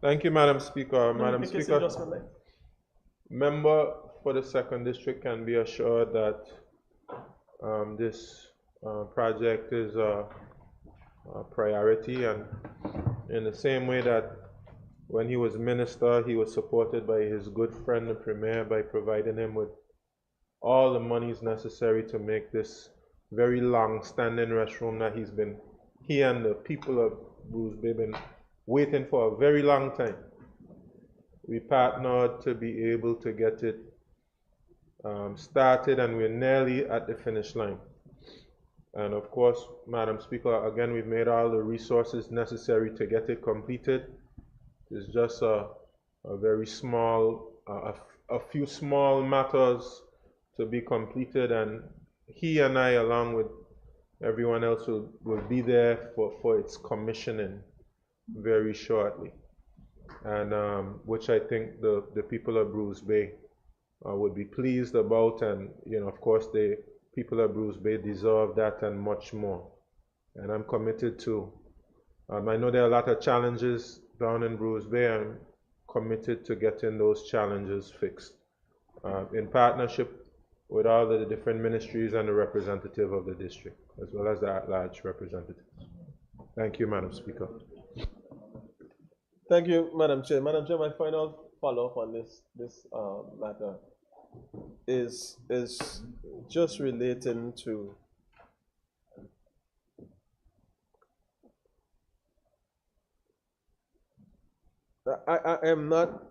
Thank you, Madam Speaker. Madam Speaker, member for the 2nd District can be assured that this project is a priority, and in the same way that when he was minister, he was supported by his good friend, the Premier, by providing him with all the monies necessary to make this very long-standing restroom that he and the people of Bruce Bay been waiting for a very long time. We partnered to be able to get it started, and we're nearly at the finish line. And of course, Madam Speaker, again, we've made all the resources necessary to get it completed. It's just a very small, a few small matters to be completed, and he and I, along with everyone else, will be there for its commissioning very shortly, and which I think the people of Bruce Bay would be pleased about, and of course the people of Bruce Bay deserve that and much more, and I'm committed to. I know there are a lot of challenges down in Bruce Bay. I'm committed to getting those challenges fixed in partnership with all of the different ministries and the representative of the district, as well as the at-large representatives. Thank you, Madam Speaker. Thank you, Madam Chair. Madam Chair, my final follow-up on this matter is just relating to I am not.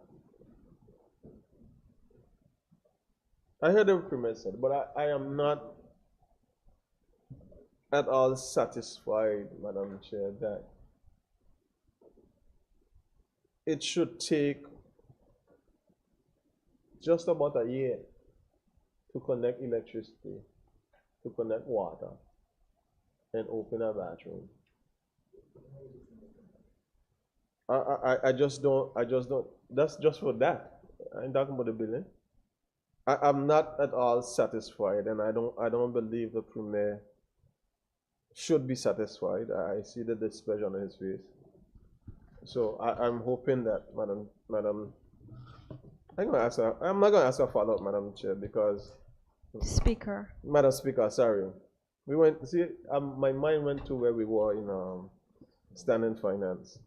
I heard the Premier said, but I am not at all satisfied, Madam Chair, that it should take just about a year to connect electricity, to connect water, and open a bathroom. I just don't, that's just for that. I'm talking about the billing. I'm not at all satisfied, and I don't believe the Premier should be satisfied. I see the displeasure on his face. So I'm hoping that, Madam, I'm not going to ask a follow-up, Madam Chair, because Speaker. Madam Speaker, sorry. My mind went to where we were in standing finance.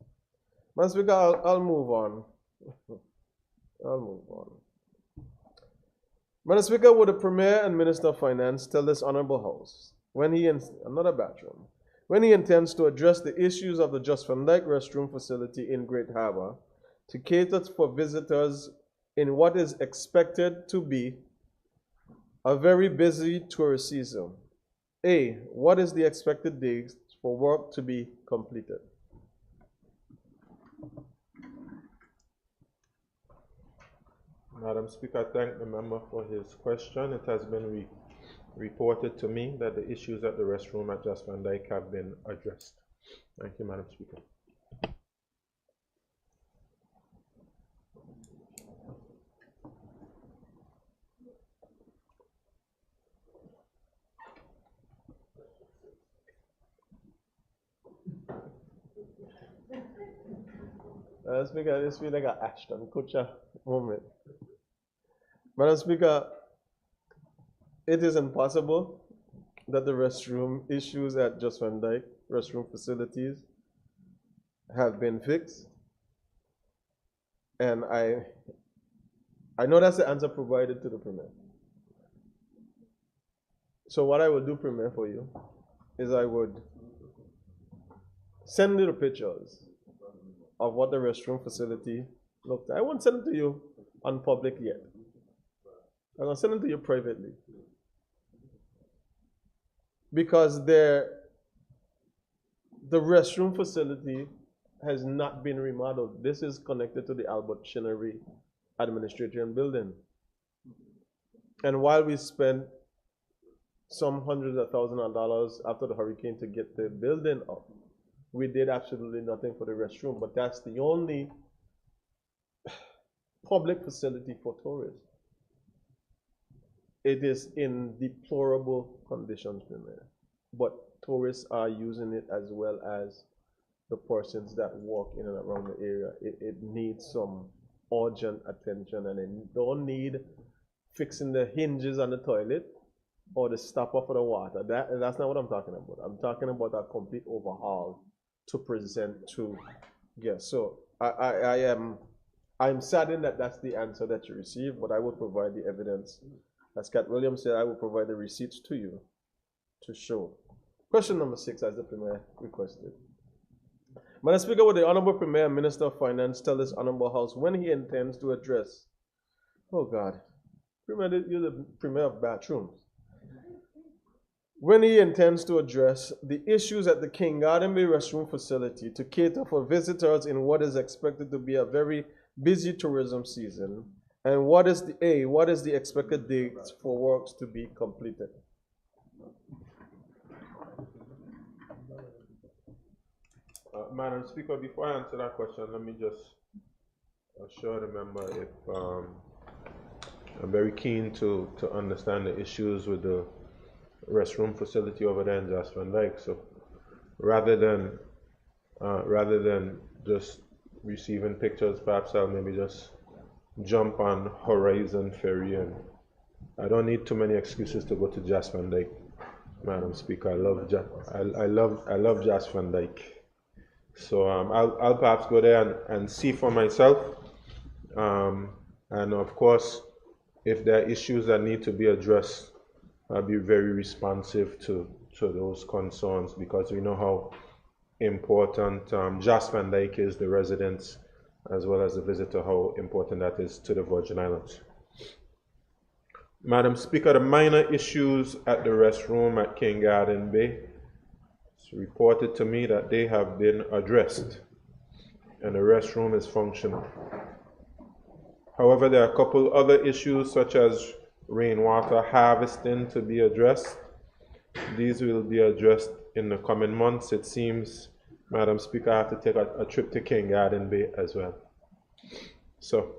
Madam Speaker, I'll move on. I'll move on. Madam Speaker, would the Premier and Minister of Finance tell this Honorable House when he intends to address the issues of the Just Van Dyke restroom facility in Great Harbor to cater for visitors in what is expected to be a very busy tourist season? A, what is the expected date for work to be completed? Madam Speaker, I thank the member for his question. It has been reported to me that the issues at the restroom at Just Van Dyke have been addressed. Thank you, Madam Speaker. Speaker, this feels like an Ashton Kutcher moment. Madam Speaker, it is impossible that the restroom issues at Just Van Dyke restroom facilities have been fixed. And I know that's the answer provided to the Premier. So what I will do, Premier, for you is I would send you the pictures of what the restroom facility looked like. I won't send it to you on public yet. I'm going to send it to you privately. Because the restroom facility has not been remodeled. This is connected to the Albert Chinnery Administration Building. And while we spent some hundreds of thousands of dollars after the hurricane to get the building up, we did absolutely nothing for the restroom, but that's the only public facility for tourists. It is in deplorable conditions, but tourists are using it as well as the persons that walk in and around the area. It needs some urgent attention, and it don't need fixing the hinges on the toilet or the stopper for the water. That's not what I'm talking about. I'm talking about a complete overhaul to present to guests. So I'm saddened that that's the answer that you received, but I will provide the evidence. As Cat Williams said, I will provide the receipts to you to show. Question number 6, as the Premier requested. Madam Speaker, would the Honorable Premier and Minister of Finance tell this Honorable House when he intends to address, oh God, Premier, you're the Premier of bathrooms. When he intends to address the issues at the King Garden Bay restroom facility to cater for visitors in what is expected to be a very busy tourism season, and what is the expected date for works to be completed? Madam Speaker, before I answer that question, let me just assure the member if I'm very keen to understand the issues with the restroom facility over there in Just Van Dyke. So rather than just receiving pictures, perhaps I'll maybe just jump on Horizon Ferry and I don't need too many excuses to go to Jas Van Dyke, Madam Speaker. I love Jas Van Dyke. So I'll perhaps go there and see for myself. And of course, if there are issues that need to be addressed, I'll be very responsive to those concerns, because we know how important Jas Van Dyke is, the residents, as well as the visitor, how important that is to the Virgin Islands. Madam Speaker, the minor issues at the restroom at King Garden Bay, it's reported to me that they have been addressed and the restroom is functional. However, there are a couple other issues such as rainwater harvesting to be addressed. These will be addressed in the coming months. It seems, Madam Speaker, I have to take a trip to King Garden Bay as well. So,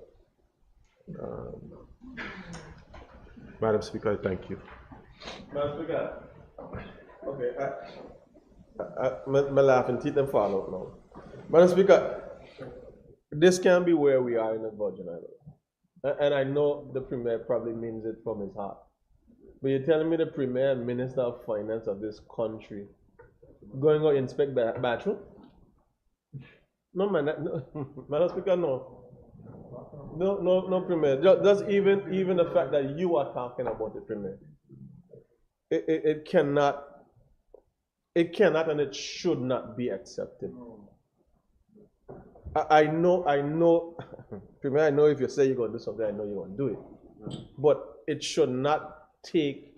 Madam Speaker, I thank you. Madam Speaker, okay, I'm laughing, teeth them fall out now. Madam Speaker, this can be where we are in the Virgin Islands. And I know the Premier probably means it from his heart. But you're telling me the Premier and Minister of Finance of this country going to inspect bathroom? No, man, no. Madam Speaker, no. No, Premier. Just even the fact that you are talking about it, Premier. It cannot and it should not be accepted. I know, Premier, I know if you say you're going to do something, I know you're going to do it. But it should not take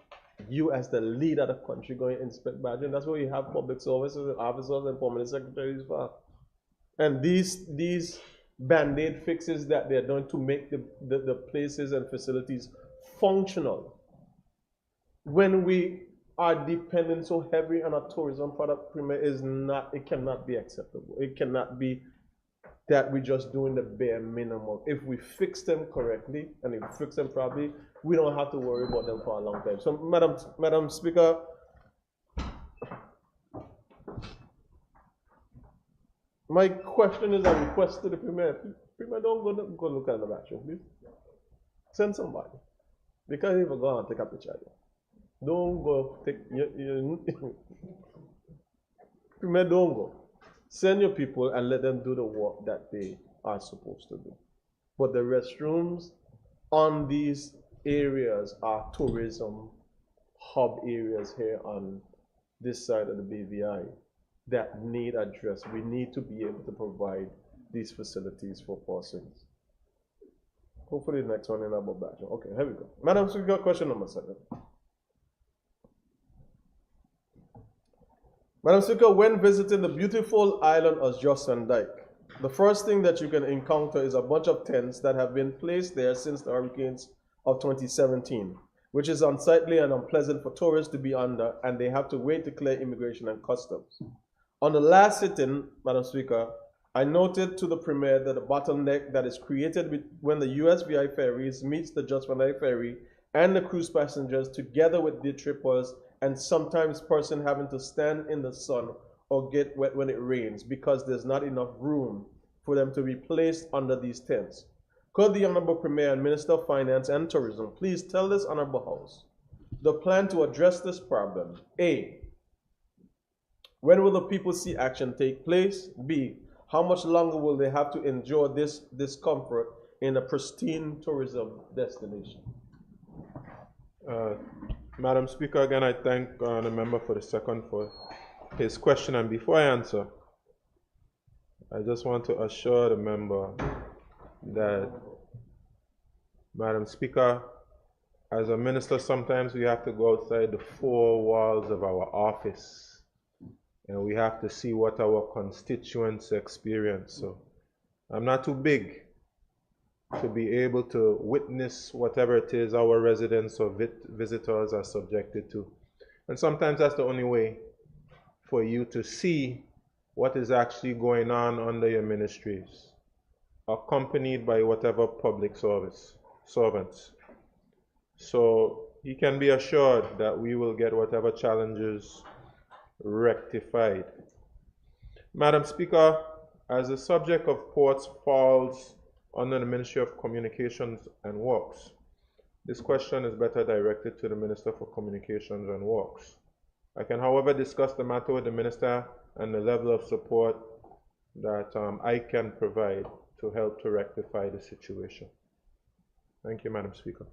you as the leader of the country going to inspect bathroom. That's why you have public services and officers and permanent secretaries for. And these band-aid fixes that they're doing to make the places and facilities functional. When we are dependent so heavy on a tourism product, Premier, it cannot be acceptable. It cannot be that we're just doing the bare minimum. If we fix them correctly and if we fix them properly, we don't have to worry about them for a long time. So, Madam Speaker, my question is a request to the Premier. Premier, don't go look at the bathroom, please. Send somebody. Because if you go and take a picture, don't go take Premier, don't go. Send your people and let them do the work that they are supposed to do. But the restrooms on these areas are tourism hub areas here on this side of the BVI that need address. We need to be able to provide these facilities for persons. Hopefully the next one in about that. Okay, here we go. Madam Speaker, question number 7. Madam Speaker, when visiting the beautiful island of Jas Van Dyke, the first thing that you can encounter is a bunch of tents that have been placed there since the hurricanes of 2017, which is unsightly and unpleasant for tourists to be under, and they have to wait to clear immigration and customs. On the last sitting, Madam Speaker, I noted to the Premier that the bottleneck that is created when the USVI ferries meets the Jas Van Dyke ferry and the cruise passengers together with the trippers, and sometimes person having to stand in the sun or get wet when it rains because there's not enough room for them to be placed under these tents. Could the Honorable Premier and Minister of Finance and Tourism please tell this Honorable House the plan to address this problem? A, when will the people see action take place? B, how much longer will they have to endure this discomfort in a pristine tourism destination? Madam Speaker, again, I thank the member for the second for his question. And before I answer, I just want to assure the member that, Madam Speaker, as a minister, sometimes we have to go outside the 4 walls of our office and we have to see what our constituents experience. So I'm not too big to be able to witness whatever it is our residents or visitors are subjected to. And sometimes that's the only way for you to see what is actually going on under your ministries, accompanied by whatever public servants. So you can be assured that we will get whatever challenges rectified. Madam Speaker, as the subject of ports falls under the Ministry of Communications and Works, This question is better directed to the Minister for Communications and Works. I can, however, discuss the matter with the Minister and the level of support that I can provide to help to rectify the situation. Thank you, Madam Speaker.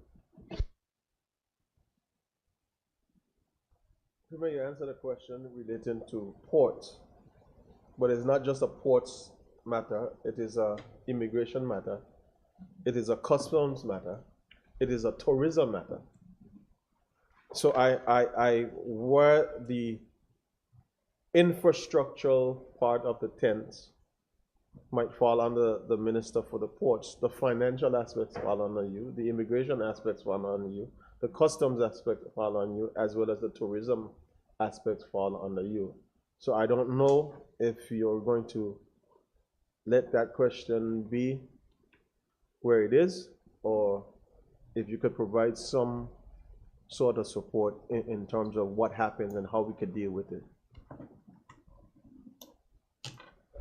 Premier, you answered a question relating to ports, but it's not just a ports matter, it is a immigration matter, it is a customs matter, it is a tourism matter. So where the infrastructural part of the tents might fall under the Minister for the Ports, the financial aspects fall under you, the immigration aspects fall under you, the customs aspects fall on you, as well as the tourism aspects fall under you. So I don't know if you're going to let that question be where it is, or if you could provide some sort of support in terms of what happens and how we could deal with it.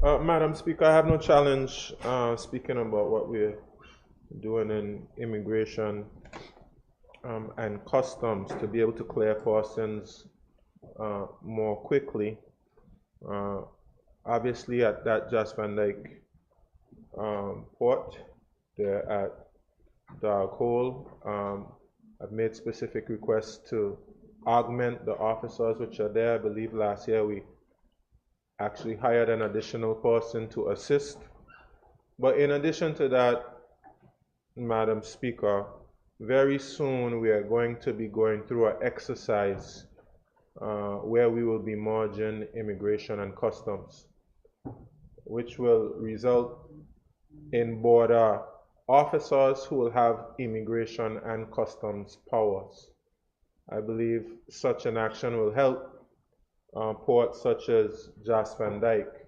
Madam Speaker, I have no challenge speaking about what we're doing in immigration and customs to be able to clear persons more quickly. Obviously, at that Jas Van Dyke port, there at Dark Hole, I've made specific requests to augment the officers which are there. I believe last year we actually hired an additional person to assist. But in addition to that, Madam Speaker, very soon we are going to be going through an exercise where we will be merging immigration and customs, which will result in border officers who will have immigration and customs powers. I believe such an action will help ports such as Jas Van Dyke,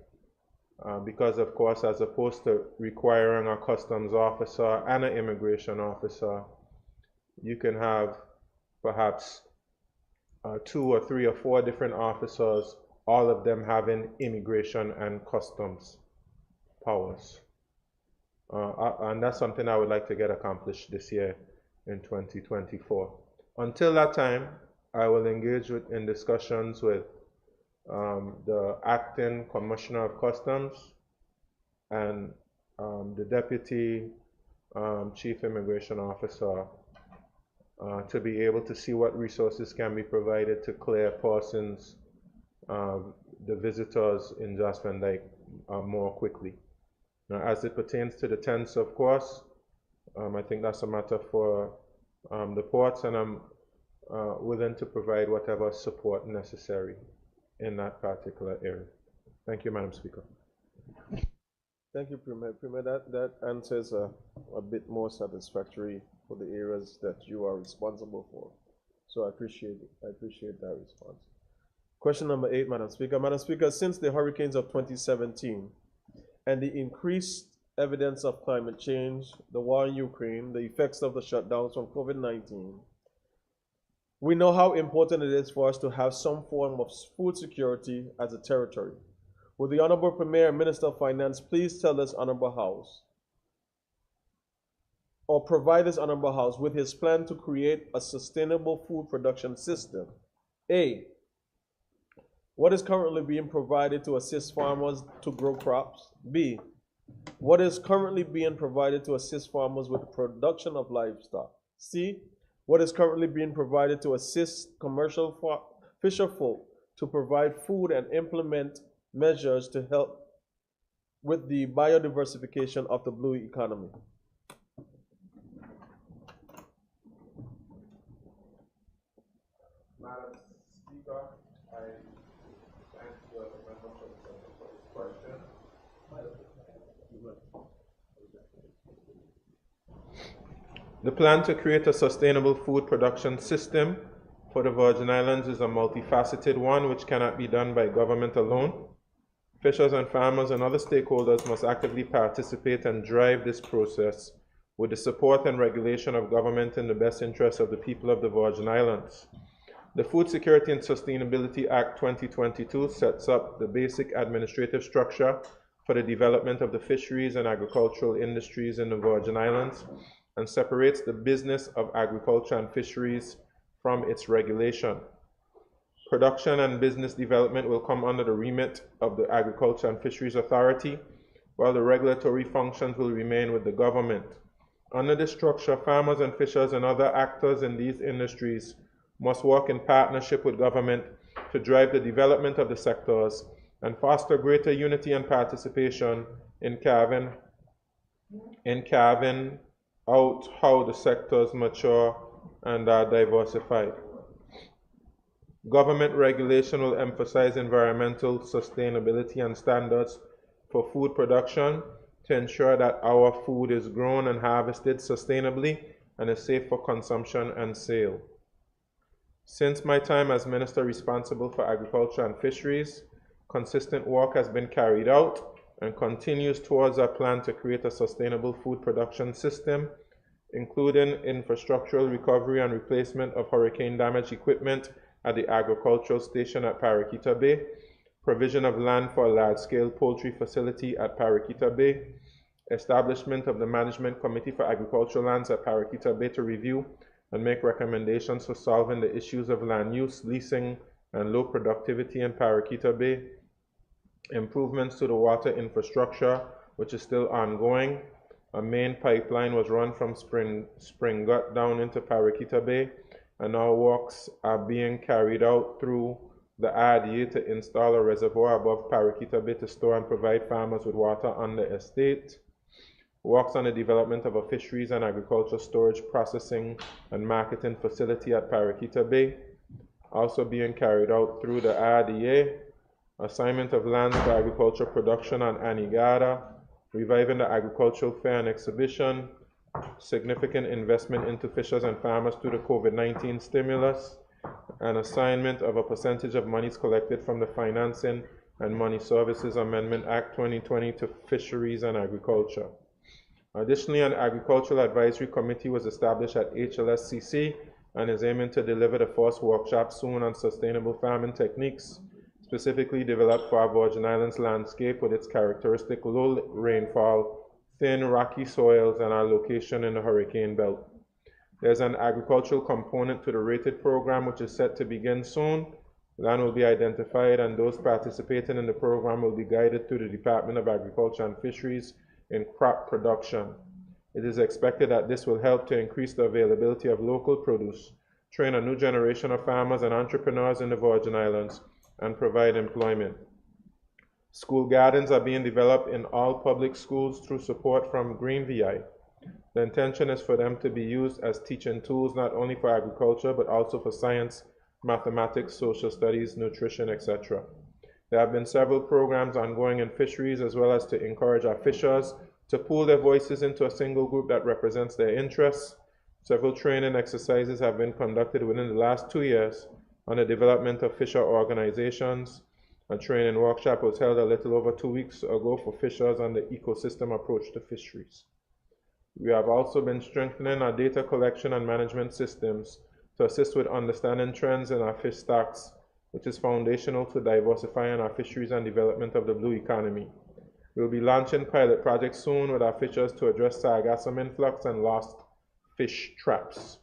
because of course, as opposed to requiring a customs officer and an immigration officer, you can have perhaps 2 or 3 or 4 different officers, all of them having immigration and customs powers. And that's something I would like to get accomplished this year in 2024. Until that time, I will engage in discussions with the acting Commissioner of Customs and the Deputy Chief Immigration Officer to be able to see what resources can be provided to clear persons, the visitors in Jas Van Dyke more quickly. Now, as it pertains to the tents, of course, I think that's a matter for the ports, and I'm willing to provide whatever support necessary in that particular area. Thank you, Madam Speaker. Thank you, Premier. Premier, that answers a bit more satisfactory for the areas that you are responsible for. So I appreciate it. I appreciate that response. Question number 8, Madam Speaker. Madam Speaker, since the hurricanes of 2017 and the increased evidence of climate change, the war in Ukraine, the effects of the shutdowns from COVID-19, we know how important it is for us to have some form of food security as a territory. Will the Honorable Premier and Minister of Finance please tell this Honorable House, or provide this Honorable House with his plan to create a sustainable food production system? A, what is currently being provided to assist farmers to grow crops? B, what is currently being provided to assist farmers with the production of livestock? C, what is currently being provided to assist commercial fisher folk to provide food and implement measures to help with the biodiversification of the blue economy? Madam Speaker, I thank the member for this question. The plan to create a sustainable food production system for the Virgin Islands is a multifaceted one which cannot be done by government alone. Fishers and farmers and other stakeholders must actively participate and drive this process with the support and regulation of government in the best interest of the people of the Virgin Islands. The Food Security and Sustainability Act 2022 sets up the basic administrative structure for the development of the fisheries and agricultural industries in the Virgin Islands and separates the business of agriculture and fisheries from its regulation. Production and business development will come under the remit of the Agriculture and Fisheries Authority, while the regulatory functions will remain with the government. Under this structure, farmers and fishers and other actors in these industries must work in partnership with government to drive the development of the sectors and foster greater unity and participation in carving out how the sectors mature and are diversified. Government regulation will emphasize environmental sustainability and standards for food production to ensure that our food is grown and harvested sustainably and is safe for consumption and sale. Since my time as Minister responsible for Agriculture and Fisheries, consistent work has been carried out and continues towards our plan to create a sustainable food production system, including infrastructural recovery and replacement of hurricane damaged equipment at the agricultural station at Paraquita Bay, provision of land for a large-scale poultry facility at Paraquita Bay, establishment of the Management Committee for Agricultural Lands at Paraquita Bay to review and make recommendations for solving the issues of land use, leasing, and low productivity in Paraquita Bay, improvements to the water infrastructure, which is still ongoing. A main pipeline was run from Spring Gut down into Paraquita Bay, and now works are being carried out through the RDA to install a reservoir above Paraquita Bay to store and provide farmers with water on the estate. Works on the development of a fisheries and agriculture storage, processing, and marketing facility at Paraquita Bay, also being carried out through the RDA. Assignment of lands for agriculture production on Anegada, reviving the agricultural fair and exhibition, significant investment into fishers and farmers through the COVID-19 stimulus, and assignment of a percentage of monies collected from the Financing and Money Services Amendment Act 2020 to fisheries and agriculture. Additionally, an agricultural advisory committee was established at HLSCC and is aiming to deliver the first workshop soon on sustainable farming techniques, specifically developed for our Virgin Islands landscape with its characteristic low rainfall, thin rocky soils, and our location in the hurricane belt. There's an agricultural component to the rated program which is set to begin soon. Land will be identified and those participating in the program will be guided through the Department of Agriculture and Fisheries in crop production. It is expected that this will help to increase the availability of local produce, train a new generation of farmers and entrepreneurs in the Virgin Islands, and provide employment. School gardens are being developed in all public schools through support from Green VI. The intention is for them to be used as teaching tools not only for agriculture but also for science, mathematics, social studies, nutrition, etc. There have been several programs ongoing in fisheries as well as to encourage our fishers to pool their voices into a single group that represents their interests. Several training exercises have been conducted within the last 2 years on the development of fisher organizations. A training workshop was held a little over 2 weeks ago for fishers on the ecosystem approach to fisheries. We have also been strengthening our data collection and management systems to assist with understanding trends in our fish stocks, which is foundational to diversifying our fisheries and development of the blue economy. We will be launching pilot projects soon with our fishers to address sargassum influx and lost fish traps.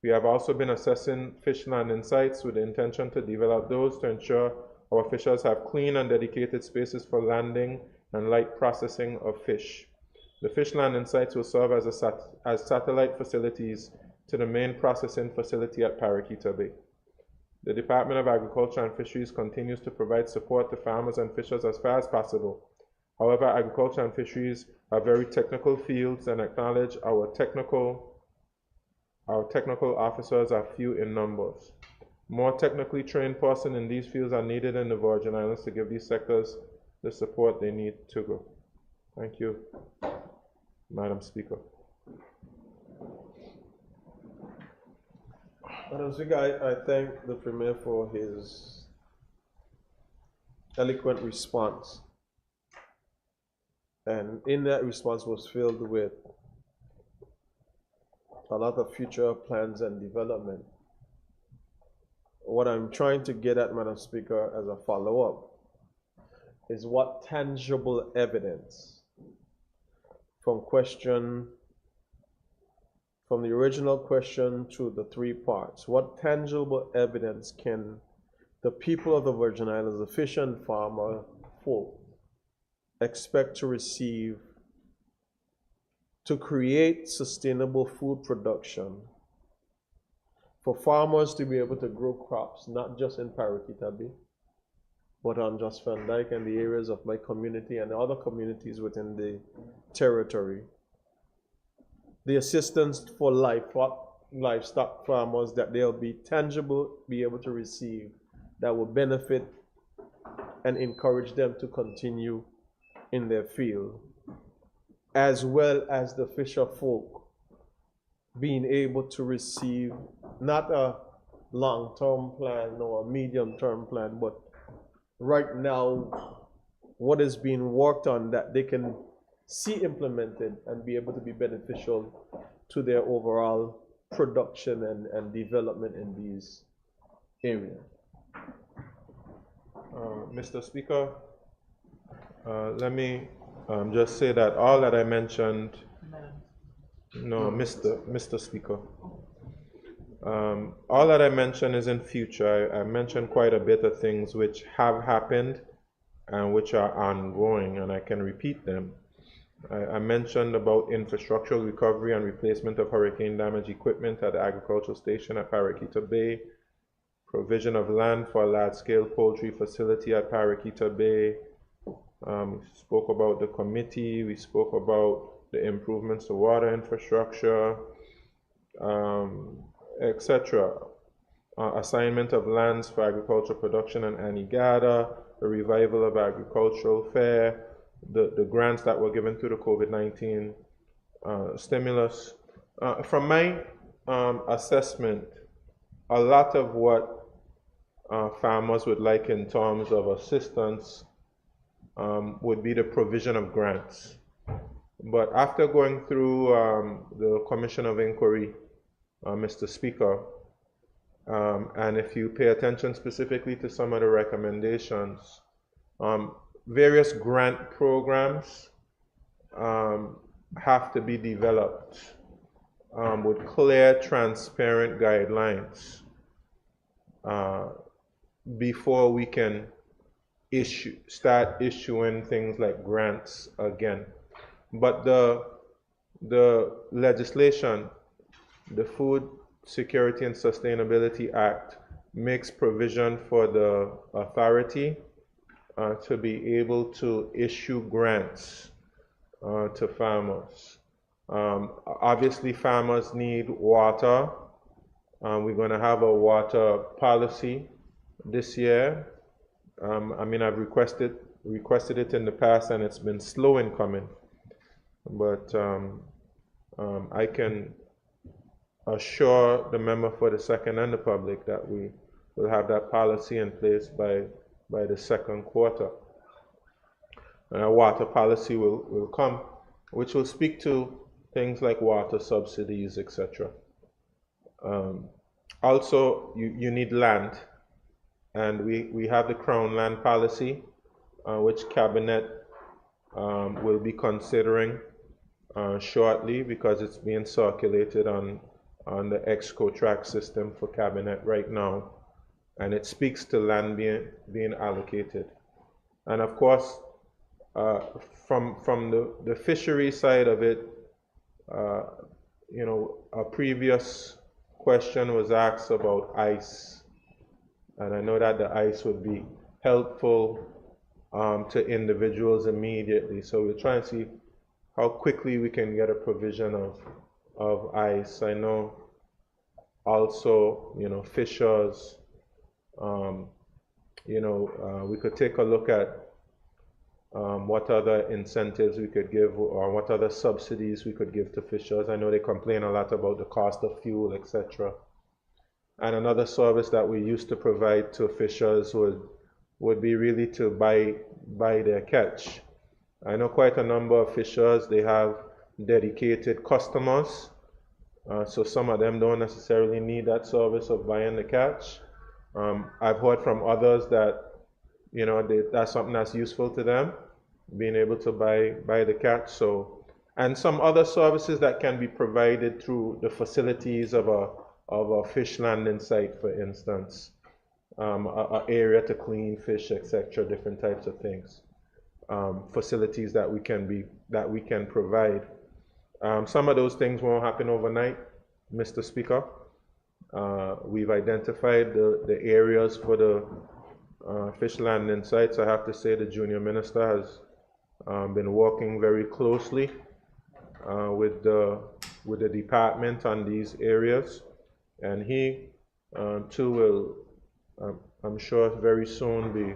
We have also been assessing fish landing sites with the intention to develop those to ensure our fishers have clean and dedicated spaces for landing and light processing of fish. The fish landing sites will serve as satellite facilities to the main processing facility at Paraquita Bay. The Department of Agriculture and Fisheries continues to provide support to farmers and fishers as far as possible. However, agriculture and fisheries are very technical fields and acknowledge our technical officers are few in numbers. More technically trained persons in these fields are needed in the Virgin Islands to give these sectors the support they need to grow. Thank you, Madam Speaker. Madam Speaker, I thank the Premier for his eloquent response. And in that response was filled with a lot of future plans and development. What I'm trying to get at, Madam Speaker, as a follow-up, is what tangible evidence from question from the original question to the three parts. What tangible evidence can the people of the Virgin Islands, the fish and farmer folk, expect to receive to create sustainable food production for farmers to be able to grow crops, not just in Paraquita Bay, but on Just Van Dyke and the areas of my community and other communities within the territory. The assistance for livestock farmers that they'll be able to receive that will benefit and encourage them to continue in their field, as well as the fisher folk being able to receive not a long-term plan or a medium-term plan, but right now what is being worked on that they can see implemented and be able to be beneficial to their overall production and development in these areas. Mr. Speaker, let me just say that all that I mentioned, no, Mr. Speaker, all that I mentioned is in future. I mentioned quite a bit of things which have happened and which are ongoing, and I can repeat them. I mentioned about infrastructural recovery and replacement of hurricane damage equipment at the agricultural station at Paraquita Bay, provision of land for a large-scale poultry facility at Paraquita Bay. We spoke about the committee, we spoke about the improvements to water infrastructure, etc. Assignment of lands for agricultural production and Anegada, the revival of agricultural fair, the grants that were given through the COVID-19 stimulus. From my assessment, a lot of what farmers would like in terms of assistance would be the provision of grants. But after going through the Commission of Inquiry, Mr. Speaker, and if you pay attention specifically to some of the recommendations, various grant programs have to be developed with clear, transparent guidelines before we can start issuing things like grants again. But the legislation, the Food Security and Sustainability Act, makes provision for the authority to be able to issue grants to farmers. Obviously, farmers need water. We're going to have a water policy this year. I mean, I've requested it in the past, and it's been slow in coming. But I can assure the member for the second and the public that we will have that policy in place by the second quarter. And our water policy will come, which will speak to things like water subsidies, etc. Also, you need land, and we have the Crown Land Policy, which Cabinet will be considering shortly, because it's being circulated on the EXCO track system for Cabinet right now, and it speaks to land being allocated. And of course, from the fishery side of it, you know, a previous question was asked about ice, and I know that the ice would be helpful to individuals immediately. So we're trying to see how quickly we can get a provision of ice. I know also, you know, fishers, you know, we could take a look at what other incentives we could give, or what other subsidies we could give to fishers. I know they complain a lot about the cost of fuel, etc. And another service that we used to provide to fishers would be really to buy their catch. I know quite a number of fishers, they have dedicated customers, so some of them don't necessarily need that service of buying the catch. I've heard from others that, you know, that's something that's useful to them, being able to buy the catch. So and some other services that can be provided through the facilities of a fish landing site, for instance, a area to clean fish, etc., different types of things, facilities that we can provide. Some of those things won't happen overnight, Mr. Speaker. We've identified the areas for the fish landing sites. I have to say the junior minister has been working very closely with the department on these areas, and he too will, I'm sure, very soon be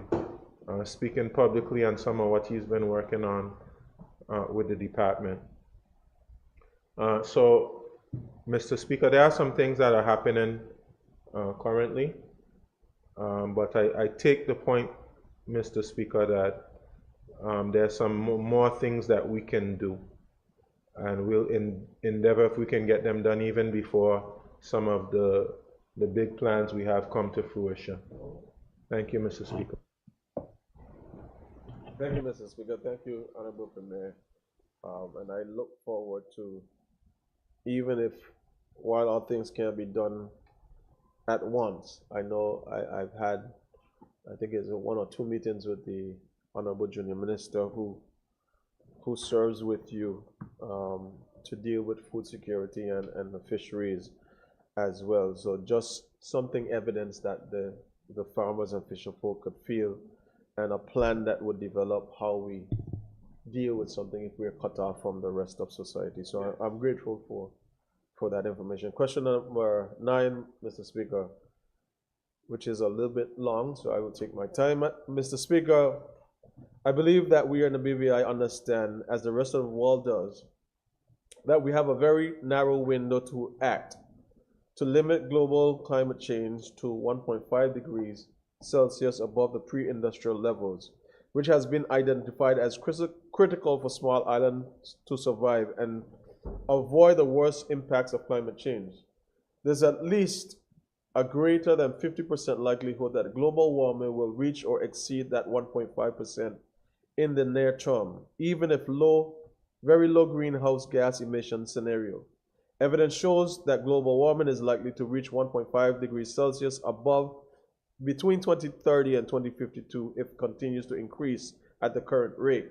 speaking publicly on some of what he's been working on with the department. So, Mr. Speaker, there are some things that are happening currently, but I take the point, Mr. Speaker, that there are some more things that we can do, and we'll endeavor if we can get them done even before some of the big plans we have come to fruition. Thank you, Mr. Speaker. Thank you, Mr. Speaker. Thank you, Honorable Premier. And I look forward to, even if while all things can't be done at once, I know I've had, I think it's 1 or 2 meetings with the Honorable Junior Minister who serves with you to deal with food security and the fisheries as well. So just something evidence that the farmers and fisher folk could feel, and a plan that would develop how we deal with something if we're cut off from the rest of society. So I'm grateful for that information. Question number 9, Mr. Speaker, which is a little bit long, so I will take my time. Mr. Speaker, I believe that we in the BVI understand, as the rest of the world does, that we have a very narrow window to act to limit global climate change to 1.5 degrees Celsius above the pre-industrial levels, which has been identified as critical for small islands to survive and avoid the worst impacts of climate change. There's at least a greater than 50% likelihood that global warming will reach or exceed that 1.5% in the near term, even if very low greenhouse gas emission scenario. Evidence shows that global warming is likely to reach 1.5 degrees Celsius above between 2030 and 2052 if it continues to increase at the current rate.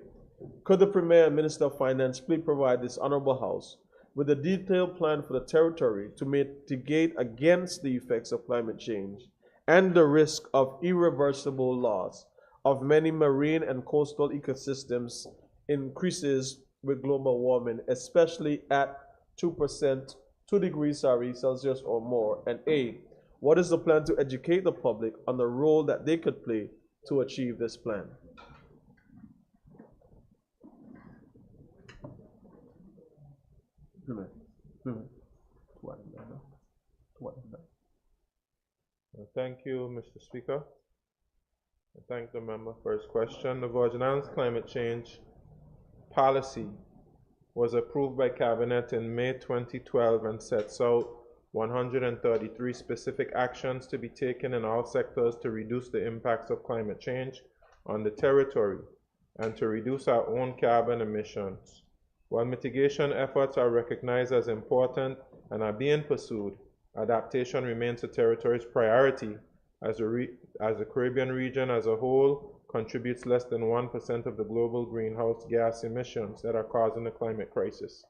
Could the Premier and Minister of Finance please provide this Honorable House with a detailed plan for the territory to mitigate against the effects of climate change and the risk of irreversible loss of many marine and coastal ecosystems increases with global warming, especially at 2 degrees Celsius or more? And A, what is the plan to educate the public on the role that they could play to achieve this plan? Thank you, Mr. Speaker. I thank the member for his question. The Virgin Islands climate change policy was approved by Cabinet in May 2012 and sets out 133 specific actions to be taken in all sectors to reduce the impacts of climate change on the territory and to reduce our own carbon emissions. While mitigation efforts are recognized as important and are being pursued, adaptation remains the territory's priority, as the Caribbean region as a whole contributes less than 1% of the global greenhouse gas emissions that are causing the climate crisis.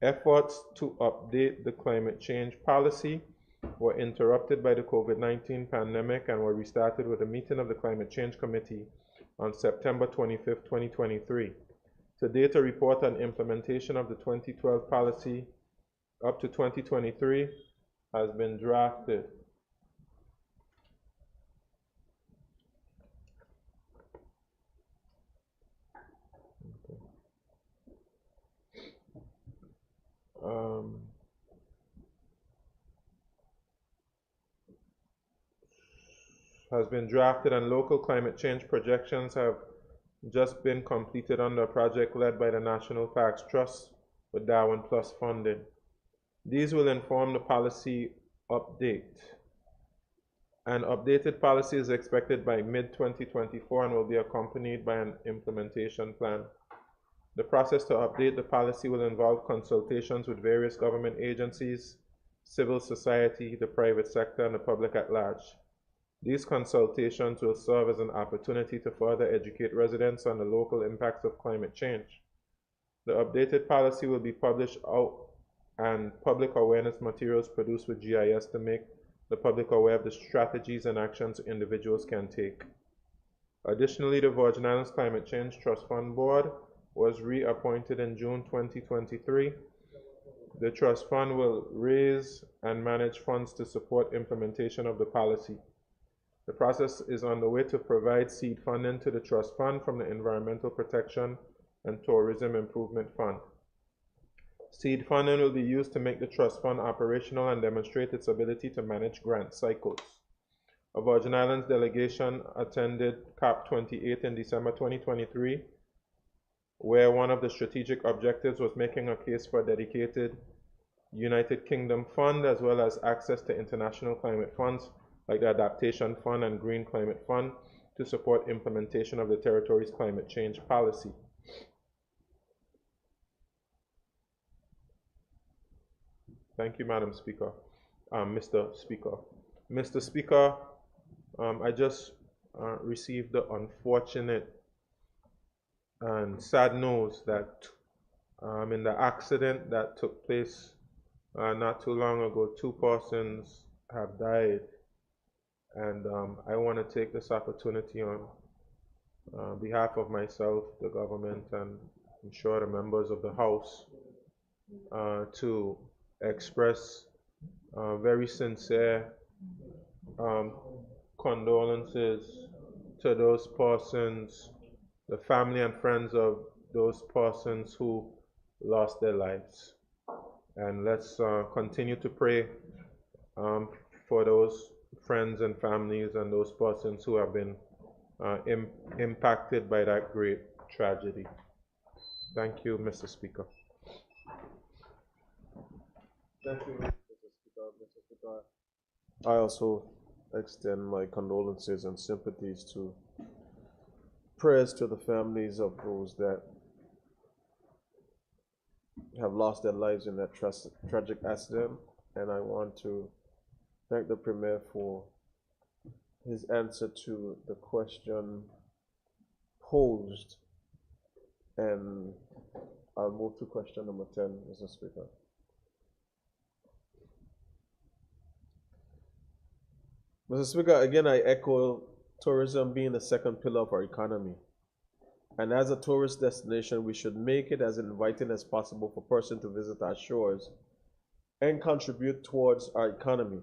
Efforts to update the climate change policy were interrupted by the COVID-19 pandemic and were restarted with a meeting of the Climate Change Committee on September 25, 2023. To date, a report on implementation of the 2012 policy up to 2023 has been drafted. Has been drafted, and local climate change projections have just been completed under a project led by the National Parks Trust with Darwin Plus funding. These will inform the policy update. An updated policy is expected by mid-2024 and will be accompanied by an implementation plan. The process to update the policy will involve consultations with various government agencies, civil society, the private sector, and the public at large. These consultations will serve as an opportunity to further educate residents on the local impacts of climate change. The updated policy will be published out and public awareness materials produced with GIS to make the public aware of the strategies and actions individuals can take. Additionally, the Virgin Islands Climate Change Trust Fund Board was reappointed in June 2023. The trust fund will raise and manage funds to support implementation of the policy. The process is underway to provide seed funding to the trust fund from the Environmental Protection and Tourism Improvement Fund. Seed funding will be used to make the trust fund operational and demonstrate its ability to manage grant cycles. A Virgin Islands delegation attended COP28 in December 2023, where one of the strategic objectives was making a case for a dedicated United Kingdom fund as well as access to international climate funds like the Adaptation Fund and Green Climate Fund to support implementation of the territory's climate change policy. Thank you, Madam Speaker. Mr. Speaker. Mr. Speaker, I just received the unfortunate and sad news that in the accident that took place not too long ago, 2 persons have died. And I want to take this opportunity on behalf of myself, the government, and I'm sure the members of the House to express very sincere condolences to those persons, the family and friends of those persons who lost their lives. And let's continue to pray for those friends and families and those persons who have been impacted by that great tragedy. Thank you, Mr. Speaker. Thank you, Mr. Speaker. Mr. Speaker, I also extend my condolences and sympathies to prayers to the families of those that have lost their lives in that tragic accident. And I want to thank the Premier for his answer to the question posed. And I'll move to question number 10, Mr. Speaker. Mr. Speaker, again, I echo tourism being the second pillar of our economy. And as a tourist destination, we should make it as inviting as possible for persons to visit our shores and contribute towards our economy.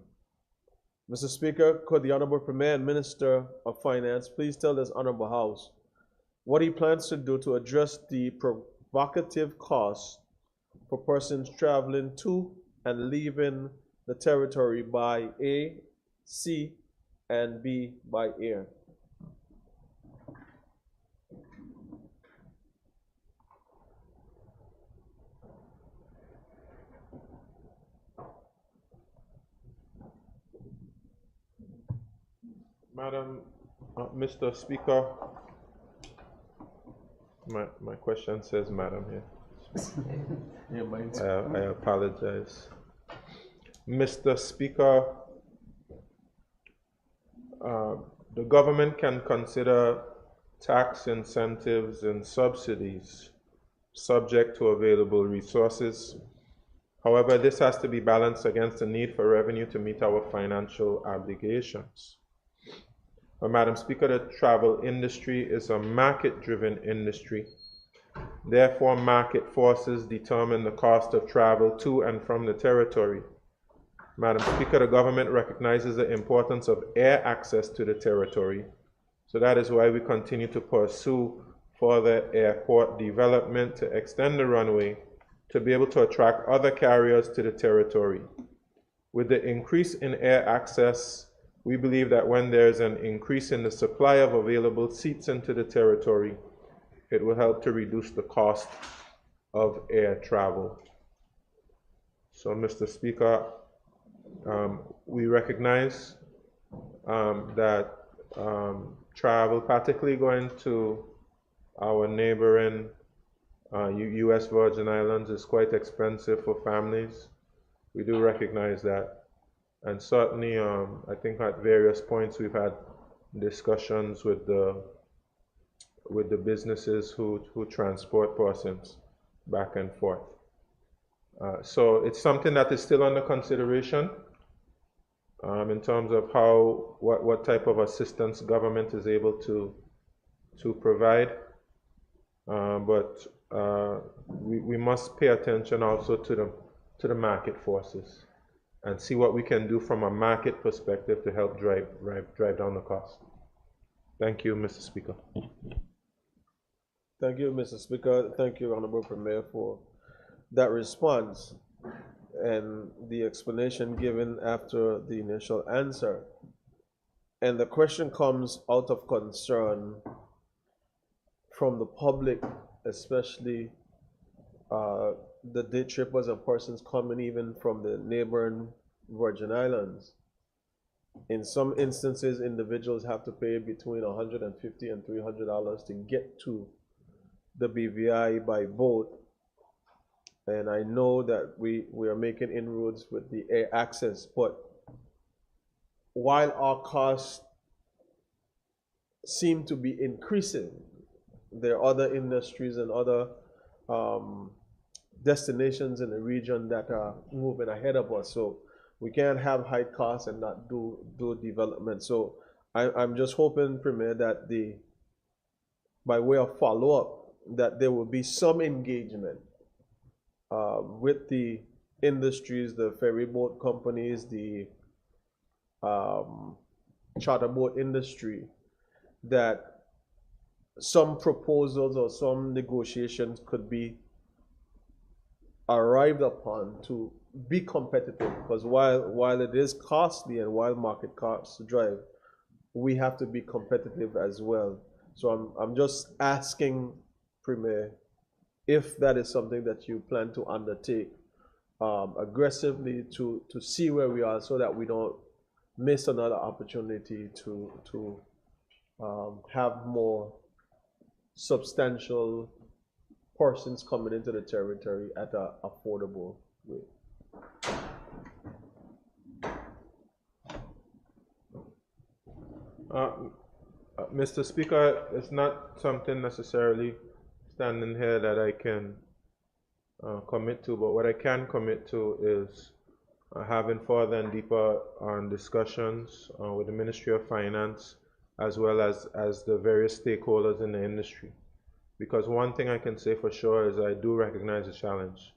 Mr. Speaker, could the Honorable Premier and Minister of Finance please tell this Honorable House what he plans to do to address the provocative costs for persons traveling to and leaving the territory by A, C, and B by air? Madam, Mr. Speaker, my question says Madam here. Yeah, mine's I apologize. Mr. Speaker, the government can consider tax incentives and subsidies subject to available resources. However, this has to be balanced against the need for revenue to meet our financial obligations. Madam Speaker, the travel industry is a market-driven industry. Therefore, market forces determine the cost of travel to and from the territory. Madam Speaker, the government recognizes the importance of air access to the territory. So that is why we continue to pursue further airport development to extend the runway to be able to attract other carriers to the territory. With the increase in air access, we believe that when there's an increase in the supply of available seats into the territory, it will help to reduce the cost of air travel. So, Mr. Speaker, we recognize that travel, particularly going to our neighboring U.S. Virgin Islands is quite expensive for families. We do recognize that. And certainly, I think at various points we've had discussions with the businesses who transport persons back and forth. So it's something that is still under consideration in terms of what type of assistance government is able to provide. But we must pay attention also to the market forces and see what we can do from a market perspective to help drive down the cost. Thank you, Mr. Speaker. Thank you, Mr. Speaker. Thank you, Honorable Premier, for that response and the explanation given after the initial answer. And the question comes out of concern from the public, especially the day trippers and persons coming even from the neighboring Virgin Islands. In some instances, individuals have to pay between $150 and $300 to get to the BVI by boat. And I know that we are making inroads with the air access, but while our costs seem to be increasing, there are other industries and other destinations in the region that are moving ahead of us. So we can't have high costs and not do development. So I'm just hoping, Premier, that by way of follow-up, that there will be some engagement with the industries, the ferry boat companies, the charter boat industry, that some proposals or some negotiations could be arrived upon to be competitive, because while it is costly and while market costs drive, we have to be competitive as well. So I'm just asking, Premier, if that is something that you plan to undertake aggressively to see where we are, so that we don't miss another opportunity to have more substantial persons coming into the territory at an affordable rate. Mr. Speaker, it's not something necessarily standing here that I can commit to, but what I can commit to is having further and deeper discussions with the Ministry of Finance, as well as the various stakeholders in the industry. Because one thing I can say for sure is I do recognize the challenge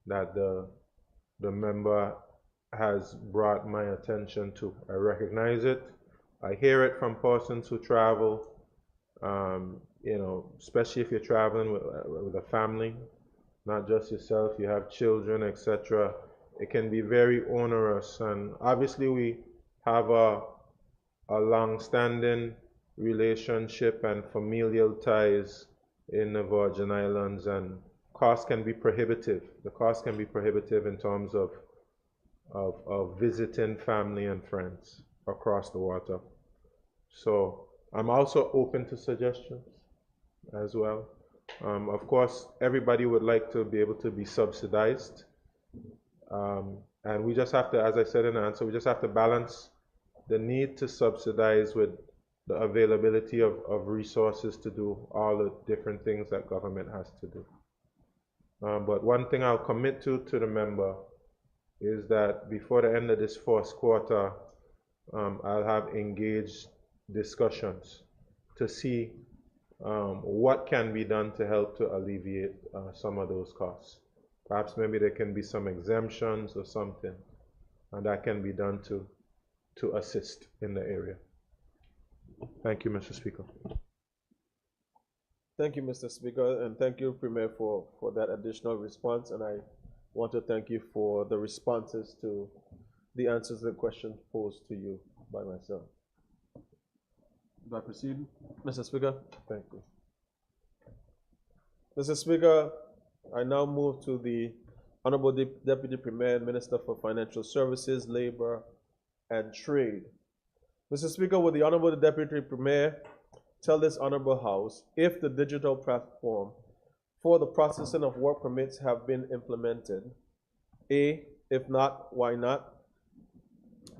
that the member has brought my attention to. I recognize it. I hear it from persons who travel, you know, especially if you're traveling with a family, not just yourself, you have children, etc. It can be very onerous, and obviously we have a long-standing relationship and familial ties in the Virgin Islands, and costs can be prohibitive. The cost can be prohibitive in terms of visiting family and friends across the water. So I'm also open to suggestions as well. Of course, everybody would like to be able to be subsidized. And we just have to, as I said in the answer, we just have to balance the need to subsidize with the availability of resources to do all the different things that government has to do. But one thing I'll commit to the member is that before the end of this first quarter, I'll have engaged discussions to see what can be done to help to alleviate some of those costs. Perhaps maybe there can be some exemptions or something, and that can be done to assist in the area. Thank you, Mr. Speaker. Thank you, Mr. Speaker, and thank you, Premier, for that additional response. And I want to thank you for the responses to the answers to the questions posed to you by myself. Do I proceed, Mr. Speaker? Thank you. Mr. Speaker, I now move to the Honorable Deputy Premier and Minister for Financial Services, Labor, and Trade. Mr. Speaker, would the Honorable Deputy Premier tell this Honorable House if the digital platform for the processing of work permits have been implemented? A, if not, why not?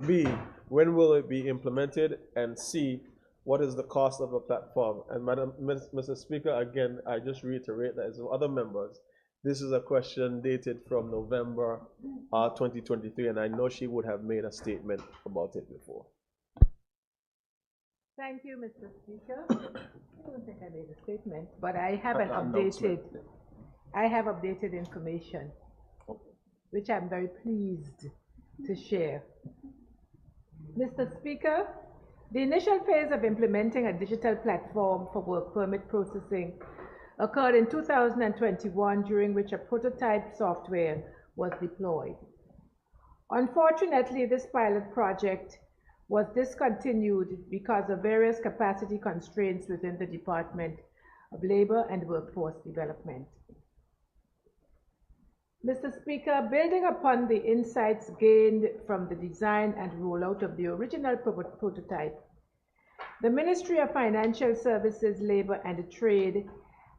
B, when will it be implemented? And C, what is the cost of the platform? And Mr. Speaker, again, I just reiterate that as other members, this is a question dated from November 2023, and I know she would have made a statement about it before. Thank you, Mr. Speaker. I don't think I made a statement, but I have updated information, which I'm very pleased to share. Mr. Speaker, the initial phase of implementing a digital platform for work permit processing occurred in 2021, during which a prototype software was deployed. Unfortunately, this pilot project was discontinued because of various capacity constraints within the Department of Labor and Workforce Development. Mr. Speaker, building upon the insights gained from the design and rollout of the original prototype, the Ministry of Financial Services, Labor and Trade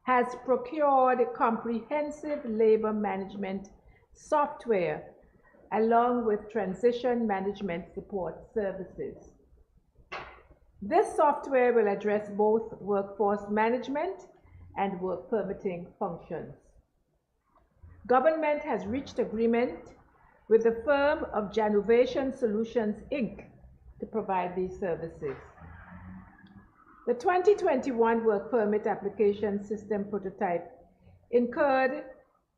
has procured comprehensive labor management software along with transition management support services. This software will address both workforce management and work permitting functions. Government has reached agreement with the firm of Janovation Solutions, Inc. to provide these services. The 2021 work permit application system prototype incurred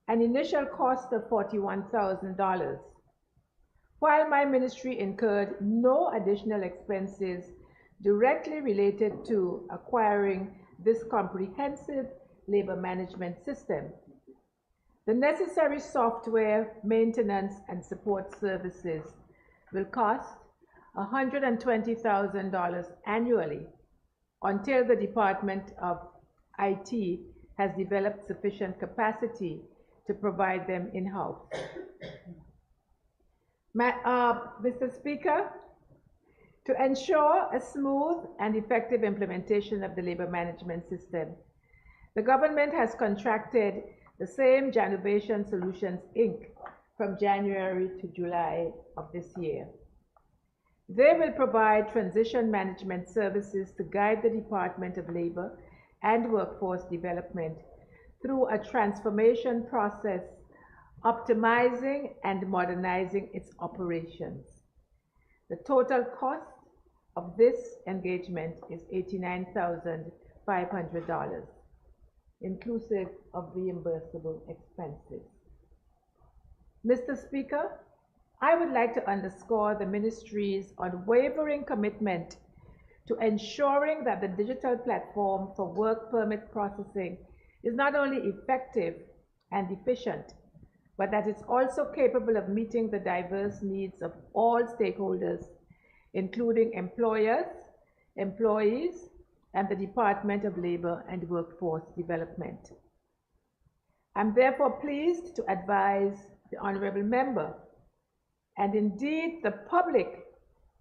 an initial cost of $41,000, while my ministry incurred no additional expenses directly related to acquiring this comprehensive labor management system. The necessary software, maintenance, and support services will cost $120,000 annually until the Department of IT has developed sufficient capacity to provide them in-house. Mr. Speaker, to ensure a smooth and effective implementation of the labor management system, the government has contracted the same Janovation Solutions, Inc. from January to July of this year. They will provide transition management services to guide the Department of Labor and Workforce Development through a transformation process, optimizing and modernizing its operations. The total cost of this engagement is $89,500, inclusive of reimbursable expenses. Mr. Speaker, I would like to underscore the Ministry's unwavering commitment to ensuring that the digital platform for work permit processing is not only effective and efficient, but that it's also capable of meeting the diverse needs of all stakeholders, including employers, employees, and the Department of Labor and Workforce Development. I'm therefore pleased to advise the honorable member, and indeed the public,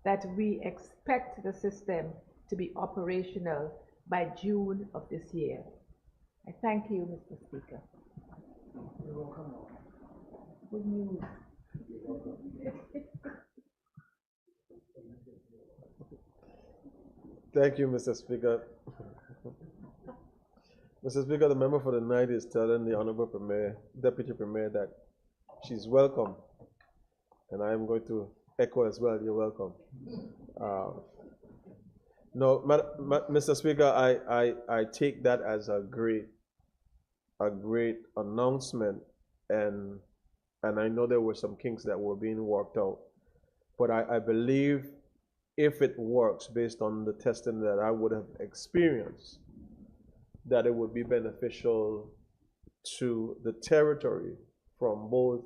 that we expect the system to be operational by June of this year. I thank you, Mr. Speaker. Good news. Thank you, Mr. Speaker. Mr. Speaker, the member for the night is telling the Honorable Premier, Deputy Premier, that she's welcome. And I am going to echo as well, you're welcome. No, Mr. Speaker, I take that as a great announcement, and I know there were some kinks that were being worked out. But I believe if it works based on the testing that I would have experienced, that it would be beneficial to the territory from both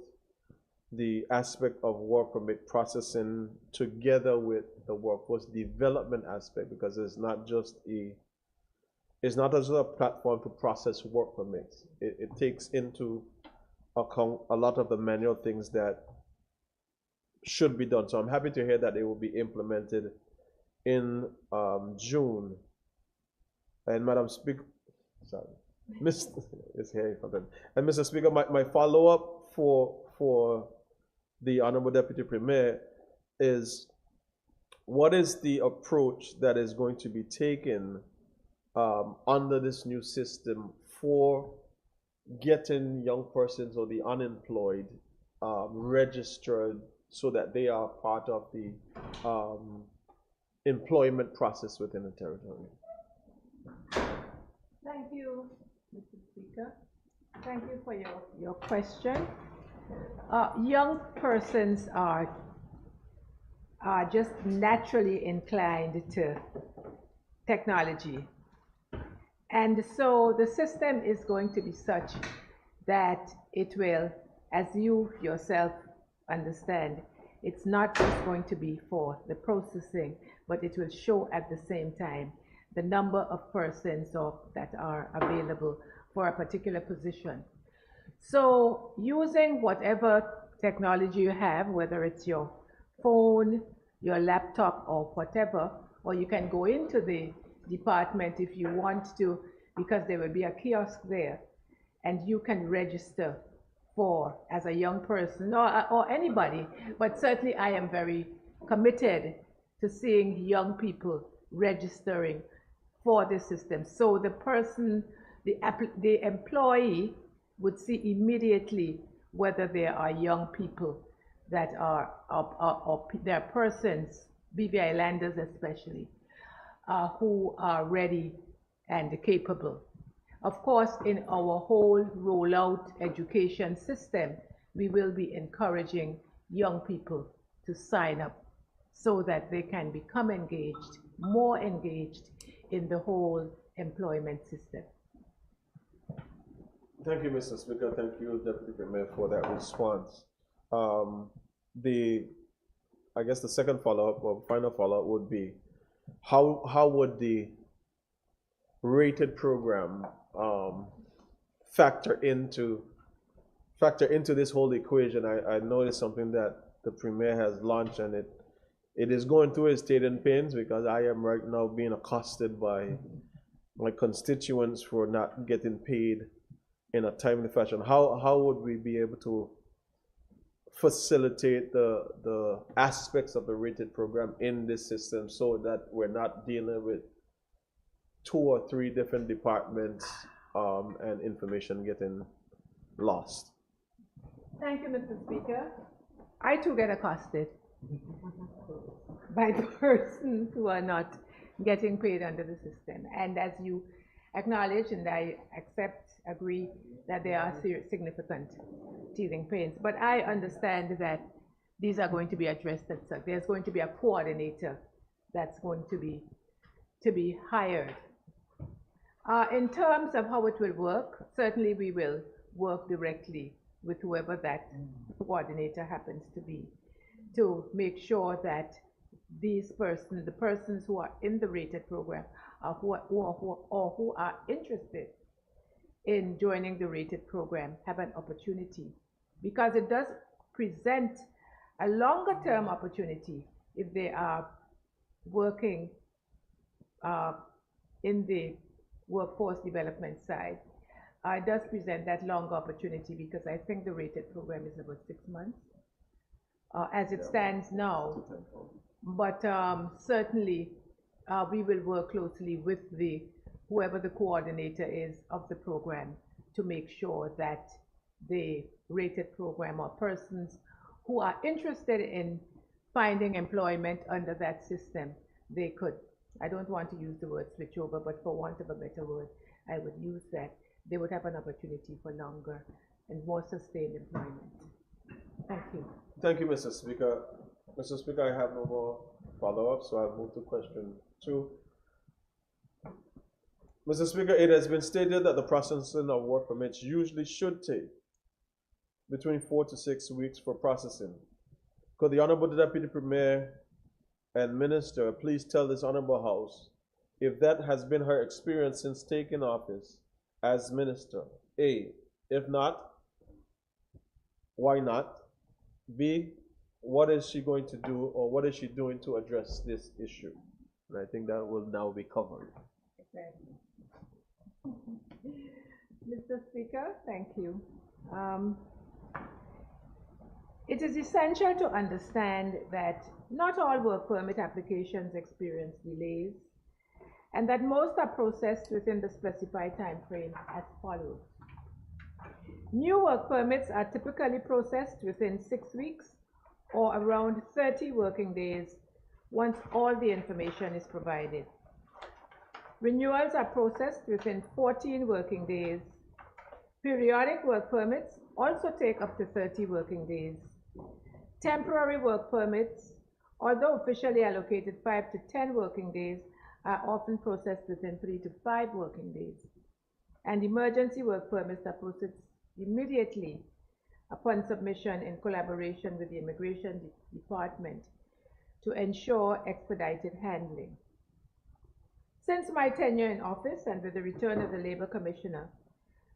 the aspect of work permit processing together with the workforce development aspect, because it's not just a platform to process work permits. It takes into account a lot of the manual things that should be done. So I'm happy to hear that it will be implemented in June. And Madam Speaker, sorry. Mr. It's here, and Mr. Speaker, my follow-up for the Honorable Deputy Premier is, what is the approach that is going to be taken under this new system for getting young persons or the unemployed registered so that they are part of the employment process within the territory? Thank you, Mr. Speaker. Thank you for your question. Young persons are just naturally inclined to technology. And so the system is going to be such that it will, as you yourself understand, it's not just going to be for the processing, but it will show at the same time the number of persons that are available for a particular position. So using whatever technology you have, whether it's your phone, your laptop, or whatever, or you can go into the department if you want to, because there will be a kiosk there, and you can register for, as a young person, or anybody, but certainly I am very committed to seeing young people registering for the system. So the person, the employee would see immediately whether there are young people that are, or there are persons, BVI landers especially, who are ready and capable. Of course, in our whole rollout education system, we will be encouraging young people to sign up so that they can become engaged, more engaged in the whole employment system. Thank you, Mr. Speaker. Thank you, Deputy Premier, for that response. I guess the second follow-up or final follow-up would be, how would the rated program factor into this whole equation? I noticed something that the Premier has launched, and it is going through its teething pains, because I am right now being accosted by my constituents for not getting paid in a timely fashion. How would we be able to facilitate the aspects of the rated program in this system so that we're not dealing with 2 or 3 different departments and information getting lost? Thank you, Mr. Speaker. I too get accosted by persons who are not getting paid under the system. And as you acknowledge, and I agree that there are significant teething pains. But I understand that these are going to be addressed. There's going to be a coordinator that's going to be hired. In terms of how it will work, certainly we will work directly with whoever that coordinator happens to be, to make sure that these persons, the persons who are in the rated program, who are interested in joining the rated program, have an opportunity, because it does present a longer term opportunity if they are working in the workforce development side. It does present that longer opportunity, because I think the rated program is about 6 months as it stands now. But certainly we will work closely with whoever the coordinator is of the program to make sure that the rated program, or persons who are interested in finding employment under that system, they could, I don't want to use the word switch over, but for want of a better word, I would use that, they would have an opportunity for longer and more sustained employment. Thank you. Thank you, Mr. Speaker. Mr. Speaker, I have no more follow-up, so I'll move to question 2. Mr. Speaker, it has been stated that the processing of work permits usually should take between 4 to 6 weeks for processing. Could the Honorable Deputy Premier and Minister please tell this Honorable House if that has been her experience since taking office as Minister? A, if not, why not? B, what is she going to do, or what is she doing to address this issue? And I think that will now be covered. Mr. Speaker, thank you. It is essential to understand that not all work permit applications experience delays, and that most are processed within the specified time frame as follows. New work permits are typically processed within 6 weeks or around 30 working days once all the information is provided. Renewals are processed within 14 working days. Periodic work permits also take up to 30 working days. Temporary work permits, although officially allocated 5 to 10 working days, are often processed within 3 to 5 working days. And emergency work permits are processed immediately upon submission in collaboration with the Immigration Department to ensure expedited handling. Since my tenure in office and with the return of the Labor Commissioner,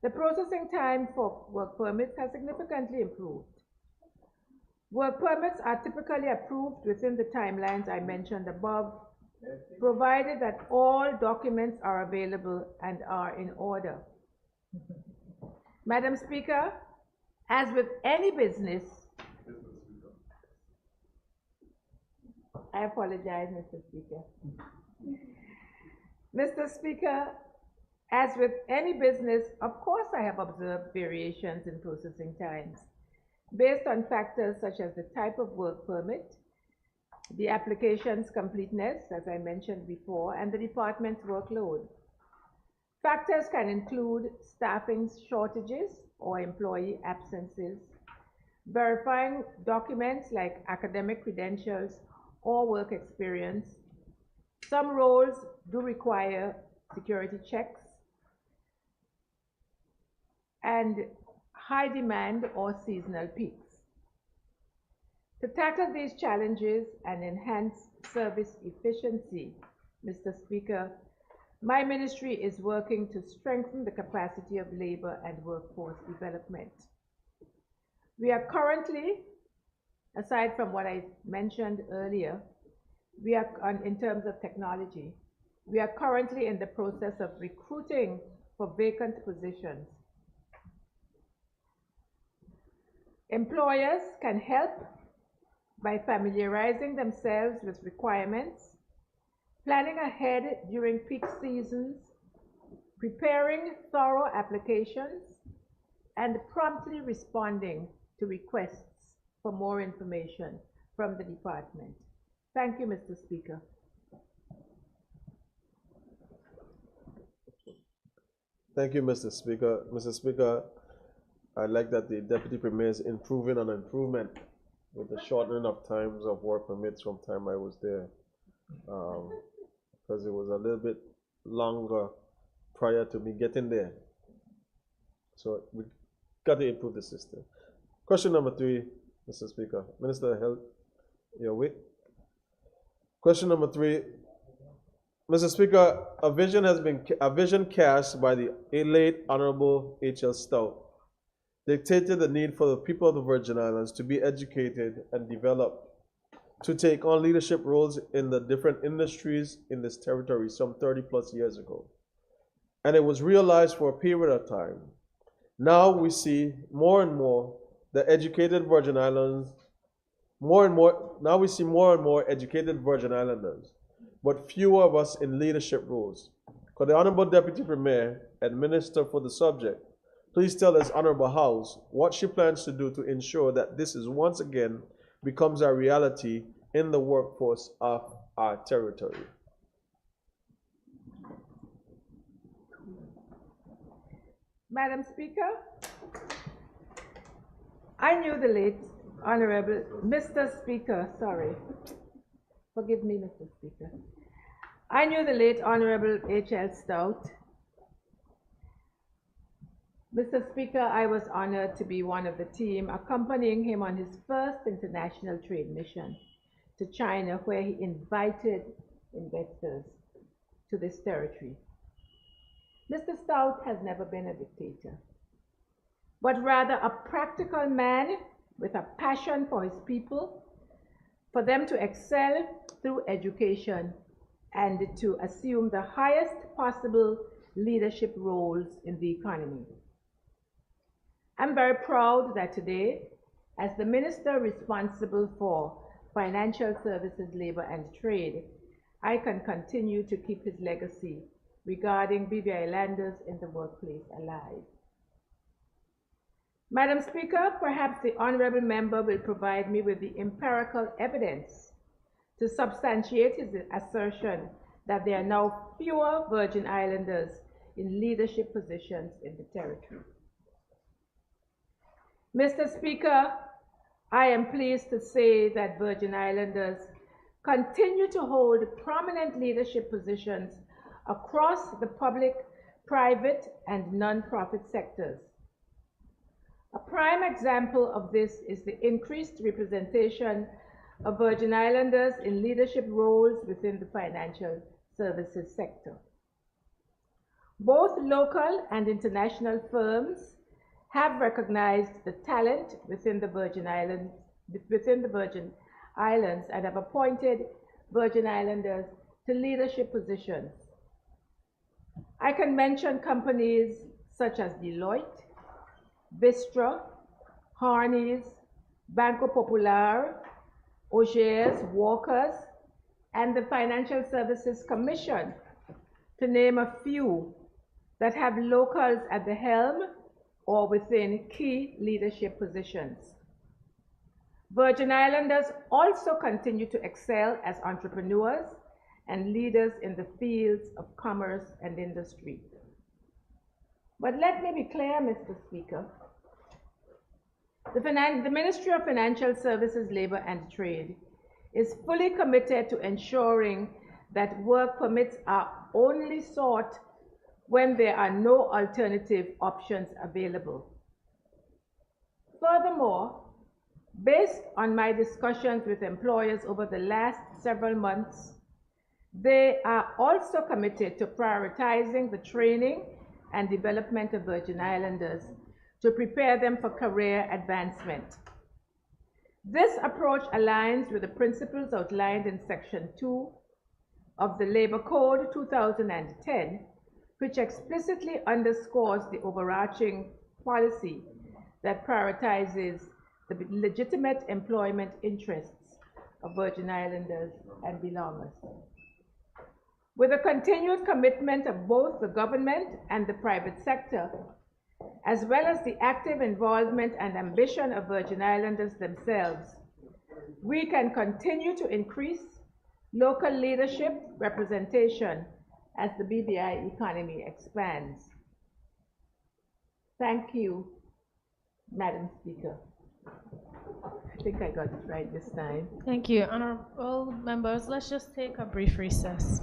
the processing time for work permits has significantly improved. Work permits are typically approved within the timelines I mentioned above, provided that all documents are available and are in order. Madam Speaker, as with any business, I apologize, Mr. Speaker. Mr. Speaker, as with any business, of course I have observed variations in processing times based on factors such as the type of work permit, the application's completeness, as I mentioned before, and the department's workload. Factors can include staffing shortages or employee absences, verifying documents like academic credentials or work experience. Some roles do require security checks, and high demand or seasonal peaks. To tackle these challenges and enhance service efficiency, Mr. Speaker, my ministry is working to strengthen the capacity of labor and workforce development. We are currently, aside from what I mentioned earlier, in terms of technology, we are currently in the process of recruiting for vacant positions. Employers can help by familiarizing themselves with requirements, planning ahead during peak seasons, preparing thorough applications, and promptly responding to requests for more information from the department. Thank you, Mr. Speaker. Thank you, Mr. Speaker. Mr. Speaker, I like that the Deputy Premier is improving on improvement with the shortening of times of work permits from time I was there. Because it was a little bit longer prior to me getting there. So we got to improve the system. Question number 3, Mr. Speaker. Minister of Health, you're with. Question number 3. Mr. Speaker, a vision cast by the late Honorable H.L. Stout dictated the need for the people of the Virgin Islands to be educated and developed to take on leadership roles in the different industries in this territory some 30 plus years ago. And it was realized for a period of time. Now we see more and more the educated Virgin Islands, now we see more and more educated Virgin Islanders, but fewer of us in leadership roles. Could the Honorable Deputy Premier and Minister for the subject please tell this Honorable House what she plans to do to ensure that this is once again becomes a reality in the workforce of our territory? Madam Speaker, I knew the late Honorable Mr. Speaker, sorry. Forgive me, Mr. Speaker. I knew the late Honorable H.L. Stout. Mr. Speaker, I was honored to be one of the team accompanying him on his first international trade mission to China, where he invited investors to this territory. Mr. Stout has never been a dictator, but rather a practical man with a passion for his people, for them to excel through education and to assume the highest possible leadership roles in the economy. I'm very proud that today, as the Minister responsible for Financial Services, Labor and Trade, I can continue to keep his legacy regarding BVI Islanders in the workplace alive. Madam Speaker, perhaps the honourable member will provide me with the empirical evidence to substantiate his assertion that there are now fewer Virgin Islanders in leadership positions in the territory. Mr. Speaker, I am pleased to say that Virgin Islanders continue to hold prominent leadership positions across the public, private, and non-profit sectors. A prime example of this is the increased representation of Virgin Islanders in leadership roles within the financial services sector. Both local and international firms have recognized the talent within the Virgin Islands and have appointed Virgin Islanders to leadership positions. I can mention companies such as Deloitte, Vistra, Harneys, Banco Popular, Augeas, Walkers, and the Financial Services Commission, to name a few, that have locals at the helm or within key leadership positions. Virgin Islanders also continue to excel as entrepreneurs and leaders in the fields of commerce and industry. But let me be clear, Mr. Speaker. The Ministry of Financial Services, Labor and Trade is fully committed to ensuring that work permits are only sought when there are no alternative options available. Furthermore, based on my discussions with employers over the last several months, they are also committed to prioritizing the training and development of Virgin Islanders to prepare them for career advancement. This approach aligns with the principles outlined in Section 2 of the Labor Code 2010, which explicitly underscores the overarching policy that prioritizes the legitimate employment interests of Virgin Islanders and belongers. With a continued commitment of both the government and the private sector, as well as the active involvement and ambition of Virgin Islanders themselves, we can continue to increase local leadership representation as the BVI economy expands. Thank you, Madam Speaker. I think I got it right this time. Thank you. Honorable members, let's just take a brief recess.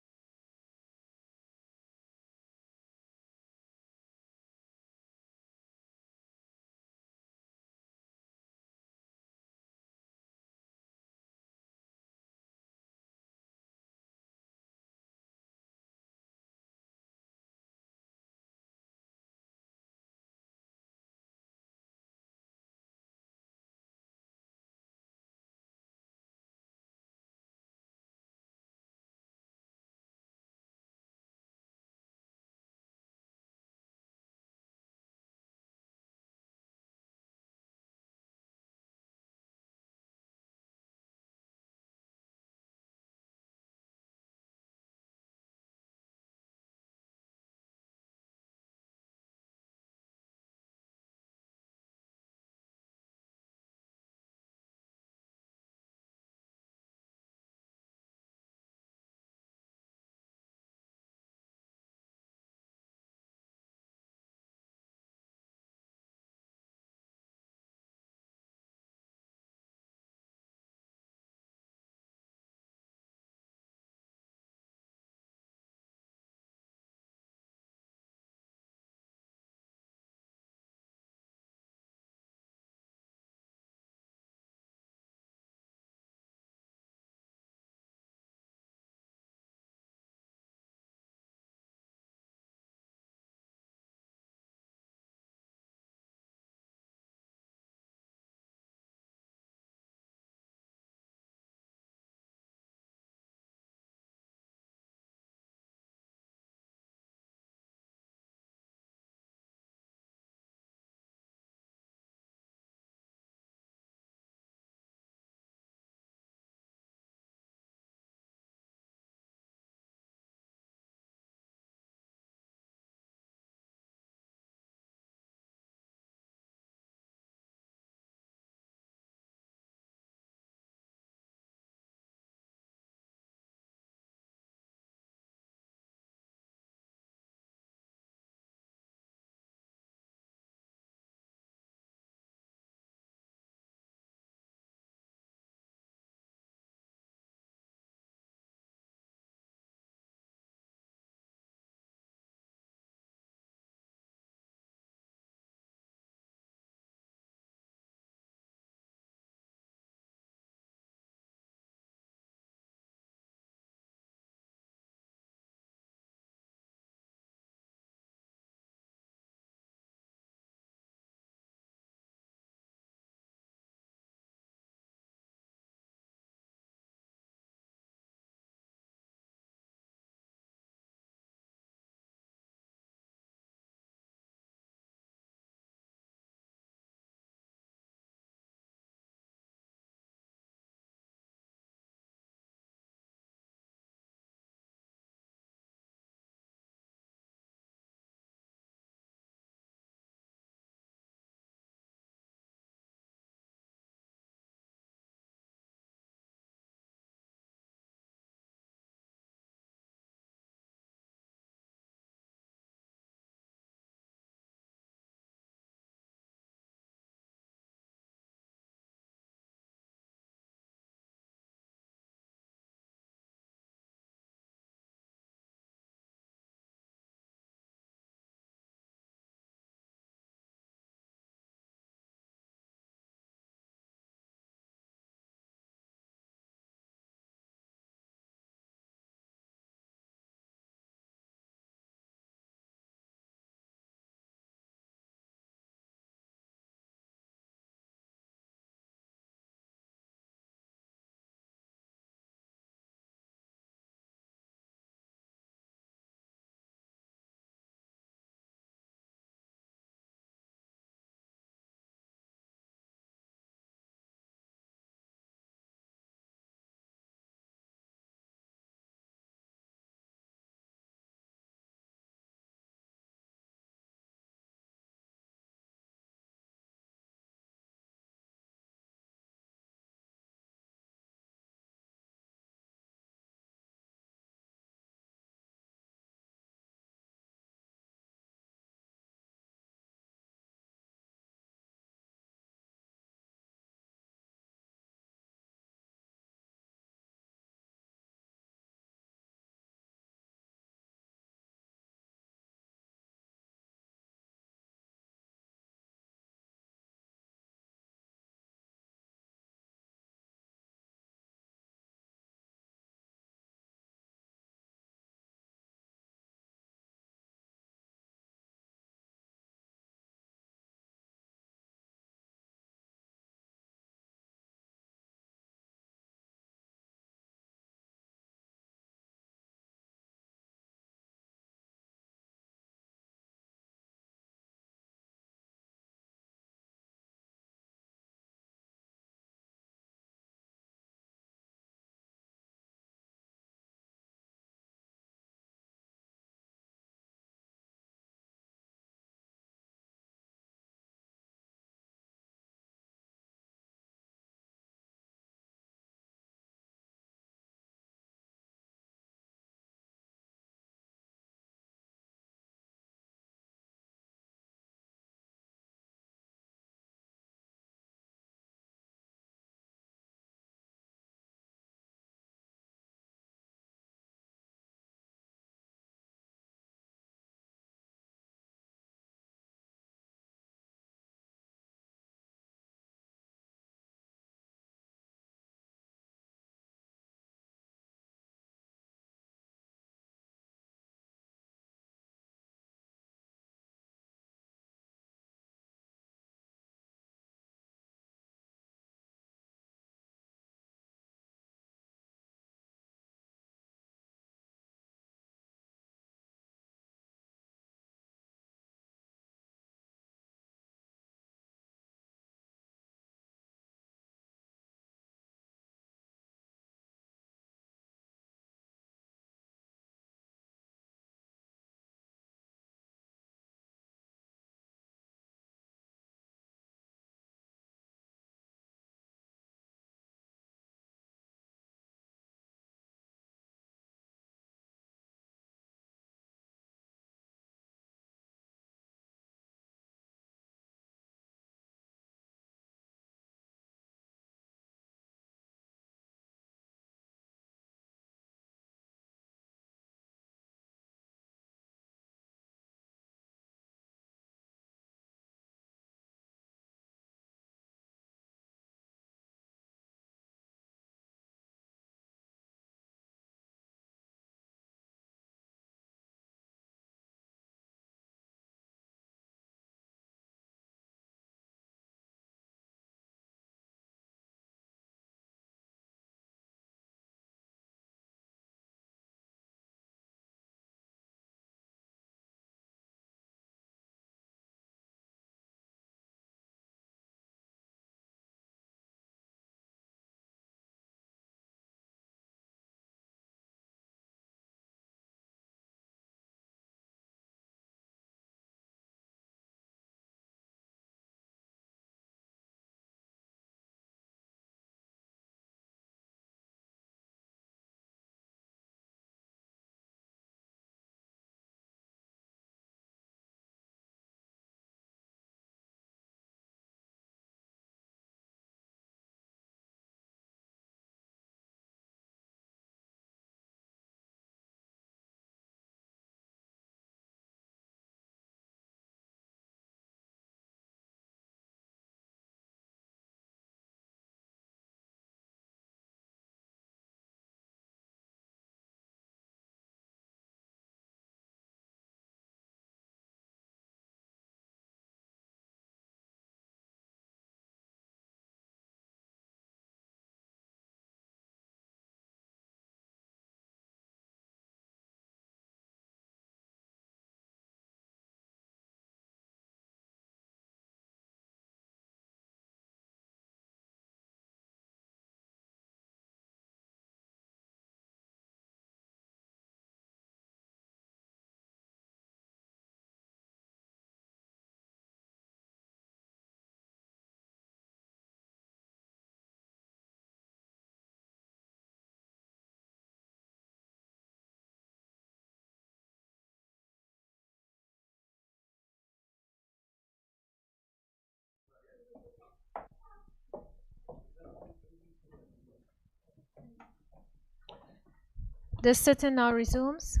This sitting now resumes.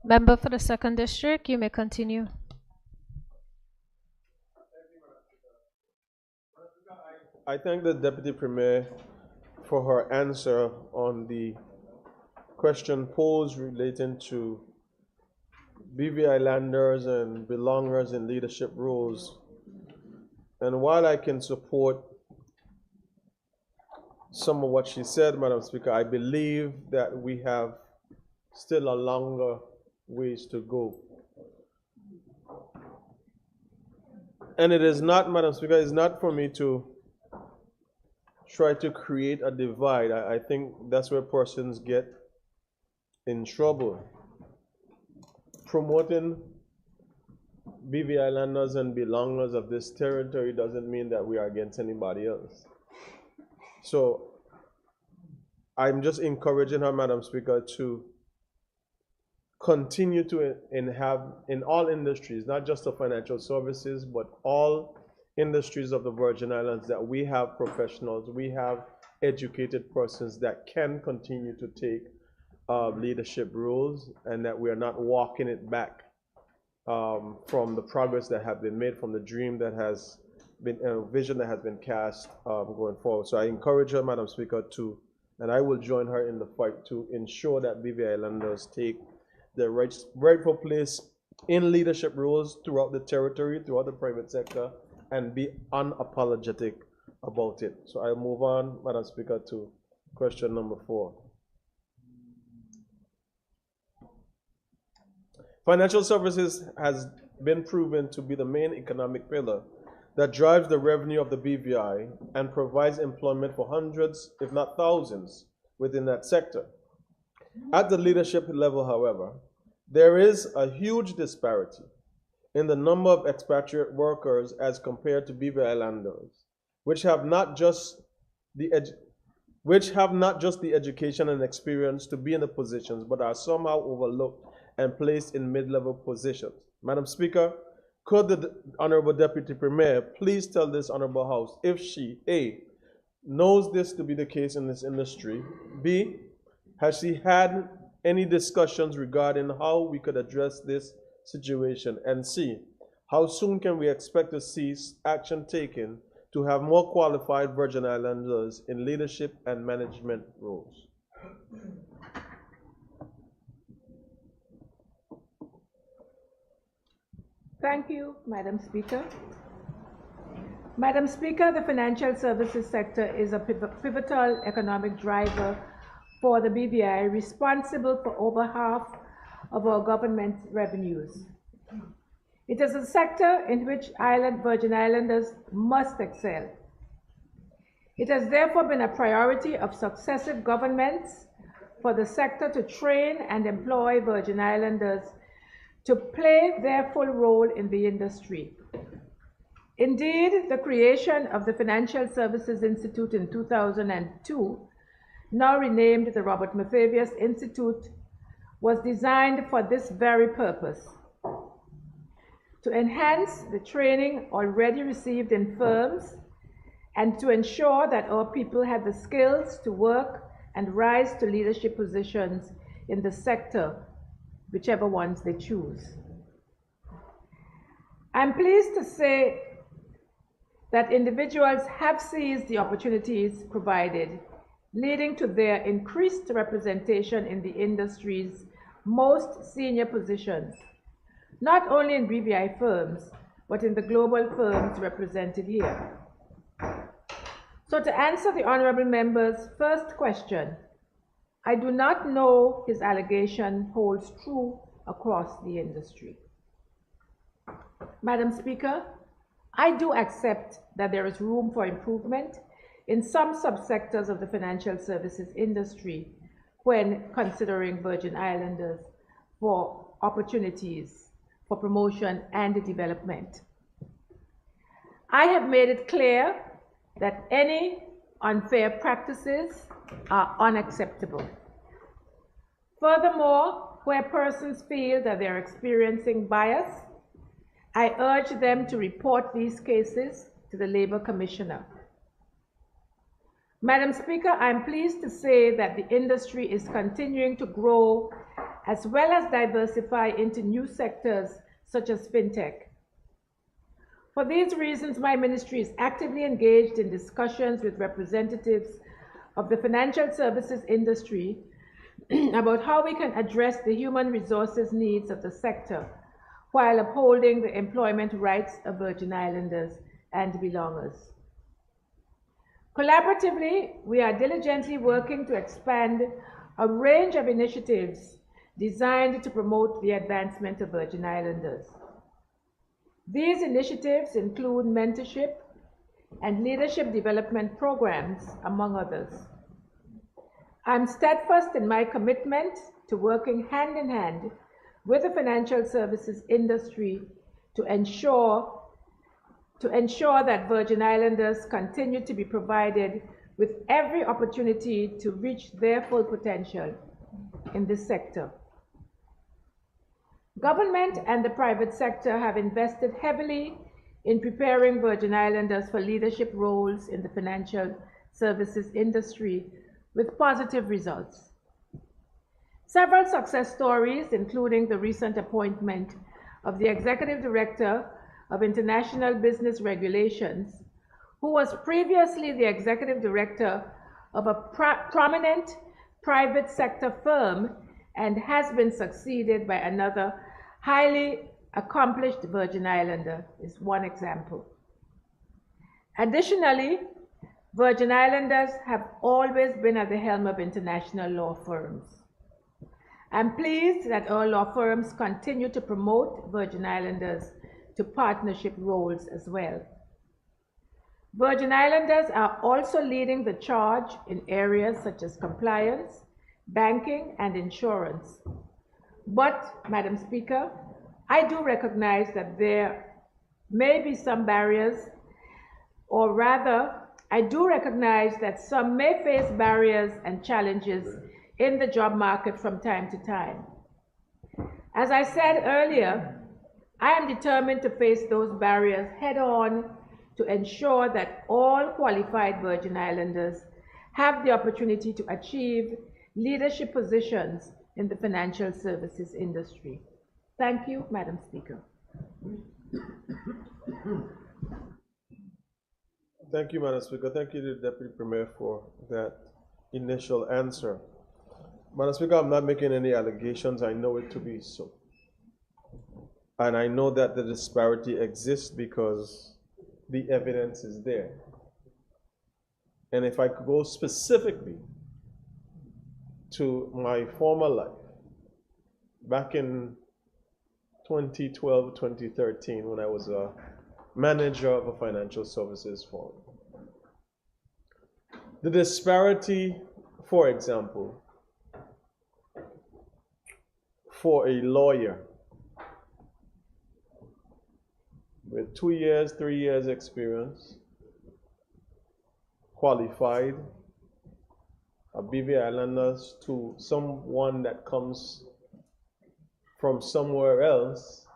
Member for the 2nd District, you may continue. I thank the Deputy Premier for her answer on the question posed relating to BVI landers and belongers in leadership roles. And while I can support some of what she said, Madam Speaker, I believe that we have still a longer ways to go. And it is not, Madam Speaker, it's not for me to try to create a divide. I think that's where persons get in trouble. Promoting BVI landers and belongers of this territory doesn't mean that we are against anybody else. So I'm just encouraging her, Madam Speaker, to continue to have in all industries, not just the financial services, but all industries of the Virgin Islands, that we have professionals, we have educated persons that can continue to take leadership roles, and that we are not walking it back from the progress that have been made, from the dream that has been, vision that has been cast going forward. So I encourage her, Madam Speaker, and I will join her in the fight to ensure that BVI Islanders take their rightful place in leadership roles throughout the territory, throughout the private sector, and be unapologetic about it. So I'll move on, Madam Speaker, to question number 4. Financial services has been proven to be the main economic pillar that drives the revenue of the BVI and provides employment for hundreds, if not thousands, within that sector. At the leadership level, however, there is a huge disparity in the number of expatriate workers as compared to BVI Islanders, which have not just the education and experience to be in the positions, but are somehow overlooked and placed in mid-level positions. Madam Speaker, could the Honorable Deputy Premier please tell this Honorable House if she, A, knows this to be the case in this industry, B, has she had any discussions regarding how we could address this situation, and C, how soon can we expect to see action taken to have more qualified Virgin Islanders in leadership and management roles? Thank you, Madam Speaker. Madam Speaker, the financial services sector is a pivotal economic driver for the BVI, responsible for over half of our government revenues. It is a sector in which Virgin Islanders must excel. It has therefore been a priority of successive governments for the sector to train and employ Virgin Islanders to play their full role in the industry. Indeed, the creation of the Financial Services Institute in 2002, now renamed the Robert Mathavius Institute, was designed for this very purpose: to enhance the training already received in firms and to ensure that our people have the skills to work and rise to leadership positions in the sector, whichever ones they choose. I'm pleased to say that individuals have seized the opportunities provided, leading to their increased representation in the industry's most senior positions, not only in BVI firms, but in the global firms represented here. So to answer the honorable member's first question, I do not know his allegation holds true across the industry. Madam Speaker, I do accept that there is room for improvement in some subsectors of the financial services industry when considering Virgin Islanders for opportunities for promotion and development. I have made it clear that any unfair practices are unacceptable. Furthermore, where persons feel that they're experiencing bias, I urge them to report these cases to the Labor Commissioner. Madam Speaker, I'm pleased to say that the industry is continuing to grow as well as diversify into new sectors such as fintech. For these reasons, my ministry is actively engaged in discussions with representatives of the financial services industry about how we can address the human resources needs of the sector while upholding the employment rights of Virgin Islanders and belongers. Collaboratively, we are diligently working to expand a range of initiatives designed to promote the advancement of Virgin Islanders. These initiatives include mentorship and leadership development programs, among others. I'm steadfast in my commitment to working hand in hand with the financial services industry to ensure that Virgin Islanders continue to be provided with every opportunity to reach their full potential in this sector. Government and the private sector have invested heavily in preparing Virgin Islanders for leadership roles in the financial services industry with positive results. Several success stories, including the recent appointment of the Executive Director of International Business Regulations, who was previously the Executive Director of a prominent private sector firm and has been succeeded by another highly accomplished Virgin Islander, is one example. Additionally, Virgin Islanders have always been at the helm of international law firms. I'm pleased that our law firms continue to promote Virgin Islanders to partnership roles as well. Virgin Islanders are also leading the charge in areas such as compliance, banking, and insurance. But, Madam Speaker, I do recognize that there may be some barriers, or rather, I do recognize that some may face barriers and challenges in the job market from time to time. As I said earlier, I am determined to face those barriers head-on to ensure that all qualified Virgin Islanders have the opportunity to achieve leadership positions in the financial services industry. Thank you, Madam Speaker. Thank you, Madam Speaker. Thank you to the Deputy Premier for that initial answer. Madam Speaker, I'm not making any allegations. I know it to be so. And I know that the disparity exists because the evidence is there. And if I could go specifically to my former life, back in 2012, 2013, when I was a manager of a financial services firm. The disparity, for example, for a lawyer with 2 years, 3 years experience, qualified, a BV Islanders, to someone that comes from somewhere else,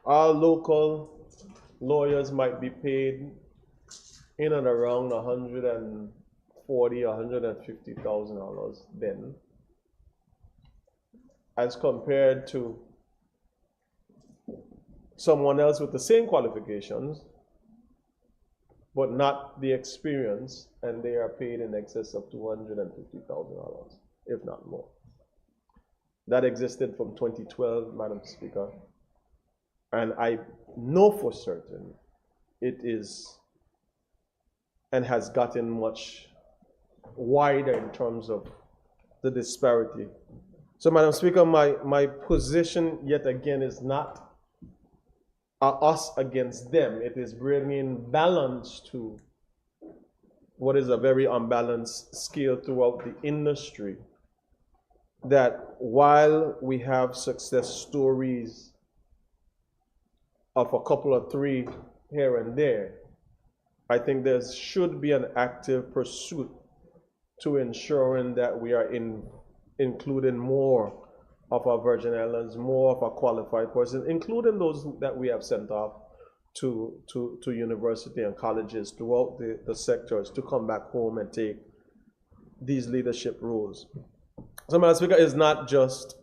our local lawyers might be paid in and around $140,000, $150,000 then, as compared to someone else with the same qualifications, but not the experience, and they are paid in excess of $250,000, if not more. That existed from 2012, Madam Speaker, and I know for certain it is and has gotten much wider in terms of the disparity. So, Madam Speaker, my position yet again is not us against them. It is bringing balance to what is a very unbalanced scale throughout the industry. That while we have success stories of a couple of three here and there, I think there should be an active pursuit to ensuring that we are including more of our Virgin Islands, more of our qualified persons, including those that we have sent off to university and colleges throughout the sectors to come back home and take these leadership roles. So, Madam Speaker, is not just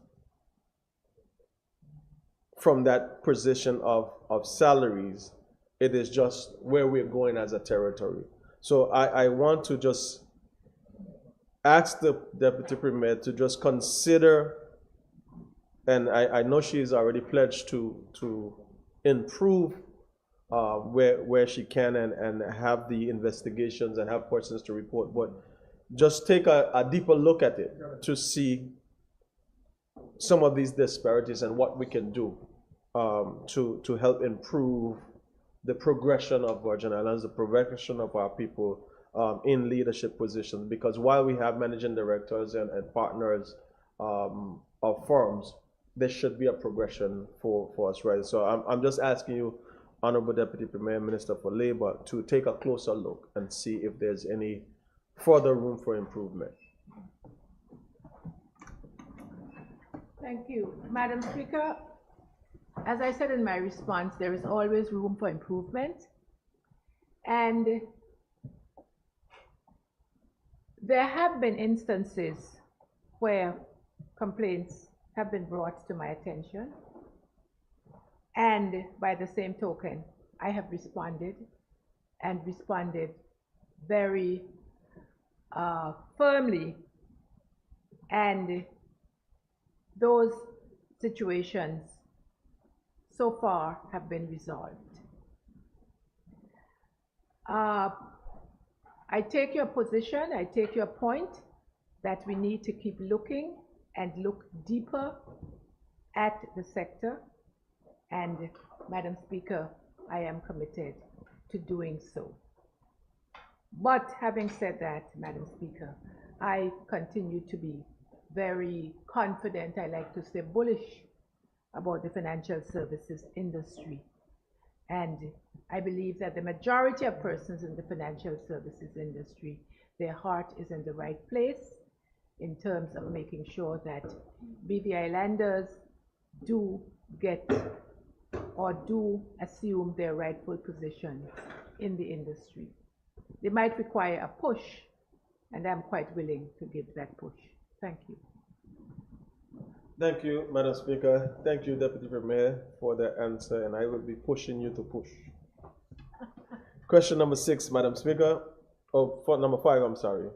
from that position of salaries, it is just where we're going as a territory. So I want to just ask the Deputy Premier to just consider, and I know she's already pledged to improve where she can and have the investigations and have persons to report, but just take a deeper look at it to see some of these disparities and what we can do to help improve the progression of Virgin Islands, the progression of our people in leadership positions. Because while we have managing directors and partners of firms, there should be a progression for us, right? So I'm just asking you, Honorable Deputy Premier, Minister for Labor, to take a closer look and see if there's any further room for improvement. Thank you. Madam Speaker, as I said in my response, there is always room for improvement. And there have been instances where complaints have been brought to my attention. And by the same token, I have responded and responded very firmly. And those situations so far have been resolved. I take your position, I take your point that we need to keep looking and look deeper at the sector. And Madam Speaker, I am committed to doing so. But having said that, Madam Speaker, I continue to be very confident, I like to say bullish, about the financial services industry. And I believe that the majority of persons in the financial services industry, their heart is in the right place in terms of making sure that BVI lenders do get or do assume their rightful position in the industry. They might require a push, and I'm quite willing to give that push. Thank you. Thank you, Madam Speaker. Thank you, Deputy Premier, for the answer, and I will be pushing you to push. Question number 6, Madam Speaker. Oh, for number 5, I'm sorry.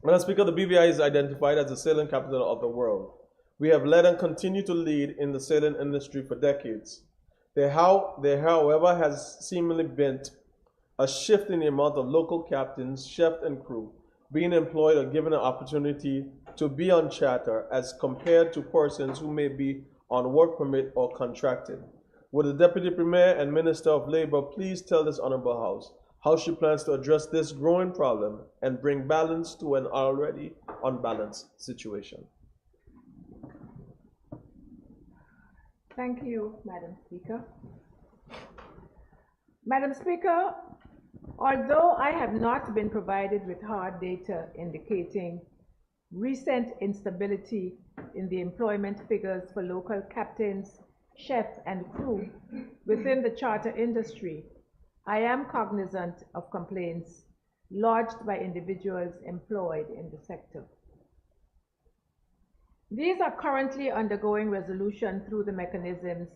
Madam Speaker, the BVI is identified as the sailing capital of the world. We have led and continue to lead in the sailing industry for decades. There, however, has seemingly been a shift in the amount of local captains, chefs, and crew being employed or given an opportunity to be on charter as compared to persons who may be on work permit or contracted. Would the Deputy Premier and Minister of Labor please tell this Honorable House how she plans to address this growing problem and bring balance to an already unbalanced situation? Thank you, Madam Speaker. Madam Speaker, although I have not been provided with hard data indicating recent instability in the employment figures for local captains, chefs, and crew within the charter industry, I am cognizant of complaints lodged by individuals employed in the sector. These are currently undergoing resolution through the mechanisms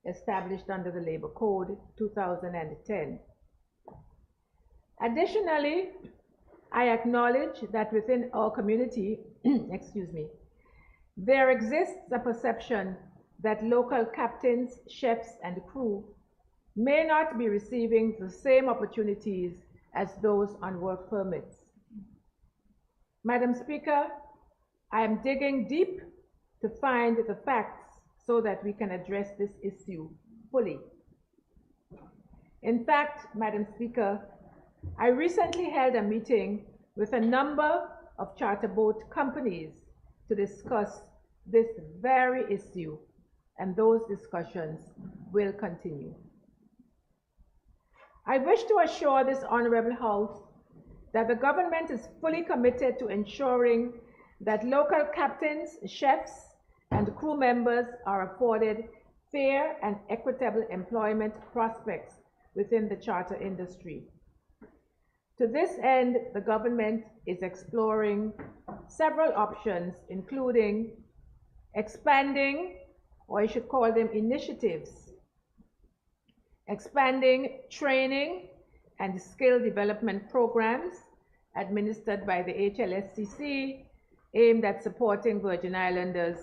established under the Labor Code 2010. Additionally, I acknowledge that within our community, there exists a perception that local captains, chefs, and crew may not be receiving the same opportunities as those on work permits. Madam Speaker, I am digging deep to find the facts so that we can address this issue fully. In fact, Madam Speaker, I recently held a meeting with a number of charter boat companies to discuss this very issue, and those discussions will continue. I wish to assure this Honorable House that the government is fully committed to ensuring that local captains, chefs, and crew members are afforded fair and equitable employment prospects within the charter industry. To this end, the government is exploring several options, including expanding, or I should call them initiatives, expanding training and skill development programs administered by the HLSCC aimed at supporting Virgin Islanders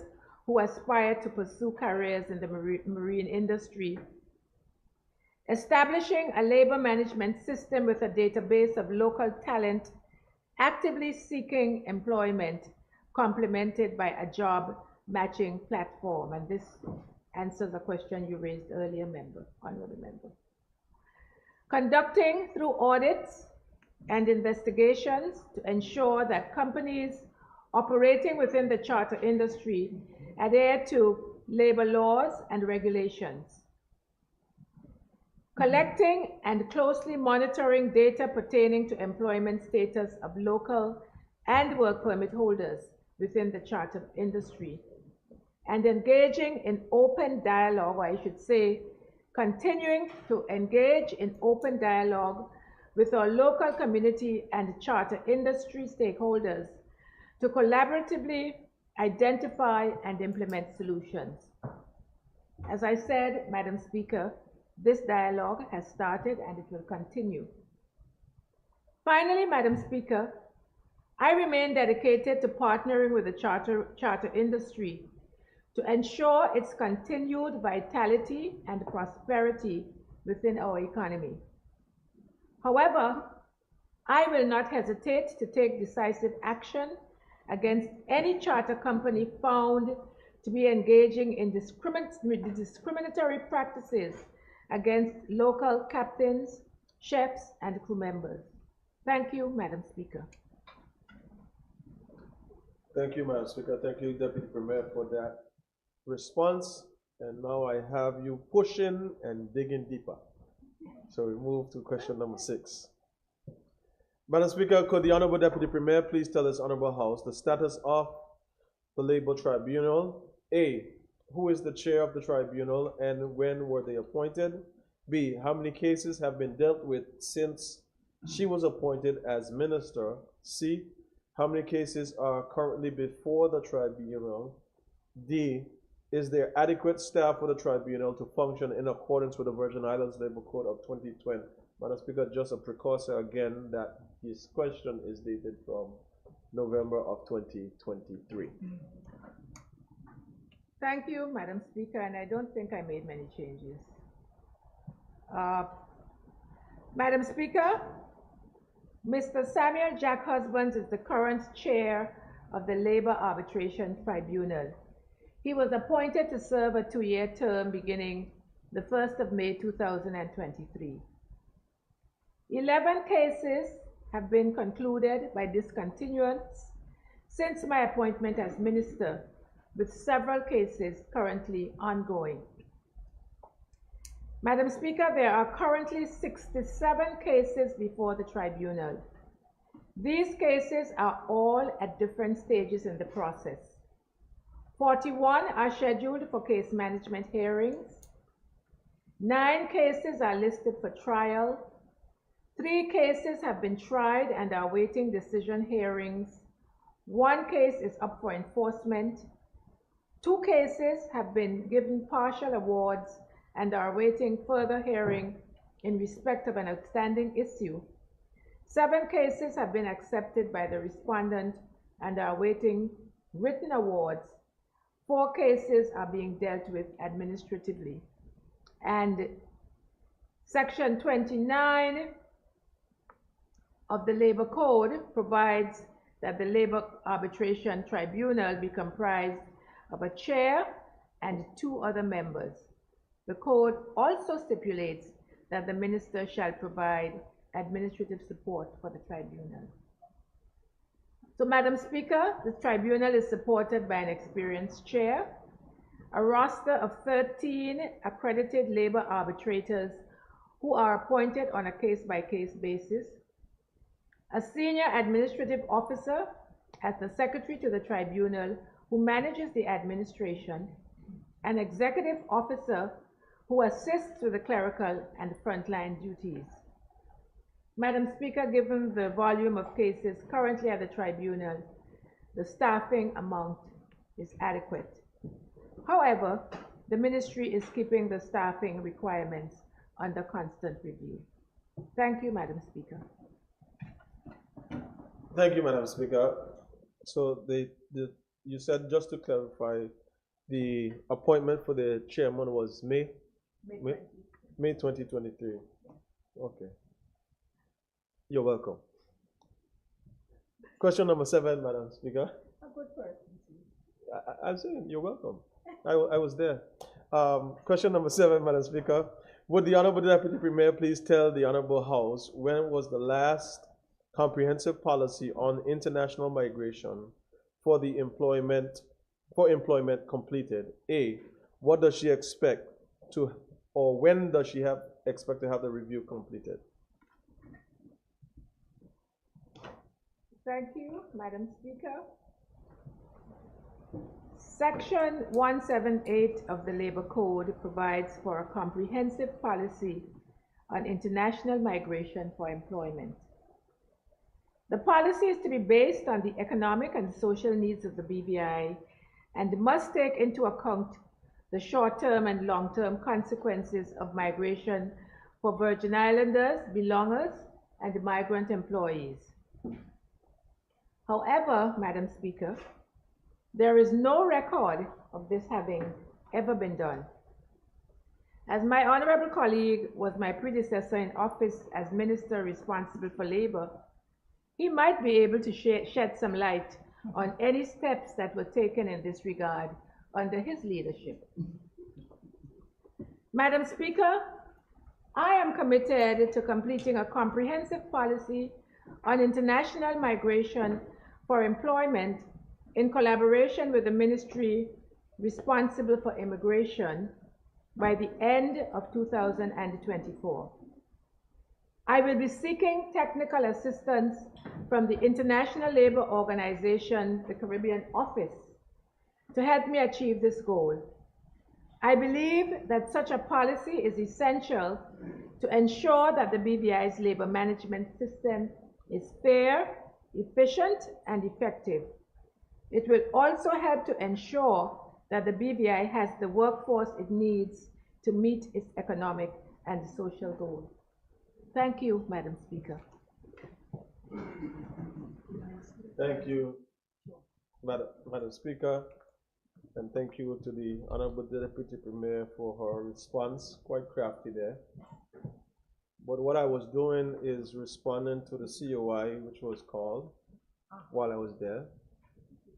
who aspire to pursue careers in the marine industry. Establishing a labor management system with a database of local talent actively seeking employment, complemented by a job matching platform. And this answers a question you raised earlier, honorable member. Conducting through audits and investigations to ensure that companies operating within the charter industry adhere to labor laws and regulations. Collecting and closely monitoring data pertaining to employment status of local and work permit holders within the charter industry, and engaging in open dialogue, or I should say, continuing to engage in open dialogue with our local community and charter industry stakeholders to collaboratively identify and implement solutions. As I said, Madam Speaker, this dialogue has started and it will continue. Finally, Madam Speaker, I remain dedicated to partnering with the charter industry to ensure its continued vitality and prosperity within our economy. However, I will not hesitate to take decisive action against any charter company found to be engaging in discriminatory practices against local captains, chefs, and crew members. Thank you, Madam Speaker. Thank you, Madam Speaker. Thank you, Deputy Premier, for that response. And now I have you pushing and digging deeper. So we move to question number 6. Madam Speaker, could the Honorable Deputy Premier please tell this Honorable House the status of the Labor Tribunal? A, who is the chair of the tribunal and when were they appointed? B, how many cases have been dealt with since she was appointed as minister? C, how many cases are currently before the tribunal? D, is there adequate staff for the tribunal to function in accordance with the Virgin Islands Labor Code of 2020? Madam Speaker, just a precursor again that this question is dated from November of 2023. Thank you, Madam Speaker, and I don't think I made many changes. Madam Speaker, Mr. Samuel Jack Husbands is the current chair of the Labor Arbitration Tribunal. He was appointed to serve a 2-year term beginning the 1st of May 2023. 11 cases have been concluded by discontinuance since my appointment as minister, with several cases currently ongoing. Madam Speaker, there are currently 67 cases before the tribunal. These cases are all at different stages in the process. 41 are scheduled for case management hearings. 9 cases are listed for trial. 3 cases have been tried and are awaiting decision hearings. 1 case is up for enforcement. 2 cases have been given partial awards and are awaiting further hearing in respect of an outstanding issue. 7 cases have been accepted by the respondent and are awaiting written awards. 4 cases are being dealt with administratively. And Section 29 of the Labor Code provides that the Labor Arbitration Tribunal be comprised of a chair and 2 other members. The code also stipulates that the minister shall provide administrative support for the tribunal. So, Madam Speaker, the tribunal is supported by an experienced chair, a roster of 13 accredited labor arbitrators who are appointed on a case-by-case basis, a senior administrative officer as the secretary to the tribunal who manages the administration, an executive officer who assists with the clerical and frontline duties. Madam Speaker, given the volume of cases currently at the tribunal, the staffing amount is adequate. However, the ministry is keeping the staffing requirements under constant review. Thank you, Madam Speaker. Thank you, Madam Speaker. So you said, just to clarify, the appointment for the chairman was May 2023. Okay. You're welcome. Question number 7, Madam Speaker. A good person. I'm saying you're welcome. I was there. Question number 7, Madam Speaker. Would the Honorable Deputy Premier please tell the Honorable House when was the last comprehensive policy on international migration for employment completed? A, what does she expect to, or when does she expect to have the review completed? Thank you, Madam Speaker. Section 178 of the Labor Code provides for a comprehensive policy on international migration for employment. The policy is to be based on the economic and social needs of the BVI and must take into account the short-term and long-term consequences of migration for Virgin Islanders, belongers, and migrant employees. However, Madam Speaker, there is no record of this having ever been done. As my honorable colleague was my predecessor in office as Minister responsible for Labor, he might be able to shed some light on any steps that were taken in this regard under his leadership. Madam Speaker, I am committed to completing a comprehensive policy on international migration for employment in collaboration with the ministry responsible for immigration by the end of 2024. I will be seeking technical assistance from the International Labour Organization, the Caribbean Office, to help me achieve this goal. I believe that such a policy is essential to ensure that the BVI's labour management system is fair, efficient, and effective. It will also help to ensure that the BVI has the workforce it needs to meet its economic and social goals. Thank you, Madam Speaker. Thank you, Madam Speaker, and thank you to the Honorable Deputy Premier for her response, quite crafty there. But what I was doing is responding to the COI, which was called while I was there,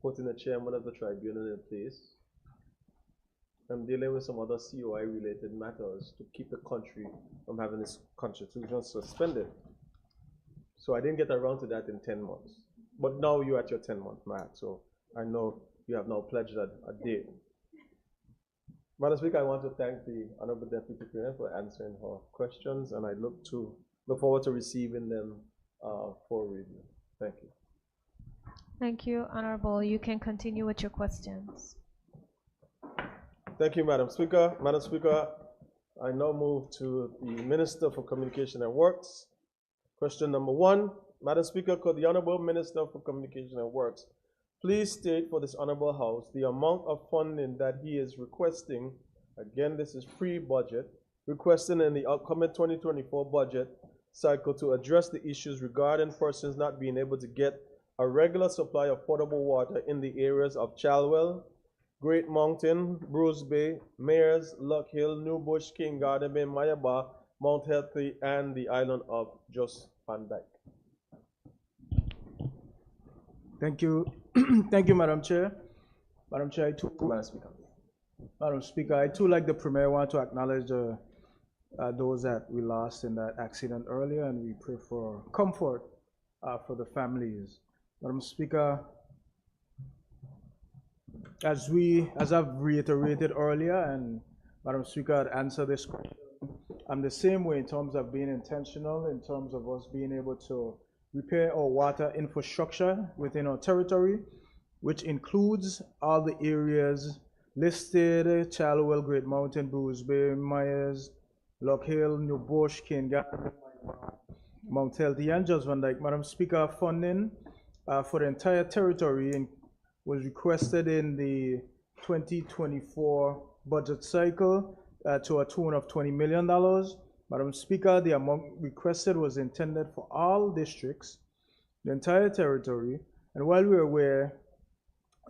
putting the chairman of the tribunal in place. I'm dealing with some other COI-related matters to keep the country from having its constitution suspended. So I didn't get around to that in 10 months. But now you're at your 10-month mark, so I know you have now pledged a date. Madam Speaker, I want to thank the Honorable Deputy Premier for answering her questions, and I look forward to receiving them for review. Thank you. Thank you, Honorable. You can continue with your questions. Thank you, Madam Speaker. Madam Speaker, I now move to the Minister for Communication and Works. Question number 1. Madam Speaker, could the Honorable Minister for Communication and Works please state for this Honorable House the amount of funding that he is requesting, again this is pre-budget, requesting in the upcoming 2024 budget cycle to address the issues regarding persons not being able to get a regular supply of potable water in the areas of Chalwell, Great Mountain, Bruce Bay, Mayors, Luck Hill, New Bush, King Garden Bay, Mayaba, Mount Healthy, and the island of Jos Van Dyke. Thank you. Thank you, Madam Chair. Madam Chair, Madam Speaker, I too, like the Premier, want to acknowledge those that we lost in that accident earlier, and we pray for comfort for the families. Madam Speaker, as I've reiterated earlier, and Madam Speaker had answered this question, I'm the same way in terms of being intentional, in terms of us being able to repair our water infrastructure within our territory, which includes all the areas listed: Chalwell, Great Mountain, Bruce Bay, Myers, Lock Hill, New Bush, Cane Gap, Mount Healthy, and Just Van Dyke. Madam Speaker, funding for the entire territory was requested in the 2024 budget cycle to a tune of $20 million. Madam Speaker, the amount requested was intended for all districts, the entire territory, and while we are aware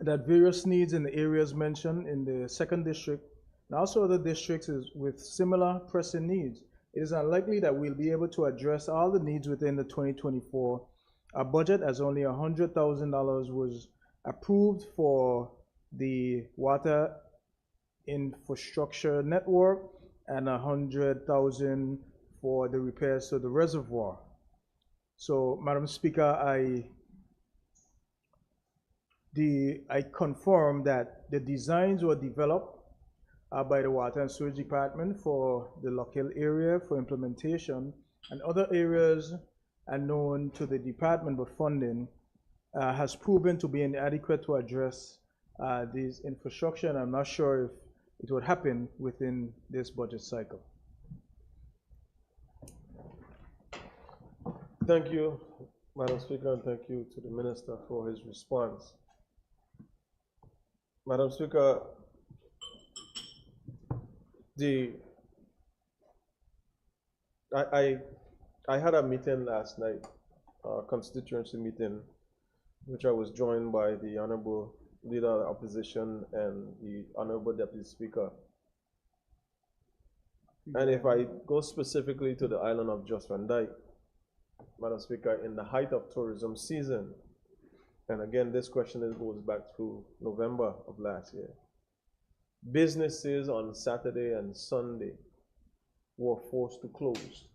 that various needs in the areas mentioned in the second district and also other districts with similar pressing needs, it is unlikely that we'll be able to address all the needs within the 2024 budget, as only $100,000 was approved for the water infrastructure network and $100,000 for the repairs to the reservoir. So, Madam Speaker, I confirm that the designs were developed by the Water and Sewage Department for the Lock Hill area for implementation, and other areas unknown to the department, but funding has proven to be inadequate to address these infrastructure, and I'm not sure if it would happen within this budget cycle. Thank you, Madam Speaker, and thank you to the Minister for his response. Madam Speaker, I had a meeting last night, a constituency meeting, which I was joined by the Honorable Leader of the Opposition and the Honorable Deputy Speaker. And if I go specifically to the island of Just Van Dyke, Madam Speaker, in the height of tourism season, and again, this question goes back to November of last year, businesses on Saturday and Sunday were forced to close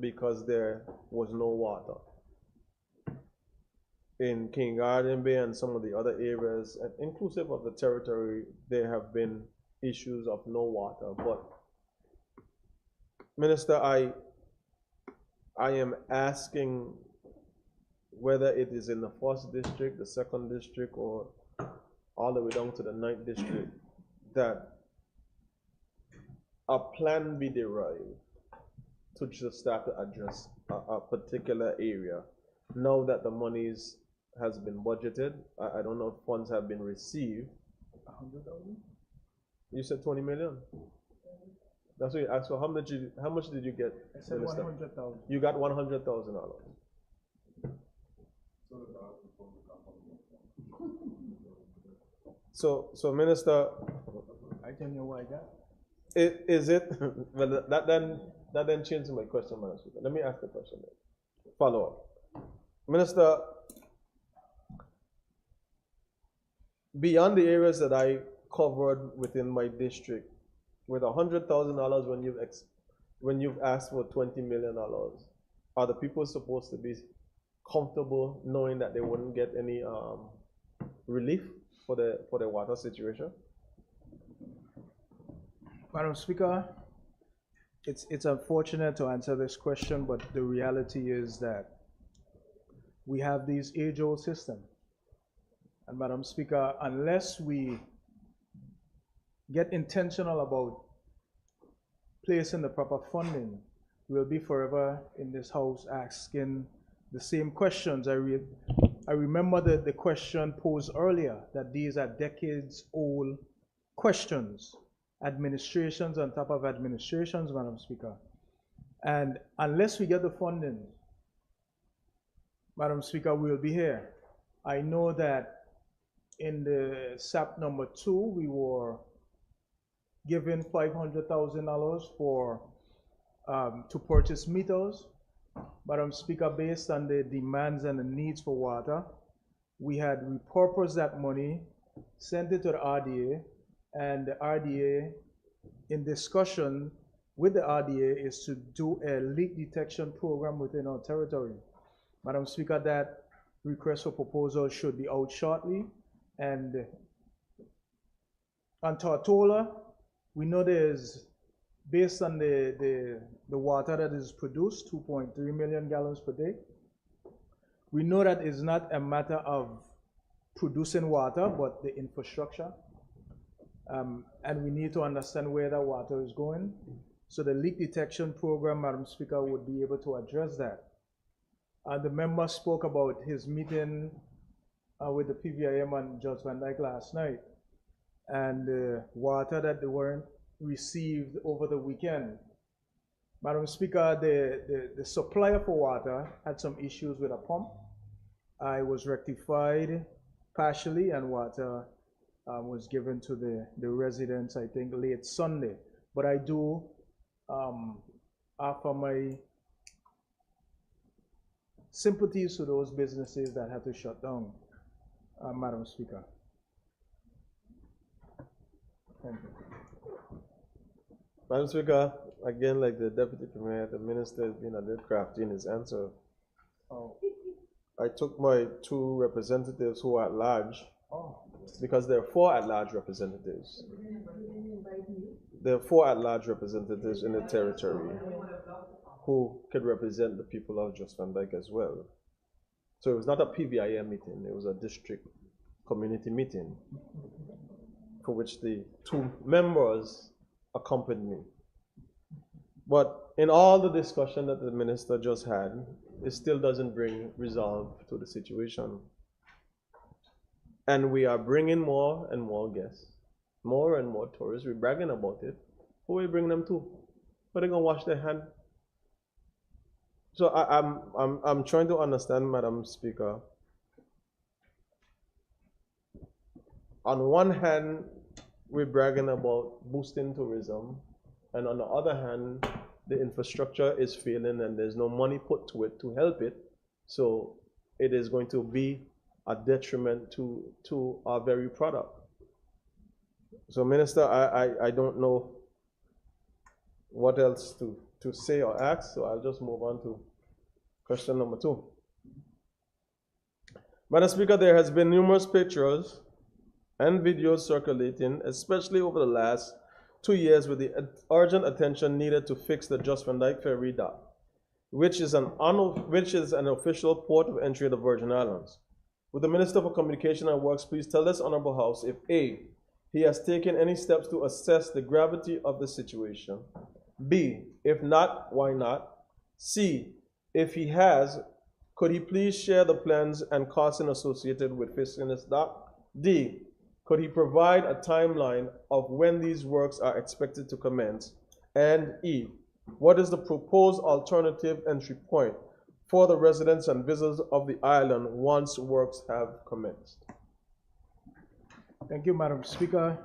because there was no water. In King Garden Bay and some of the other areas, and inclusive of the territory, there have been issues of no water. But, Minister, I am asking whether it is in the 1st district, the 2nd district, or all the way down to the 9th district, that a plan be derived to just start to address a particular area. Now that the monies has been budgeted, I don't know if funds have been received. 100,000? You said 20 million? That's what you asked for. How much did you get? I said 100,000. You got $100,000. So, Minister, I don't know why that. Is it? Well, that then changes my question, Madam Speaker. Let me ask the question then. Follow up, Minister. Beyond the areas that I covered within my district, with $100,000 when you've asked for $20 million, are the people supposed to be comfortable knowing that they wouldn't get any relief for the water situation? Madam Speaker, it's unfortunate to answer this question, but the reality is that we have these age-old systems. And Madam Speaker, unless we get intentional about placing the proper funding, we'll be forever in this house asking the same questions. I remember the question posed earlier, that these are decades-old questions, administrations on top of administrations, Madam Speaker. And unless we get the funding, Madam Speaker, we'll be here. I know that in the SAP number 2, we were given $500,000 for to purchase meters. Madam Speaker, based on the demands and the needs for water, we had repurposed that money, sent it to the RDA, and the RDA, in discussion with the RDA, is to do a leak detection program within our territory. Madam Speaker, that request for proposal should be out shortly. And on Tortola, we know there's, based on the water that is produced, 2.3 million gallons per day. We know that it's not a matter of producing water, but the infrastructure. And we need to understand where the water is going. So the leak detection program, Madam Speaker, would be able to address that. The member spoke about his meeting with the PVIM and Judge Van Dyke last night, and the water that they weren't received over the weekend. Madam Speaker, the supplier for water had some issues with a pump. It was rectified partially, and water was given to the residents, I think, late Sunday. But I do offer my sympathies to those businesses that had to shut down, Madam Speaker. Thank you. Madam Speaker, again, like the Deputy Premier, the Minister has been a little crafty in his answer. Oh. I took my 2 representatives who are at large, Oh. because there are 4 at-large representatives. There are 4 at-large representatives in the territory who could represent the people of Jos Van Dyke as well. So it was not a PVIM meeting, it was a district community meeting for which the 2 members accompanied me. But in all the discussion that the minister just had, it still doesn't bring resolve to the situation. And we are bringing more and more guests, more and more tourists. We're bragging about it. Who we bring them to? Are they gonna wash their hands? So I'm trying to understand, Madam Speaker. On one hand, we're bragging about boosting tourism, and on the other hand, the infrastructure is failing and there's no money put to it to help it. So it is going to be a detriment to our very product. So Minister, I don't know what else to say or ask, so I'll just move on to question number 2. Madam Speaker, there has been numerous pictures and videos circulating, especially over the last 2 years, with the urgent attention needed to fix the Jos Van Dyke Ferry dock, which is an official port of entry of the Virgin Islands. Would the Minister for Communication and Works please tell this Honorable House if A, he has taken any steps to assess the gravity of the situation, B, if not, why not, C, if he has, could he please share the plans and costs associated with fixing this dock, D, could he provide a timeline of when these works are expected to commence, and E, what is the proposed alternative entry point for the residents and visitors of the island once works have commenced? Thank you, Madam Speaker.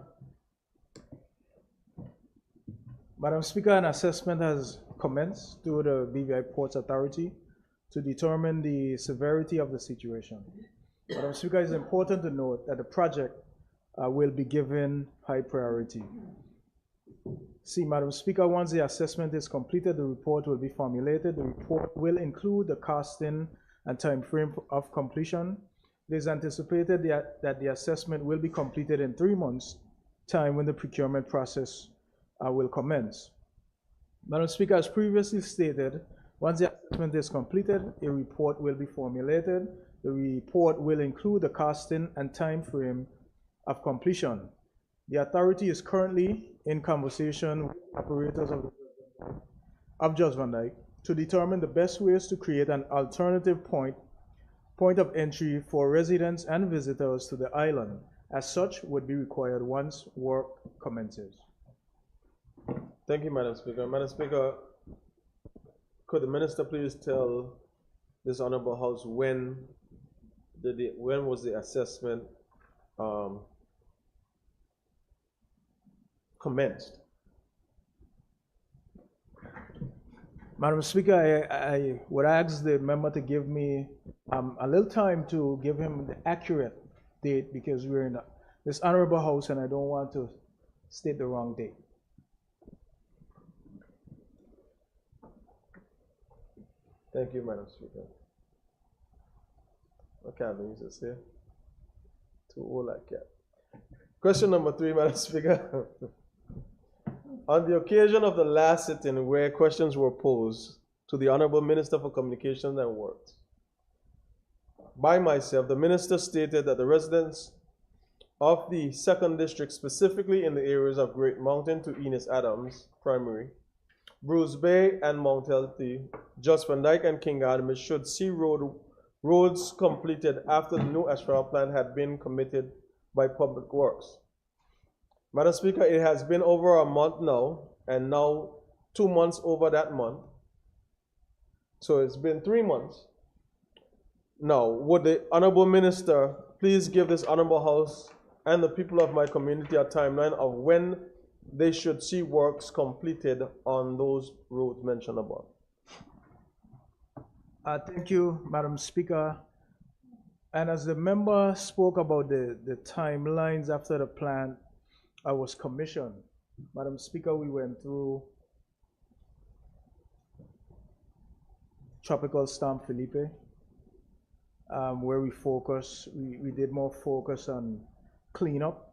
Madam Speaker, an assessment has commenced through the BVI Ports Authority to determine the severity of the situation. Madam Speaker, it's important to note that the project will be given high priority. See, Madam Speaker, once the assessment is completed, the report will be formulated. The report will include the costing and time frame of completion. It is anticipated that the assessment will be completed in 3 months' time when the procurement process will commence. Madam Speaker, as previously stated, once the assessment is completed, a report will be formulated. The report will include the costing and time frame of completion. The authority is currently in conversation with operators of Jos Van Dyke to determine the best ways to create an alternative point of entry for residents and visitors to the island, as such would be required once work commences. Thank you, Madam Speaker. Madam Speaker, could the Minister please tell this Honorable House when was the assessment commenced? Madam Speaker, I would ask the member to give me a little time to give him the accurate date, because we're in this Honorable House and I don't want to state the wrong date. Thank you, Madam Speaker. Okay, I've been used to say. Too old like that. Question number 3, Madam Speaker. On the occasion of the last sitting where questions were posed to the Honorable Minister for Communications and Works by myself, the Minister stated that the residents of the second district, specifically in the areas of Great Mountain to Enos Adams Primary, Bruce Bay and Mount Healthy, Just Van Dyke and King Artemis should see roads completed after the new asphalt plant had been committed by Public Works. Madam Speaker, it has been over a month now, and now 2 months over that month. So it's been 3 months. Now, would the Honorable Minister please give this Honorable House and the people of my community a timeline of when they should see works completed on those roads mentioned above? Thank you, Madam Speaker. And as the member spoke about the timelines after the plant was commissioned, Madam Speaker, we went through Tropical Storm Felipe, where we did more focus on cleanup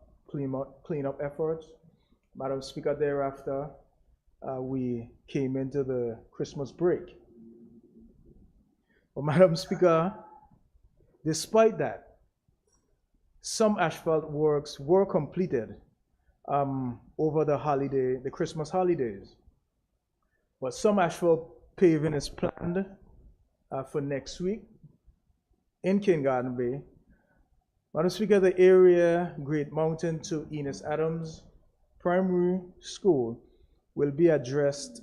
efforts. Madam Speaker, thereafter, we came into the Christmas break. But Madam Speaker, despite that, some asphalt works were completed over the Christmas holidays. But some asphalt paving is planned for next week in Kingarten Bay. Madam Speaker, the area Great Mountain to Enos Adams Primary School will be addressed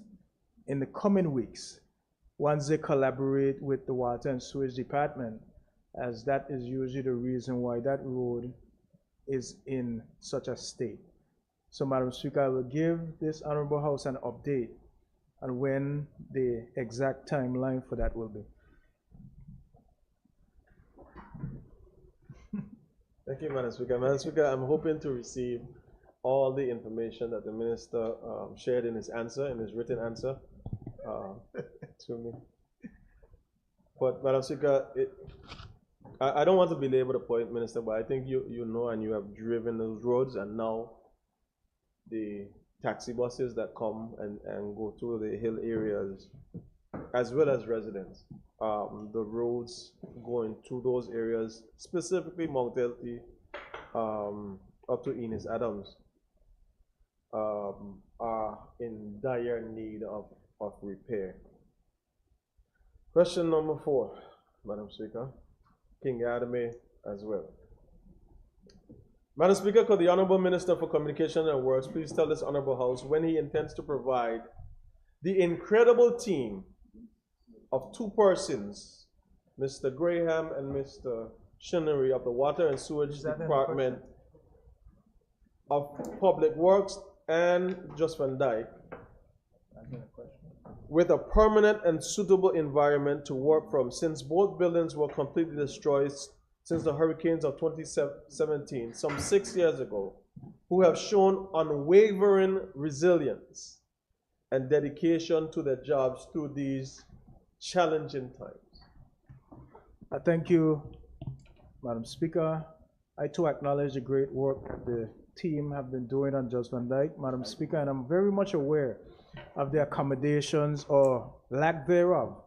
in the coming weeks once they collaborate with the Water and Sewage Department, as that is usually the reason why that road is in such a state. So, Madam Speaker, I will give this Honorable House an update on when the exact timeline for that will be. Thank you, Madam Speaker. Madam Speaker, I'm hoping to receive all the information that the Minister shared in his answer, in his written answer to me. But, Madam Speaker, I don't want to belabor the point, Minister, but I think you know and you have driven those roads, and now the taxi buses that come and go to the hill areas, as well as residents, the roads going to those areas, specifically Mount Healthy up to Enos Adams, are in dire need of repair. Question number 4, Madam Speaker, King Adame as well. Madam Speaker, could the Honorable Minister for Communication and Works please tell this Honorable House when he intends to provide the incredible team of 2 persons, Mr. Graham and Mr. Shinnery of the Water and Sewage Department of Public Works and Just Van Dyke, with a permanent and suitable environment to work from, since both buildings were completely destroyed since the hurricanes of 2017, some 6 years ago, who have shown unwavering resilience and dedication to their jobs through these challenging times. Thank you, Madam Speaker. I too acknowledge the great work that the team have been doing on Just Van Dyke, Madam Speaker, and I'm very much aware of the accommodations or lack thereof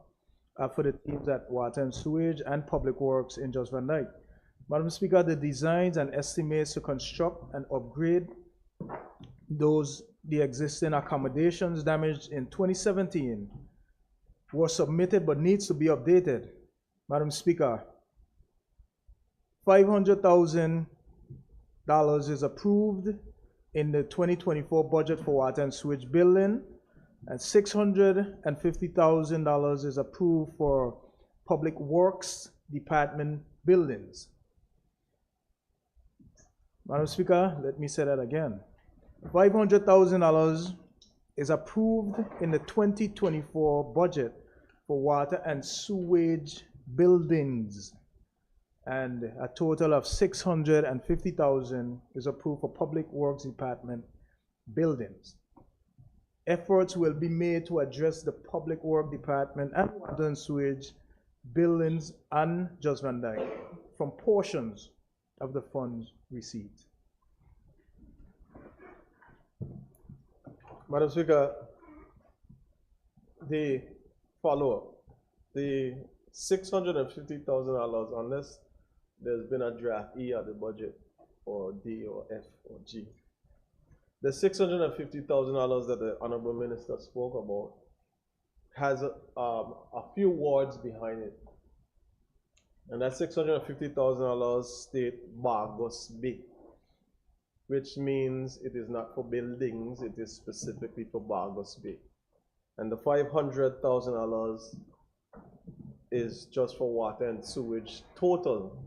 for the teams at Water and Sewage and Public Works in Just Van Dyke. Madam Speaker, the designs and estimates to construct and upgrade the existing accommodations damaged in 2017 were submitted but needs to be updated. Madam Speaker, $500,000 is approved in the 2024 budget for Water and Sewage building, and $650,000 is approved for Public Works Department buildings. Madam Speaker, let me say that again. $500,000 is approved in the 2024 budget for Water and Sewage buildings, and a total of $650,000 is approved for Public Works Department buildings. Efforts will be made to address the Public Works Department and Water and Sewage buildings and Just Van Dyke from portions of the funds received. Madam Speaker, the follow-up, the $650,000, unless there's been a draft E of the budget, or D or F or G. The $650,000 that the Honorable Minister spoke about has a few words behind it. And that $650,000 state Bargos Bay, which means it is not for buildings, it is specifically for Bargos Bay. And the $500,000 is just for water and sewage total.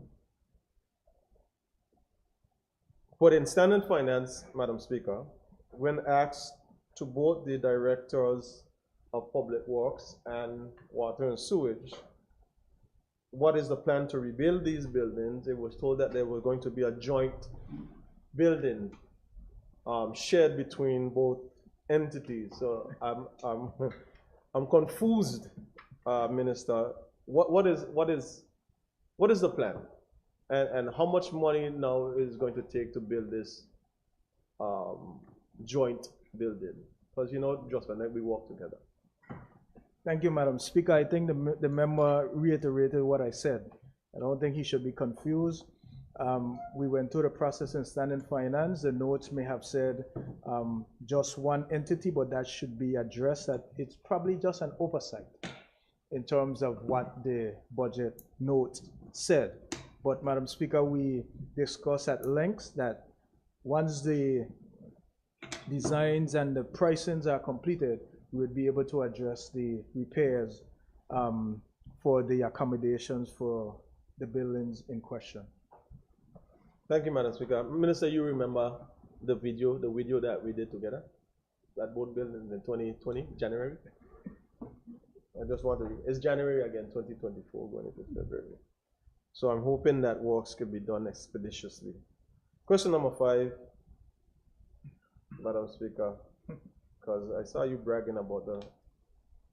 But in standing finance, Madam Speaker, when asked to both the directors of Public Works and Water and Sewage, what is the plan to rebuild these buildings, it was told that there was going to be a joint building shared between both entities. So I'm confused, Minister. What is the plan, and how much money now is going to take to build this joint building? Because just when we work together. Thank you, Madam Speaker. I think the member reiterated what I said. I don't think he should be confused. We went through the process in standing finance. The notes may have said just one entity, but that should be addressed. That it's probably just an oversight in terms of what the budget note said. But Madam Speaker, we discussed at length that once the designs and the pricings are completed, we would be able to address the repairs for the accommodations for the buildings in question. Thank you, Madam Speaker. Minister, you remember the video that we did together at both buildings in 2020, January? I just want to, it's January again, 2024, going into February. So I'm hoping that works could be done expeditiously. Question number 5, Madam Speaker, because I saw you bragging about the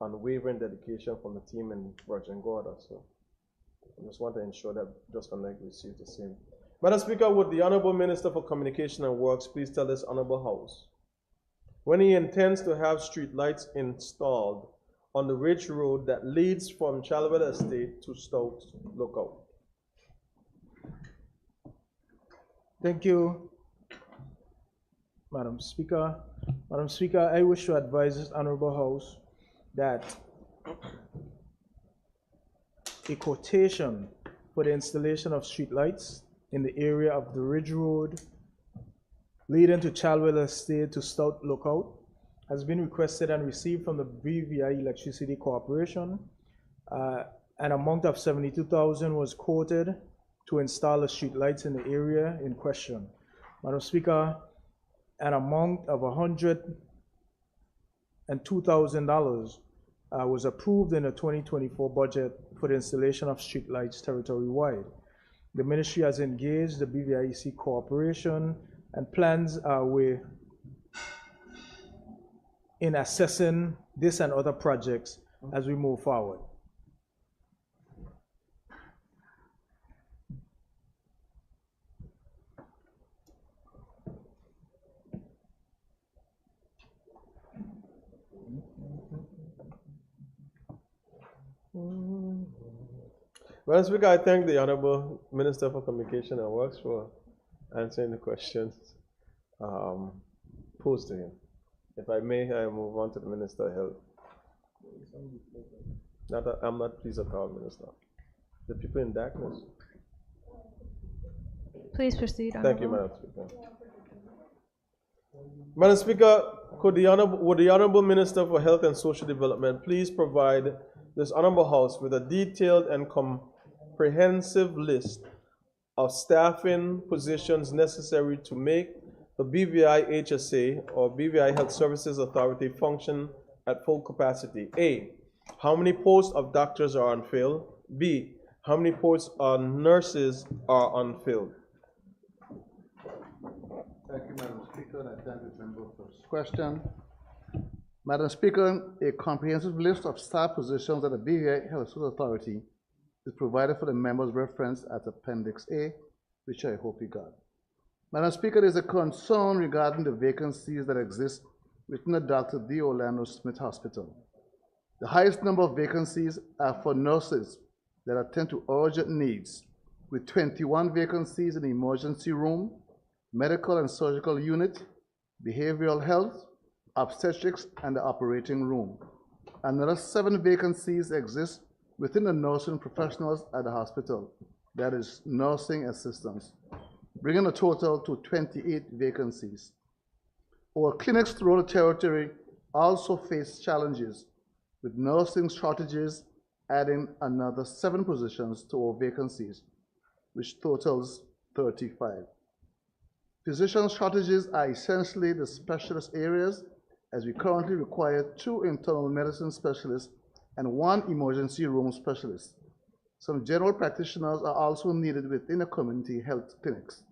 unwavering dedication from the team in Virgin Gorda, so I just want to ensure that Just Connect receives the same. Madam Speaker, would the Honorable Minister for Communication and Works please tell this Honorable House when he intends to have street lights installed on the Ridge Road that leads from Chalwell Estate to Stout Lookout? Thank you, Madam Speaker. Madam Speaker, I wish to advise this Honorable House that a quotation for the installation of streetlights in the area of the Ridge Road leading to Chalwell Estate to Stout Lookout has been requested and received from the BVI Electricity Corporation. An amount of $72,000 was quoted to install the streetlights in the area in question. Madam Speaker, an amount of $102,000 was approved in the 2024 budget for the installation of streetlights territory-wide. The ministry has engaged the BVIEC Corporation, and plans are in assessing this and other projects as we move forward. Madam Speaker, I thank the Honorable Minister for Communication and Works for answering the questions posed to him. If I may, I move on to the Minister of Health. I'm not pleased at all, Minister. The people in darkness. Please proceed, Thank you, Honorable. Madam Speaker. Madam Speaker, would the Honorable Minister for Health and Social Development please provide this Honorable House with a detailed and comprehensive list of staffing positions necessary to make the BVI HSA or BVI Health Services Authority function at full capacity? A, how many posts of doctors are unfilled? B, how many posts on nurses are unfilled? Thank you, Madam Speaker, and I thank the member for his question. Madam Speaker, a comprehensive list of staff positions at the BVI Health Services Authority is provided for the member's reference at Appendix A, which I hope you got. Madam Speaker, there is a concern regarding the vacancies that exist within the Dr. D. Orlando Smith Hospital. The highest number of vacancies are for nurses that attend to urgent needs, with 21 vacancies in the emergency room medical and surgical unit, behavioral health, obstetrics, and the operating room. Another 7 vacancies exist within the nursing professionals at the hospital, that is nursing assistants, bringing the total to 28 vacancies. Our clinics throughout the territory also face challenges, with nursing shortages adding another 7 positions to our vacancies, which totals 35. Physician shortages are essentially the specialist areas, as we currently require 2 internal medicine specialists and 1 emergency room specialist. Some general practitioners are also needed within the community health clinics,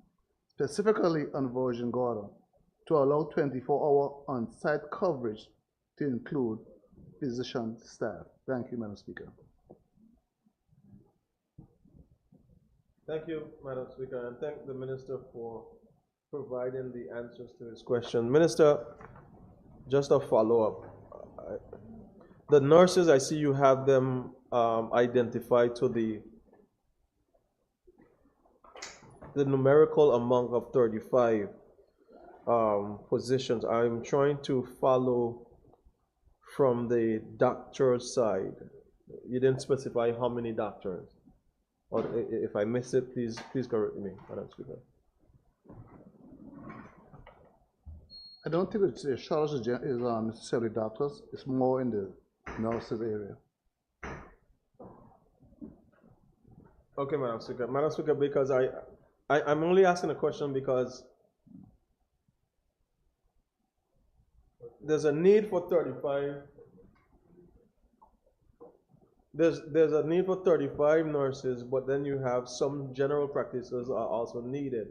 specifically on Virgin Gorda, to allow 24-hour on-site coverage to include physician staff. Thank you, Madam Speaker. Thank you, Madam Speaker, and thank the Minister for providing the answers to his question. Minister, just a follow-up. The nurses, I see you have them identified to the numerical amount of 35 positions. I'm trying to follow from the doctor's side. You didn't specify how many doctors. Or if I missed it, please correct me, Madam Speaker. I don't think the shortage is necessarily doctors. It's more in the nurses area. Okay, Madam Speaker. Madam Speaker, because I'm only asking a question because there's a need for 35. There's a need for 35 nurses, but then you have some general practitioners are also needed,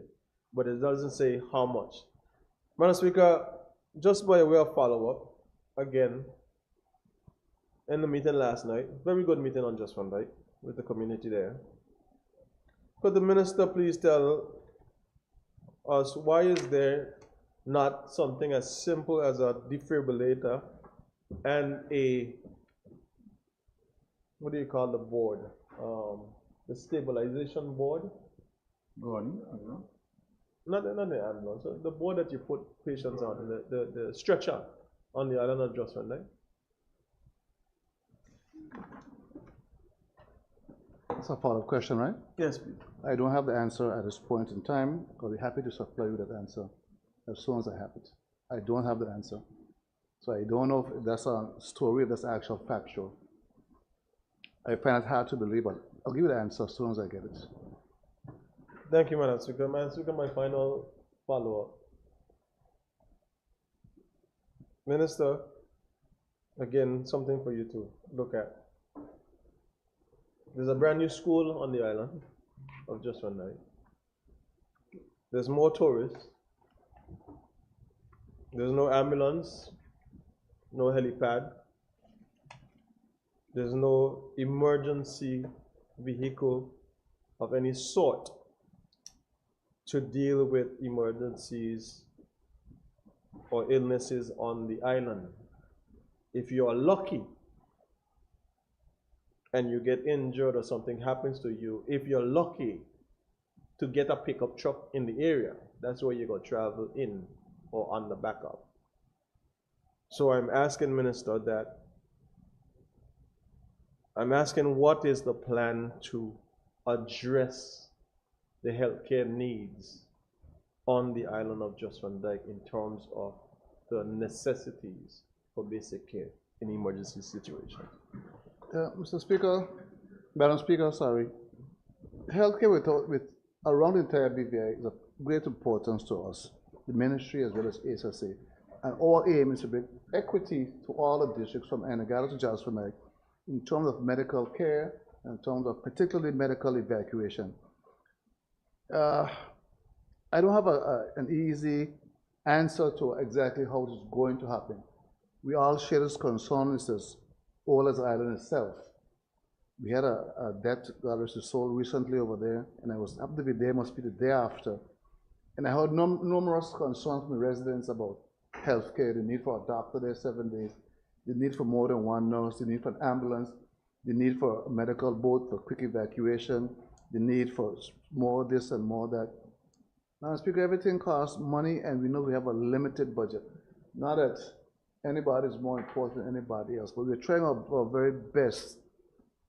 but it doesn't say how much. Madam Speaker, just by way of follow-up, again, in the meeting last night, very good meeting on Just Van Dyke with the community there. Could the Minister please tell us why is there not something as simple as a defibrillator and a, what do you call the board? The stabilization board? Not the ambulance, the board that you put patients on, the stretcher on the island of Just Van Dyke. That's a follow-up question, right? Yes, please. I don't have the answer at this point in time. I'll be happy to supply you that answer as soon as I have it. I don't have the answer. So I don't know if that's a story, if that's actual factual. I find it hard to believe, but I'll give you the answer as soon as I get it. Thank you, Madam Speaker. Madam Speaker, my final follow-up. Minister, again, something for you to look at. There's a brand new school on the island of Just Van Dyke. There's more tourists. There's no ambulance, no helipad. There's no emergency vehicle of any sort to deal with emergencies or illnesses on the island. If you are lucky and you get injured or something happens to you, if you're lucky to get a pickup truck in the area, that's where you're going to travel in or on the backup. So I'm asking, Minister, what is the plan to address the healthcare needs on the island of Just Van Dyke in terms of the necessities for basic care in emergency situations? Mr. Speaker, Madam Speaker, sorry. Healthcare with around the entire BVI is of great importance to us, the ministry as well as ASSA. And our aim is to bring equity to all the districts from Anegada to Just Van Dyke in terms of medical care, in terms of particularly medical evacuation. I don't have an easy answer to exactly how it is going to happen. We all share this concern, it's as old as the island itself. We had a death that was sold recently over there, and I was up to be there, must be the day after. And I heard numerous concerns from the residents about healthcare, the need for a doctor there 7 days, the need for more than one nurse, the need for an ambulance, the need for a medical boat for quick evacuation, the need for more this and more that. Madam Speaker, everything costs money, and we know we have a limited budget. Not that anybody is more important than anybody else, but we're trying our very best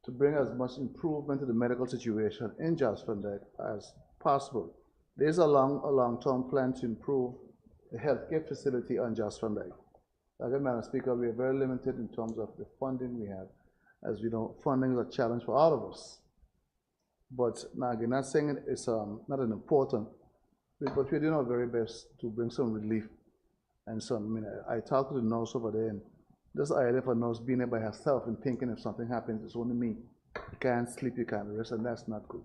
to bring as much improvement to the medical situation in Jasper as possible. There's a long-term plan to improve the healthcare facility on Jasper. Again, Madam Speaker, we are very limited in terms of the funding we have. As we know, funding is a challenge for all of us. But now again, not saying it's not an important, but we're doing our very best to bring some relief and some. I mean, I talked to the nurse over there, and this idea of a nurse being there by herself and thinking if something happens, it's only me. You can't sleep, you can't rest, and that's not good.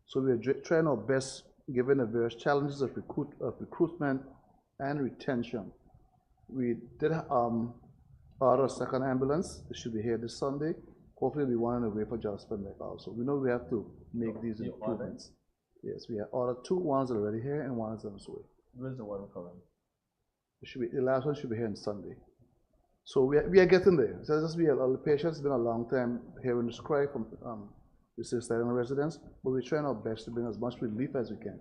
So we're trying our best, given the various challenges of recruitment and retention. We did order a second ambulance. It should be here this Sunday. Hopefully, we want on the way for Jasper also. We know we have to make these improvements. Yes, we have ordered two. One's already here and one is on its way. Where's the one coming? The last one should be here on Sunday. So we are getting there. So just the patients. It's been a long time hearing this cry from the Sister Island residents, but we're trying our best to bring as much relief as we can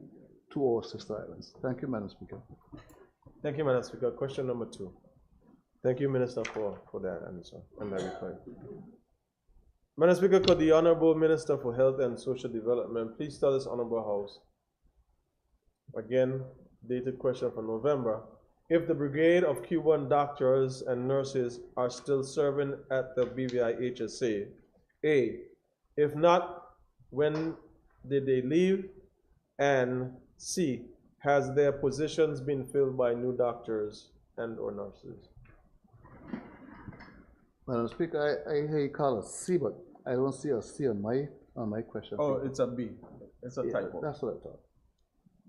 to our Sister Islands. Thank you, Madam Speaker. Thank you, Madam Speaker. Question number 2. Thank you, Minister, for that answer and that reply. Madam Speaker, could the Honorable Minister for Health and Social Development please tell this Honorable House, again, dated question for November, if the brigade of Cuban doctors and nurses are still serving at the BVI HSA? A, if not, when did they leave? And C, has their positions been filled by new doctors and or nurses? Madam Speaker, I hear you call it C, but I don't see a C on my question. Oh, it's a B. It's a typo. That's what I thought.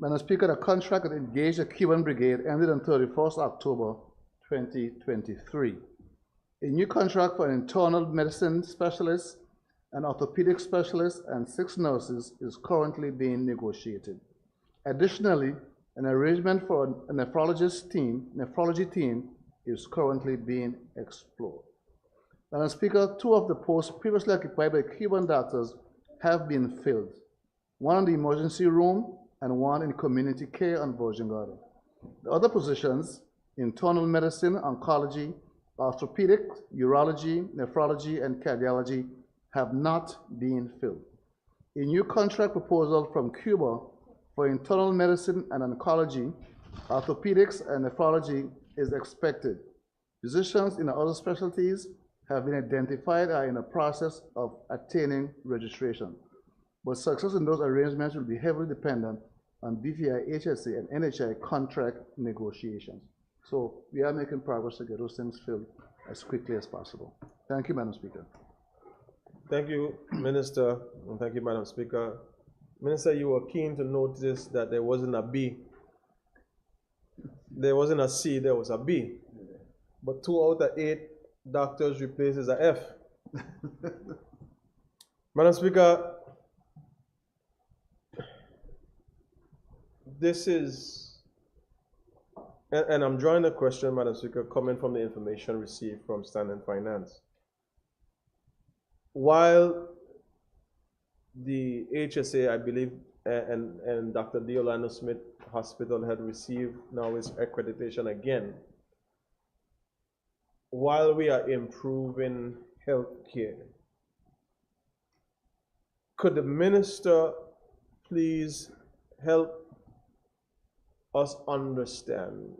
Madam Speaker, the contract that engaged the Cuban Brigade ended on 31st October 2023. A new contract for an internal medicine specialist, an orthopedic specialist, and 6 nurses is currently being negotiated. Additionally, an arrangement for a nephrology team is currently being explored. Madam Speaker, 2 of the posts previously occupied by Cuban doctors have been filled. One in the emergency room and one in community care on Virgin Garden. The other positions, internal medicine, oncology, orthopedic, urology, nephrology, and cardiology, have not been filled. A new contract proposal from Cuba for internal medicine and oncology, orthopedics, and nephrology is expected. Physicians in the other specialties have been identified and are in the process of attaining registration. But success in those arrangements will be heavily dependent on BVI, HSA, and NHI contract negotiations. So we are making progress to get those things filled as quickly as possible. Thank you, Madam Speaker. Thank you, Minister, and thank you, Madam Speaker. Minister, you were keen to notice that there wasn't a B. There wasn't a C, there was a B. But 2 out of 8 doctors replaces a F. Madam Speaker, this is, and I'm drawing a question, Madam Speaker, coming from the information received from Standard Finance. While the HSA, I believe, and Dr. D. Orlando Smith Hospital had received now its accreditation again, while we are improving health care, could the minister please help us understand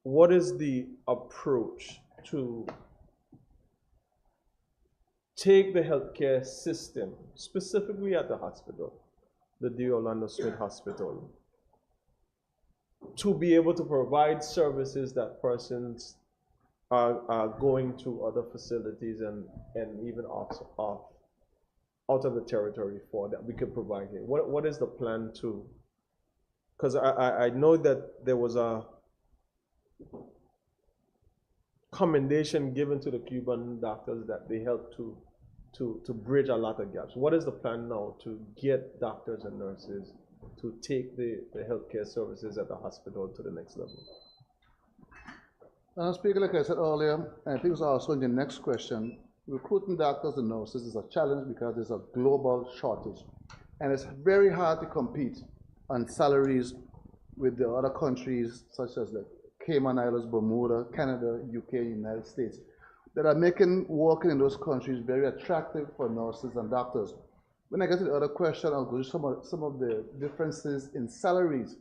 what is the approach to take the healthcare system, specifically at the hospital, the D. Orlando Smith Hospital, to be able to provide services that persons are going to other facilities and even out of the territory for that we can provide here? What is the plan to? Because I know that there was a commendation given to the Cuban doctors that they helped to bridge a lot of gaps. What is the plan now to get doctors and nurses to take the healthcare services at the hospital to the next level? Speaker, like I said earlier, and I think it's also in the next question, recruiting doctors and nurses is a challenge because there's a global shortage. And it's very hard to compete on salaries with the other countries such as the Cayman Islands, Bermuda, Canada, UK, United States, that are making working in those countries very attractive for nurses and doctors. When I get to the other question, I'll go to some of the differences in salaries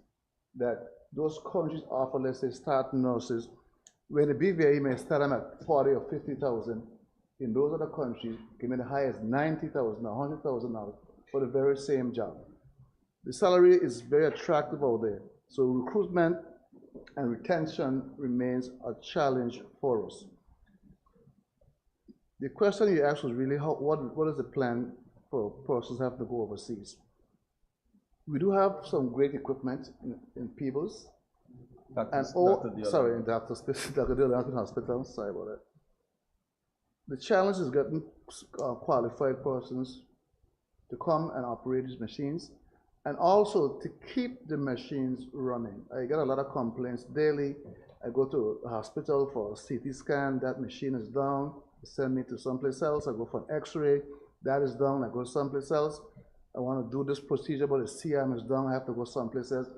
that those countries offer, let's say, starting nurses, where the BVI may start them at 40 or 50,000. In those other countries, can be the highest 90,000 or $100,000 for the very same job. The salary is very attractive out there. So recruitment and retention remains a challenge for us. The question you asked was really what is the plan for persons who have to go overseas? We do have some great equipment in Peebles. In Dr. Dillon Hospital, sorry about that. The challenge is getting qualified persons to come and operate these machines, and also to keep the machines running. I get a lot of complaints daily. I go to a hospital for a CT scan, that machine is down, they send me to someplace else. I go for an x-ray, that is down, I go someplace else. I want to do this procedure, but the CM is down, I have to go someplace else.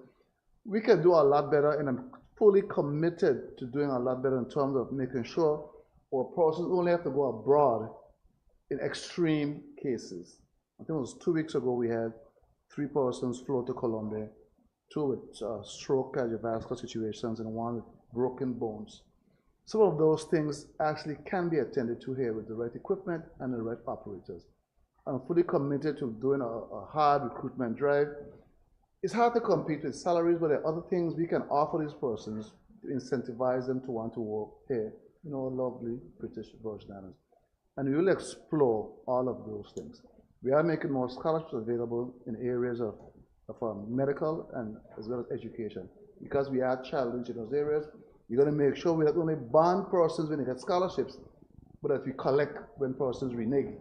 We can do a lot better, and I'm fully committed to doing a lot better in terms of making sure our persons only have to go abroad in extreme cases. I think it was 2 weeks ago we had 3 persons flown to Colombia, 2 with stroke cardiovascular situations and 1 with broken bones. Some of those things actually can be attended to here with the right equipment and the right operators. I'm fully committed to doing a hard recruitment drive. It's hard to compete with salaries, but there are other things we can offer these persons to incentivize them to want to work here in our lovely British Virgin Islands. And we will explore all of those things. We are making more scholarships available in areas of medical and as well as education. Because we are challenged in those areas, we're going to make sure we not only bond persons when they get scholarships, but that we collect when persons renege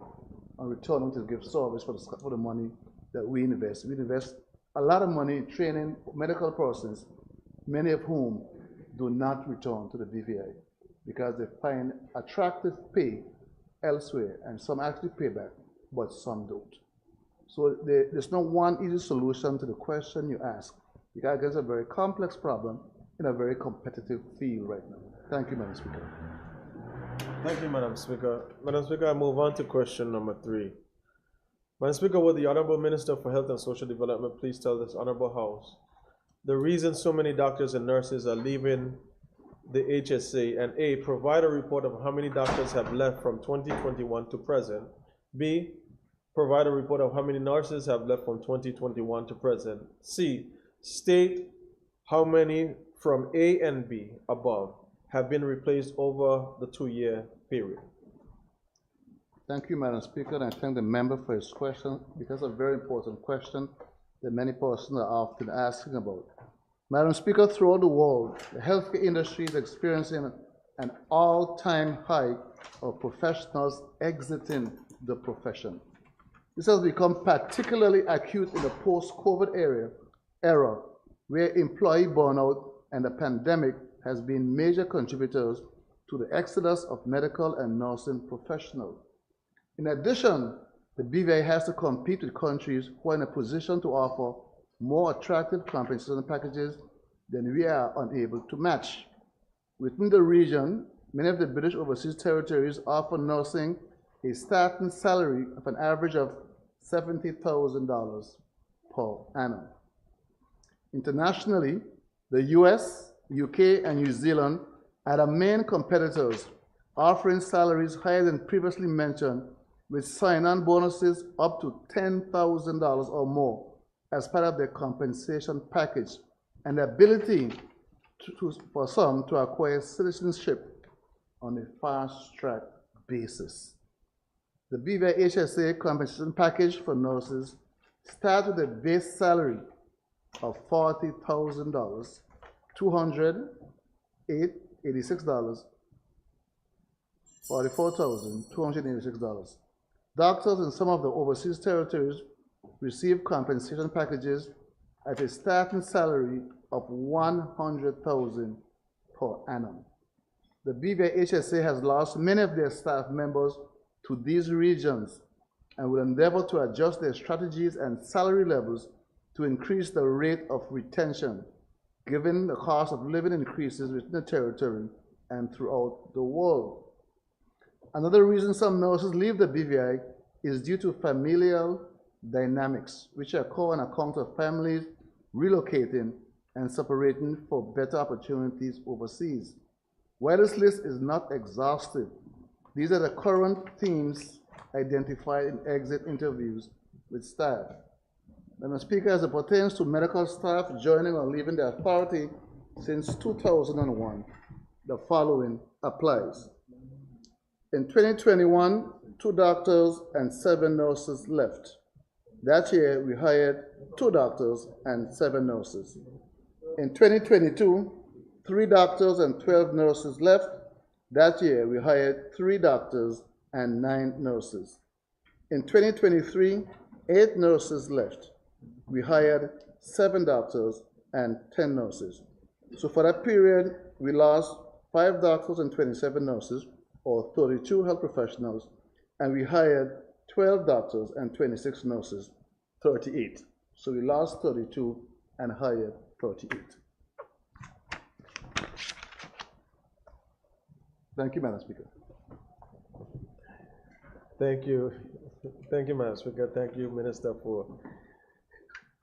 and return them to give service for the money that we invest. We invest a lot of money in training medical persons, many of whom do not return to the BVI because they find attractive pay elsewhere, and some actually pay back, but some don't. So there's no one easy solution to the question you ask, because it's a very complex problem in a very competitive field right now. Thank you, Madam Speaker. Thank you, Madam Speaker. Madam Speaker, I move on to question number 3. Madam Speaker, will the Honorable Minister for Health and Social Development please tell this Honorable House the reason so many doctors and nurses are leaving the HSA, and A, provide a report of how many doctors have left from 2021 to present. B, provide a report of how many nurses have left from 2021 to present. C, state how many from A and B above have been replaced over the 2-year period. Thank you, Madam Speaker, and I thank the member for his question, because it's a very important question that many persons are often asking about. Madam Speaker, throughout the world, the healthcare industry is experiencing an all-time high of professionals exiting the profession. This has become particularly acute in the post-COVID era, where employee burnout and the pandemic has been major contributors to the exodus of medical and nursing professionals. In addition, the BVI has to compete with countries who are in a position to offer more attractive compensation packages than we are unable to match. Within the region, many of the British overseas territories offer nursing a starting salary of an average of $70,000 per annum. Internationally, the US, UK, and New Zealand are the main competitors, offering salaries higher than previously mentioned, with sign-on bonuses up to $10,000 or more as part of their compensation package, and the ability for some to acquire citizenship on a fast-track basis. The BVI HSA compensation package for nurses starts with a base salary of $40,000, $286, $44,286. Doctors in some of the overseas territories receive compensation packages at a starting salary of $100,000 per annum. The BVI HSA has lost many of their staff members to these regions and will endeavor to adjust their strategies and salary levels to increase the rate of retention, given the cost of living increases within the territory and throughout the world. Another reason some nurses leave the BVI is due to familial dynamics, which occur on account of families relocating and separating for better opportunities overseas. While this list is not exhaustive, these are the current themes identified in exit interviews with staff. Madam Speaker, as it pertains to medical staff joining or leaving the authority since 2001, the following applies. In 2021, 2 doctors and 7 nurses left. That year, we hired 2 doctors and 7 nurses. In 2022, 3 doctors and 12 nurses left. That year, we hired 3 doctors and 9 nurses. In 2023, 8 nurses left. We hired 7 doctors and 10 nurses. So for that period, we lost 5 doctors and 27 nurses, or 32 health professionals, and we hired 12 doctors and 26 nurses, 38. So we lost 32 and hired 38. Thank you, Madam Speaker. Thank you. Thank you, Madam Speaker. Thank you, Minister, for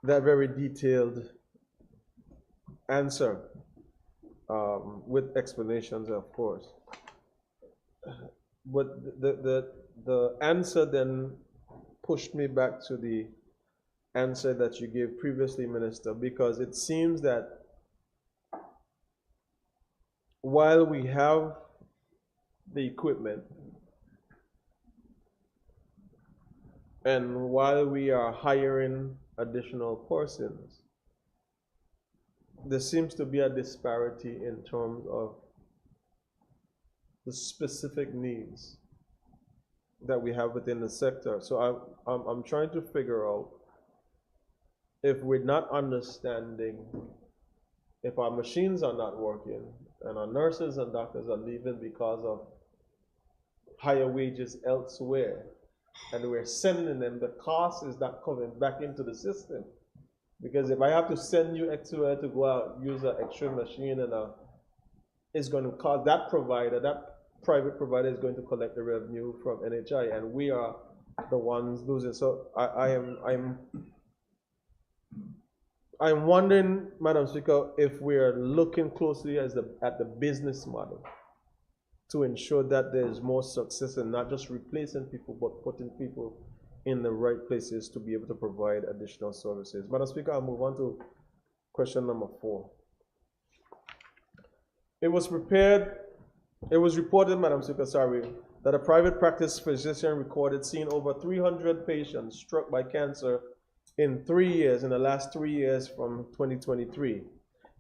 that very detailed answer, with explanations, of course. But the answer then pushed me back to the answer that you gave previously, Minister, because it seems that while we have the equipment and while we are hiring additional persons, there seems to be a disparity in terms of the specific needs that we have within the sector. So I'm trying to figure out if we're not understanding, if our machines are not working and our nurses and doctors are leaving because of higher wages elsewhere, and we're sending them, the cost is not coming back into the system. Because if I have to send you elsewhere to go out, use an extra machine, and it's going to cost that provider, that private provider is going to collect the revenue from NHI, and we are the ones losing. So I'm wondering, Madam Speaker, if we are looking closely at the business model to ensure that there's more success and not just replacing people, but putting people in the right places to be able to provide additional services. Madam Speaker, I'll move on to question number 4. It was reported, Madam Speaker, that a private practice physician recorded seeing over 300 patients struck by cancer in the last 3 years from 2023.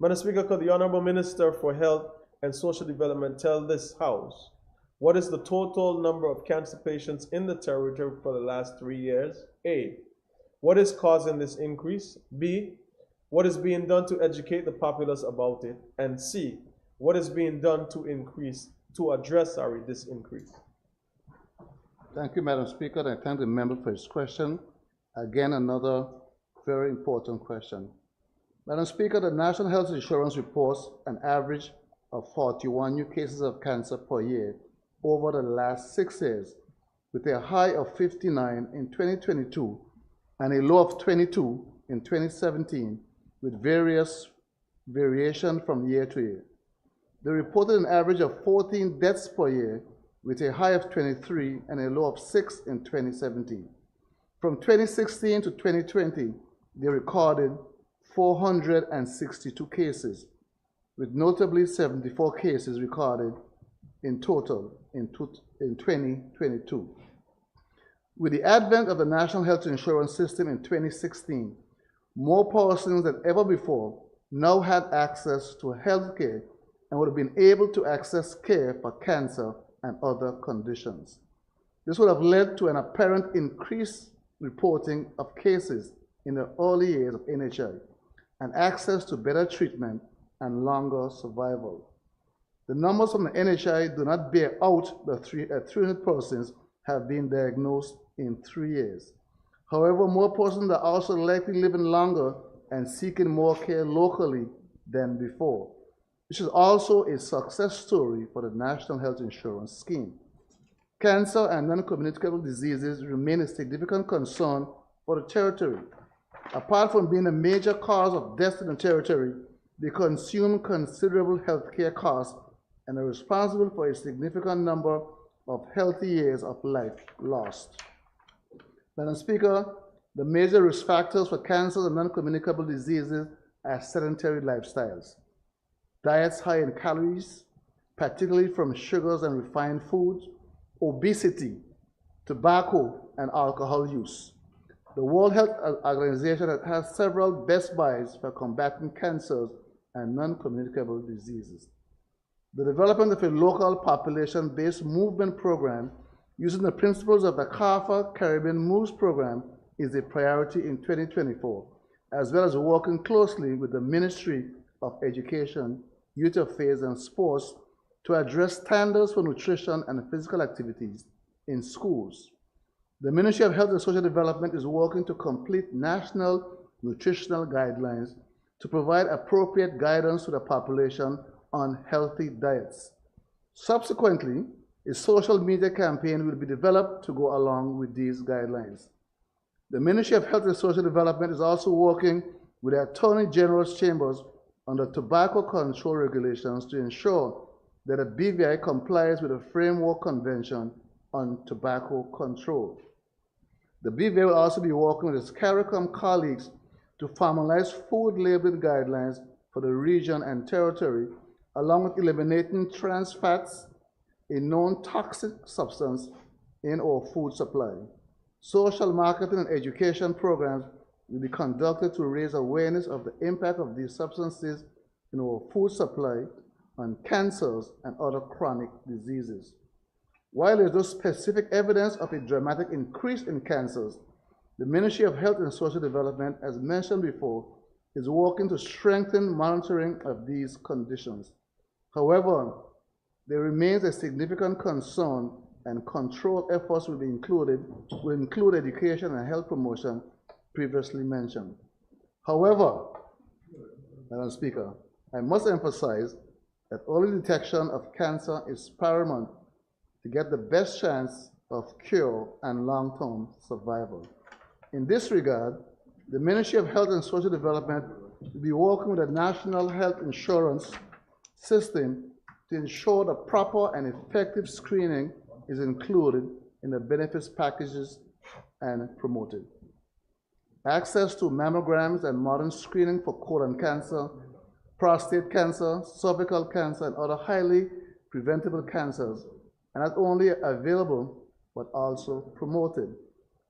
Madam Speaker, could the Honorable Minister for Health and Social Development tell this House what is the total number of cancer patients in the territory for the last 3 years? A, what is causing this increase? B, what is being done to educate the populace about it? And C, what is being done to address this increase? Thank you, Madam Speaker, and I thank the member for his question. Again, another very important question. Madam Speaker, the National Health Insurance reports an average of 41 new cases of cancer per year over the last 6 years, with a high of 59 in 2022 and a low of 22 in 2017, with variation from year to year. They reported an average of 14 deaths per year, with a high of 23 and a low of 6 in 2017. From 2016 to 2020, they recorded 462 cases, with notably 74 cases recorded in total in 2022. With the advent of the National Health Insurance System in 2016, more persons than ever before now had access to health care and would have been able to access care for cancer and other conditions. This would have led to an apparent increased reporting of cases in the early years of NHI and access to better treatment and longer survival. The numbers from the NHI do not bear out the 300 persons have been diagnosed in 3 years. However, more persons are also likely living longer and seeking more care locally than before. This is also a success story for the National Health Insurance Scheme. Cancer and non-communicable diseases remain a significant concern for the territory. Apart from being a major cause of death in the territory, they consume considerable healthcare costs and are responsible for a significant number of healthy years of life lost. Madam Speaker, the major risk factors for cancer and non-communicable diseases are sedentary lifestyles, diets high in calories, particularly from sugars and refined foods, obesity, tobacco, and alcohol use. The World Health Organization has several best buys for combating cancers and non-communicable diseases. The development of a local population-based movement program using the principles of the CARPHA Caribbean Moves program is a priority in 2024, as well as working closely with the Ministry of Education, Youth Affairs, and Sports to address standards for nutrition and physical activities in schools. The Ministry of Health and Social Development is working to complete national nutritional guidelines to provide appropriate guidance to the population on healthy diets. Subsequently, a social media campaign will be developed to go along with these guidelines. The Ministry of Health and Social Development is also working with the Attorney General's chambers on the tobacco control regulations to ensure that the BVI complies with the Framework Convention on Tobacco Control. The BVI will also be working with its CARICOM colleagues to formalize food labeling guidelines for the region and territory, along with eliminating trans fats, a known toxic substance in our food supply. Social marketing and education programs will be conducted to raise awareness of the impact of these substances in our food supply on cancers and other chronic diseases. While there is no specific evidence of a dramatic increase in cancers, the Ministry of Health and Social Development, as mentioned before, is working to strengthen monitoring of these conditions. However, there remains a significant concern, and control efforts will include education and health promotion previously mentioned. However, Madam Speaker, I must emphasize that early detection of cancer is paramount to get the best chance of cure and long-term survival. In this regard, the Ministry of Health and Social Development will be working with the National Health Insurance System to ensure that proper and effective screening is included in the benefits packages and promoted. Access to mammograms and modern screening for colon cancer, prostate cancer, cervical cancer, and other highly preventable cancers are not only available, but also promoted.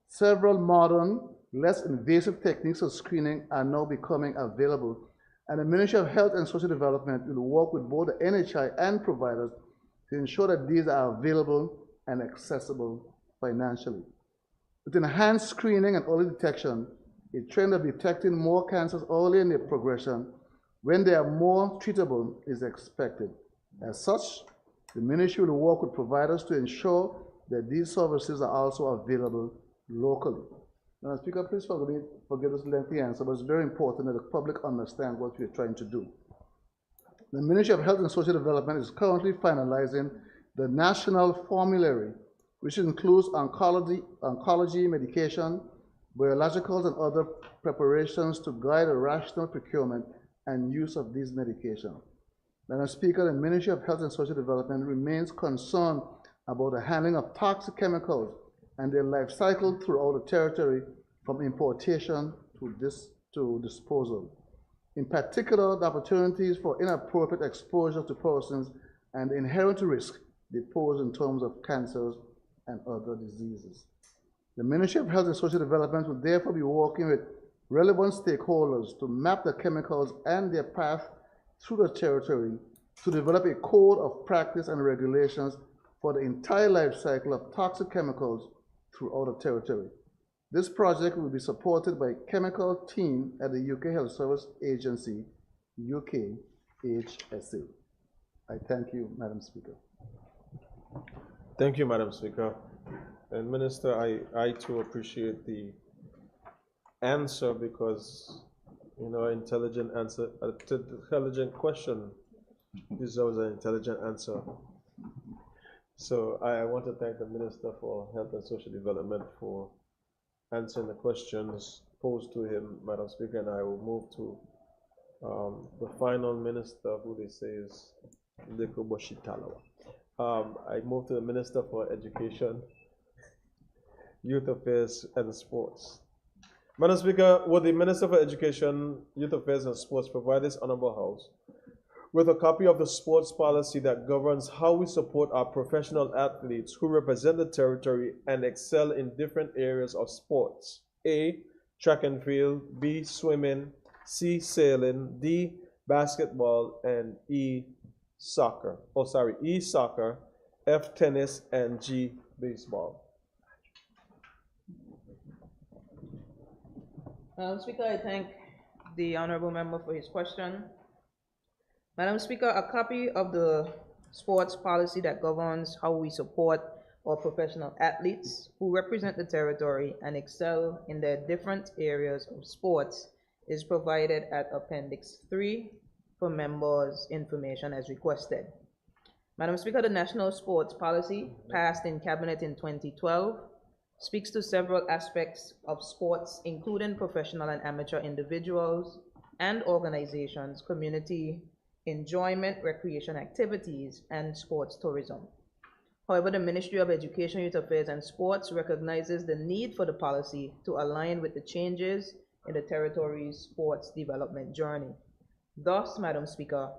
Several modern, less invasive techniques of screening are now becoming available, and the Ministry of Health and Social Development will work with both the NHI and providers to ensure that these are available and accessible financially. With enhanced screening and early detection, a trend of detecting more cancers early in their progression when they are more treatable is expected. As such, the Ministry will work with providers to ensure that these services are also available locally. Now, Speaker, please forgive this lengthy answer, but it's very important that the public understand what we're trying to do. The Ministry of Health and Social Development is currently finalizing the National Formulary, which includes oncology medication, biologicals, and other preparations to guide a rational procurement and use of these medications. Madam Speaker, the Ministry of Health and Social Development remains concerned about the handling of toxic chemicals and their life cycle throughout the territory, from importation to disposal. In particular, the opportunities for inappropriate exposure to persons and the inherent risk they pose in terms of cancers and other diseases. The Ministry of Health and Social Development will therefore be working with relevant stakeholders to map the chemicals and their path through the territory to develop a code of practice and regulations for the entire life cycle of toxic chemicals throughout the territory. This project will be supported by a chemical team at the UK Health Service Agency, UKHSA. I thank you, Madam Speaker. Thank you, Madam Speaker. And Minister, I too appreciate the answer, because Intelligent answer, intelligent question deserves an intelligent answer. So I want to thank the Minister for Health and Social Development for answering the questions posed to him, Madam Speaker, and I will move to the final minister, who they say is Ndeko Boshitalawa. I move to the Minister for Education, Youth Affairs and Sports. Madam Speaker, will the Minister for Education, Youth Affairs and Sports provide this Honorable House with a copy of the sports policy that governs how we support our professional athletes who represent the territory and excel in different areas of sports? A, track and field, B, swimming, C, sailing, D, basketball, and E, soccer. E, soccer, F, tennis, and G, baseball. Madam Speaker, I thank the honorable member for his question. Madam Speaker, a copy of the sports policy that governs how we support our professional athletes who represent the territory and excel in their different areas of sports is provided at Appendix 3 for members' information as requested. Madam Speaker, the National Sports Policy, passed in Cabinet in 2012, speaks to several aspects of sports, including professional and amateur individuals and organizations, community enjoyment, recreation activities, and sports tourism. However, the Ministry of Education, Youth Affairs, and Sports recognizes the need for the policy to align with the changes in the territory's sports development journey. Thus, Madam Speaker,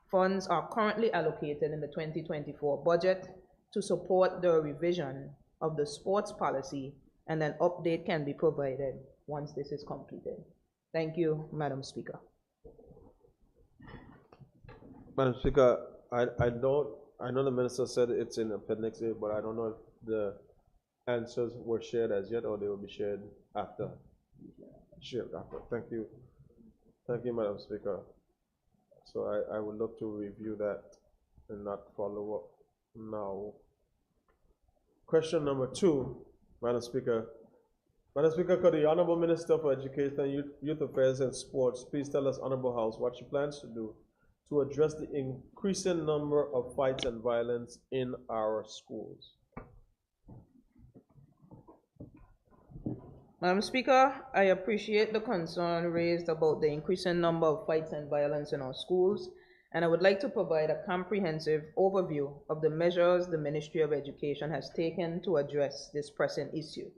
funds are currently allocated in the 2024 budget to support the revision of the sports policy, and an update can be provided once this is completed. Thank you, Madam Speaker. Madam Speaker, I know the minister said it's in Appendix A, but I don't know if the answers were shared as yet or they will be shared after. Thank you. Thank you, Madam Speaker. So I would love to review that and not follow up now. Question number 2, Madam Speaker. Madam Speaker, could the Honorable Minister for Education, Youth Affairs and Sports please tell us, Honorable House, what she plans to do to address the increasing number of fights and violence in our schools? Madam Speaker, I appreciate the concern raised about the increasing number of fights and violence in our schools, and I would like to provide a comprehensive overview of the measures the Ministry of Education has taken to address this pressing issue.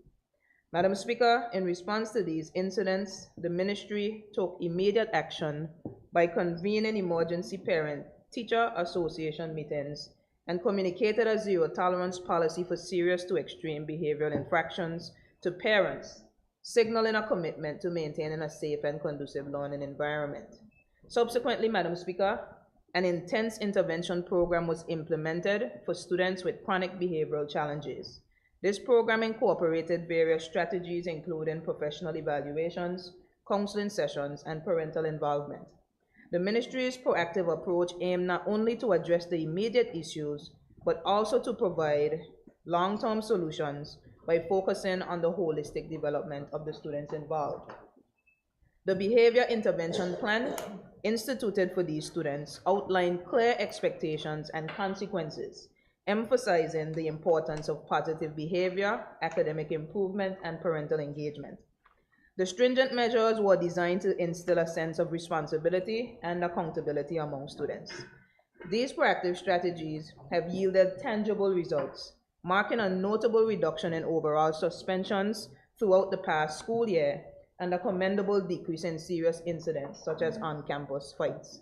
Madam Speaker, in response to these incidents, the Ministry took immediate action by convening emergency parent-teacher association meetings and communicated a zero-tolerance policy for serious to extreme behavioral infractions to parents, signaling a commitment to maintaining a safe and conducive learning environment. Subsequently, Madam Speaker, an intense intervention program was implemented for students with chronic behavioral challenges. This program incorporated various strategies, including professional evaluations, counseling sessions, and parental involvement. The ministry's proactive approach aimed not only to address the immediate issues, but also to provide long-term solutions by focusing on the holistic development of the students involved. The Behavior Intervention Plan instituted for these students outlined clear expectations and consequences, emphasizing the importance of positive behavior, academic improvement, and parental engagement. The stringent measures were designed to instill a sense of responsibility and accountability among students. These proactive strategies have yielded tangible results, marking a notable reduction in overall suspensions throughout the past school year and a commendable decrease in serious incidents such as on-campus fights.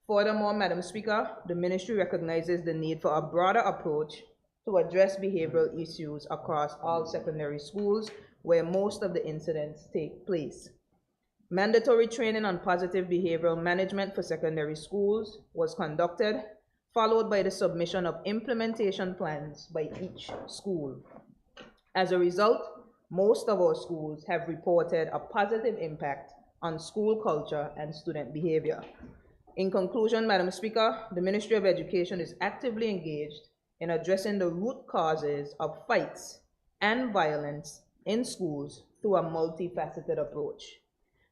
Furthermore, Madam Speaker, the Ministry recognizes the need for a broader approach to address behavioral issues across all secondary schools where most of the incidents take place. Mandatory training on positive behavioral management for secondary schools was conducted, followed by the submission of implementation plans by each school. As a result, most of our schools have reported a positive impact on school culture and student behavior. In conclusion, Madam Speaker, the Ministry of Education is actively engaged in addressing the root causes of fights and violence in schools through a multifaceted approach.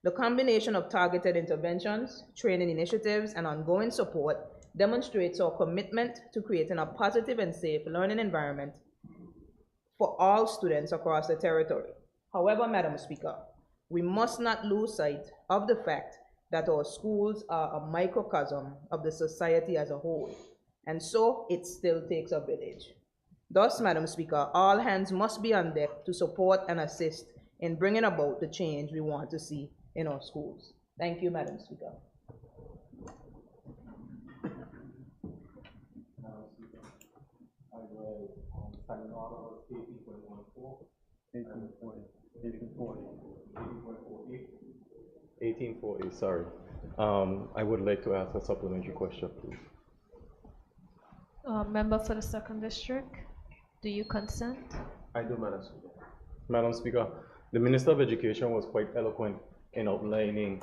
The combination of targeted interventions, training initiatives, and ongoing support demonstrates our commitment to creating a positive and safe learning environment for all students across the territory. However, Madam Speaker, we must not lose sight of the fact that our schools are a microcosm of the society as a whole, and so it still takes a village. Thus, Madam Speaker, all hands must be on deck to support and assist in bringing about the change we want to see in our schools. Thank you, Madam Speaker. Standing order 1840, sorry. I would like to ask a supplementary question, please. Member for the second district, do you consent? I do, Madam Speaker. Madam Speaker, the Minister of Education was quite eloquent in outlining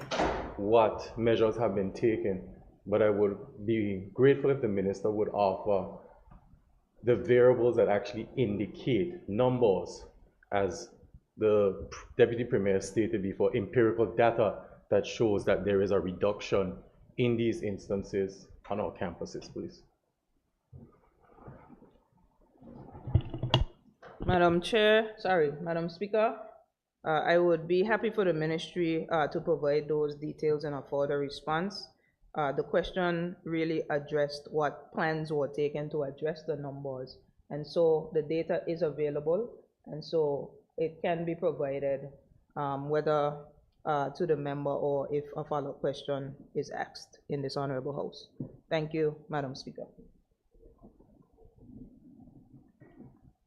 what measures have been taken, but I would be grateful if the Minister would offer the variables that actually indicate numbers, as the Deputy Premier stated before, empirical data that shows that there is a reduction in these instances on our campuses, please. Madam Speaker, I would be happy for the ministry to provide those details in a further response. The question really addressed what plans were taken to address the numbers, and so the data is available, and so it can be provided whether to the member or if a follow-up question is asked in this honorable house. Thank you, Madam Speaker.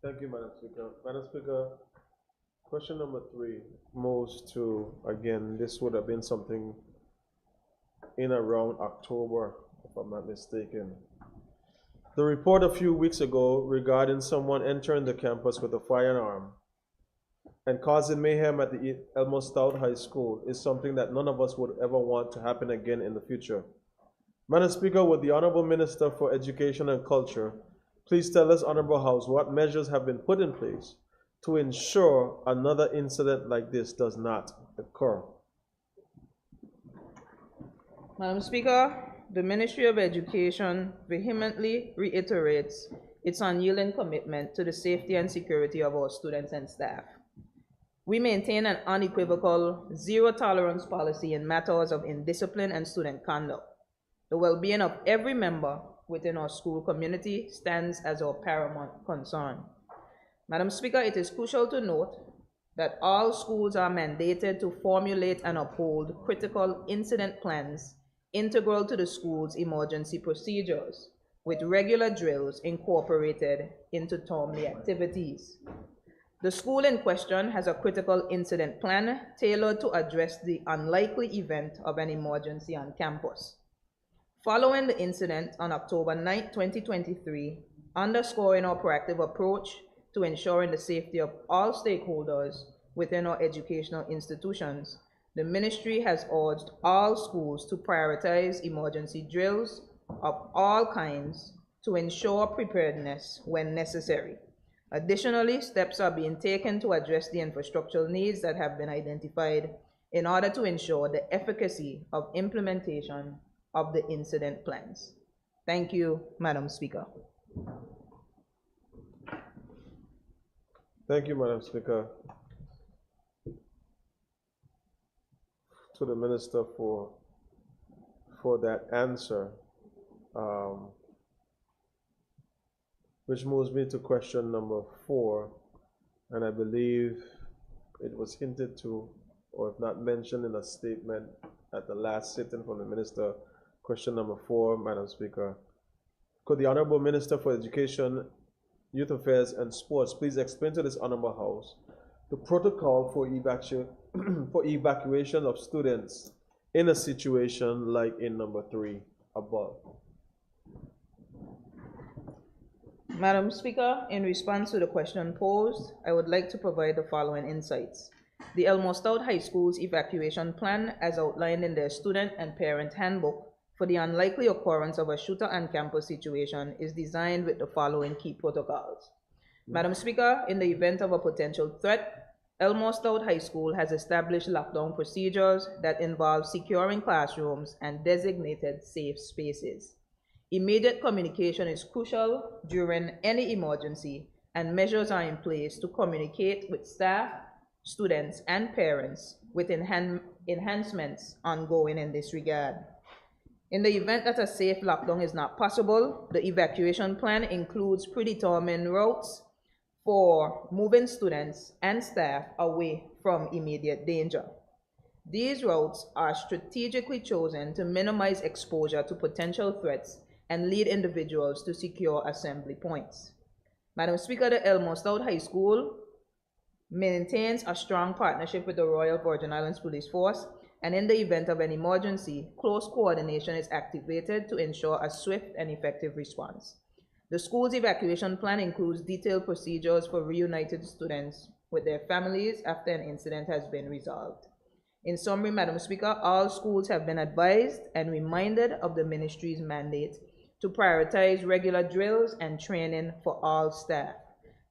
Thank you, Madam Speaker. Madam Speaker, question number 3 moves to, again, this would have been something in around October, if I'm not mistaken. The report a few weeks ago regarding someone entering the campus with a firearm and causing mayhem at the Elmo Stout High School is something that none of us would ever want to happen again in the future. Madam Speaker, would the Honorable Minister for Education and Culture please tell us, Honorable House, what measures have been put in place to ensure another incident like this does not occur? Madam Speaker, the Ministry of Education vehemently reiterates its unyielding commitment to the safety and security of our students and staff. We maintain an unequivocal zero-tolerance policy in matters of indiscipline and student conduct. The well-being of every member within our school community stands as our paramount concern. Madam Speaker, it is crucial to note that all schools are mandated to formulate and uphold critical incident plans integral to the school's emergency procedures, with regular drills incorporated into termly activities. The school in question has a critical incident plan tailored to address the unlikely event of an emergency on campus. Following the incident on October 9, 2023, underscoring our proactive approach to ensuring the safety of all stakeholders within our educational institutions, the ministry has urged all schools to prioritize emergency drills of all kinds to ensure preparedness when necessary. Additionally, steps are being taken to address the infrastructural needs that have been identified in order to ensure the efficacy of implementation of the incident plans. Thank you, Madam Speaker. Thank you, Madam Speaker. To the Minister for that answer, which moves me to question number 4, and I believe it was hinted to, or if not mentioned in a statement at the last sitting from the Minister. Question number 4, Madam Speaker. Could the Honorable Minister for Education, Youth Affairs and Sports please explain to this Honorable House the protocol for evacuation of students in a situation like in number 3 above? Madam Speaker, in response to the question posed, I would like to provide the following insights. The Elmo Stout High School's evacuation plan, as outlined in their student and parent handbook for the unlikely occurrence of a shooter on campus situation, is designed with the following key protocols. Madam Speaker, in the event of a potential threat, Elmore Stout High School has established lockdown procedures that involve securing classrooms and designated safe spaces. Immediate communication is crucial during any emergency, and measures are in place to communicate with staff, students, and parents, with enhancements ongoing in this regard. In the event that a safe lockdown is not possible, the evacuation plan includes predetermined routes for moving students and staff away from immediate danger. These routes are strategically chosen to minimize exposure to potential threats and lead individuals to secure assembly points. Madam Speaker, the Elmore Stout High School maintains a strong partnership with the Royal Virgin Islands Police Force, and in the event of an emergency, close coordination is activated to ensure a swift and effective response. The school's evacuation plan includes detailed procedures for reunited students with their families after an incident has been resolved. In summary, Madam Speaker, all schools have been advised and reminded of the ministry's mandate to prioritize regular drills and training for all staff.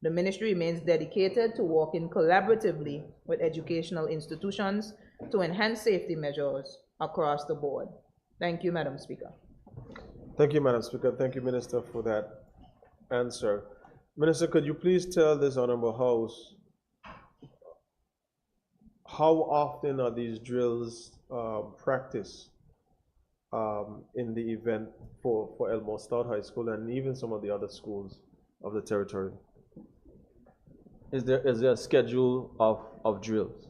The ministry remains dedicated to working collaboratively with educational institutions to enhance safety measures across the board. Thank you, Madam Speaker. Thank you, Madam Speaker. Thank you, Minister, for that answer. Minister, could you please tell this Honorable House how often are these drills practiced in the event for Elmore Stout High School and even some of the other schools of the territory? Is there a schedule of drills?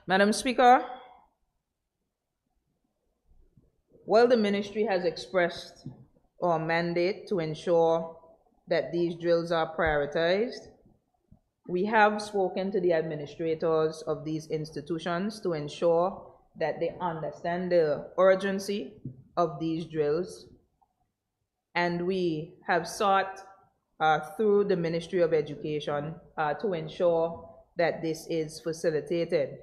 Madam Speaker, while the ministry has expressed our mandate to ensure that these drills are prioritized, we have spoken to the administrators of these institutions to ensure that they understand the urgency of these drills, and we have sought through the Ministry of Education to ensure that this is facilitated.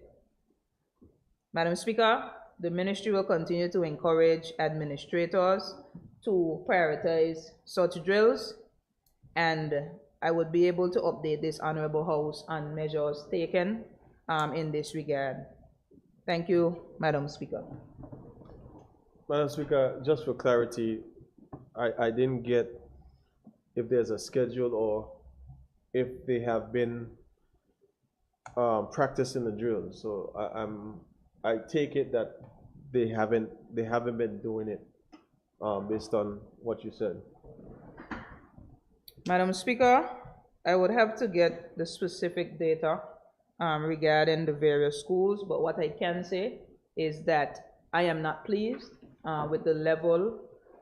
Madam Speaker, the ministry will continue to encourage administrators to prioritize such drills, and I would be able to update this Honorable House on measures taken in this regard. Thank you, Madam Speaker. Madam Speaker, just for clarity, I didn't get if there's a schedule or if they have been practicing the drills. So I take it that they haven't been doing it based on what you said. Madam Speaker, I would have to get the specific data regarding the various schools, but what I can say is that I am not pleased with the level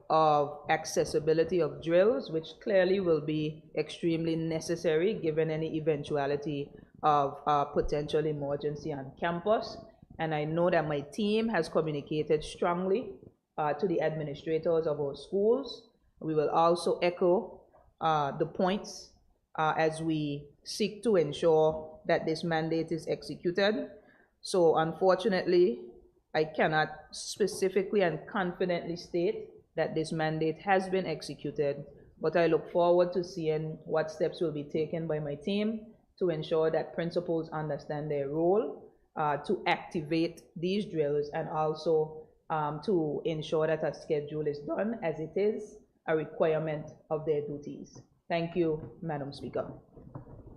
of accessibility of drills, which clearly will be extremely necessary given any eventuality of potential emergency on campus. And I know that my team has communicated strongly to the administrators of our schools. We will also echo the points as we seek to ensure that this mandate is executed. So unfortunately, I cannot specifically and confidently state that this mandate has been executed, but I look forward to seeing what steps will be taken by my team to ensure that principals understand their role to activate these drills, and also to ensure that a schedule is done as it is a requirement of their duties. Thank you, Madam Speaker.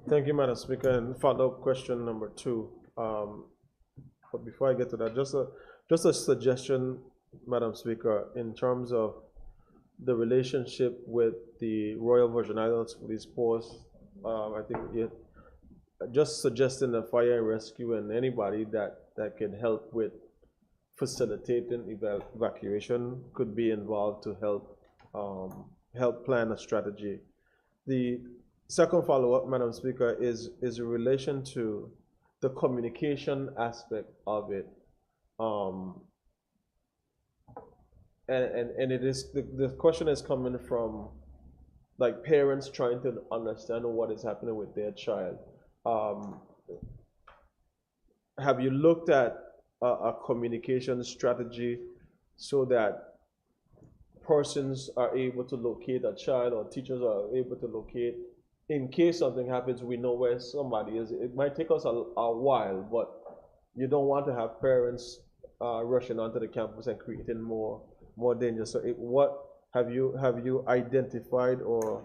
Thank you, Madam Speaker. And follow-up question number 2. But before I get to that, just a suggestion, Madam Speaker, in terms of the relationship with the Royal Virgin Islands Police Force. I think just suggesting the fire and rescue and anybody that can help with facilitating evacuation could be involved to help plan a strategy. The second follow-up, Madam Speaker, is in relation to the communication aspect of it. And it is the question is coming from like parents trying to understand what is happening with their child. Have you looked at a communication strategy so that persons are able to locate a child or teachers are able to locate in case something happens, we know where somebody is. It might take us a while, but you don't want to have parents rushing onto the campus and creating more danger. So, what have you identified or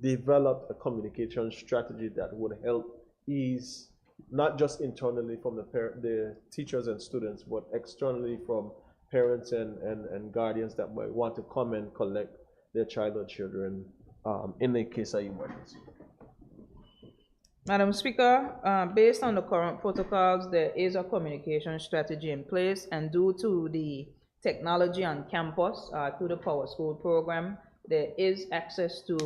developed a communication strategy that would help ease not just internally from the teachers and students, but externally from parents and guardians that might want to come and collect their child or children in the case of emergency? Madam Speaker, based on the current protocols, there is a communication strategy in place, and due to the technology on campus, through the Power School program, there is access to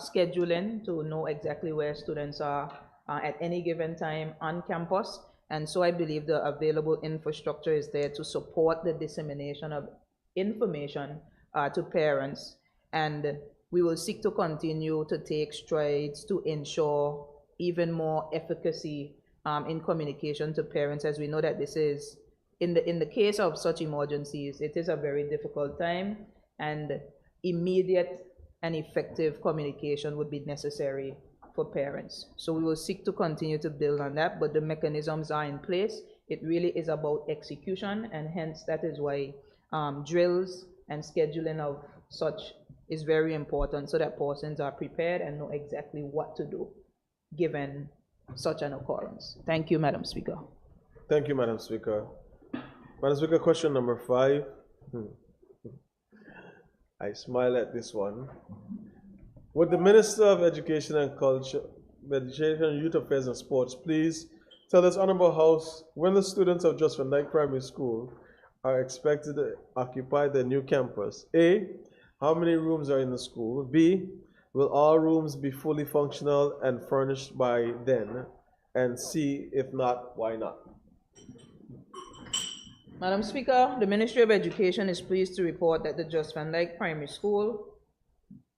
scheduling to know exactly where students are at any given time on campus. And so I believe the available infrastructure is there to support the dissemination of information to parents. And we will seek to continue to take strides to ensure even more efficacy in communication to parents, as we know that this is, in the case of such emergencies, it is a very difficult time, and immediate and effective communication would be necessary for parents. So we will seek to continue to build on that, but the mechanisms are in place. It really is about execution, and hence that is why drills and scheduling of such is very important, so that persons are prepared and know exactly what to do given such an occurrence. Thank you, Madam Speaker. Thank you, Madam Speaker. Madam Speaker, question number 5. I smile at this one. Would the Minister of Education and Culture, Education, Youth Affairs and Sports please tell this Honorable House when the students of Just Van Dyke Primary School are expected to occupy the new campus? A, how many rooms are in the school? B, will all rooms be fully functional and furnished by then? And C, if not, why not? Madam Speaker, the Ministry of Education is pleased to report that the Just Van Dyke Primary School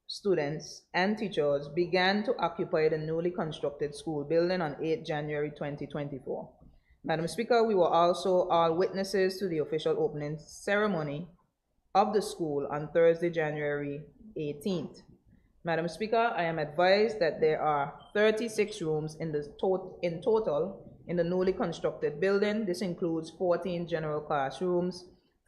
students and teachers began to occupy the newly constructed school building on 8 January 2024. Madam Speaker, we were also all witnesses to the official opening ceremony of the school on Thursday, January 18th. Madam Speaker, I am advised that there are 36 rooms in total in the newly constructed building. This includes 14 general classrooms,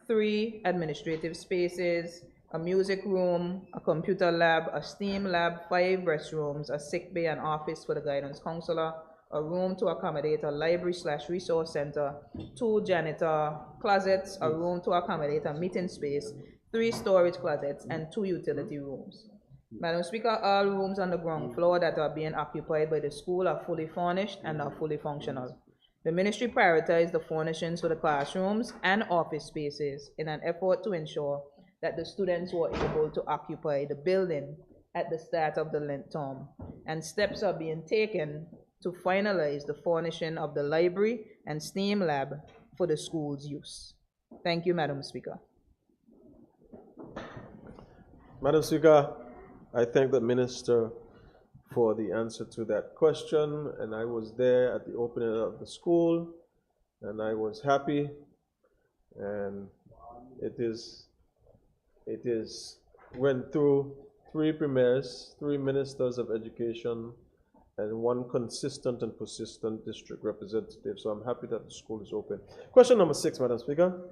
3 administrative spaces, a music room, a computer lab, a STEAM lab, 5 restrooms, a sick bay and office for the guidance counselor, a room to accommodate a library/resource center, 2 janitor closets, a room to accommodate a meeting space, 3 storage closets, and 2 utility rooms. Madam Speaker, all rooms on the ground floor that are being occupied by the school are fully furnished and are fully functional. The ministry prioritized the furnishings for the classrooms and office spaces in an effort to ensure that the students were able to occupy the building at the start of the Lent term, and steps are being taken to finalize the furnishing of the library and STEAM lab for the school's use. Thank you, Madam Speaker. Madam Speaker, I thank the Minister for the answer to that question, and I was there at the opening of the school, and I was happy, and it went through 3 premiers, 3 ministers of education, and 1 consistent and persistent district representative. So I'm happy that the school is open. Question number 6, Madam Speaker.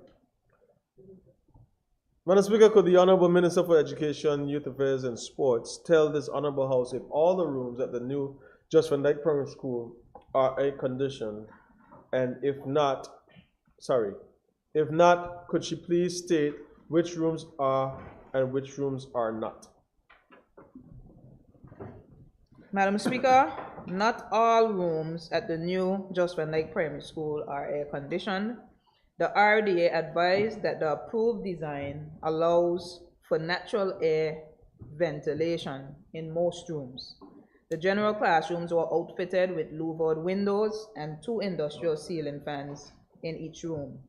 Madam Speaker, could the Honorable Minister for Education, Youth Affairs and Sports tell this Honorable House if all the rooms at the new Just Van Dyke Primary School are air-conditioned, and if not, could she please state which rooms are and which rooms are not? Madam Speaker, not all rooms at the new Just Van Dyke Primary School are air-conditioned. The RDA advised that the approved design allows for natural air ventilation in most rooms. The general classrooms were outfitted with louvered windows and 2 industrial ceiling fans in each room.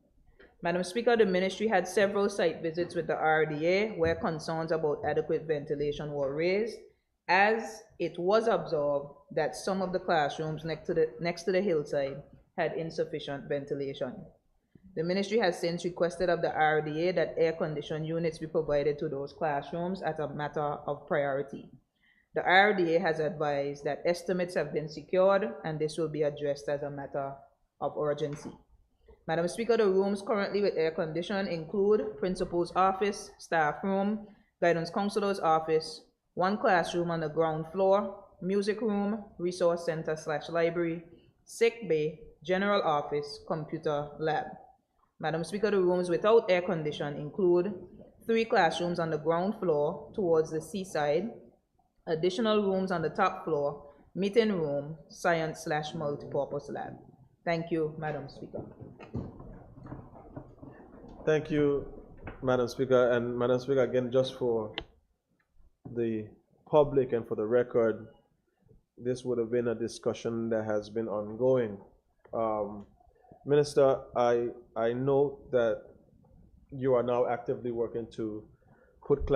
Madam Speaker, the ministry had several site visits with the RDA where concerns about adequate ventilation were raised, as it was observed that some of the classrooms next to the hillside had insufficient ventilation. The ministry has since requested of the RDA that air-conditioned units be provided to those classrooms as a matter of priority. The RDA has advised that estimates have been secured and this will be addressed as a matter of urgency. Madam Speaker, the rooms currently with air condition include Principal's office, staff room, guidance counselor's office, one classroom on the ground floor, music room, resource center / library, sick bay, general office, computer lab. Madam Speaker, the rooms without air condition include 3 classrooms on the ground floor towards the seaside, additional rooms on the top floor, meeting room, science / multipurpose lab. Thank you, Madam Speaker. Thank you, Madam Speaker. And Madam Speaker, again, just for the public and for the record, this would have been a discussion that has been ongoing. Minister, I know that you are now actively working to put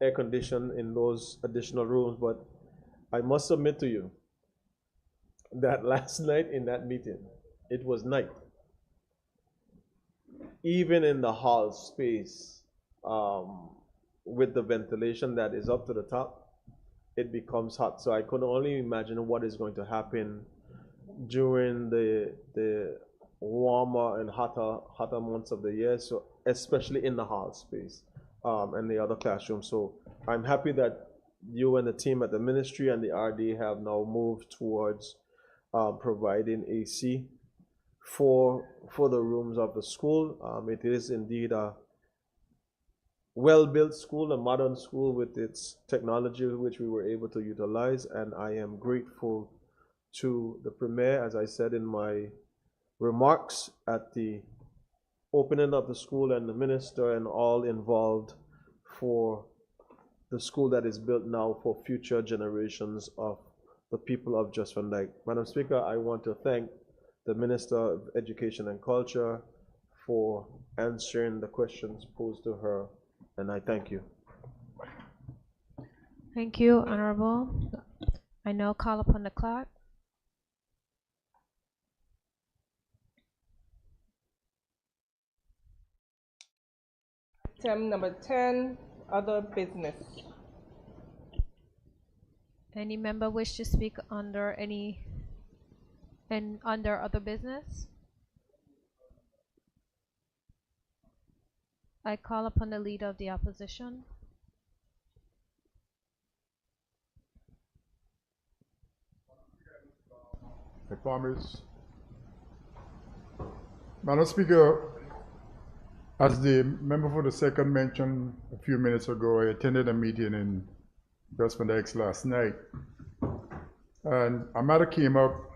air condition in those additional rooms, but I must submit to you that last night in that meeting, it was night. Even in the hall space, with the ventilation that is up to the top, it becomes hot. So I could only imagine what is going to happen during the warmer and hotter months of the year, so especially in the hall space and the other classrooms. So I'm happy that you and the team at the ministry and the RD have now moved towards providing AC for the rooms of the school. It is indeed a well-built school, a modern school with its technology which we were able to utilize, and I am grateful to the Premier, as I said in my remarks at the opening of the school, and the Minister and all involved for the school that is built now for future generations of the people of Just Van Dyke. Madam Speaker, I want to thank the Minister of Education and Culture for answering the questions posed to her, and I thank you. Thank you, Honorable. I now call upon the clerk. Item number 10, other business. Any member wish to speak under under other business? I call upon the leader of the opposition. I promise. Madam Speaker, as the member for the second mentioned a few minutes ago, I attended a meeting in Just Van Dyke last night, and a matter came up.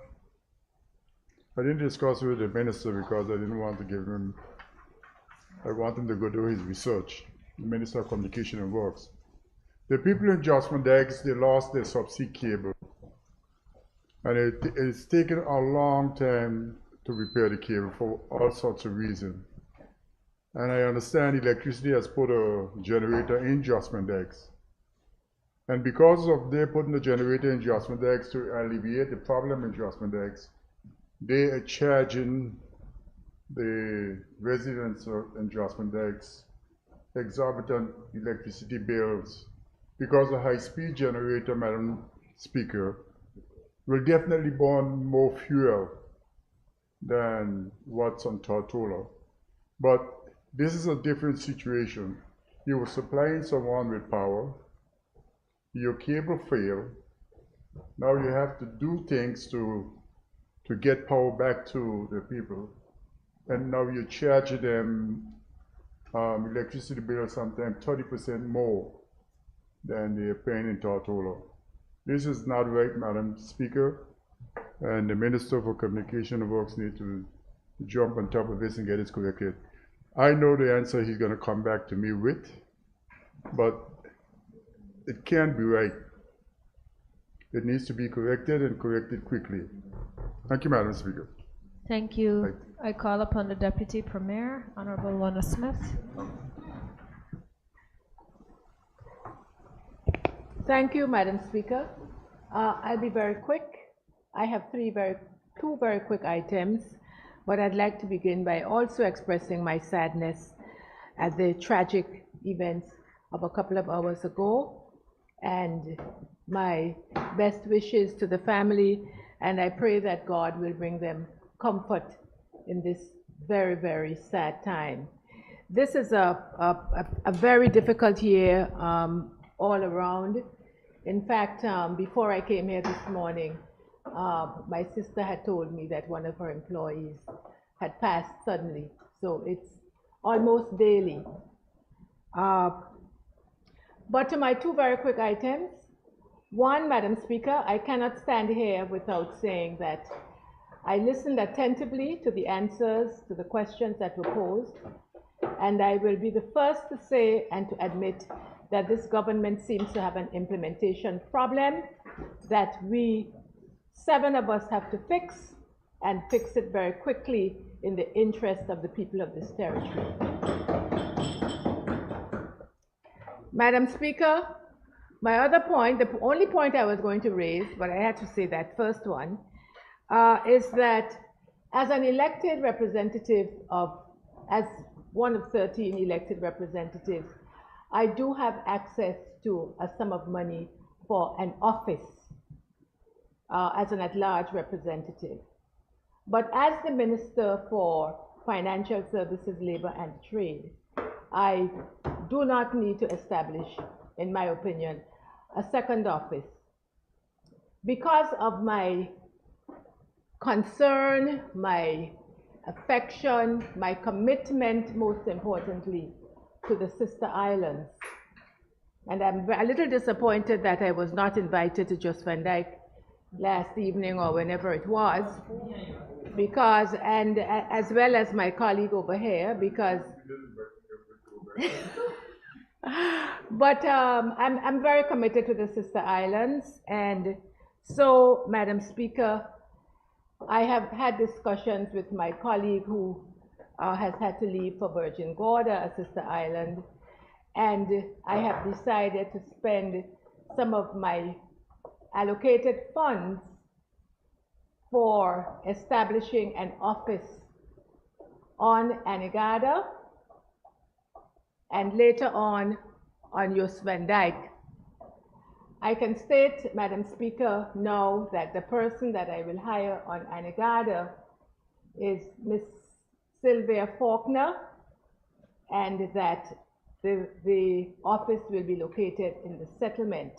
I didn't discuss it with the minister because I didn't want to give him, I want him to go do his research, the Minister of Communication and Works. The people in Just Van Dyke, they lost their subsea cable, and it's taken a long time to repair the cable for all sorts of reasons. And I understand electricity has put a generator in Just Van Dyke. And because of they putting the generator in Just Van Dyke to alleviate the problem in Just Van Dyke, they are charging the residents in Just Van Dyke exorbitant electricity bills, because a high-speed generator, Madam Speaker, will definitely burn more fuel than what's on Tortola. But this is a different situation. You were supplying someone with power, your cable failed, now you have to do things to get power back to the people, and now you're charging them electricity bill sometimes 30% more than they're paying in Tortola. This is not right, Madam Speaker, and the Minister for Communication and Works needs to jump on top of this and get it corrected. I know the answer he's going to come back to me with, but it can't be right. It needs to be corrected and corrected quickly. Thank you, Madam Speaker. Thank you. I call upon the Deputy Premier, Honorable Warner Smith. Thank you, Madam Speaker. I'll be very quick. I have two very quick items, but I'd like to begin by also expressing my sadness at the tragic events of a couple of hours ago and my best wishes to the family, and I pray that God will bring them comfort in this very, very sad time. This is a very difficult year all around. In fact, before I came here this morning, my sister had told me that one of her employees had passed suddenly, so it's almost daily. But to my two very quick items. One, Madam Speaker, I cannot stand here without saying that I listened attentively to the answers to the questions that were posed, and I will be the first to say and to admit that this government seems to have an implementation problem that we, 7 of us, have to fix, and fix it very quickly in the interest of the people of this territory. Madam Speaker, my other point, the only point I was going to raise, but I had to say that first one, is that as an elected representative as one of 13 elected representatives, I do have access to a sum of money for an office as an at-large representative. But as the Minister for Financial Services, Labor and Trade, I do not need to establish, in my opinion, a second office. Because of my concern, my affection, my commitment, most importantly, to the sister islands. And I'm a little disappointed that I was not invited to Jos Van Dyke last evening or whenever it was, because, and as well as my colleague over here, because but I'm very committed to the sister islands, and so, Madam Speaker, I have had discussions with my colleague who has had to leave for Virgin Gorda, a sister island, and I have decided to spend some of my allocated funds for establishing an office on Anegada and later on Jos Van Dyke. I can state, Madam Speaker, now that the person that I will hire on Anegada is Miss Sylvia Faulkner, and that the office will be located in the settlement.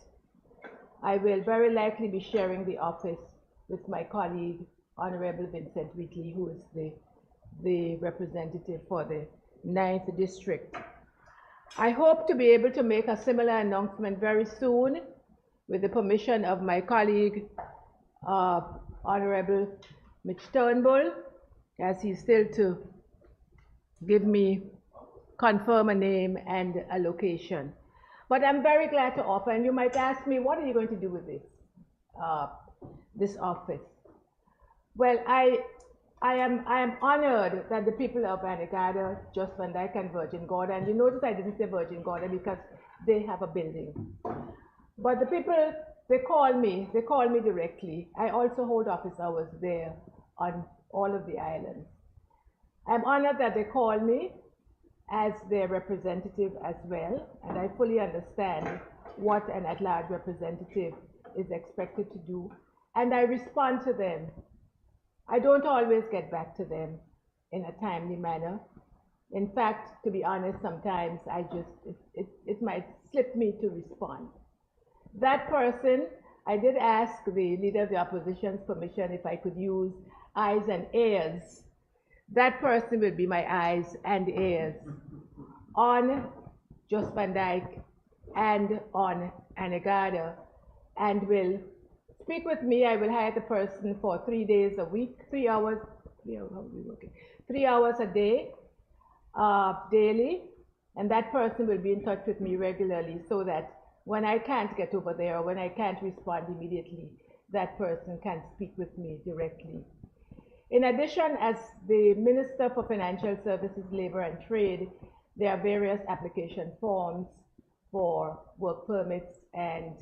I will very likely be sharing the office with my colleague, Honorable Vincent Wheatley, who is the representative for the 9th District. I hope to be able to make a similar announcement very soon with the permission of my colleague, Honorable Mitch Turnbull, as he's still to confirm a name and a location. But I'm very glad to offer, and you might ask me, what are you going to do with this office? Well, I am honored that the people of Anegada, Jos Van Dyke and Virgin Gorda, and you notice I didn't say Virgin Gorda because they have a building. But the people, they call me directly. I also hold office hours there on all of the islands. I'm honored that they call me as their representative as well, and I fully understand what an at-large representative is expected to do, and I respond to them. I don't always get back to them in a timely manner. In fact, to be honest, sometimes it might slip me to respond. That person, I did ask the Leader of the Opposition's permission if I could use eyes and ears. That person will be my eyes and ears on Jos Van Dyke and on Anegada, and will speak with me. I will hire the person for 3 days a week, 3 hours, 3 hours a day, daily, and that person will be in touch with me regularly so that when I can't get over there or when I can't respond immediately, that person can speak with me directly. In addition, as the Minister for Financial Services, Labor and Trade, there are various application forms for work permits and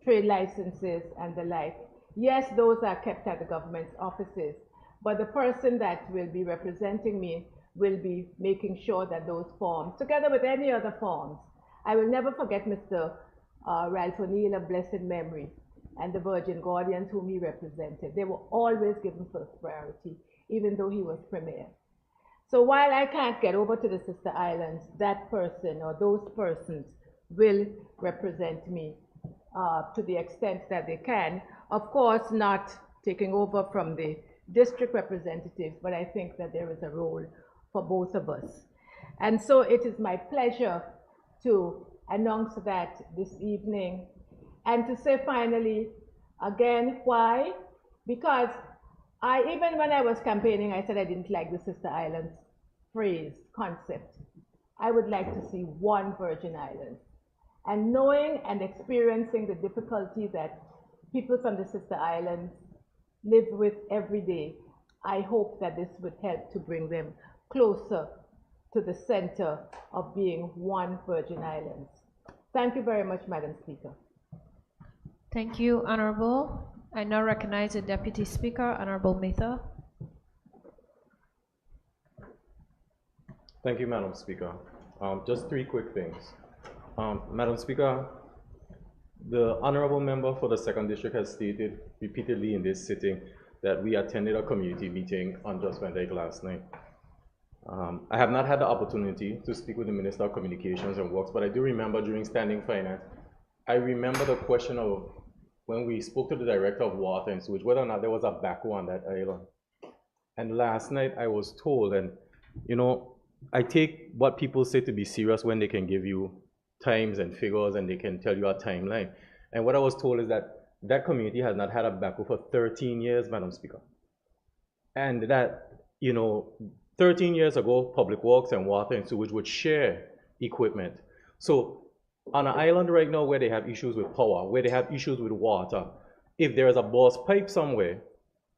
trade licenses and the like. Yes, those are kept at the government's offices, but the person that will be representing me will be making sure that those forms, together with any other forms, I will never forget Mr. Ralph O'Neill of blessed memory and the Virgin Guardians whom he represented. They were always given first priority, even though he was premier. So while I can't get over to the sister islands, that person or those persons will represent me to the extent that they can. Of course, not taking over from the district representatives, but I think that there is a role for both of us. And so it is my pleasure to announce that this evening and to say finally, again, why? Because even when I was campaigning, I said I didn't like the Sister Islands phrase, concept. I would like to see one Virgin Islands. And knowing and experiencing the difficulty that people from the Sister Islands live with every day, I hope that this would help to bring them closer to the center of being one Virgin Islands. Thank you very much, Madam Speaker. Thank you, Honorable. I now recognize the Deputy Speaker, Honorable Mitha. Thank you, Madam Speaker. Just three quick things. Madam Speaker, the honorable member for the 2nd District has stated repeatedly in this sitting that we attended a community meeting on Just Van Dyke last night. I have not had the opportunity to speak with the Minister of Communications and Works, but I do remember during standing finance, I remember the question of when we spoke to the Director of Water and Sewage, whether or not there was a backhoe on that island. And last night I was told, and you know, I take what people say to be serious when they can give you times and figures and they can tell you a timeline. And what I was told is that that community has not had a backhoe for 13 years, Madam Speaker. And that, you know, 13 years ago, Public Works and Water and Sewage would share equipment. So on an island right now where they have issues with power, where they have issues with water, if there is a burst pipe somewhere,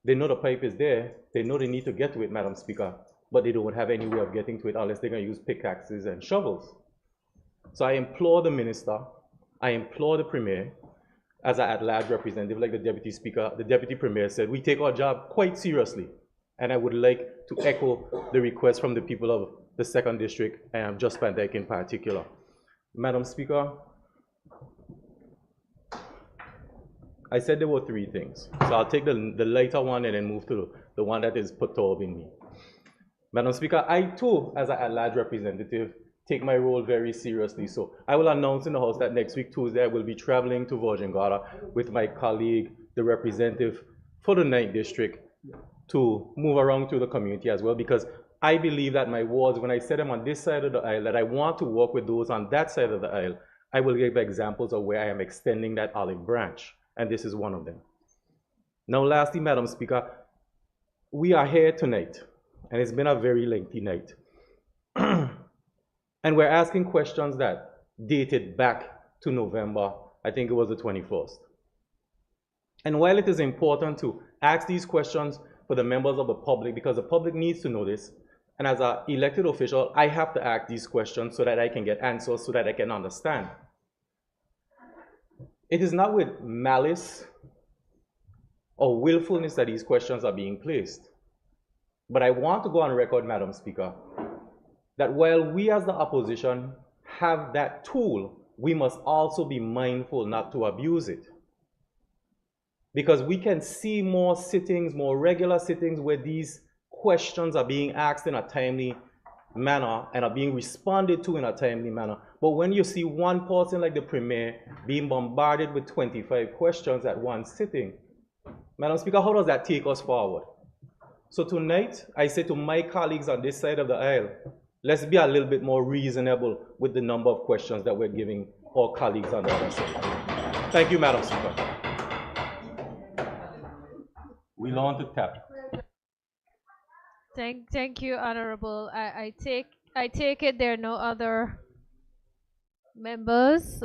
they know the pipe is there, they know they need to get to it, Madam Speaker, but they don't have any way of getting to it unless they're going to use pickaxes and shovels. So I implore the Minister, I implore the Premier, as an at-large representative like the Deputy Speaker, the Deputy Premier said, we take our job quite seriously. And I would like to echo the request from the people of the 2nd District and Just Van Dyke in particular. Madam Speaker, I said there were three things. So I'll take the lighter one and then move to the one that is perturbing me. Madam Speaker, I too, as an at-large representative, take my role very seriously. So I will announce in the House that next week, Tuesday, I will be traveling to Virgin Gorda with my colleague, the representative for the 9th District, to move around to the community as well, because I believe that my wards, when I set them on this side of the aisle, that I want to work with those on that side of the aisle, I will give examples of where I am extending that olive branch, and this is one of them. Now, lastly, Madam Speaker, we are here tonight, and it's been a very lengthy night. And we're asking questions that dated back to November, I think it was the 21st. And while it is important to ask these questions for the members of the public, because the public needs to know this, and as an elected official, I have to ask these questions so that I can get answers, so that I can understand. It is not with malice or willfulness that these questions are being placed. But I want to go on record, Madam Speaker, that while we as the opposition have that tool, we must also be mindful not to abuse it. Because we can see more sittings, more regular sittings where these questions are being asked in a timely manner and are being responded to in a timely manner. But when you see one person like the Premier being bombarded with 25 questions at one sitting, Madam Speaker, how does that take us forward? So tonight, I say to my colleagues on this side of the aisle, let's be a little bit more reasonable with the number of questions that we're giving our colleagues on the other side. Thank you, Madam Speaker. We learn to tap. Thank you, Honorable. I take it there are no other members.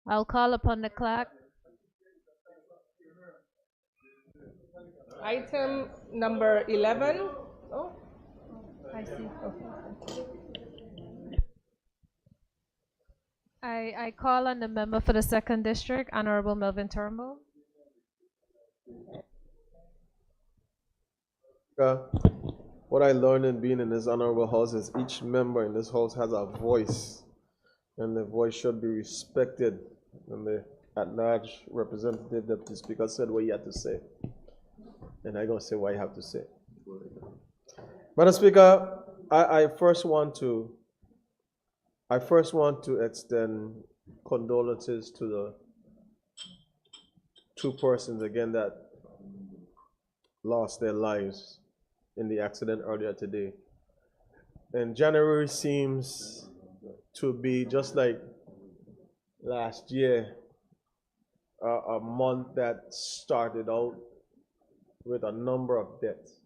I'll call upon the clerk. Item number 11. Oh, I see. I call on the member for the 2nd District, Honorable Melvin Turnbull. What I learned in being in this honorable house is each member in this house has a voice and the voice should be respected. And the at-large representative deputy speaker said what he had to say, and I'm gonna say what I have to say. Madam Speaker, I first want to extend condolences to the two persons again that lost their lives in the accident earlier today. And January seems to be just like last year, a month that started out with a number of deaths.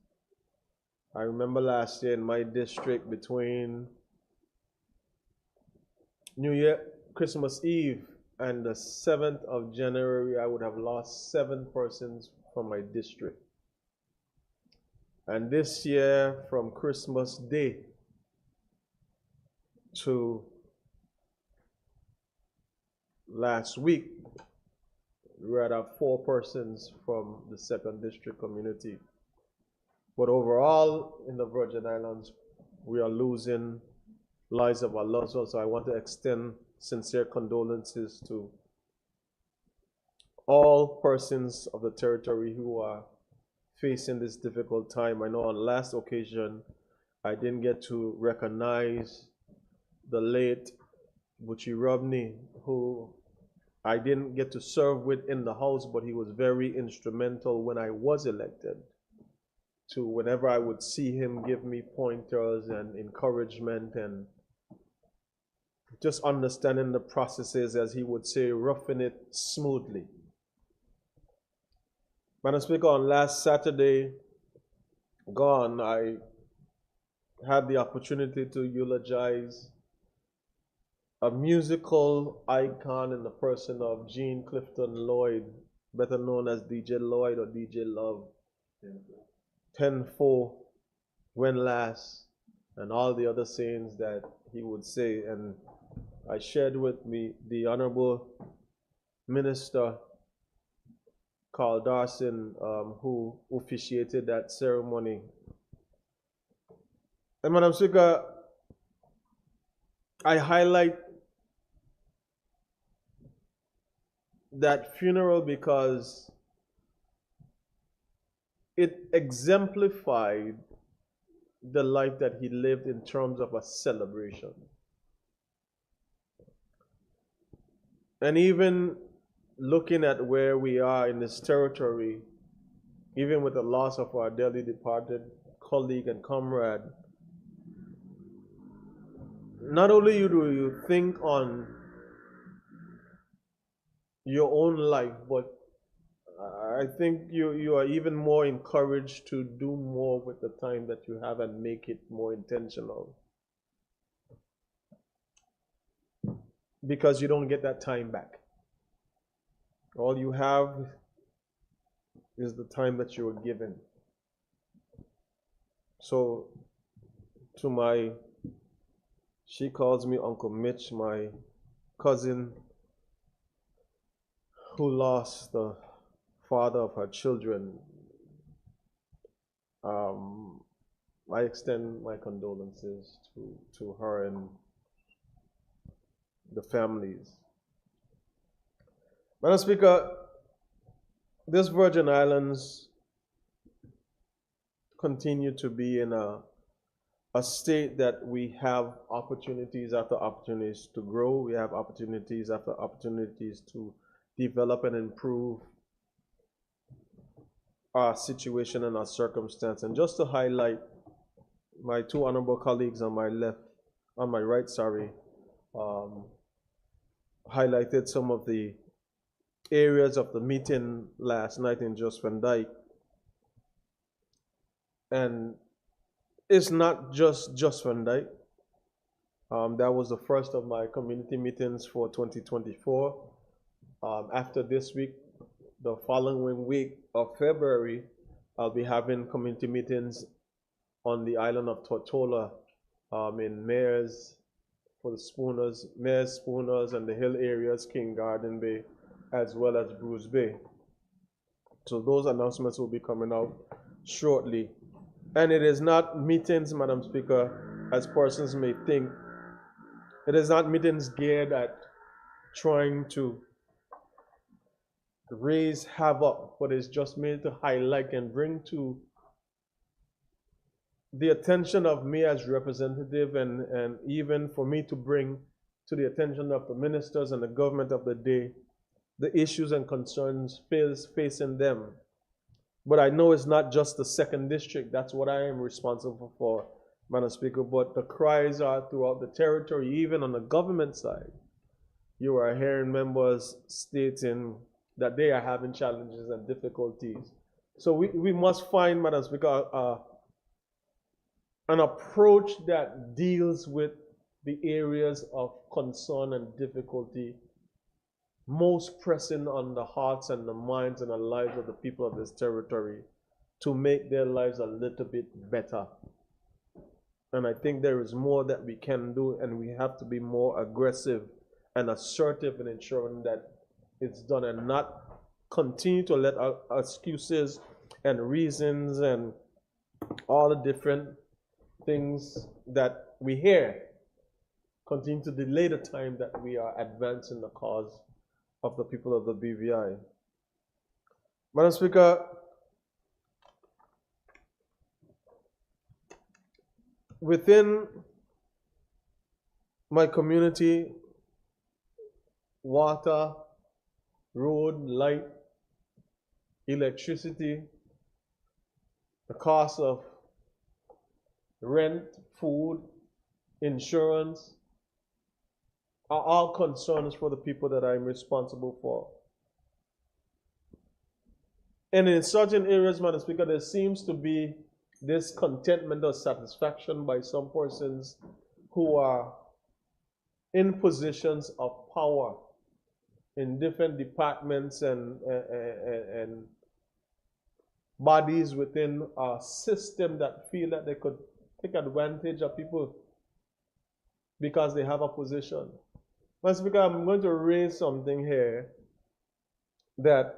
I remember last year in my district, between New Year, Christmas Eve, and the 7th of January, I would have lost 7 persons from my district. And this year, from Christmas Day to last week, we had 4 persons from the 2nd District community. But overall, in the Virgin Islands, we are losing lives of our loved ones. So I want to extend sincere condolences to all persons of the territory who are facing this difficult time. I know on last occasion, I didn't get to recognize the late Buchi Robney, who I didn't get to serve with in the House, but he was very instrumental when I was elected. To whenever I would see him give me pointers and encouragement and just understanding the processes, as he would say, roughing it smoothly. Madam Speaker, on last Saturday gone, I had the opportunity to eulogize a musical icon in the person of Jean Clifton Lloyd, better known as DJ Lloyd or DJ Love. 10-4, when last, and all the other sayings that he would say. And I shared with me the Honorable Minister Carl Darson, who officiated that ceremony. And Madam Speaker, I highlight that funeral because it exemplified the life that he lived in terms of a celebration. And even looking at where we are in this territory, even with the loss of our dearly departed colleague and comrade, not only do you think on your own life, but I think you are even more encouraged to do more with the time that you have and make it more intentional. Because you don't get that time back. All you have is the time that you were given. So, she calls me Uncle Mitch, my cousin who lost the father of her children. I extend my condolences to her and the families. Madam Speaker, this Virgin Islands continue to be in a state that we have opportunities after opportunities to grow. We have opportunities after opportunities to develop and improve our situation and our circumstance. And just to highlight, my two honorable colleagues on my right, highlighted some of the areas of the meeting last night in Jos Van Dyke. And it's not just Jos Van Dyke. That was the first of my community meetings for 2024. After this week, the following week of February, I'll be having community meetings on the island of Tortola, in Mayors, for the Spooners, Mayors, Spooners, and the hill areas, King Garden Bay, as well as Bruce Bay. So those announcements will be coming out shortly. And it is not meetings, Madam Speaker, as persons may think, It is not meetings geared at trying to raise havoc, but it's just made to highlight and bring to the attention of me as representative, and even for me to bring to the attention of the ministers and the government of the day the issues and concerns facing them. But I know it's not just the second district. That's what I am responsible for, Madam Speaker. But the cries are throughout the territory, even on the government side. You are hearing members stating that they are having challenges and difficulties. So we must find, Madam Speaker, an approach that deals with the areas of concern and difficulty most pressing on the hearts and the minds and the lives of the people of this territory to make their lives a little bit better. And I think there is more that we can do, and we have to be more aggressive and assertive in ensuring that it's done, and not continue to let our excuses and reasons and all the different things that we hear continue to delay the time that we are advancing the cause of the people of the BVI. Madam Speaker, within my community, water, road, light, electricity, the cost of rent, food, insurance, are all concerns for the people that I'm responsible for. And in certain areas, Madam Speaker, there seems to be this contentment or satisfaction by some persons who are in positions of power in different departments and bodies within a system that feel that they could take advantage of people because they have a position. Madam Speaker, I'm going to raise something here that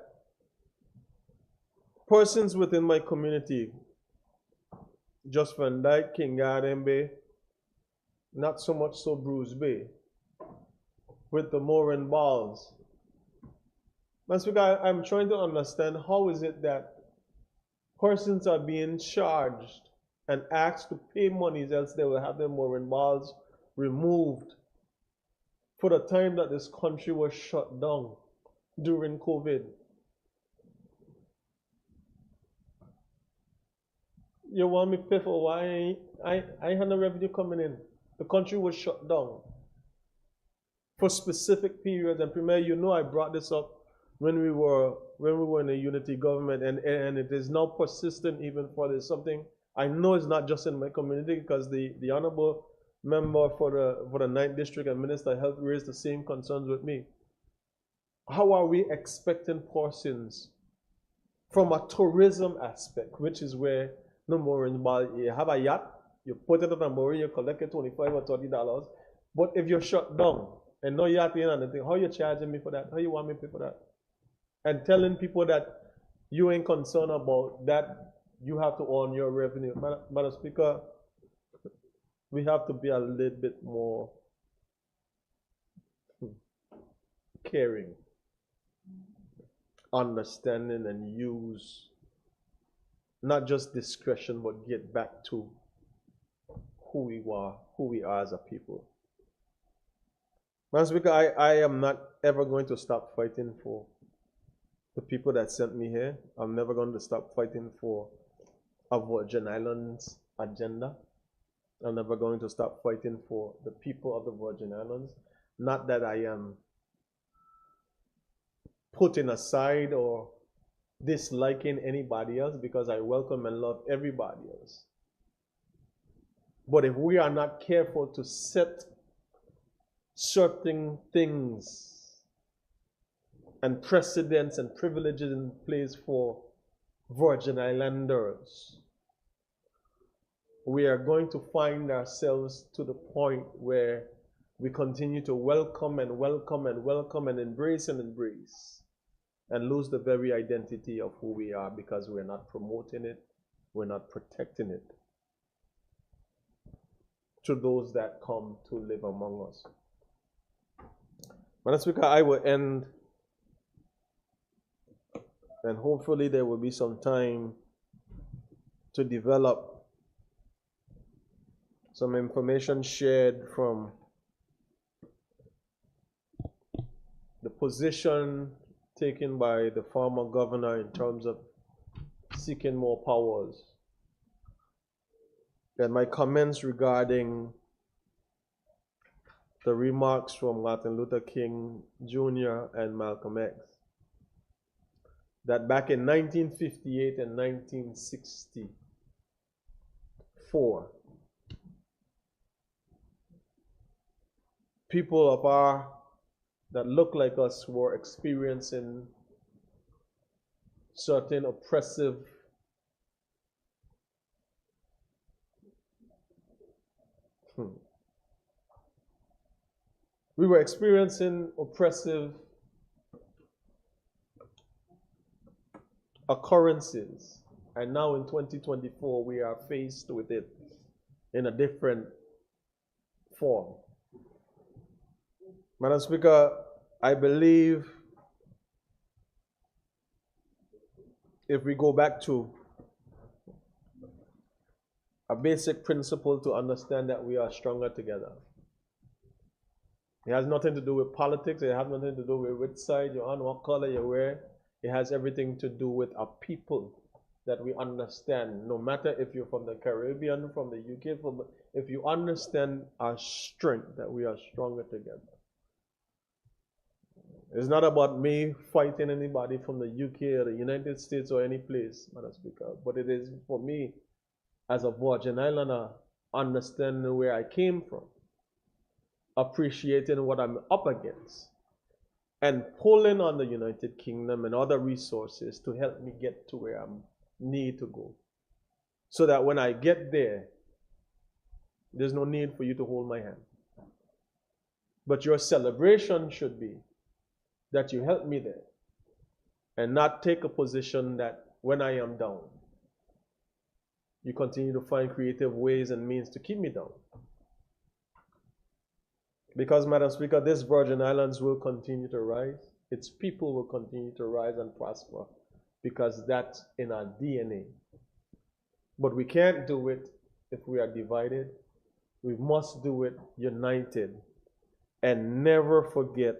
persons within my community, Just Van Dyke, King Garden Bay, not so much so Bruce Bay, with the Moran Balls. Madam Speaker, I'm trying to understand how is it that persons are being charged and asked to pay monies, else they will have their Moran Balls removed for the time that this country was shut down during COVID. You want me to pay for why I had no revenue coming in? The country was shut down for specific periods. And Premier, you know I brought this up when we were in a unity government, and it is now persistent even for this. Something I know is not just in my community, because the honorable member for the 9th District and Minister of Health raised the same concerns with me. How are we expecting persons from a tourism aspect, which is where no more in you have a yacht, you put it on a mooring, you collect it $25 or $30, but if you're shut down and no yacht in anything, how you charging me for that? How you want me to pay for that? And telling people that you ain't concerned about that, you have to earn your revenue. Madam Speaker, we have to be a little bit more caring, understanding, and use not just discretion, but get back to who we are as a people. Madam Speaker, I am not ever going to stop fighting for the people that sent me here. I'm never going to stop fighting for a Virgin Islands agenda. I'm never going to stop fighting for the people of the Virgin Islands. Not that I am putting aside or disliking anybody else, because I welcome and love everybody else. But if we are not careful to set certain things and precedents and privileges in place for Virgin Islanders, we are going to find ourselves to the point where we continue to welcome and welcome and welcome and embrace and lose the very identity of who we are, because we're not promoting it, we're not protecting it. to those that come to live among us. Madam Speaker, I will end, and hopefully there will be some time to develop some information shared from the position taken by the former governor in terms of seeking more powers, and my comments regarding the remarks from Martin Luther King Jr. and Malcolm X, that back in 1958 and 1964, people of our that look like us were experiencing certain oppressive we were experiencing oppressive occurrences, and now in 2024 we are faced with it in a different form. Madam Speaker, I believe if we go back to a basic principle to understand that we are stronger together. It has nothing to do with politics. It has nothing to do with which side you're on, what color you wear. It has everything to do with a people that we understand. No matter if you're from the Caribbean, from the UK, if you understand our strength, that we are stronger together. It's not about me fighting anybody from the UK or the United States or any place, Madam Speaker, but it is for me as a Virgin Islander, understanding where I came from, appreciating what I'm up against, and pulling on the United Kingdom and other resources to help me get to where I need to go. So that when I get there, there's no need for you to hold my hand. But your celebration should be that you help me there and not take a position that when I am down, you continue to find creative ways and means to keep me down. Because, Madam Speaker, this Virgin Islands will continue to rise. Its people will continue to rise and prosper because that's in our DNA. But we can't do it if we are divided. We must do it united and never forget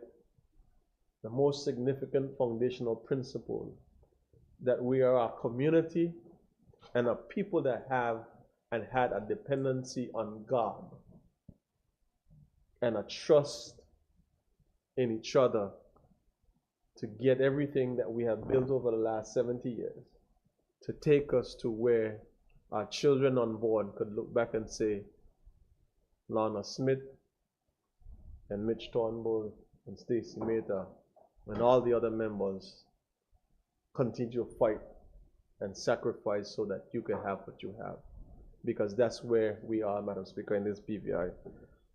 the most significant foundational principle that we are a community and a people that have and had a dependency on God and a trust in each other to get everything that we have built over the last 70 years to take us to where our children on board could look back and say, Lorna Smith and Mitch Turnbull and Stacey Mata and all the other members continue to fight and sacrifice so that you can have what you have. Because that's where we are, Madam Speaker, in this BVI.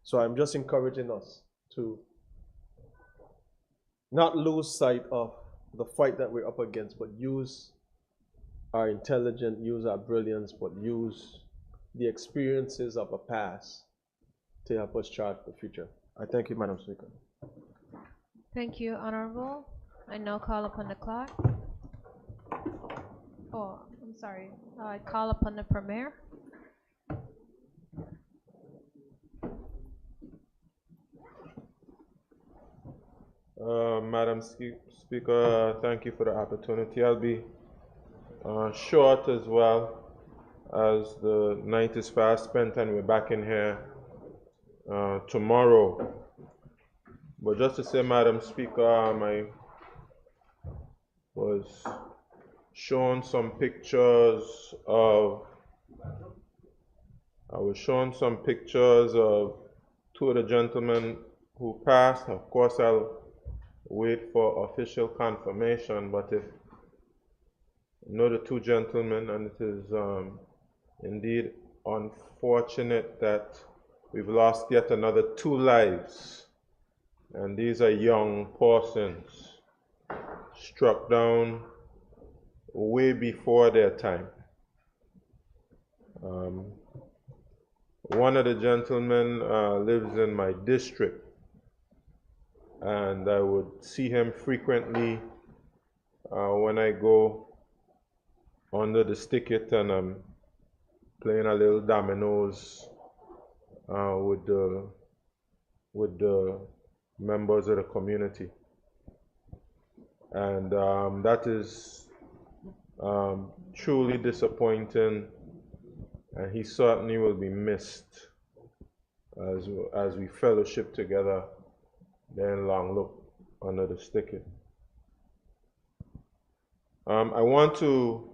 So I'm just encouraging us to not lose sight of the fight that we're up against, but use our intelligence, use our brilliance, but use the experiences of the past to help us chart the future. I thank you, Madam Speaker. Thank you, Honorable. I now call upon the clerk. Oh, I'm sorry. I call upon the Premier. Madam Speaker, thank you for the opportunity. I'll be short as well, as the night is fast spent and we're back in here tomorrow. But just to say, Madam Speaker, I was shown some pictures of two of the gentlemen who passed. Of course, I'll wait for official confirmation, but if you know the two gentlemen, and it is indeed unfortunate that we've lost yet another 2 lives, and these are young persons struck down way before their time. One of the gentlemen lives in my district, and I would see him frequently when I go under the sticket and I'm playing a little dominoes with the members of the community. And that is truly disappointing, and he certainly will be missed as we fellowship together there in Long Look under the sticket. I want to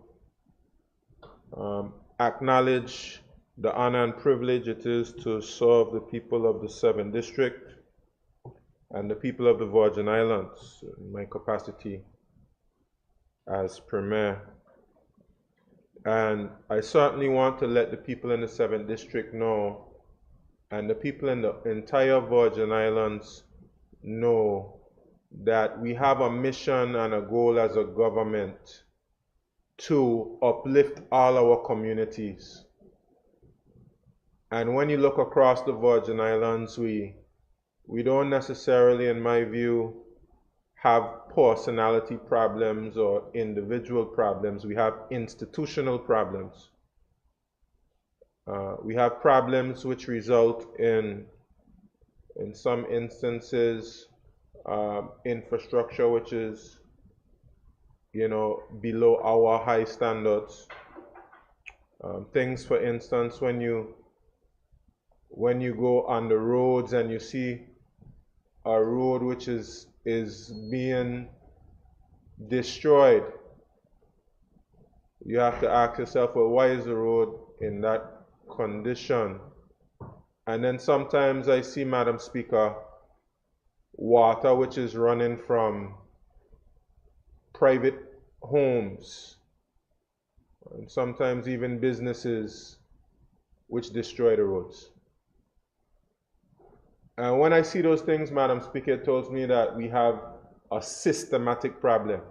acknowledge the honor and privilege it is to serve the people of the 7th District and the people of the Virgin Islands in my capacity as Premier. And I certainly want to let the people in the 7th District know, and the people in the entire Virgin Islands know, that we have a mission and a goal as a government to uplift all our communities. And when you look across the Virgin Islands, we don't necessarily, in my view, have personality problems or individual problems. We have institutional problems. We have problems which result in some instances, infrastructure which is, below our high standards. Things, for instance, when you go on the roads and you see a road which is being destroyed, you have to ask yourself, well, why is the road in that condition? And then sometimes I see, Madam Speaker, water which is running from private homes, and sometimes even businesses, which destroy the roads. And when I see those things, Madam Speaker, it tells me that we have a systematic problem.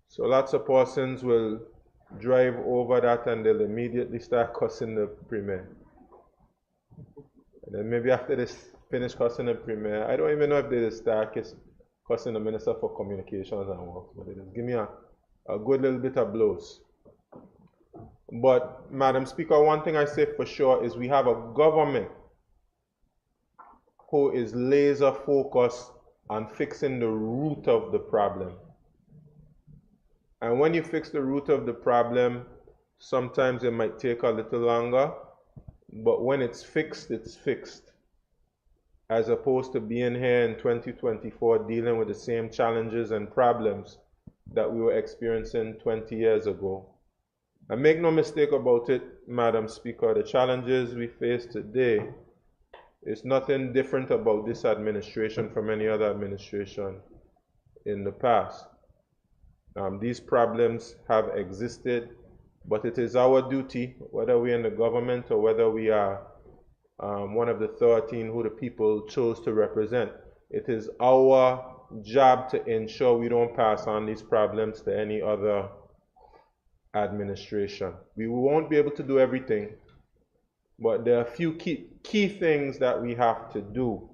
So lots of persons will drive over that and they'll immediately start cussing the Premier. And then maybe after they finish cussing the Premier, I don't even know if they start cussing the Minister for Communications and Works, but they just give me a good little bit of blows. But, Madam Speaker, one thing I say for sure is we have a government who is laser focused on fixing the root of the problem. And when you fix the root of the problem, sometimes it might take a little longer, but when it's fixed, it's fixed. As opposed to being here in 2024 dealing with the same challenges and problems that we were experiencing 20 years ago. And make no mistake about it, Madam Speaker, the challenges we face today is nothing different about this administration from any other administration in the past. These problems have existed, but it is our duty, whether we're in the government or whether we are one of the 13 who the people chose to represent, it is our job to ensure we don't pass on these problems to any other administration. We won't be able to do everything, but there are a few key things that we have to do,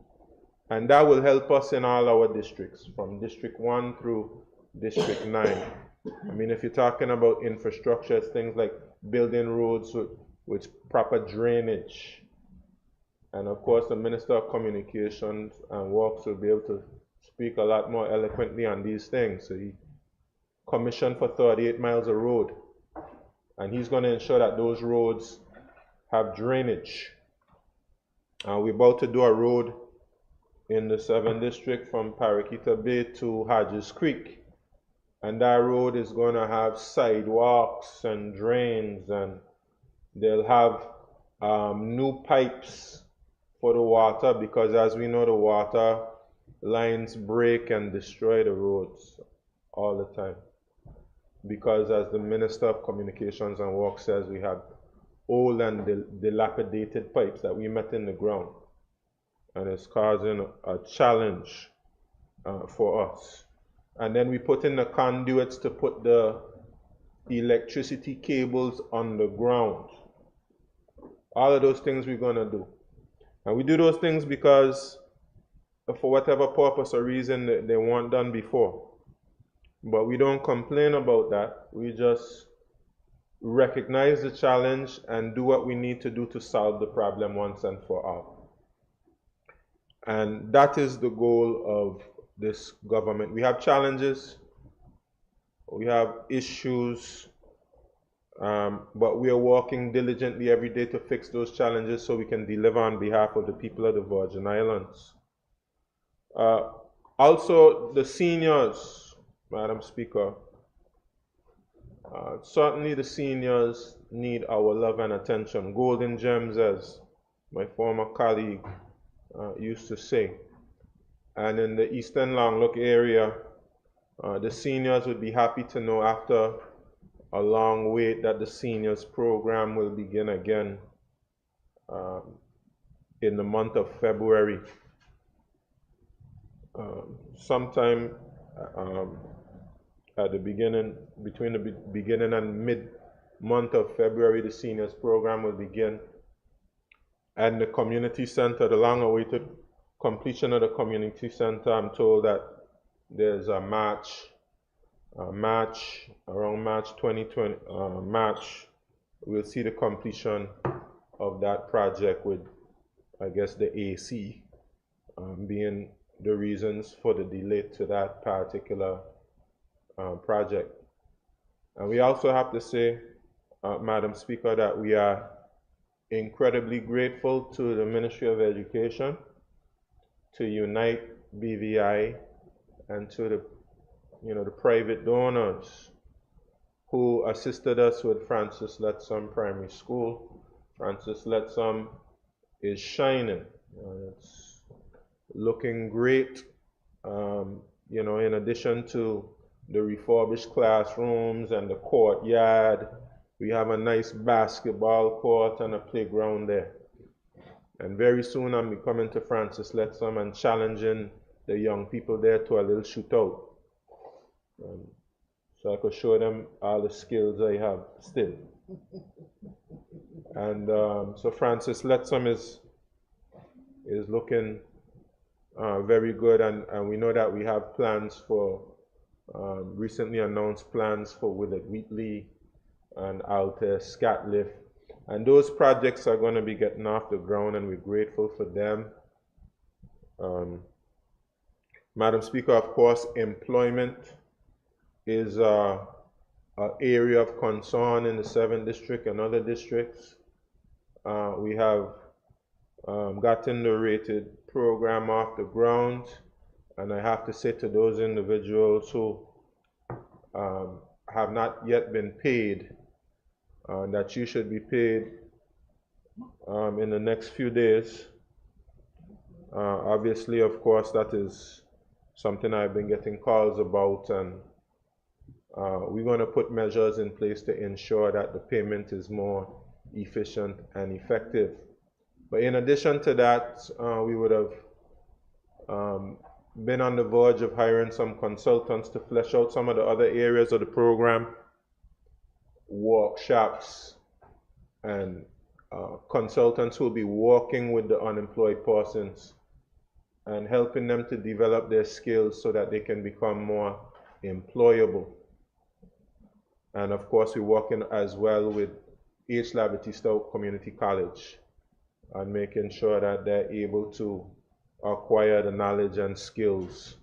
and that will help us in all our districts, from District 1 through District 9. I mean, if you're talking about infrastructure, it's things like building roads with proper drainage. And of course, the Minister of Communications and Works will be able to speak a lot more eloquently on these things. So he commissioned for 38 miles of road, and he's going to ensure that those roads have drainage. We're about to do a road in the 7th District from Paraquita Bay to Hodges Creek. And that road is going to have sidewalks and drains, and they'll have new pipes for the water, because as we know, the water lines break and destroy the roads all the time. Because as the Minister of Communications and Works says, we have old and dilapidated pipes that we met in the ground, and it's causing a challenge for us. And then we put in the conduits to put the electricity cables on the ground. All of those things we're going to do. And we do those things because for whatever purpose or reason they weren't done before. But we don't complain about that. We just recognize the challenge and do what we need to do to solve the problem once and for all. And that is the goal of this government. We have challenges, we have issues, but we are working diligently every day to fix those challenges so we can deliver on behalf of the people of the Virgin Islands. Also, the seniors, Madam Speaker, certainly the seniors need our love and attention. Golden gems, as my former colleague used to say. And in the Eastern Longlook area, the seniors would be happy to know after a long wait that the seniors program will begin again in the month of February. Sometime at the beginning, between the beginning and mid-month of February, the seniors program will begin. And the community center, the long-awaited completion of the community center, I'm told that there's a match around March 2020, March, we'll see the completion of that project with, I guess, the AC being the reasons for the delay to that particular project. And we also have to say, Madam Speaker, that we are incredibly grateful to the Ministry of Education, to Unite BVI, and to the private donors who assisted us with Francis Lettsome Primary School. Francis Lettsome is shining. It's looking great. In addition to the refurbished classrooms and the courtyard, we have a nice basketball court and a playground there. And very soon I'll be coming to Francis Lettsome and challenging the young people there to a little shootout. So I could show them all the skills I have still. And so Francis Lettsome is looking very good, and we know that we have plans for, recently announced plans for Willard Wheatley and Alta Scatliff. And those projects are going to be getting off the ground, and we're grateful for them. Madam Speaker, of course, employment is an area of concern in the 7th District and other districts. We have gotten the rated program off the ground, and I have to say to those individuals who have not yet been paid, that you should be paid in the next few days. Obviously, of course, that is something I've been getting calls about, and we're going to put measures in place to ensure that the payment is more efficient and effective. But in addition to that, we would have been on the verge of hiring some consultants to flesh out some of the other areas of the program, workshops, and consultants who will be working with the unemployed persons and helping them to develop their skills so that they can become more employable. And of course, we're working as well with H. Labadee Stoutt Community College and making sure that they're able to acquire the knowledge and skills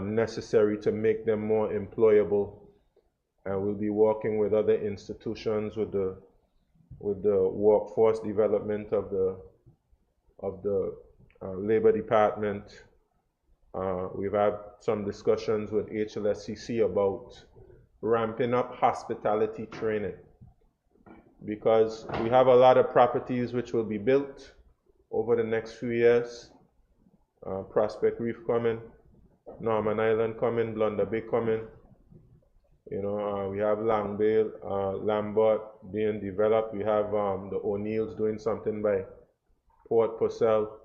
necessary to make them more employable. And we'll be working with other institutions with the workforce development of the Labor Department. We've had some discussions with HLSCC about ramping up hospitality training, because we have a lot of properties which will be built over the next few years. Prospect Reef coming, Norman Island coming, Blunder Bay coming. We have Long Bay, Lambert being developed. We have the O'Neills doing something by Port Purcell.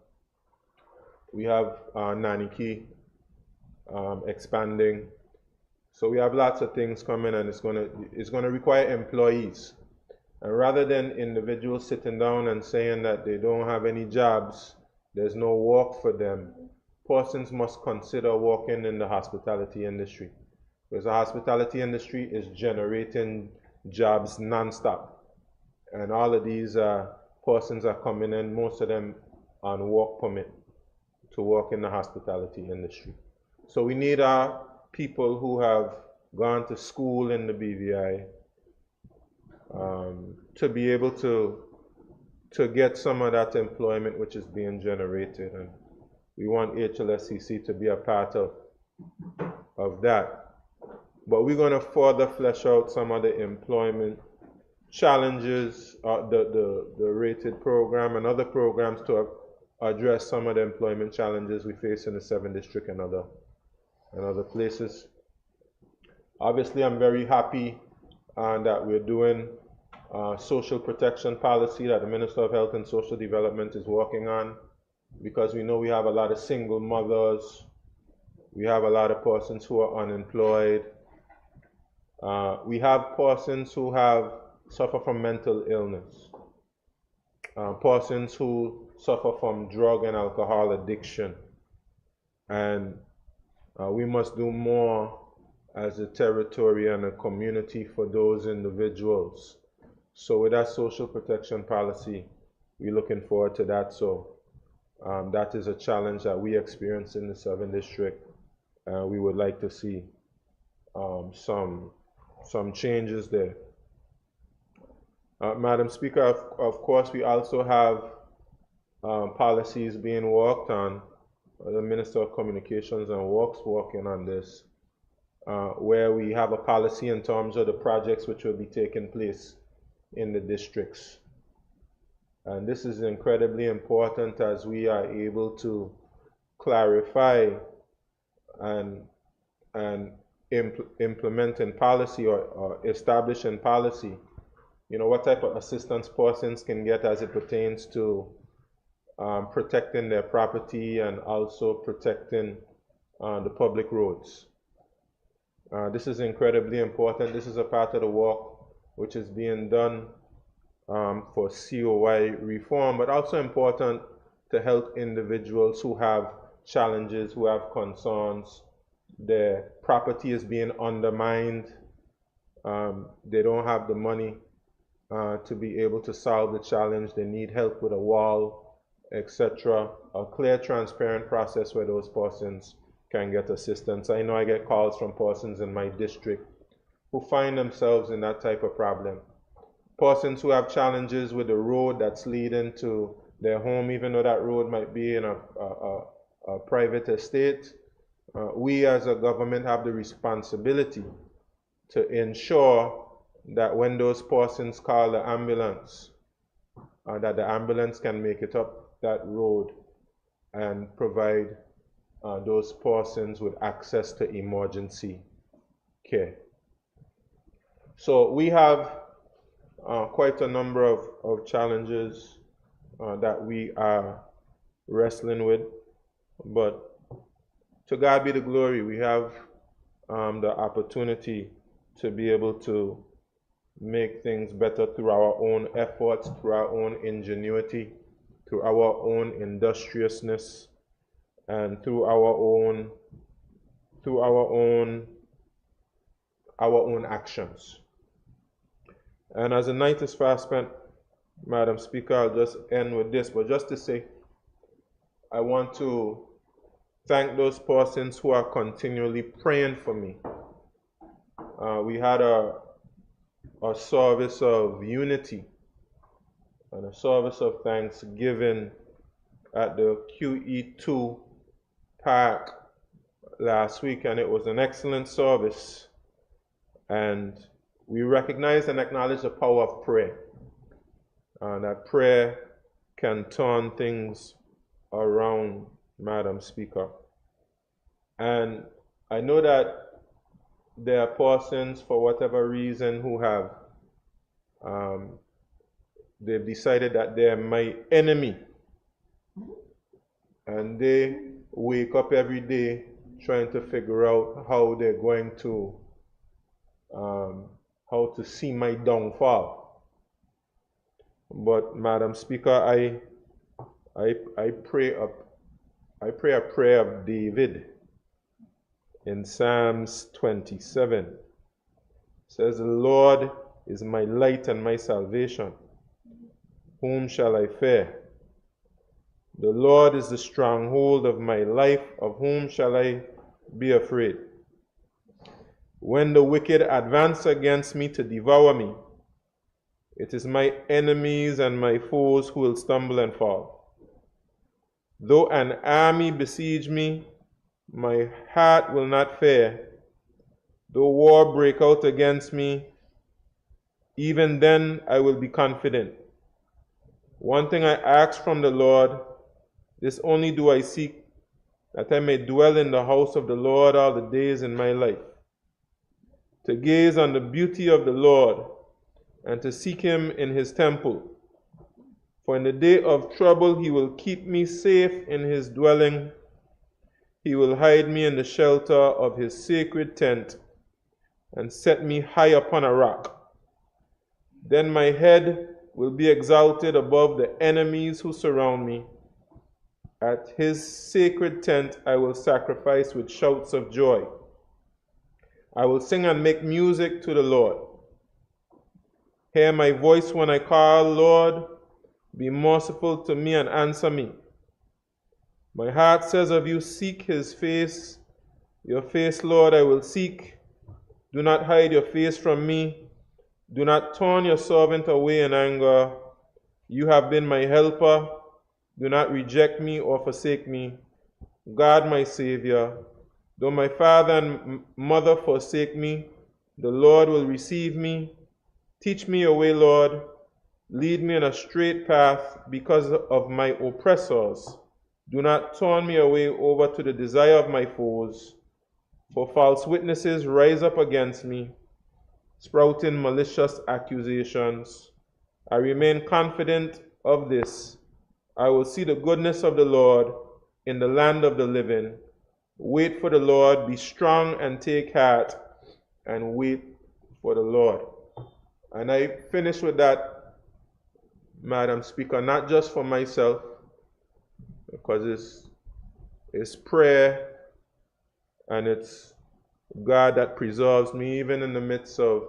We have Naniki expanding. So we have lots of things coming, and it's gonna require employees. And rather than individuals sitting down and saying that they don't have any jobs, there's no work for them, persons must consider working in the hospitality industry. Because the hospitality industry is generating jobs non-stop. And all of these persons are coming in, most of them on work permit to work in the hospitality industry. So we need our people who have gone to school in the BVI to be able to get some of that employment which is being generated. And we want HLSCC to be a part of that. But we're going to further flesh out some of the employment challenges, the rated program and other programs to address some of the employment challenges we face in the 7th District and other places. Obviously, I'm very happy that we're doing social protection policy that the Minister of Health and Social Development is working on, because we know we have a lot of single mothers, we have a lot of persons who are unemployed, we have persons who suffer from mental illness, persons who suffer from drug and alcohol addiction, and we must do more as a territory and a community for those individuals. So with that social protection policy, we're looking forward to that. So that is a challenge that we experience in the 7th District. We would like to see some changes there. Madam Speaker, of course, we also have policies being worked on. The Minister of Communications and Works working on this, where we have a policy in terms of the projects which will be taking place in the districts. And this is incredibly important as we are able to clarify and implement in policy or establish in policy, what type of assistance persons can get as it pertains to protecting their property and also protecting the public roads. This is incredibly important. This is a part of the work which is being done for COI reform, but also important to help individuals who have challenges, who have concerns. Their property is being undermined. They don't have the money to be able to solve the challenge. They need help with a wall, etc. A clear, transparent process where those persons can get assistance. I know I get calls from persons in my district who find themselves in that type of problem. Persons who have challenges with the road that's leading to their home, even though that road might be in a private estate. We as a government have the responsibility to ensure that when those persons call the ambulance, that the ambulance can make it up that road and provide those persons with access to emergency care. So we have quite a number of challenges that we are wrestling with, but to God be the glory. We have the opportunity to be able to make things better through our own efforts, through our own ingenuity, through our own industriousness, and through our own actions. And as the night is fast spent, Madam Speaker, I'll just end with this, but just to say, I want to thank those persons who are continually praying for me. We had a service of unity and a service of thanksgiving at the QE2 Park last week, and it was an excellent service. And we recognize and acknowledge the power of prayer. That prayer can turn things around, Madam Speaker. And I know that there are persons, for whatever reason, who have they've decided that they're my enemy. And they wake up every day trying to figure out how they're going to how to see my downfall. But Madam Speaker, I pray a prayer of David in Psalms 27. It says, "The Lord is my light and my salvation. Whom shall I fear? The Lord is the stronghold of my life. Of whom shall I be afraid? When the wicked advance against me to devour me, it is my enemies and my foes who will stumble and fall. Though an army besiege me, my heart will not fear. Though war break out against me, even then I will be confident. One thing I ask from the Lord, this only do I seek, that I may dwell in the house of the Lord all the days in my life, to gaze on the beauty of the Lord and to seek him in his temple. For in the day of trouble he will keep me safe in his dwelling. He will hide me in the shelter of his sacred tent and set me high upon a rock. Then my head will be exalted above the enemies who surround me. At his sacred tent I will sacrifice with shouts of joy. I will sing and make music to the Lord. Hear my voice when I call, Lord, be merciful to me and answer me. My heart says of you, seek his face. Your face, Lord, I will seek. Do not hide your face from me. Do not turn your servant away in anger. You have been my helper. Do not reject me or forsake me. God, my Savior, though my father and mother forsake me, the Lord will receive me. Teach me your way, Lord. Lead me in a straight path because of my oppressors. Do not turn me away over to the desire of my foes. For false witnesses rise up against me, sprouting malicious accusations. I remain confident of this. I will see the goodness of the Lord in the land of the living. Wait for the Lord, be strong and take heart, and wait for the Lord. And I finish with that, Madam Speaker, not just for myself, because it's prayer and it's God that preserves me even in the midst of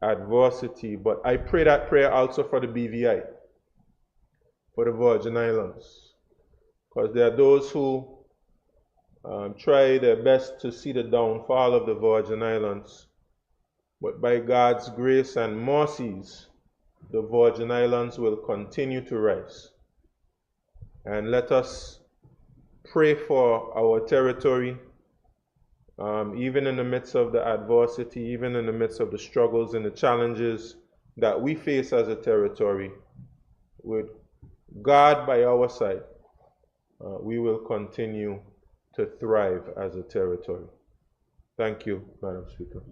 adversity. But I pray that prayer also for the BVI, for the Virgin Islands, because there are those who try their best to see the downfall of the Virgin Islands. But by God's grace and mercies, the Virgin Islands will continue to rise. And let us pray for our territory, even in the midst of the adversity, even in the midst of the struggles and the challenges that we face as a territory. With God by our side, we will continue to thrive as a territory. Thank you, Madam Speaker.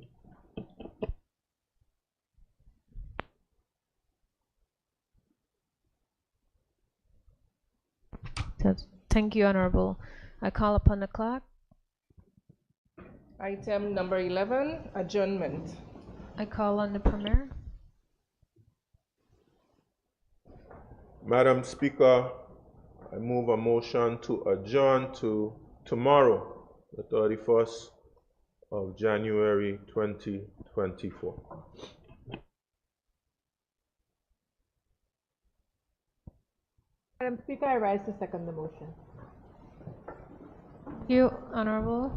Thank you, Honorable. I call upon the clerk. Item number 11, adjournment. I call on the Premier. Madam Speaker, I move a motion to adjourn to tomorrow, the 31st of January 2024. Madam Speaker, I rise to second the motion. Thank you, Honorable.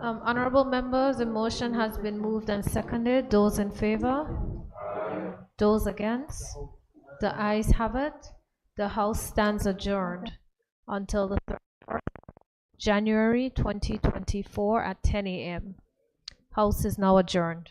Honorable members, the motion has been moved and seconded. Those in favor? Aye. Those against? The ayes have it. The House stands adjourned until the 3rd January 2024 at 10 a.m. House is now adjourned.